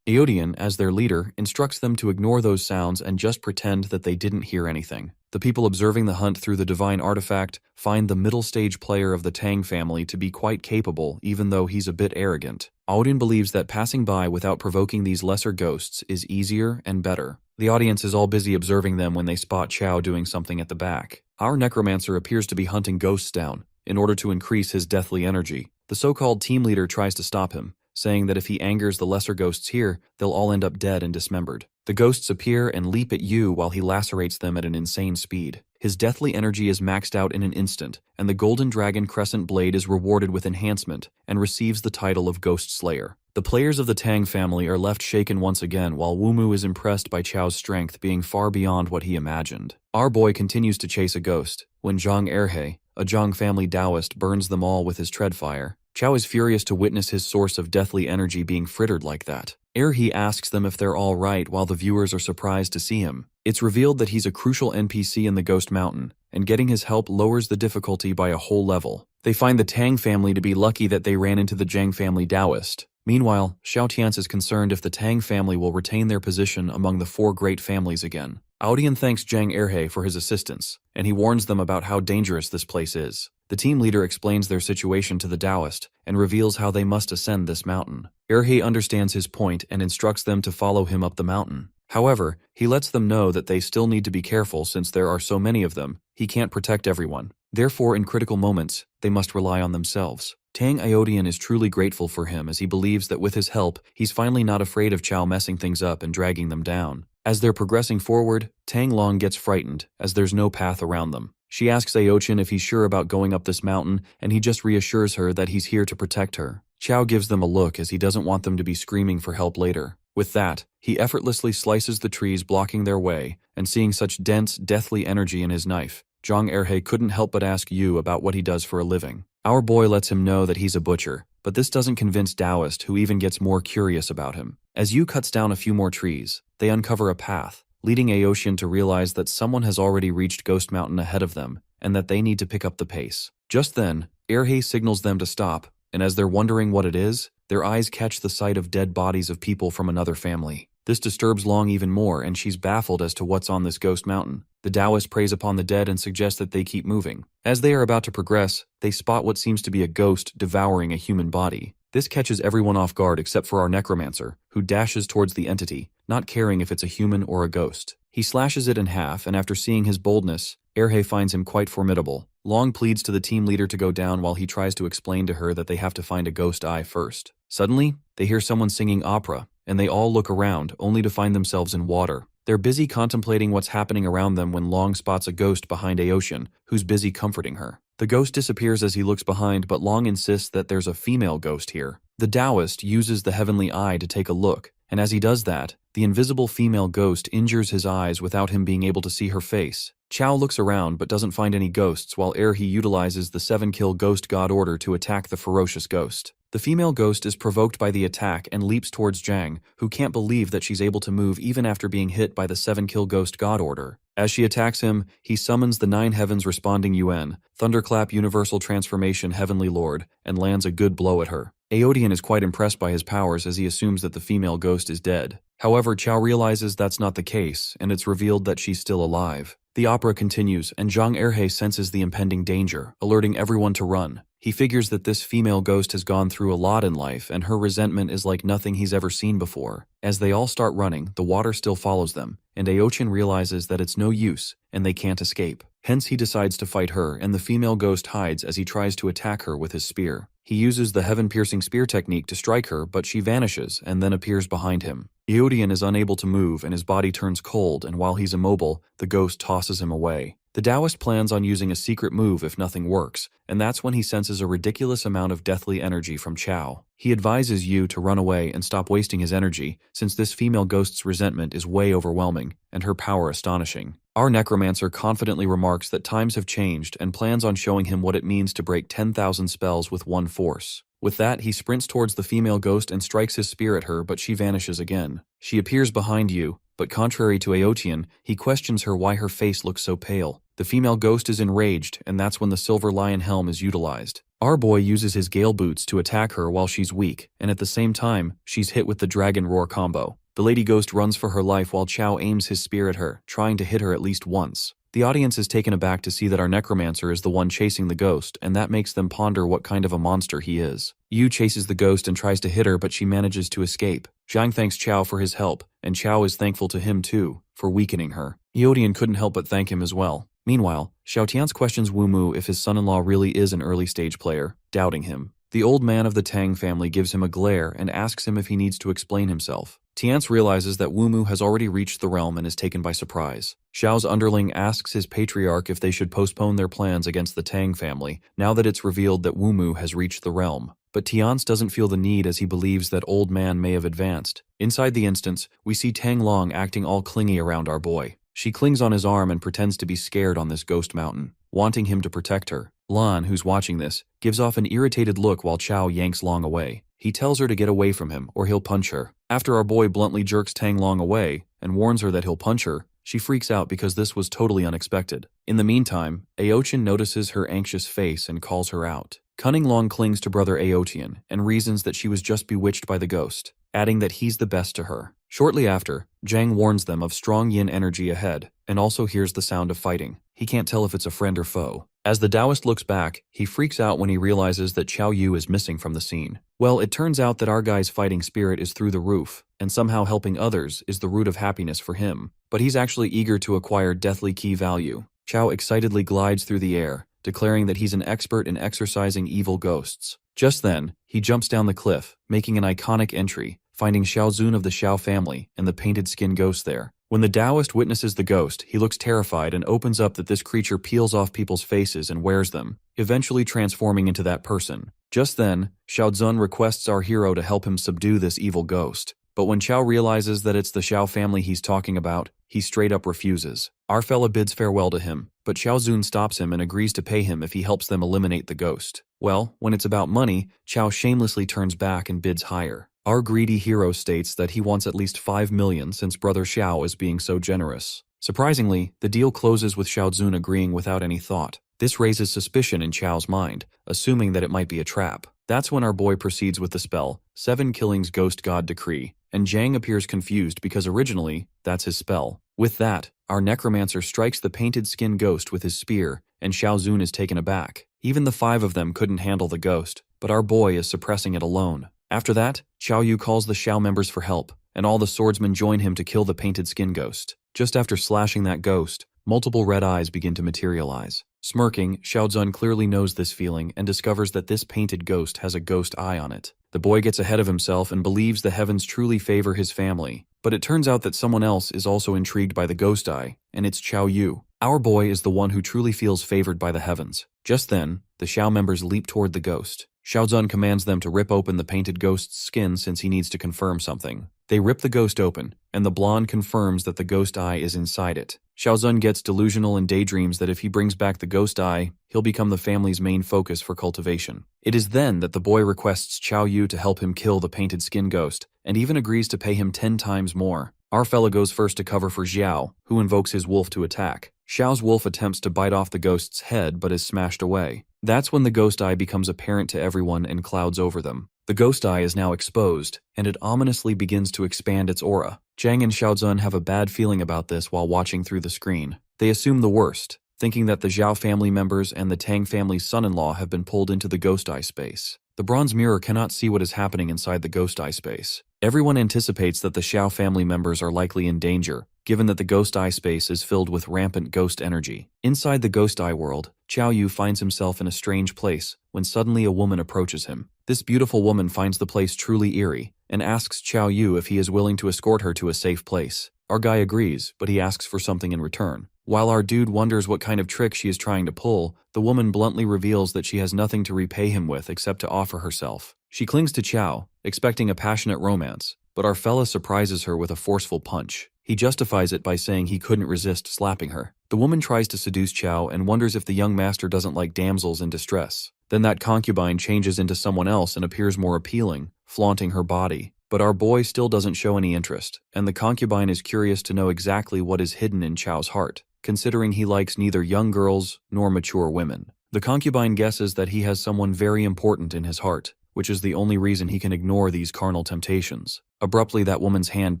Aotian, as their leader, instructs them to ignore those sounds and just pretend that they didn't hear anything. The people observing the hunt through the divine artifact find the middle stage player of the Tang family to be quite capable, even though he's a bit arrogant. Aotian believes that passing by without provoking these lesser ghosts is easier and better. The audience is all busy observing them when they spot Chao doing something at the back. Our necromancer appears to be hunting ghosts down in order to increase his deathly energy. The so-called team leader tries to stop him, saying that if he angers the lesser ghosts here, they'll all end up dead and dismembered. The ghosts appear and leap at Yu while he lacerates them at an insane speed. His deathly energy is maxed out in an instant, and the Golden Dragon Crescent Blade is rewarded with enhancement and receives the title of Ghost Slayer. The players of the Tang family are left shaken once again, while Wumu is impressed by Chao's strength being far beyond what he imagined. Our boy continues to chase a ghost, when Zhang Erhe, a Zhang family Taoist, burns them all with his treadfire. Chao is furious to witness his source of deathly energy being frittered like that. Erhe asks them if they're all right while the viewers are surprised to see him. It's revealed that he's a crucial NPC in the Ghost Mountain, and getting his help lowers the difficulty by a whole level. They find the Tang family to be lucky that they ran into the Zhang family Taoist. Meanwhile, Xiaotians is concerned if the Tang family will retain their position among the four great families again. Aodian thanks Zhang Erhe for his assistance, and he warns them about how dangerous this place is. The team leader explains their situation to the Taoist and reveals how they must ascend this mountain. Erhe understands his point and instructs them to follow him up the mountain. However, he lets them know that they still need to be careful since there are so many of them. He can't protect everyone. Therefore, in critical moments, they must rely on themselves. Tang Aodian is truly grateful for him as he believes that with his help, he's finally not afraid of Chao messing things up and dragging them down. As they're progressing forward, Tang Long gets frightened as there's no path around them. She asks Aochin if he's sure about going up this mountain, and he just reassures her that he's here to protect her. Chao gives them a look as he doesn't want them to be screaming for help later. With that, he effortlessly slices the trees blocking their way, and seeing such dense, deathly energy in his knife, Zhang Erhe couldn't help but ask Yu about what he does for a living. Our boy lets him know that he's a butcher, but this doesn't convince Taoist, who even gets more curious about him. As Yu cuts down a few more trees, they uncover a path, leading Aotian to realize that someone has already reached Ghost Mountain ahead of them, and that they need to pick up the pace. Just then, Erhe signals them to stop, and as they're wondering what it is, their eyes catch the sight of dead bodies of people from another family. This disturbs Long even more, and she's baffled as to what's on this ghost mountain. The Taoist preys upon the dead and suggests that they keep moving. As they are about to progress, they spot what seems to be a ghost devouring a human body. This catches everyone off guard except for our necromancer, who dashes towards the entity, not caring if it's a human or a ghost. He slashes it in half, and after seeing his boldness, Erhe finds him quite formidable. Long pleads to the team leader to go down while he tries to explain to her that they have to find a ghost eye first. Suddenly, they hear someone singing opera, and they all look around, only to find themselves in water. They're busy contemplating what's happening around them when Long spots a ghost behind Aotian, who's busy comforting her. The ghost disappears as he looks behind, but Long insists that there's a female ghost here. The Taoist uses the heavenly eye to take a look, and as he does that, the invisible female ghost injures his eyes without him being able to see her face. Chao looks around but doesn't find any ghosts, while Erhe utilizes the 7-kill ghost god order to attack the ferocious ghost. The female ghost is provoked by the attack and leaps towards Zhang, who can't believe that she's able to move even after being hit by the 7-kill ghost god order. As she attacks him, he summons the 9 heavens responding Yuan, Thunderclap Universal Transformation Heavenly Lord, and lands a good blow at her. Aodian is quite impressed by his powers as he assumes that the female ghost is dead. However, Chao realizes that's not the case, and it's revealed that she's still alive. The opera continues, and Zhang Erhe senses the impending danger, alerting everyone to run. He figures that this female ghost has gone through a lot in life, and her resentment is like nothing he's ever seen before. As they all start running, the water still follows them, and Aotian realizes that it's no use, and they can't escape. Hence he decides to fight her, and the female ghost hides as he tries to attack her with his spear. He uses the heaven-piercing spear technique to strike her, but she vanishes and then appears behind him. Aodian is unable to move, and his body turns cold, and while he's immobile, the ghost tosses him away. The Taoist plans on using a secret move if nothing works, and that's when he senses a ridiculous amount of deathly energy from Chao. He advises Yu to run away and stop wasting his energy, since this female ghost's resentment is way overwhelming, and her power astonishing. Our necromancer confidently remarks that times have changed and plans on showing him what it means to break 10,000 spells with one force. With that, he sprints towards the female ghost and strikes his spear at her, but she vanishes again. She appears behind Yu, but contrary to Aotian, he questions her why her face looks so pale. The female ghost is enraged, and that's when the silver lion helm is utilized. Our boy uses his gale boots to attack her while she's weak, and at the same time, she's hit with the dragon roar combo. The lady ghost runs for her life while Chao aims his spear at her, trying to hit her at least once. The audience is taken aback to see that our necromancer is the one chasing the ghost, and that makes them ponder what kind of a monster he is. Yu chases the ghost and tries to hit her, but she manages to escape. Zhang thanks Chao for his help, and Chao is thankful to him too, for weakening her. Aodian couldn't help but thank him as well. Meanwhile, Xiaotians questions Wu Mu if his son-in-law really is an early-stage player, doubting him. The old man of the Tang family gives him a glare and asks him if he needs to explain himself. Tiance realizes that Wu Mu has already reached the realm and is taken by surprise. Xiao's underling asks his patriarch if they should postpone their plans against the Tang family, now that it's revealed that Wu Mu has reached the realm. But Tiance doesn't feel the need as he believes that old man may have advanced. Inside the instance, we see Tang Long acting all clingy around our boy. She clings on his arm and pretends to be scared on this ghost mountain, wanting him to protect her. Lan, who's watching this, gives off an irritated look while Chao yanks Long away. He tells her to get away from him or he'll punch her. After our boy bluntly jerks Tang Long away and warns her that he'll punch her, she freaks out because this was totally unexpected. In the meantime, Aotian notices her anxious face and calls her out. Cunning Long clings to brother Aotian and reasons that she was just bewitched by the ghost, adding that he's the best to her. Shortly after, Zhang warns them of strong yin energy ahead and also hears the sound of fighting. He can't tell if it's a friend or foe. As the Taoist looks back, he freaks out when he realizes that Xiao Yu is missing from the scene. Well, it turns out that our guy's fighting spirit is through the roof, and somehow helping others is the root of happiness for him. But he's actually eager to acquire deathly key value. Xiao excitedly glides through the air, declaring that he's an expert in exorcising evil ghosts. Just then, he jumps down the cliff, making an iconic entry, finding Xiao Zun of the Xiao family and the painted skin ghost there. When the Taoist witnesses the ghost, he looks terrified and opens up that this creature peels off people's faces and wears them, eventually transforming into that person. Just then, Xiao Zun requests our hero to help him subdue this evil ghost. But when Chow realizes that it's the Xiao family he's talking about, he straight up refuses. Our fella bids farewell to him, but Xiao Zun stops him and agrees to pay him if he helps them eliminate the ghost. Well, when it's about money, Chow shamelessly turns back and bids higher. Our greedy hero states that he wants at least 5 million since brother Xiao is being so generous. Surprisingly, the deal closes with Xiao Zun agreeing without any thought. This raises suspicion in Chow's mind, assuming that it might be a trap. That's when our boy proceeds with the spell, 7 Killings Ghost God Decree, and Zhang appears confused because originally, that's his spell. With that, our necromancer strikes the painted skin ghost with his spear, and Xiao Zun is taken aback. Even the 5 of them couldn't handle the ghost, but our boy is suppressing it alone. After that, Xiao Yu calls the Xiao members for help, and all the swordsmen join him to kill the painted skin ghost. Just after slashing that ghost, multiple red eyes begin to materialize. Smirking, Xiao Zun clearly knows this feeling and discovers that this painted ghost has a ghost eye on it. The boy gets ahead of himself and believes the heavens truly favor his family, but it turns out that someone else is also intrigued by the ghost eye, and it's Xiao Yu. Our boy is the one who truly feels favored by the heavens. Just then, the Xiao members leap toward the ghost. Xiao Zun commands them to rip open the painted ghost's skin since he needs to confirm something. They rip the ghost open, and the blonde confirms that the ghost eye is inside it. Xiao Zun gets delusional and daydreams that if he brings back the ghost eye, he'll become the family's main focus for cultivation. It is then that the boy requests Xiao Yu to help him kill the painted skin ghost, and even agrees to pay him 10 times more. Our fella goes first to cover for Xiao, who invokes his wolf to attack. Xiao's wolf attempts to bite off the ghost's head but is smashed away. That's when the ghost eye becomes apparent to everyone and clouds over them. The ghost eye is now exposed, and it ominously begins to expand its aura. Zhang and Xiao Zun have a bad feeling about this while watching through the screen. They assume the worst, thinking that the Zhao family members and the Tang family's son-in-law have been pulled into the ghost eye space. The bronze mirror cannot see what is happening inside the ghost eye space. Everyone anticipates that the Xiao family members are likely in danger, given that the ghost eye space is filled with rampant ghost energy. Inside the ghost eye world, Xiao Yu finds himself in a strange place when suddenly a woman approaches him. This beautiful woman finds the place truly eerie and asks Xiao Yu if he is willing to escort her to a safe place. Our guy agrees, but he asks for something in return. While our dude wonders what kind of trick she is trying to pull, the woman bluntly reveals that she has nothing to repay him with except to offer herself. She clings to Qiao, expecting a passionate romance, but our fella surprises her with a forceful punch. He justifies it by saying he couldn't resist slapping her. The woman tries to seduce Qiao and wonders if the young master doesn't like damsels in distress. Then that concubine changes into someone else and appears more appealing, flaunting her body. But our boy still doesn't show any interest, and the concubine is curious to know exactly what is hidden in Qiao's heart, considering he likes neither young girls nor mature women. The concubine guesses that he has someone very important in his heart, which is the only reason he can ignore these carnal temptations. Abruptly, that woman's hand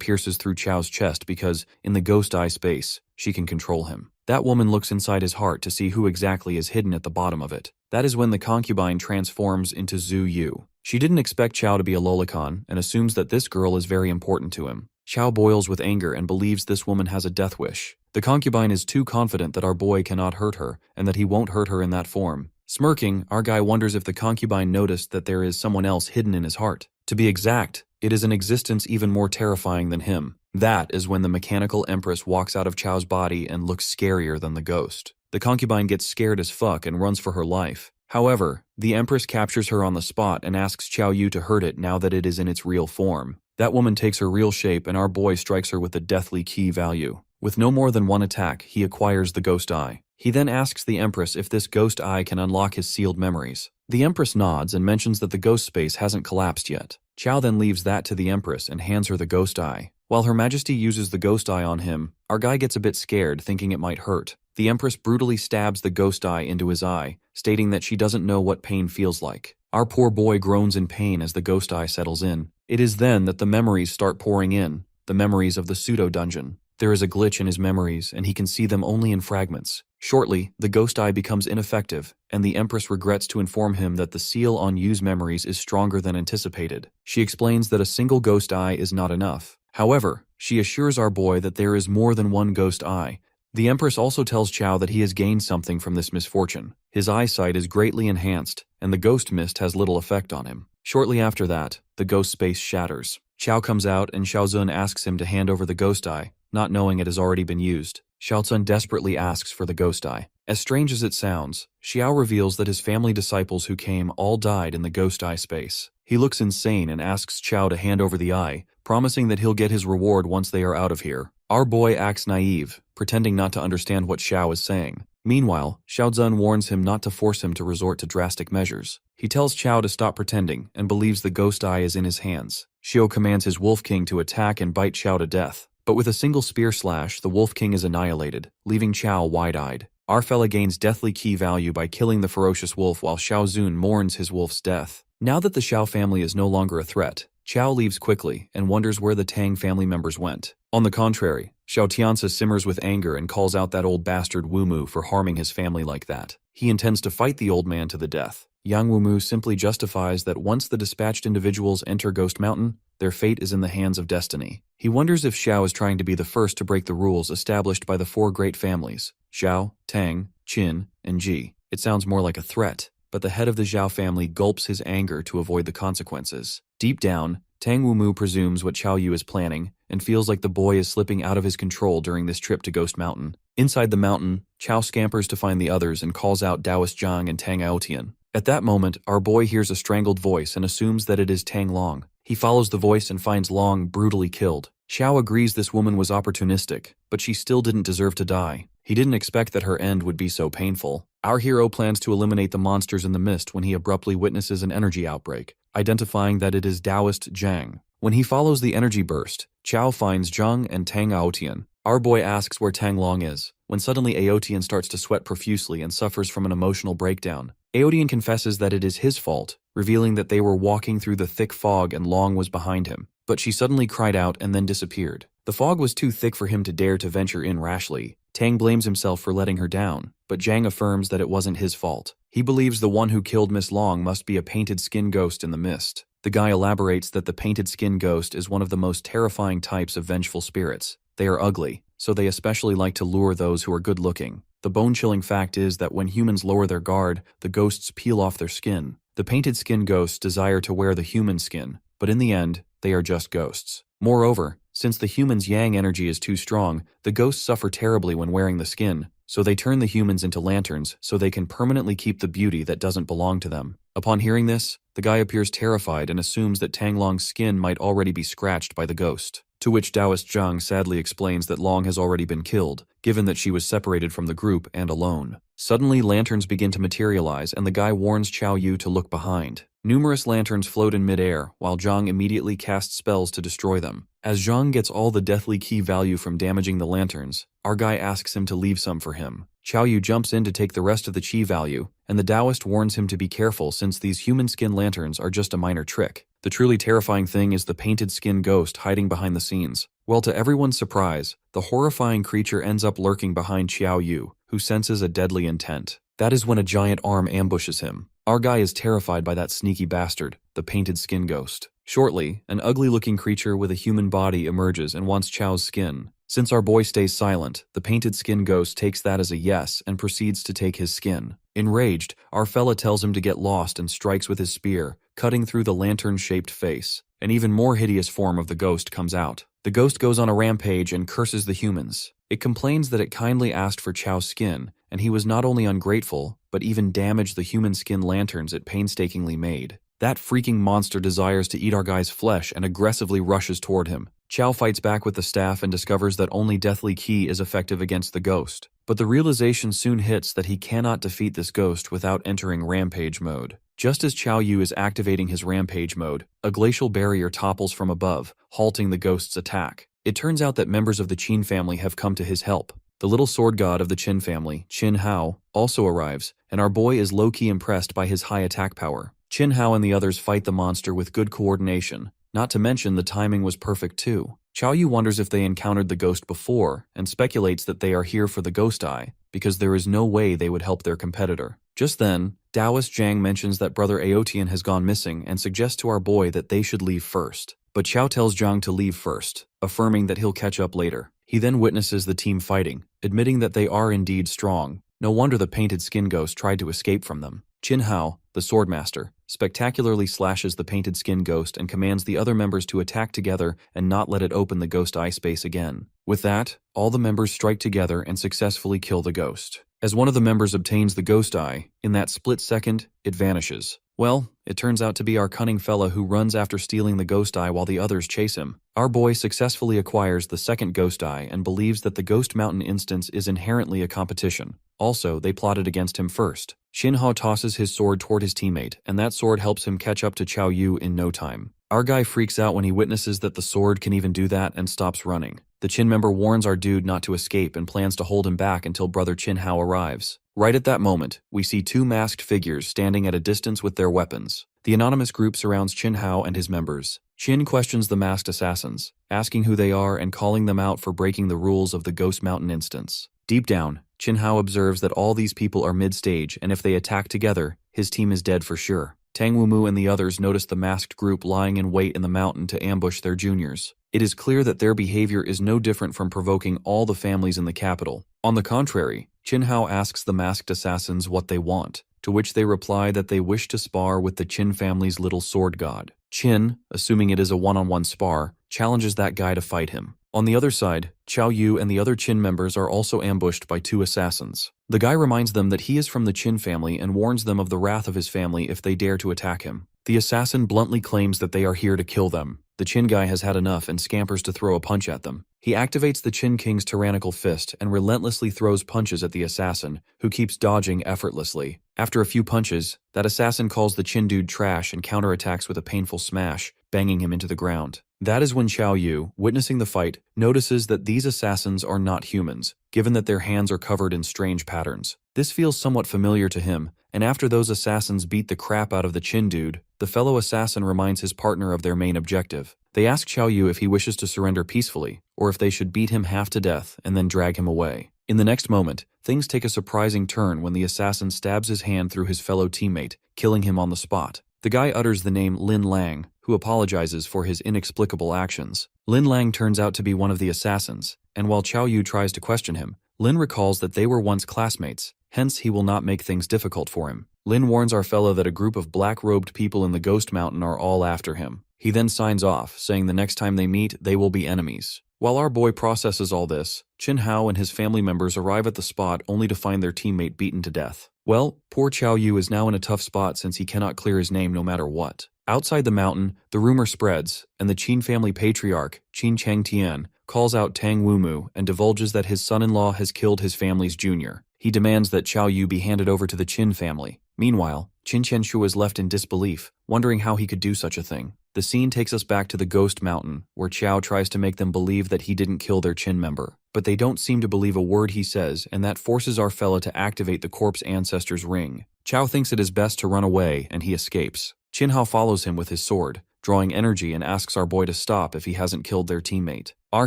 pierces through Qiao's chest because, in the ghost eye space, she can control him. That woman looks inside his heart to see who exactly is hidden at the bottom of it. That is when the concubine transforms into Zhu Yu. She didn't expect Qiao to be a lolicon and assumes that this girl is very important to him. Qiao boils with anger and believes this woman has a death wish. The concubine is too confident that our boy cannot hurt her and that he won't hurt her in that form. Smirking, our guy wonders if the concubine noticed that there is someone else hidden in his heart. To be exact, it is an existence even more terrifying than him. That is when the mechanical empress walks out of Qiao's body and looks scarier than the ghost. The concubine gets scared as fuck and runs for her life. However, the empress captures her on the spot and asks Xiao Yu to hurt it now that it is in its real form. That woman takes her real shape and our boy strikes her with a deathly key value. With no more than one attack, he acquires the ghost eye. He then asks the empress if this ghost eye can unlock his sealed memories. The empress nods and mentions that the ghost space hasn't collapsed yet. Qiao then leaves that to the empress and hands her the ghost eye. While Her Majesty uses the ghost eye on him, our guy gets a bit scared, thinking it might hurt. The empress brutally stabs the ghost eye into his eye, stating that she doesn't know what pain feels like. Our poor boy groans in pain as the ghost eye settles in. It is then that the memories start pouring in, the memories of the pseudo-dungeon. There is a glitch in his memories, and he can see them only in fragments. Shortly, the ghost eye becomes ineffective, and the empress regrets to inform him that the seal on Yu's memories is stronger than anticipated. She explains that a single ghost eye is not enough. However, she assures our boy that there is more than one ghost eye. The empress also tells Qiao that he has gained something from this misfortune. His eyesight is greatly enhanced, and the ghost mist has little effect on him. Shortly after that, the ghost space shatters. Qiao comes out and Xiao Zun asks him to hand over the ghost eye, not knowing it has already been used. Xiao desperately asks for the ghost eye. As strange as it sounds, Xiao reveals that his family disciples who came all died in the ghost eye space. He looks insane and asks Xiao to hand over the eye, promising that he'll get his reward once they are out of here. Our boy acts naive, pretending not to understand what Xiao is saying. Meanwhile, Xiao Zun warns him not to force him to resort to drastic measures. He tells Xiao to stop pretending and believes the ghost eye is in his hands. Xiao commands his Wolf King to attack and bite Xiao to death. But with a single spear slash, the Wolf King is annihilated, leaving Xiao wide-eyed. Our fella gains deathly key value by killing the ferocious wolf while Xiao Zun mourns his wolf's death. Now that the Xiao family is no longer a threat, Xiao leaves quickly and wonders where the Tang family members went. On the contrary, Xiao Tianzi simmers with anger and calls out that old bastard Wu Mu for harming his family like that. He intends to fight the old man to the death. Yang Wu Mu simply justifies that once the dispatched individuals enter Ghost Mountain, their fate is in the hands of destiny. He wonders if Xiao is trying to be the first to break the rules established by the four great families, Xiao, Tang, Qin, and Ji. It sounds more like a threat, but the head of the Zhao family gulps his anger to avoid the consequences. Deep down, Tang Wu Mu presumes what Xiao Yu is planning and feels like the boy is slipping out of his control during this trip to Ghost Mountain. Inside the mountain, Qiao scampers to find the others and calls out Taoist Zhang and Tang Aotian. At that moment, our boy hears a strangled voice and assumes that it is Tang Long. He follows the voice and finds Long brutally killed. Xiao agrees this woman was opportunistic, but she still didn't deserve to die. He didn't expect that her end would be so painful. Our hero plans to eliminate the monsters in the mist when he abruptly witnesses an energy outbreak, identifying that it is Taoist Zhang. When he follows the energy burst, Qiao finds Zhang and Tang Aotian. Our boy asks where Tang Long is, when suddenly Aotian starts to sweat profusely and suffers from an emotional breakdown. Aotian confesses that it is his fault, revealing that they were walking through the thick fog and Long was behind him. But she suddenly cried out and then disappeared. The fog was too thick for him to dare to venture in rashly. Tang blames himself for letting her down, but Zhang affirms that it wasn't his fault. He believes the one who killed Miss Long must be a painted skin ghost in the mist. The guy elaborates that the painted skin ghost is one of the most terrifying types of vengeful spirits. They are ugly, so they especially like to lure those who are good-looking. The bone-chilling fact is that when humans lower their guard, the ghosts peel off their skin. The painted skin ghosts desire to wear the human skin, but in the end, they are just ghosts. Moreover, since the human's yang energy is too strong, the ghosts suffer terribly when wearing the skin, so they turn the humans into lanterns so they can permanently keep the beauty that doesn't belong to them. Upon hearing this, the guy appears terrified and assumes that Tang Long's skin might already be scratched by the ghost. To which Taoist Zhang sadly explains that Long has already been killed, given that she was separated from the group and alone. Suddenly, lanterns begin to materialize and the guy warns Qiao Yu to look behind. Numerous lanterns float in midair, while Zhang immediately casts spells to destroy them. As Zhang gets all the deathly key value from damaging the lanterns, our guy asks him to leave some for him. Qiao Yu jumps in to take the rest of the chi value, and the Taoist warns him to be careful since these human skin lanterns are just a minor trick. The truly terrifying thing is the painted skin ghost hiding behind the scenes. Well, to everyone's surprise, the horrifying creature ends up lurking behind Qiao Yu, who senses a deadly intent. That is when a giant arm ambushes him. Our guy is terrified by that sneaky bastard, the painted skin ghost. Shortly, an ugly-looking creature with a human body emerges and wants Qiao's skin. Since our boy stays silent, the painted skin ghost takes that as a yes and proceeds to take his skin. Enraged, our fella tells him to get lost and strikes with his spear, cutting through the lantern-shaped face. An even more hideous form of the ghost comes out. The ghost goes on a rampage and curses the humans. It complains that it kindly asked for Qiao's skin, and he was not only ungrateful, but even damaged the human skin lanterns it painstakingly made. That freaking monster desires to eat our guy's flesh and aggressively rushes toward him. Qiao fights back with the staff and discovers that only Deathly Key is effective against the ghost. But the realization soon hits that he cannot defeat this ghost without entering Rampage mode. Just as Qiao Yu is activating his Rampage mode, a glacial barrier topples from above, halting the ghost's attack. It turns out that members of the Qin family have come to his help. The little sword god of the Qin family, Qin Hao, also arrives, and our boy is low-key impressed by his high attack power. Qin Hao and the others fight the monster with good coordination. Not to mention the timing was perfect too. Qiao Yu wonders if they encountered the ghost before, and speculates that they are here for the ghost eye, because there is no way they would help their competitor. Just then, Taoist Zhang mentions that Brother Aotian has gone missing and suggests to our boy that they should leave first. But Qiao tells Zhang to leave first, affirming that he'll catch up later. He then witnesses the team fighting, admitting that they are indeed strong. No wonder the painted skin ghost tried to escape from them. Qin Hao, the swordmaster, spectacularly slashes the painted skin ghost and commands the other members to attack together and not let it open the ghost eye space again. With that, all the members strike together and successfully kill the ghost. As one of the members obtains the ghost eye, in that split second, it vanishes. Well, it turns out to be our cunning fella who runs after stealing the ghost eye while the others chase him. Our boy successfully acquires the second ghost eye and believes that the Ghost Mountain instance is inherently a competition. Also, they plotted against him first. Shinhao tosses his sword toward his teammate, and that sword helps him catch up to Chao Yu in no time. Our guy freaks out when he witnesses that the sword can even do that and stops running. The Qin member warns our dude not to escape and plans to hold him back until brother Qin Hao arrives. Right at that moment, we see two masked figures standing at a distance with their weapons. The anonymous group surrounds Qin Hao and his members. Qin questions the masked assassins, asking who they are and calling them out for breaking the rules of the Ghost Mountain instance. Deep down, Qin Hao observes that all these people are mid-stage, and if they attack together, his team is dead for sure. Tang Wumu and the others notice the masked group lying in wait in the mountain to ambush their juniors. It is clear that their behavior is no different from provoking all the families in the capital. On the contrary, Qin Hao asks the masked assassins what they want, to which they reply that they wish to spar with the Qin family's little sword god. Qin, assuming it is a one-on-one spar, challenges that guy to fight him. On the other side, Chao Yu and the other Qin members are also ambushed by two assassins. The guy reminds them that he is from the Qin family and warns them of the wrath of his family if they dare to attack him. The assassin bluntly claims that they are here to kill them. The Qin guy has had enough and scampers to throw a punch at them. He activates the Qin King's tyrannical fist and relentlessly throws punches at the assassin, who keeps dodging effortlessly. After a few punches, that assassin calls the Qin dude trash and counterattacks with a painful smash, banging him into the ground. That is when Chao Yu, witnessing the fight, notices that these assassins are not humans, given that their hands are covered in strange patterns. This feels somewhat familiar to him, and after those assassins beat the crap out of the Qin dude, the fellow assassin reminds his partner of their main objective. They ask Chao Yu if he wishes to surrender peacefully, or if they should beat him half to death and then drag him away. In the next moment, things take a surprising turn when the assassin stabs his hand through his fellow teammate, killing him on the spot. The guy utters the name Lin Lang, who apologizes for his inexplicable actions. Lin Lang turns out to be one of the assassins, and while Chao Yu tries to question him, Lin recalls that they were once classmates, hence he will not make things difficult for him. Lin warns our fellow that a group of black-robed people in the Ghost Mountain are all after him. He then signs off, saying the next time they meet, they will be enemies. While our boy processes all this, Qin Hao and his family members arrive at the spot only to find their teammate beaten to death. Well, poor Chao Yu is now in a tough spot since he cannot clear his name no matter what. Outside the mountain, the rumor spreads, and the Qin family patriarch, Qin Changtian, calls out Tang Wumu and divulges that his son-in-law has killed his family's junior. He demands that Chao Yu be handed over to the Qin family. Meanwhile, Qin Qianshu is left in disbelief, wondering how he could do such a thing. The scene takes us back to the Ghost Mountain, where Chao tries to make them believe that he didn't kill their Qin member. But they don't seem to believe a word he says, and that forces our fella to activate the corpse ancestor's ring. Chao thinks it is best to run away, and he escapes. Qin Hao follows him with his sword, drawing energy, and asks our boy to stop if he hasn't killed their teammate. Our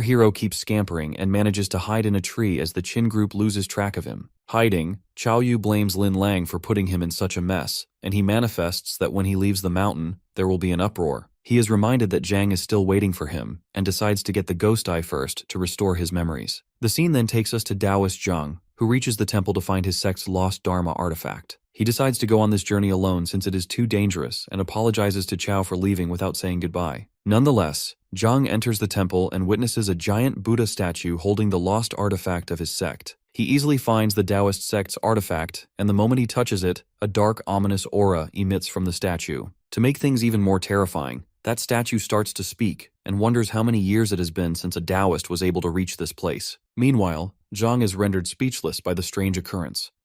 hero keeps scampering and manages to hide in a tree as the Qin group loses track of him. Hiding, Chao Yu blames Lin Lang for putting him in such a mess, and he manifests that when he leaves the mountain, there will be an uproar. He is reminded that Zhang is still waiting for him, and decides to get the ghost eye first to restore his memories. The scene then takes us to Taoist Zhang, who reaches the temple to find his sect's lost Dharma artifact. He decides to go on this journey alone since it is too dangerous and apologizes to Chao for leaving without saying goodbye. Nonetheless, Zhang enters the temple and witnesses a giant Buddha statue holding the lost artifact of his sect. He easily finds the Taoist sect's artifact, and the moment he touches it, a dark, ominous aura emits from the statue. To make things even more terrifying, that statue starts to speak and wonders how many years it has been since a Taoist was able to reach this place. Meanwhile, Zhang is rendered speechless by the strange occurrence.